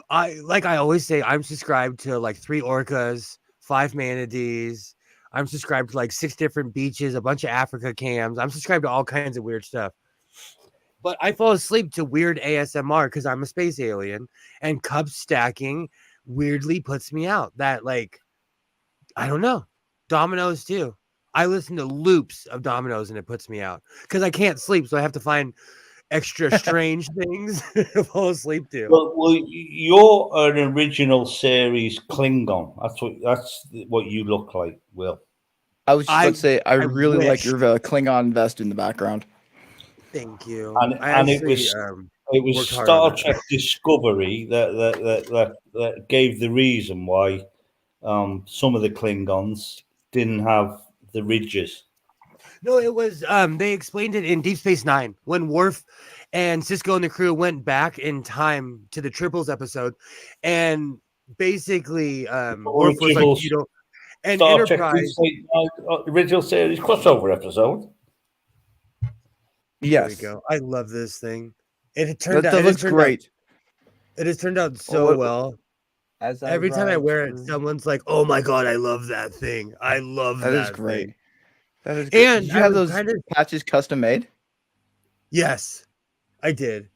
I always say, I'm subscribed to like 3 orcas, 5 manatees. I'm subscribed to like 6 different beaches, a bunch of Africa cams. I'm subscribed to all kinds of weird stuff. But I fall asleep to weird ASMR because I'm a space alien, and cup stacking weirdly puts me out. That like, I don't know. Dominoes too. I listen to loops of dominoes and it puts me out because I can't sleep, so I have to find extra strange things to fall asleep to. Well, you're an original series Klingon. That's what you look like, Will. I was just about to say, I really like wish. your Klingon vest in the background. Thank you. And it was It was worked hard Star on that. Trek Discovery that gave the reason why some of the Klingons didn't have the ridges. No, it was they explained it in Deep Space Nine when Worf and Cisco and the crew went back in time to the Triples episode, and basically Worf was like, you know, and Star Enterprise. Trek original series crossover episode. There we Yes, go. I love this thing. It turned that out. looks great. It has turned out so well. As Every time I ride wear it, through- someone's like, "Oh my god, I love that thing. I love that is that great. thing." That is great. And Did you I have was those kind of patches custom made? yes, I did.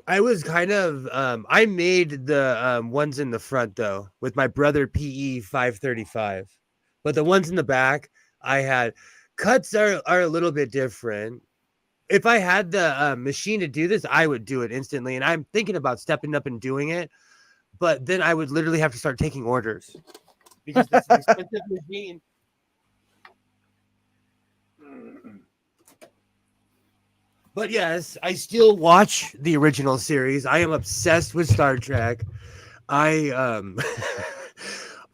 I was kind of I made the ones in the front though with my brother PE 535, but the ones in the back I had cuts are a little bit different. If I had the machine to do this, I would do it instantly, and I'm thinking about stepping up and doing it. But then I would literally have to start taking orders because this is an expensive machine. But yes, I still watch the original series. I am obsessed with Star Trek. I'm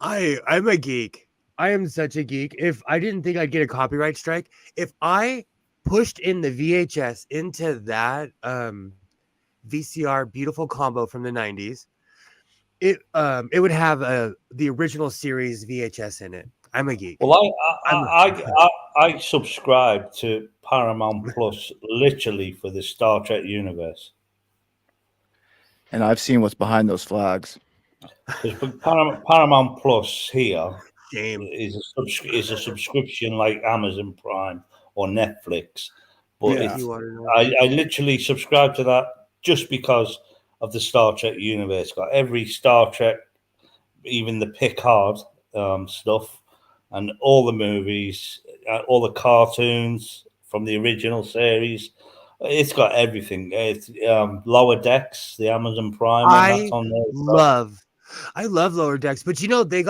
a geek. I am such a geek. If I didn't think I'd get a copyright strike, if I pushed in the VHS into that VCR beautiful combo from the 90s, it would have the original series VHS in it. I'm a geek. Well, I subscribe to Paramount Plus literally for the Star Trek universe. And I've seen what's behind those flags. Paramount Plus here Shame. is a subscription like Amazon Prime or Netflix, but Yeah. I literally subscribe to that just because of the Star Trek universe. Got every Star Trek, even the Picard stuff, and all the movies, all the cartoons from the original series. It's got everything. It's Lower Decks, the Amazon Prime. That's on there. I love Lower Decks, but you know they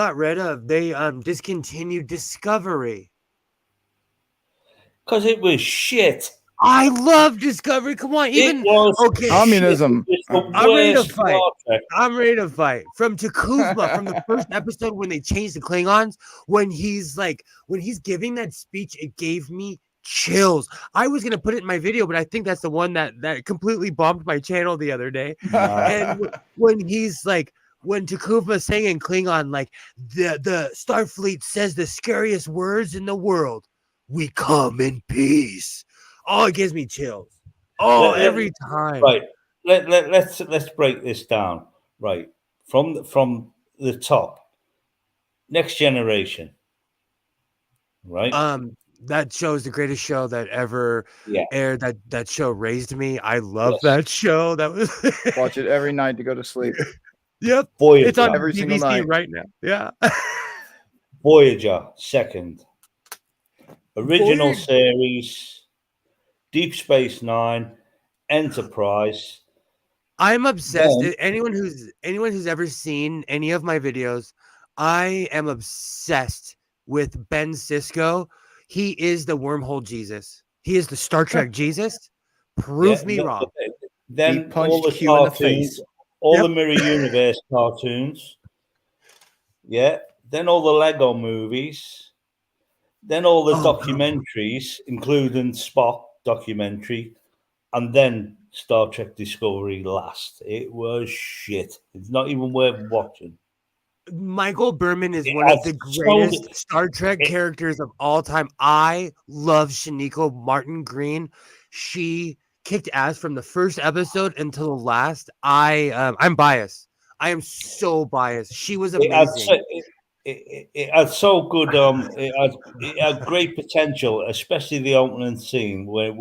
discontinued Discovery. Because it was shit. I love Discovery. Come on, even It was okay. Communism. It's the I'm ready to worst fight. Star Trek. I'm ready to fight. From Takuvma, from the first episode when they changed the Klingons, when he's giving that speech, it gave me chills. I was gonna put it in my video, but I think that's the one that completely bombed my channel the other day. And when he's like, when Takuvma saying in Klingon, like the Starfleet says the scariest words in the world, "We come in peace." Oh, it gives me chills. Oh, every time. Right. Let's break this down. Right. From the top. Next Generation. Right. That show is the greatest show that ever aired. That show raised me. I love that show. That was Watch it every night to go to sleep. Yep. Voyager. It's on Every single BBC night. right now. Yeah. Voyager, second. Original Voyager. series, Deep Space Nine, Enterprise. I'm obsessed. Then- Anyone who's ever seen any of my videos, I am obsessed with Ben Sisko. He is the wormhole Jesus. He is the Star Trek Jesus. Prove me wrong. Then He punched all the Q in the cartoons, face. all the Mirror Universe cartoons. Yeah. Then all the Lego movies. Then all the documentaries, including Spock documentary, and then Star Trek Discovery last. It was shit. It's not even worth watching. Michael Berman is one of the greatest Star Trek characters of all time. I love Shaniqua Martin Green. She kicked ass from the first episode until the last. I'm biased. I am so biased. She was amazing. It had so good. It had great potential, especially the opening scene where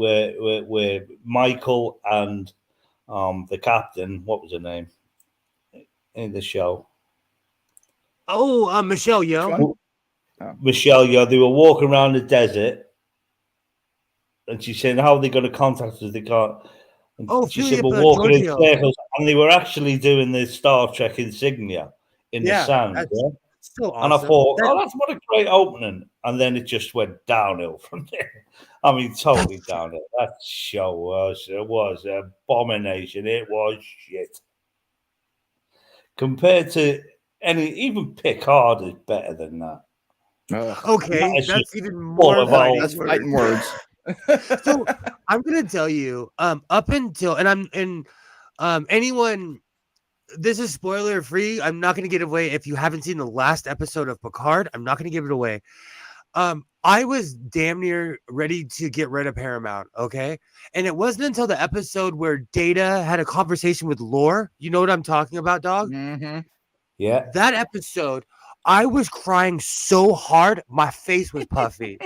Michael and the captain, what was her name in the show? Oh, Michelle Yeoh. Michelle Yeoh. They were walking around the desert, and she's saying, "How are they going to contact us? They can't." And she said, "We're walking in circles," and they were actually doing the Star Trek insignia in the sand. Yeah? So awesome. And I thought, that's what a great opening. And then it just went downhill from there. I mean, totally down it. That show was an abomination. It was shit. Compared to even Picard is better than that. Ugh, Okay, That is that's just even full more of fighting that's words. fighting words. So I'm gonna tell you, up until anyone, this is spoiler free. I'm not gonna give it away. If you haven't seen the last episode of Picard, I'm not gonna give it away. I was damn near ready to get rid of Paramount, okay? And it wasn't until the episode where Data had a conversation with Lore. You know what I'm talking about, dog? Mm-hmm. Yeah. That episode, I was crying so hard, my face was puffy.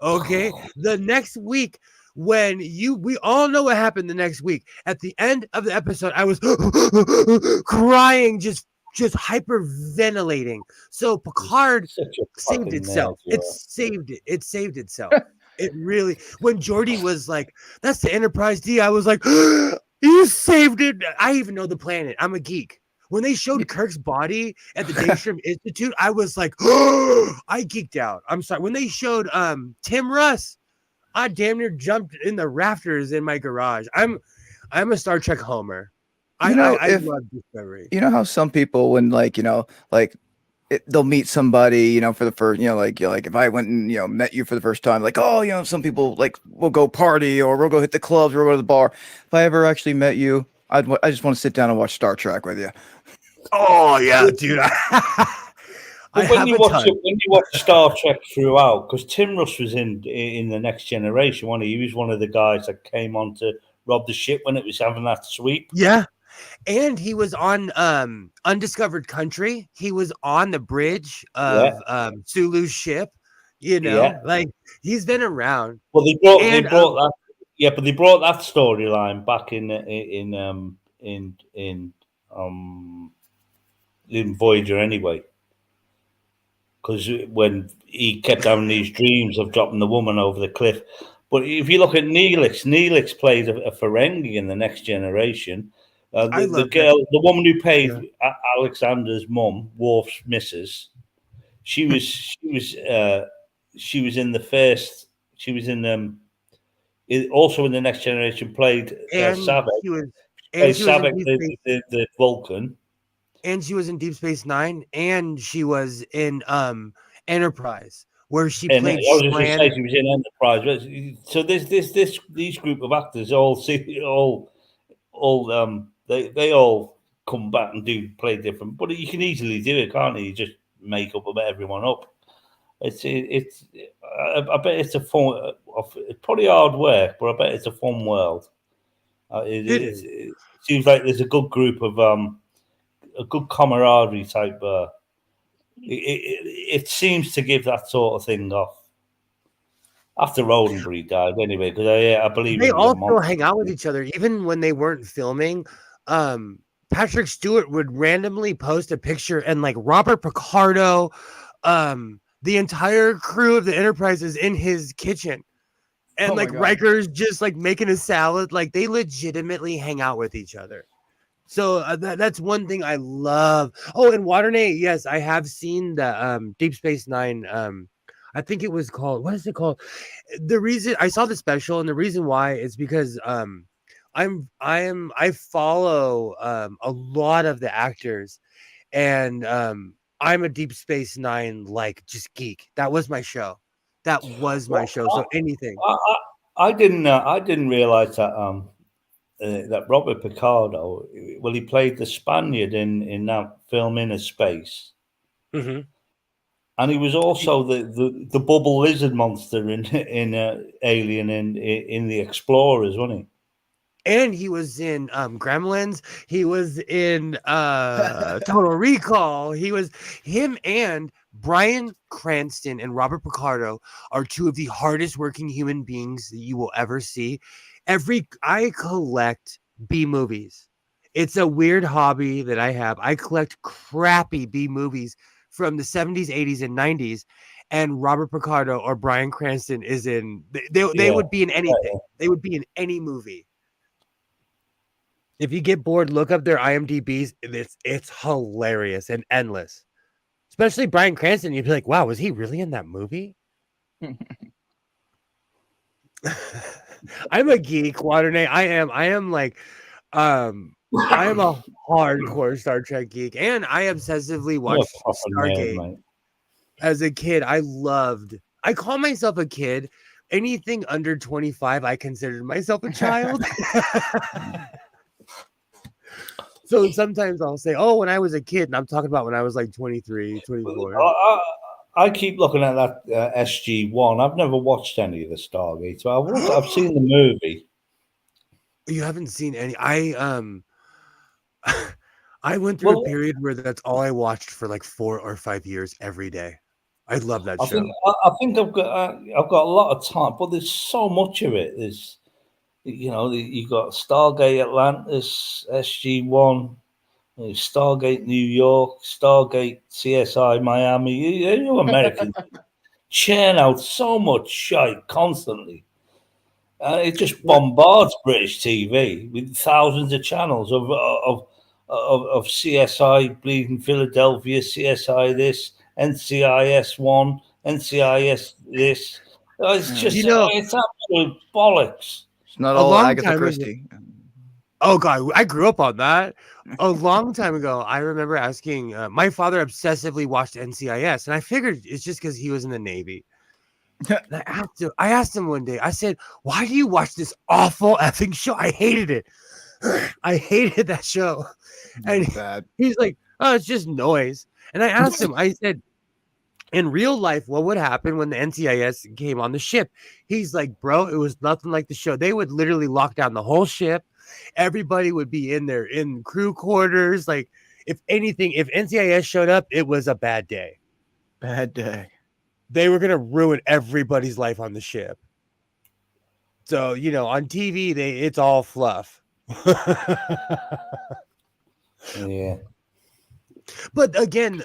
Okay. The next week, when we all know what happened the next week. At the end of the episode, I was crying, just hyperventilating. So Picard Such a saved fucking itself. nerd, you It are. saved it. It saved itself. It really. When Jordy was like, "That's the Enterprise D," I was like, "You saved it." I even know the planet. I'm a geek. When they showed Kirk's body at the Daystrom Institute, I was like, I geeked out. I'm sorry. When they showed Tim Russ, I damn near jumped in the rafters in my garage. I'm a Star Trek homer. I love Discovery. You know how some people, when they'll meet somebody, for the first, like if I went and met you for the first time, like, oh, some people like will go party or we'll go hit the clubs or we'll go to the bar. If I ever actually met you, I just want to sit down and watch Star Trek with you. Oh yeah, dude. But when you watch Star Trek throughout, because Tim Russ was in the Next Generation, wasn't he? He was one of the guys that came on to rob the ship when it was having that sweep. Yeah. And he was on Undiscovered Country. He was on the bridge of Sulu's ship. Like he's been around. Well, they brought that. Yeah, but they brought that storyline back in Voyager anyway. Because when he kept having these dreams of dropping the woman over the cliff. But if you look at Neelix played a Ferengi in the Next Generation. The girl, the woman who played Alexander's mum, Worf's missus, she was in the first. She was in also in the Next Generation. Played Savik. The Vulcan. And she was in Deep Space Nine, and she was in Enterprise, where she played. I was just going to say she was in Enterprise. So these group of actors they all come back and play different. But you can easily do it, can't you? You just make up everyone up. I bet it's a fun. It's probably hard work, but I bet it's a fun world. It seems like there's a good group of a good camaraderie type. It seems to give that sort of thing off. After Roddenberry died, anyway, because I believe they also hang out with each other, even when they weren't filming. Patrick Stewart would randomly post a picture, and like Robert Picardo, the entire crew of the Enterprise is in his kitchen, and Riker's just like making a salad. Like they legitimately hang out with each other. So that's one thing I love. Oh, and Waternay, yes, I have seen the Deep Space Nine. I think it was called. What is it called? The reason I saw the special, and the reason why is because I follow a lot of the actors, and I'm a Deep Space Nine just geek. That was my show. So anything. I didn't realize that. That Robert Picardo, well, he played the Spaniard in that film Inner Space, and he was also the bubble lizard monster in Alien in the Explorers, wasn't he? And he was in Gremlins. He was in Total Recall. He was him and Bryan Cranston and Robert Picardo are two of the hardest working human beings that you will ever see. I collect B movies. It's a weird hobby that I have. I collect crappy B movies from the 70s, 80s, and 90s. And Robert Picardo or Bryan Cranston is in. They would be in anything. They would be in any movie. If you get bored, look up their IMDb's. It's hilarious and endless. Especially Bryan Cranston. You'd be like, wow, was he really in that movie? I'm a geek, Waternay. I am like I am a hardcore Star Trek geek, and I obsessively You're a watched proper nerd, Stargate mate. as a kid. I call myself a kid. Anything under 25, I considered myself a child. So sometimes I'll say, oh, when I was a kid, and I'm talking about when I was like 23, 24. I keep looking at that SG-1. I've never watched any of the Stargate. So I've seen the movie. You haven't seen any. I went through a Well, period where that's all I watched for like 4 or 5 years every day. I love that I show. think I've got a lot of time, but there's so much of it. There's you got Stargate Atlantis, SG-1, Stargate New York, Stargate CSI Miami. You Americans churn out so much shite constantly. It just bombards British TV with thousands of channels of CSI Bleeding Philadelphia, CSI this, NCIS one, NCIS this. It's Yeah. just You know, it's absolute bollocks. It's not a all long Agatha time ago. Christie. Oh God, I grew up on that. A long time ago, I remember asking my father obsessively watched NCIS, and I figured it's just because he was in the Navy. And I asked him one day, I said, why do you watch this awful effing show? I hated it. I hated that show. And Bad. he's like, oh, it's just noise. And I asked him, I said, in real life, what would happen when the NCIS came on the ship? He's like, bro, it was nothing like the show. They would literally lock down the whole ship. Everybody would be in crew quarters. Like, if anything, if NCIS showed up, it was a bad day. Bad day. They were gonna ruin everybody's life on the ship. So, on TV, it's all fluff. Yeah. But again,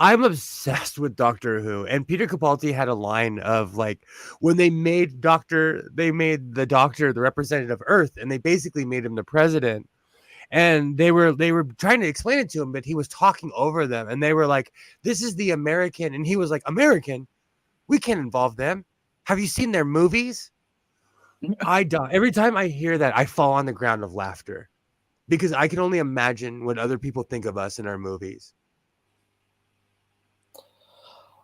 I'm obsessed with Doctor Who, and Peter Capaldi had a line of like when they made the Doctor the representative of Earth, and they basically made him the president. And they were trying to explain it to him, but he was talking over them, and they were like, "This is the American," and he was like, "American? We can't involve them. Have you seen their movies?" I die every time I hear that. I fall on the ground of laughter because I can only imagine what other people think of us in our movies.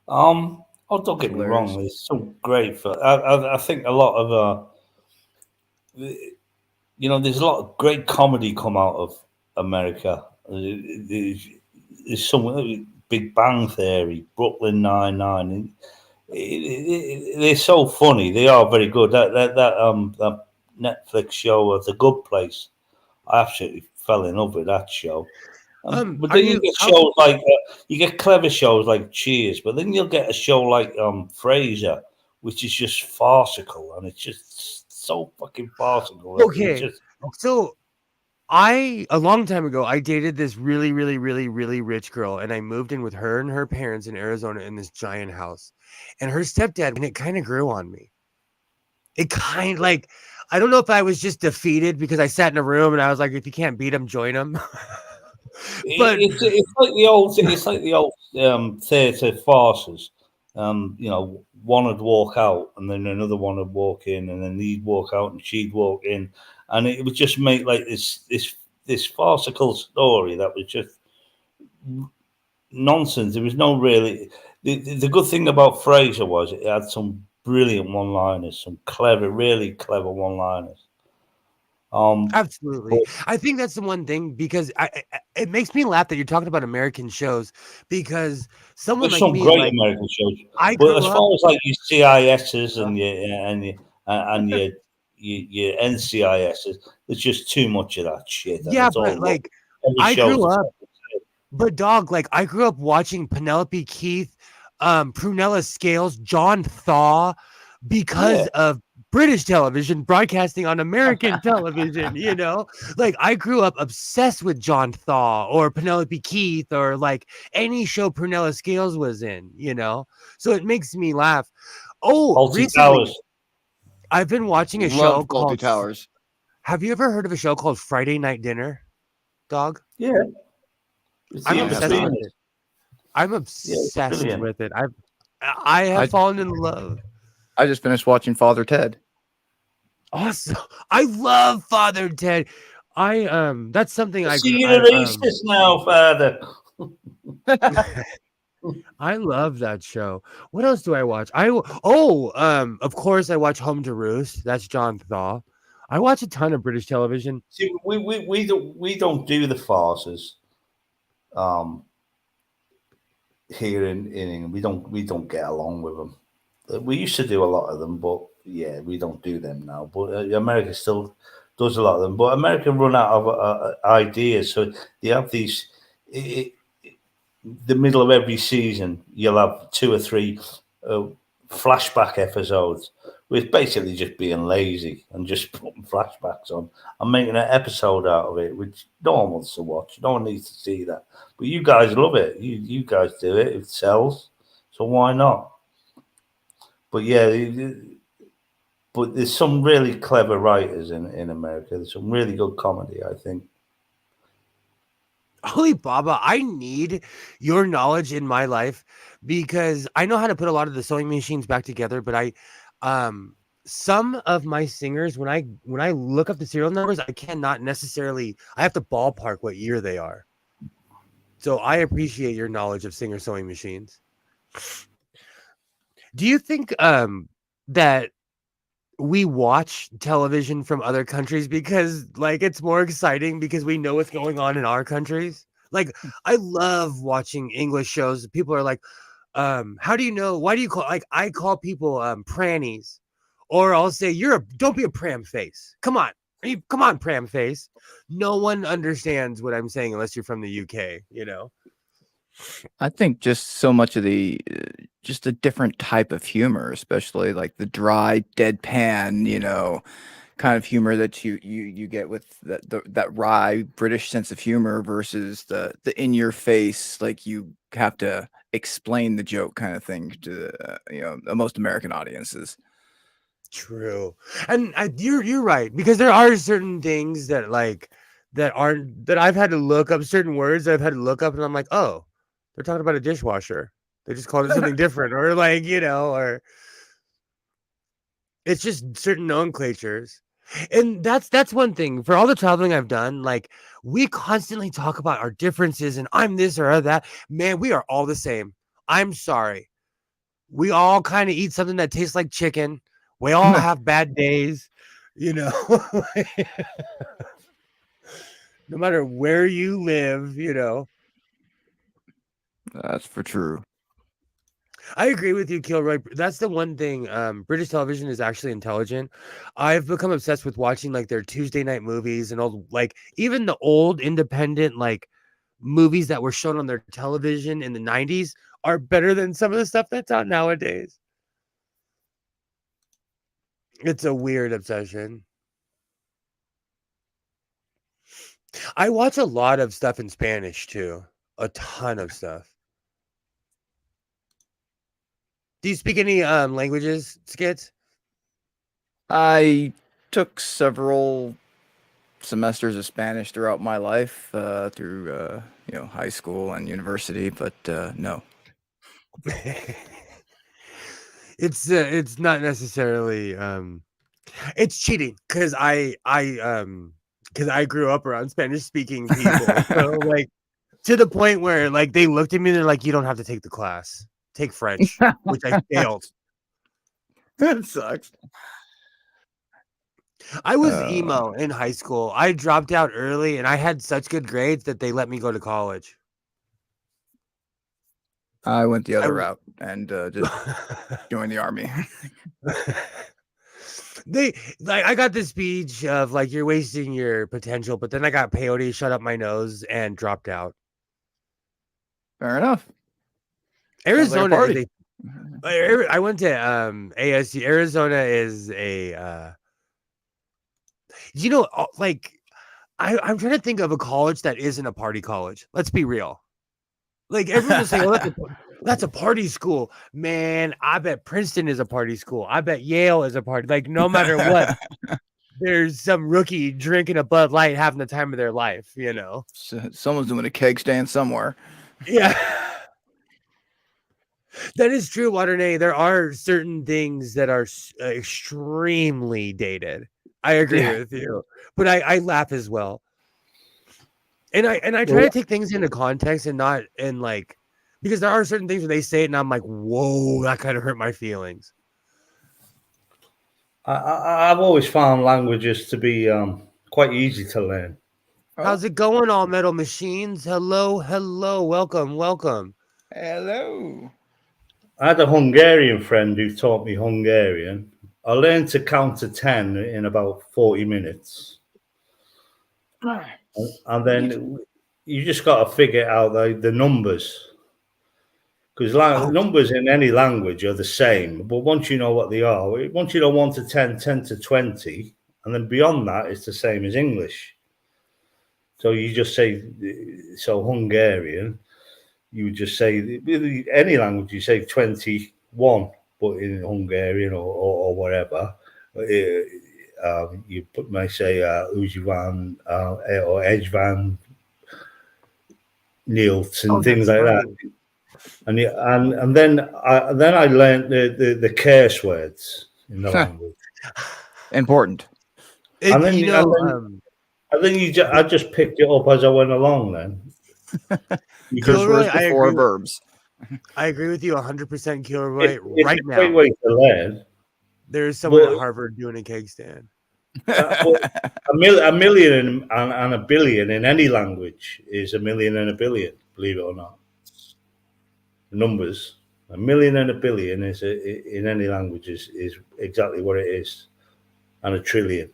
Oh, don't get me Hilarious. wrong. There's some great. I think a lot of there's a lot of great comedy come out of America. There's some Big Bang Theory, Brooklyn Nine-Nine. They're so funny. They are very good. That Netflix show of The Good Place. I absolutely fell in love with that show. But then you get shows like you get clever shows like Cheers, but then you'll get a show like Frasier, which is just farcical, and it's just so fucking farcical. Okay, so a long time ago, I dated this really, really, really, really rich girl, and I moved in with her and her parents in Arizona in this giant house, and her stepdad, and it kind of grew on me. It kind of like, I don't know if I was just defeated because I sat in a room and I was like, if you can't beat them, join them. But it's like the old theatre farces. One would walk out, and then another one would walk in, and then he'd walk out, and she'd walk in, and it would just make like this farcical story that was just nonsense. There was no really. The good thing about Frasier was it had some brilliant one-liners, some really clever one-liners. absolutely, I think that's the one thing because it makes me laugh that you're talking about American shows because someone There's like some me, great like American shows, I but grew as up. far as like your CISs and your NCISs, there's just too much of that shit. And Yeah, it's all but like every I show's grew the up, same. but dog, like I grew up watching Penelope Keith, Prunella Scales, John Thaw, because Yeah, of British television broadcasting on American television, Like I grew up obsessed with John Thaw or Penelope Keith or like any show Prunella Scales was in. So it makes me laugh. Oh, Alti recently Towers. I've been watching a show Loved Faulty called Towers. Have you ever heard of a show called Friday Night Dinner, dog? Yeah, it's I'm the I have obsessed not. with in-betweeners. it. I'm Yeah, it's obsessed brilliant. with it. I have I fallen in love. I just finished watching Father Ted. Awesome. I love Father Ted. That's something So you're a racist now, Father. I love that show. What else do I watch? Of course I watch Home to Roost. That's John Thaw. I watch a ton of British television. See, we don't do the farces. Here in England, we don't get along with them. We used to do a lot of them, but yeah, we don't do them now. But America still does a lot of them. But America run out of ideas, so they have these. The middle of every season, you'll have 2 or 3 flashback episodes, with basically just being lazy and just putting flashbacks on and making an episode out of it, which no one wants to watch. No one needs to see that. But you guys love it. You guys do it. It sells. So why not? But yeah, but there's some really clever writers in America. There's some really good comedy, I think. Holy Baba, I need your knowledge in my life because I know how to put a lot of the sewing machines back together, but some of my singers, when I look up the serial numbers, I cannot necessarily, I have to ballpark what year they are. So I appreciate your knowledge of singer sewing machines. Do you think that we watch television from other countries because like it's more exciting because we know what's going on in our countries? Like I love watching English shows. People are like, how do you know? Why do you call, like, I call people prannies, or I'll say don't be a pram face. Come on. Come on, pram face. No one understands what I'm saying unless you're from the UK, you know? I think just so much of just a different type of humor, especially like the dry, deadpan, kind of humor that you get with that wry British sense of humor versus the in your face, like you have to explain the joke kind of thing to most American audiences. True. And you're right, because there are certain things that that I've had to look up, certain words that I've had to look up, and I'm like, oh, they're talking about a dishwasher. They just called it something different, or or it's just certain nomenclatures. And that's one thing. For all the traveling I've done, like we constantly talk about our differences and I'm this or that. Man, we are all the same. I'm sorry. We all kind of eat something that tastes like chicken. We all have bad days, no matter where you live, That's for true. I agree with you, Kilroy. That's the one thing. British television is actually intelligent. I've become obsessed with watching like their Tuesday night movies and all, like even the old independent like movies that were shown on their television in the 90s are better than some of the stuff that's out nowadays. It's a weird obsession. I watch a lot of stuff in Spanish too. A ton of stuff. Do you speak any languages, Skits? I took several semesters of Spanish throughout my life, through high school and university, but no. It's not necessarily it's cheating because I grew up around Spanish speaking people. So like to the point where like they looked at me and they're like, you don't have to take the class. Take French, which I failed. That sucks. I was emo in high school. I dropped out early and I had such good grades that they let me go to college. I went the other route and just joined the army. I got this speech of like, you're wasting your potential, but then I got peyote, shut up my nose, and dropped out. Fair enough. Arizona is I went to ASU. Arizona is a like I'm trying to think of a college that isn't a party college. Let's be real. Like everyone will say, "Oh, that's a party school." Man, I bet Princeton is a party school. I bet Yale is a party. Like no matter what, there's some rookie drinking a Bud Light having the time of their life. So someone's doing a keg stand somewhere. Yeah. That is true, Waternay. There are certain things that are extremely dated. I agree Yeah. with you, but I laugh as well. And I try Well, to take things into context and not and like because there are certain things when they say it and I'm like, whoa, that kind of hurt my feelings. I've always found languages to be quite easy to learn. How's it going, all metal machines? Hello, hello, welcome, welcome. Hello. I had a Hungarian friend who taught me Hungarian. I learned to count to 10 in about 40 minutes. And then you just got to figure out the numbers. Because numbers in any language are the same. But once you know what they are, once you know 1 to 10, 10 to 20, and then beyond that, it's the same as English. So you just say, so Hungarian, you would just say, any language, you say 21, but in Hungarian or whatever. You may say Ujivan or Edgevan, Niels, and things like that. And then I learned the curse words in the language. Important. And then I just picked it up as I went along. Then Curse words I before agree. verbs. I agree with you 100%, Kilroy. it's Right a great now, way to learn. there's someone Well- at Harvard doing a cake stand. A million and a billion in any language is a million and a billion. Believe it or not, the numbers. A million and a billion is in any language is exactly what it is, and a trillion.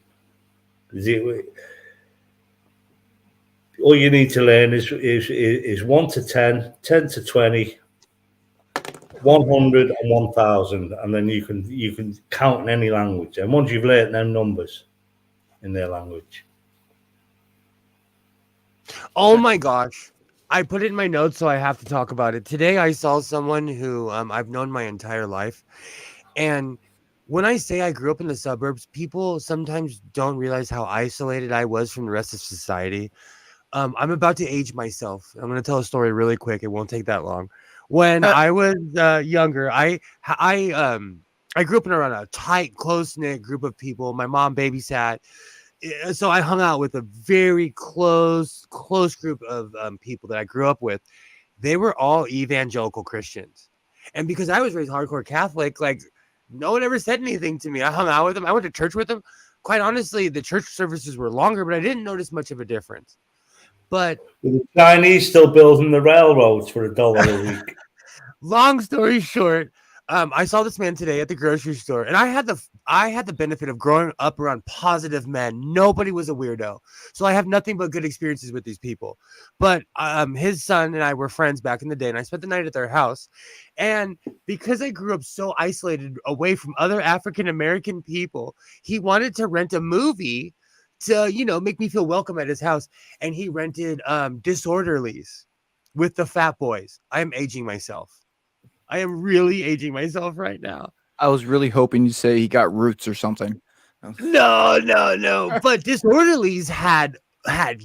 All you need to learn is 1 to 10, 10 to 20, 100 and 1,000, and then you can count in any language. And once you've learned them numbers in their language, Oh my gosh. I put it in my notes, so I have to talk about it. Today, I saw someone who I've known my entire life. And when I say I grew up in the suburbs, people sometimes don't realize how isolated I was from the rest of society. I'm about to age myself. I'm going to tell a story really quick. It won't take that long. When I was younger, I grew up around a tight, close-knit group of people. My mom babysat. So I hung out with a very close group of people that I grew up with. They were all evangelical Christians. And because I was raised hardcore Catholic, like no one ever said anything to me. I hung out with them. I went to church with them. Quite honestly, the church services were longer, but I didn't notice much of a difference. But the Chinese still building the railroads for $1 a week. long story short, I saw this man today at the grocery store, and I had the benefit of growing up around positive men. Nobody was a weirdo, so I have nothing but good experiences with these people. But his son and I were friends back in the day, and I spent the night at their house. And because I grew up so isolated away from other African American people, he wanted to rent a movie to, make me feel welcome at his house, and he rented Disorderlies with the Fat Boys. I am aging myself. I am really aging myself right now. I was really hoping you'd say he got roots or something. No. But Disorderlies had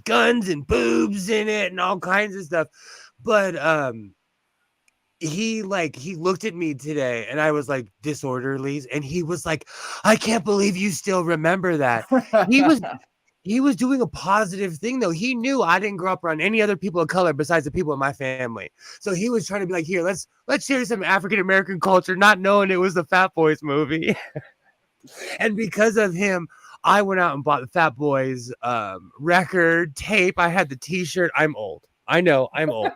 guns and boobs in it and all kinds of stuff. But he looked at me today and I was like, Disorderlies, and he was like, I can't believe you still remember that. He was doing a positive thing, though. He knew I didn't grow up around any other people of color besides the people in my family. So he was trying to be like, here, let's share some African American culture, not knowing it was the Fat Boys movie. And because of him, I went out and bought the Fat Boys record, tape. I had the T-shirt. I'm old. I know, I'm old.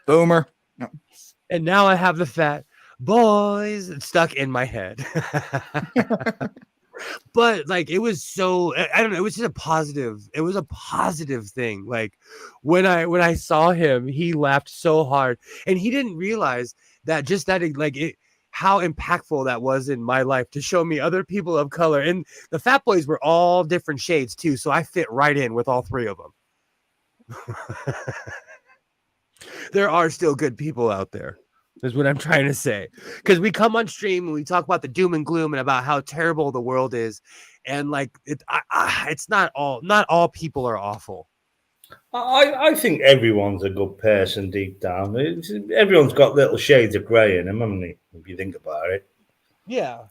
Boomer. No. And now I have the Fat Boys stuck in my head. But like it was so, I don't know, it was just it was a positive thing. Like when I saw him, he laughed so hard, and he didn't realize that how impactful that was in my life to show me other people of color. And the Fat Boys were all different shades too, so I fit right in with all three of them. There are still good people out there. Is what I'm trying to say, because we come on stream and we talk about the doom and gloom and about how terrible the world is, and like it's not all people are awful. I think everyone's a good person deep down. Everyone's got little shades of grey in them, haven't they? If you think about it. Yeah,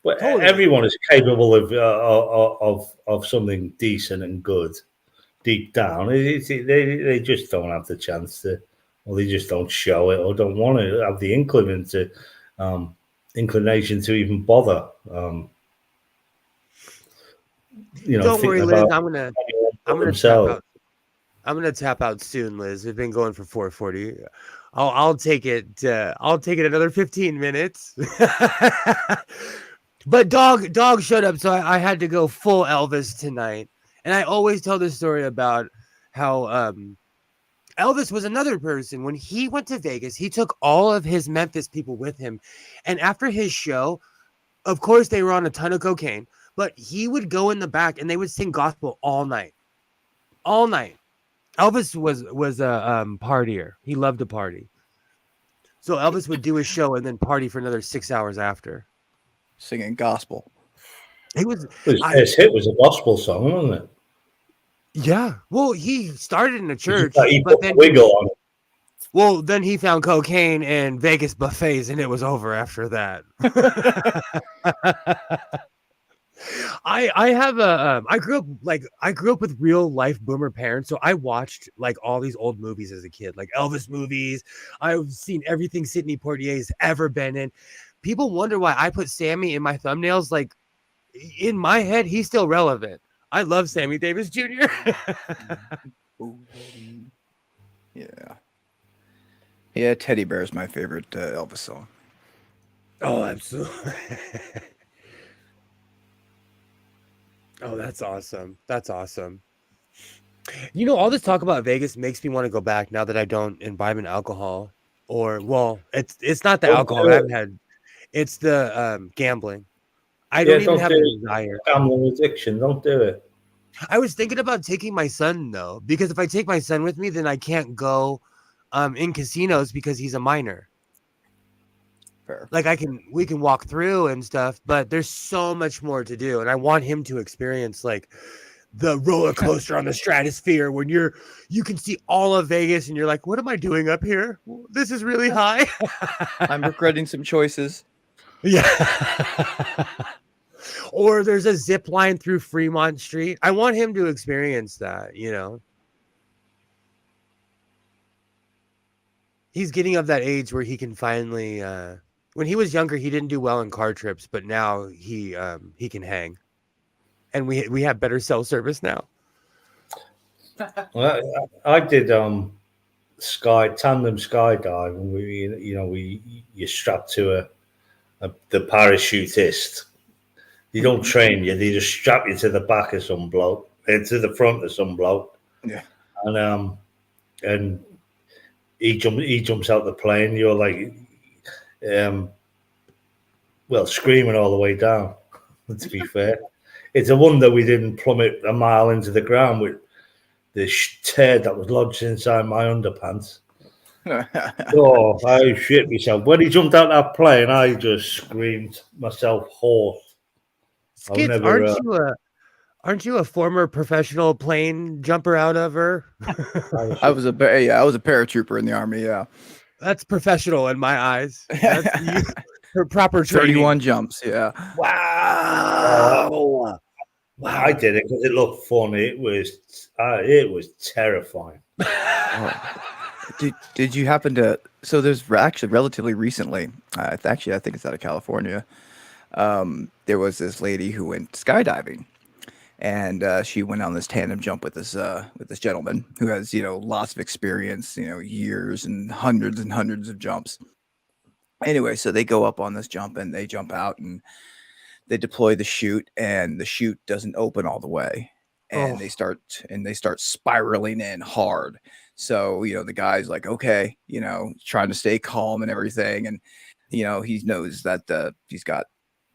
But totally. everyone is capable of something decent and good deep down. They just don't have the chance to, or they just don't show it, or don't want to have the inclination to even bother. Don't worry, Thinking Liz. about I'm gonna tap themselves. out. I'm gonna tap out soon, Liz. We've been going for 4:40. I'll take it. I'll take it another 15 minutes. But dog showed up, so I had to go full Elvis tonight. And I always tell this story about how Elvis was another person. When he went to Vegas, he took all of his Memphis people with him. And after his show, of course, they were on a ton of cocaine, but he would go in the back and they would sing gospel all night. All night. Elvis was a partier. He loved to party. So Elvis would do his show and then party for another 6 hours after. Singing gospel. He was His hit was a gospel song, wasn't it? Yeah. Well, he started in a church, He but put then the wiggle on it. well, then he found cocaine and Vegas buffets, and it was over after that. I grew up with real life boomer parents, so I watched like all these old movies as a kid, like Elvis movies. I've seen everything Sidney Poitier's ever been in. People wonder why I put Sammy in my thumbnails. Like in my head, he's still relevant. I love Sammy Davis Jr. Yeah. Yeah, Teddy Bear is my favorite Elvis song. Oh, absolutely. Oh, that's awesome. That's awesome. You know, all this talk about Vegas makes me want to go back now that I don't imbibe in alcohol. Or, well, it's not the Don't alcohol. do I it. haven't had. It's the gambling. I don't even Don't have do a it. desire. Gambling addiction. Don't do it. I was thinking about taking my son though, because if I take my son with me, then I can't go in casinos because he's a minor. Fair. Like we can walk through and stuff, but there's so much more to do, and I want him to experience like the roller coaster on the stratosphere when you can see all of Vegas and you're like, what am I doing up here? This is really high. I'm regretting some choices. Yeah. Or there's a zip line through Fremont Street. I want him to experience that, you know. He's getting of that age where he can finally when he was younger, he didn't do well in car trips, but now he can hang. And we have better cell service now. Well, I did tandem skydive, and you strapped to the parachutist. You don't train you; they just strap you to the back of some bloke, to the front of some bloke. Yeah. And he jumps out the plane. You're like, screaming all the way down. To be fair, it's a wonder we didn't plummet a mile into the ground with the turd that was lodged inside my underpants. Oh, I shit myself. When he jumped out that plane, I just screamed myself hoarse. Skits, aren't you a former professional plane jumper out of her? I was a paratrooper in the Army, yeah. That's professional in my eyes. That's for proper training. 31 jumps, yeah. Wow. Wow. I did it because it looked funny. It was terrifying. Did you happen to? So there's actually relatively recently. I think it's out of California. There was this lady who went skydiving, and she went on this tandem jump with this gentleman who has lots of experience, years and hundreds of jumps. Anyway, so they go up on this jump and they jump out and they deploy the chute, and the chute doesn't open all the way, and they start spiraling in hard. So the guy's like, okay, trying to stay calm and everything, and he knows that he's got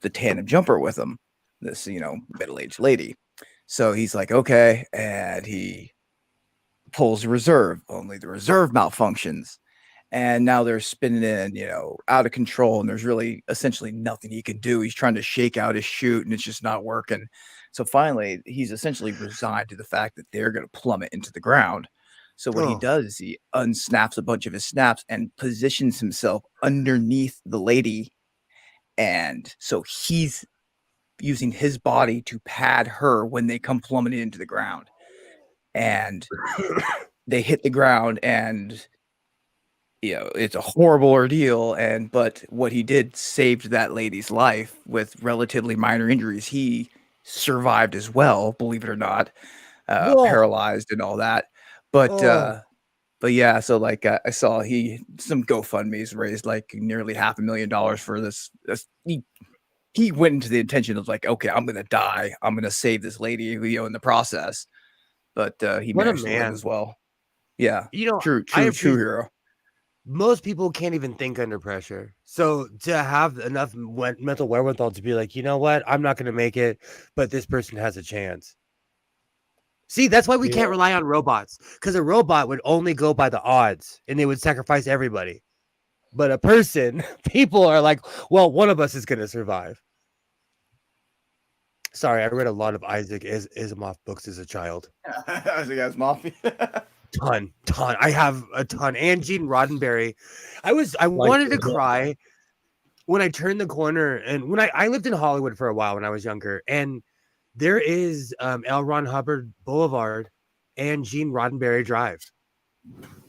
the tandem jumper with him, this middle-aged lady. So he's like, okay, and he pulls the reserve. Only the reserve malfunctions. And now they're spinning in, out of control. And there's really essentially nothing he can do. He's trying to shake out his chute and it's just not working. So finally, he's essentially resigned to the fact that they're going to plummet into the ground. So what he Oh. does is he unsnaps a bunch of his snaps and positions himself underneath the lady. And so he's using his body to pad her when they come plummeting into the ground. And they hit the ground, and it's a horrible ordeal. But what he did saved that lady's life with relatively minor injuries. He survived as well, believe it or not, paralyzed and all that. But yeah, so like I saw some GoFundMe's raised like nearly $500,000 for this. He went into the intention of like, okay, I'm gonna die, I'm gonna save this lady, in the process. But he What a managed to live man. as well. Yeah, I true appreciate hero. most people can't even think under pressure. So to have enough mental wherewithal to be like, you know what, I'm not going to make it, but this person has a chance. See, that's why we can't rely on robots, because a robot would only go by the odds and they would sacrifice everybody. But a person, people are like, well, one of us is going to survive. Sorry, I read a lot of Isaac Asimov books as a child. Isaac Asimov. Ton. I have a ton. And Gene Roddenberry. I wanted to cry when I turned the corner, and when I lived in Hollywood for a while when I was younger, and there is L. Ron Hubbard Boulevard and Gene Roddenberry Drive.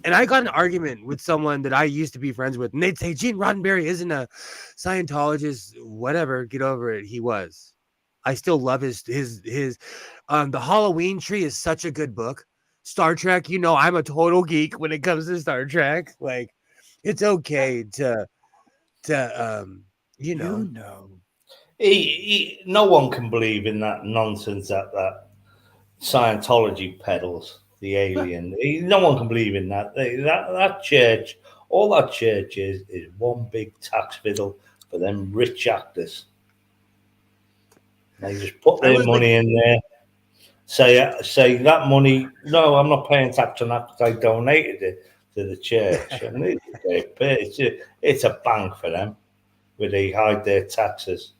And I got an argument with someone that I used to be friends with, and they'd say, Gene Roddenberry isn't a Scientologist, whatever, get over it. He was. I still love his The Halloween Tree is such a good book. Star Trek, I'm a total geek when it comes to Star Trek. Like, it's okay to no one can believe in that nonsense that Scientology peddles, the alien. No one can believe in that. That church, all that church is one big tax fiddle for them rich actors. They just put their money in there. Say that money. No, I'm not paying tax on that because I donated it to the church. And it's a bank for them, where they hide their taxes.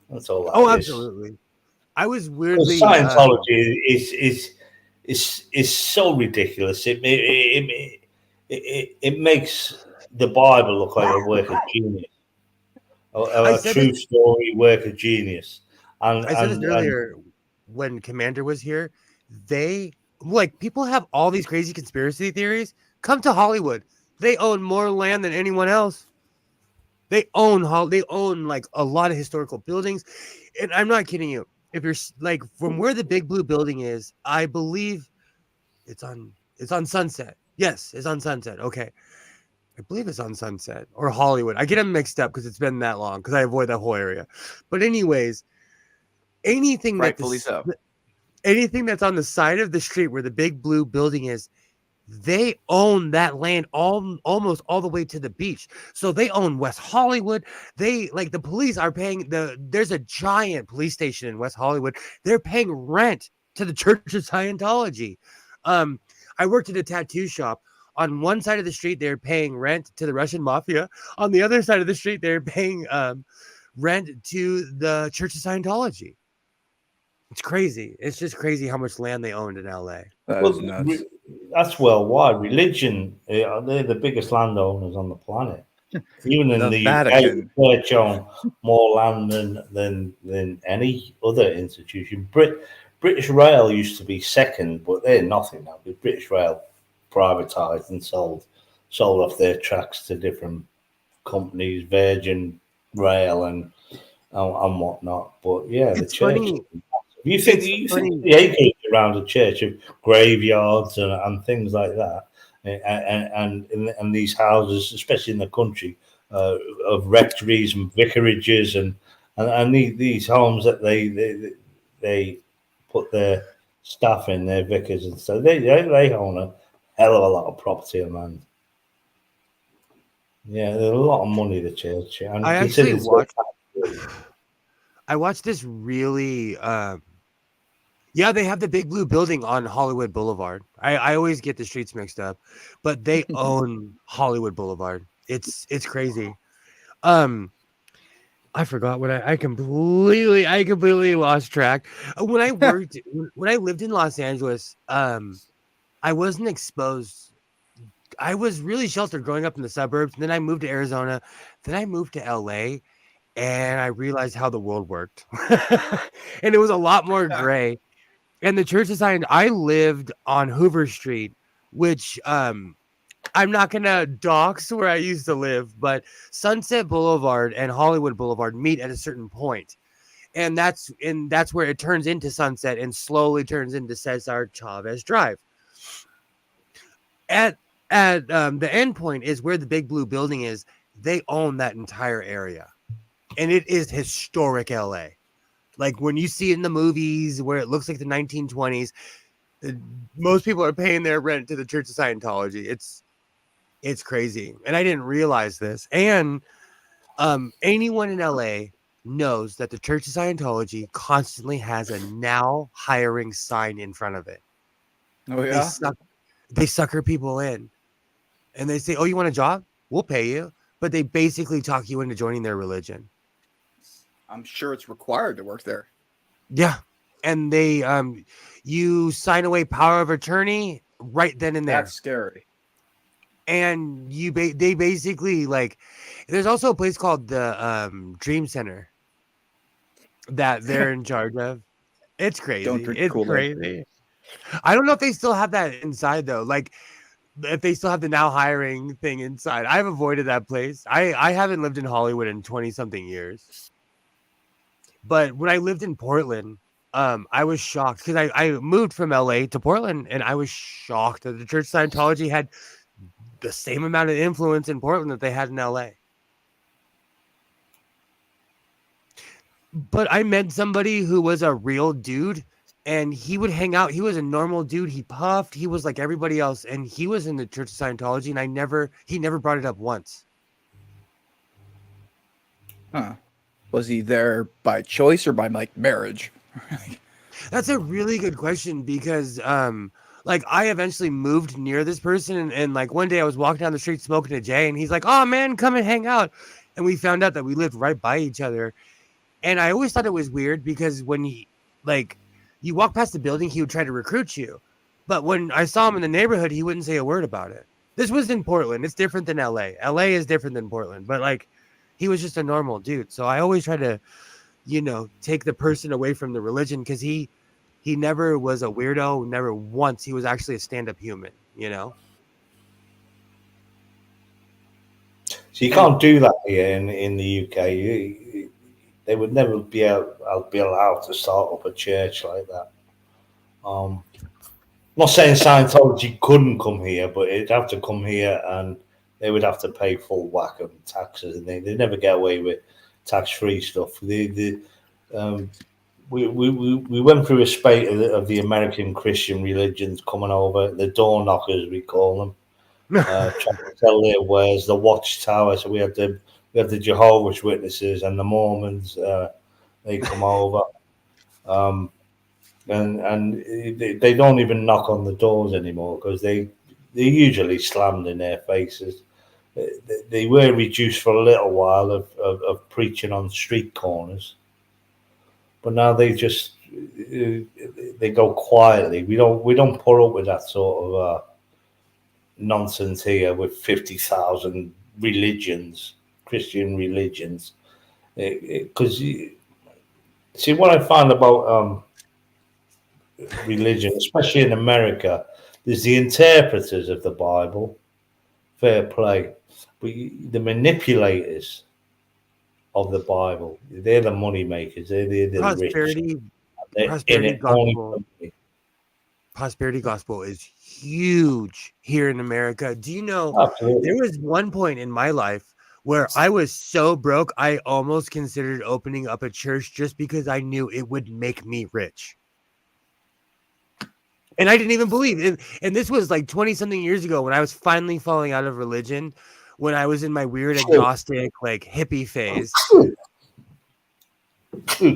That's all that is. Absolutely. I was weirdly Scientology is so ridiculous. It makes the Bible look like a work of genius, a true story work of genius. And I said this earlier when Commander was here. They people have all these crazy conspiracy theories. Come to Hollywood. They own more land than anyone else. They own like a lot of historical buildings, and I'm not kidding you. If you're like from where the Big Blue Building is, I believe it's on Sunset. Yes, it's on Sunset. Okay, I believe it's on Sunset or Hollywood. I get them mixed up because it's been that long. Because I avoid that whole area. But anyways, anything rightfully so. Anything that's on the side of the street where the Big Blue Building is, they own that land almost all the way to the beach. So they own West Hollywood. They the police are paying there's a giant police station in West Hollywood. They're paying rent to the Church of Scientology. I worked at a tattoo shop. On one side of the street, they're paying rent to the Russian mafia. On the other side of the street, they're paying rent to the Church of Scientology. It's crazy. It's just crazy how much land they owned in LA. That's worldwide. Religion, they're the biggest landowners on the planet. Even in the Vatican, UK, church own more land than any other institution. British Rail used to be second, but they're nothing now. Because British Rail privatised and sold off their tracks to different companies, Virgin Rail and whatnot. But yeah, it's the church. Funny. You think the acreage around a church of graveyards and things like that, and these houses, especially in the country, of rectories and vicarages and these homes that they put their staff in, their vicars and stuff. They own a hell of a lot of property and land. Yeah, there's a lot of money, the church. And I watched this really. Yeah, they have the Big Blue Building on Hollywood Boulevard. I always get the streets mixed up, but they own Hollywood Boulevard. It's crazy. I forgot what I completely lost track. When I when I lived in Los Angeles, I wasn't exposed. I was really sheltered growing up in the suburbs. Then I moved to Arizona. Then I moved to LA, and I realized how the world worked. And it was a lot more gray. And the church society, I lived on Hoover Street, which I'm not gonna dox where I used to live, but Sunset Boulevard and Hollywood Boulevard meet at a certain point, and that's where it turns into Sunset and slowly turns into Cesar Chavez Drive. At the end point is where the big blue building is. They own that entire area, and it is historic LA. Like when you see it in the movies where it looks like the 1920s, most people are paying their rent to the Church of Scientology. It's crazy. And I didn't realize this. And anyone in LA knows that the Church of Scientology constantly has a now hiring sign in front of it. Oh yeah. They sucker people in. And they say, "Oh, you want a job? We'll pay you." But they basically talk you into joining their religion. I'm sure it's required to work there. Yeah. And they you sign away power of attorney right then and there. That's scary. And they basically like, there's also a place called the Dream Center that they're in charge of. It's crazy. Don't drink It's Kool-Aid. crazy. I don't know if they still have that inside though. Like if they still have the now hiring thing inside. I've avoided that place. I haven't lived in Hollywood in 20 something years. But when I lived in Portland, I was shocked because I moved from LA to Portland, and I was shocked that the Church of Scientology had the same amount of influence in Portland that they had in LA. But I met somebody who was a real dude, and he would hang out. He was a normal dude. He puffed. He was like everybody else, and he was in the Church of Scientology, and he never brought it up once. Huh. Was he there by choice or by like marriage? That's a really good question because like I eventually moved near this person, and like one day I was walking down the street smoking a J, and he's like, "Oh man, come and hang out." And we found out that we lived right by each other. And I always thought it was weird because when you walk past the building, he would try to recruit you. But when I saw him in the neighborhood, he wouldn't say a word about it. This was in Portland. It's different than LA. LA is different than Portland, but like he was just a normal dude. So I always try to, take the person away from the religion because he never was a weirdo. Never once. He was actually a stand-up human, So you can't do that here in the UK. They would never be allowed to start up a church like that. I'm not saying Scientology couldn't come here, but it'd have to come here and they would have to pay full whack of taxes, and they never get away with tax-free stuff. We went through a spate of the American Christian religions coming over, the door knockers we call them, trying to sell their wares, the Watchtower. So we had the Jehovah's Witnesses and the Mormons. They come over, and they don't even knock on the doors anymore because they're usually slammed in their faces. They were reduced for a little while of preaching on street corners, but now they go quietly. We don't put up with that sort of nonsense here with 50,000 religions, Christian religions. Because see what I find about religion, especially in America, there's the interpreters of the Bible, fair play, but the manipulators of the Bible, they're the money makers. They're the rich. Prosperity gospel. Prosperity gospel is huge here in America. Do you know? Absolutely. There was one point in my life where I was so broke, I almost considered opening up a church just because I knew it would make me rich. And I didn't even believe it. And this was like 20 something years ago when I was finally falling out of religion, when I was in my weird agnostic, like hippie phase.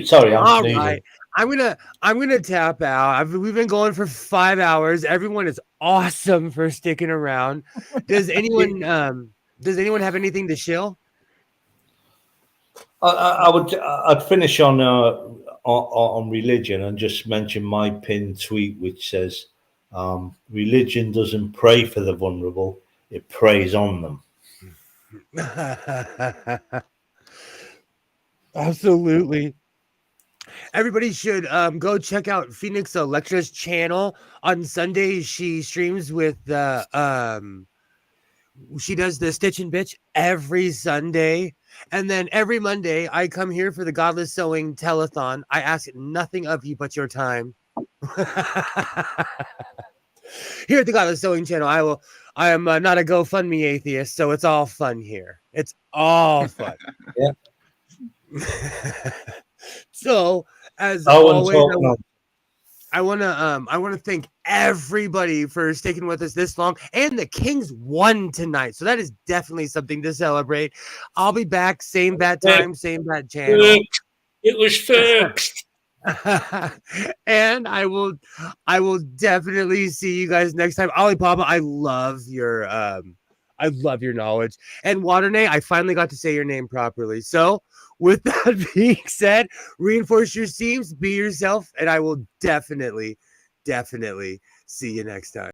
Sorry, all right. I'm gonna tap out. We've been going for 5 hours. Everyone is awesome for sticking around. Does anyone have anything to shill? I'd finish on religion and just mention my pinned tweet, which says, "Religion doesn't pray for the vulnerable; it preys on them." Absolutely. Everybody should go check out Phoenix Electra's channel. On Sundays, she streams with the she does the Stitch and Bitch every Sunday. And then every Monday, I come here for the Godless Sewing Telethon. I ask nothing of you but your time. Here at the Godless Sewing channel, I am not a GoFundMe atheist, so it's all fun here. It's all fun. Yeah. So, as I wouldn't always, talk no. I want to thank everybody for sticking with us this long. And the Kings won tonight, so that is definitely something to celebrate. I'll be back, same bad time, same bad channel. It was fixed. And I will definitely see you guys next time. Alipapa, I love your knowledge. And Waternay, I finally got to say your name properly. So with that being said, reinforce your seams, be yourself, and I will definitely see you next time.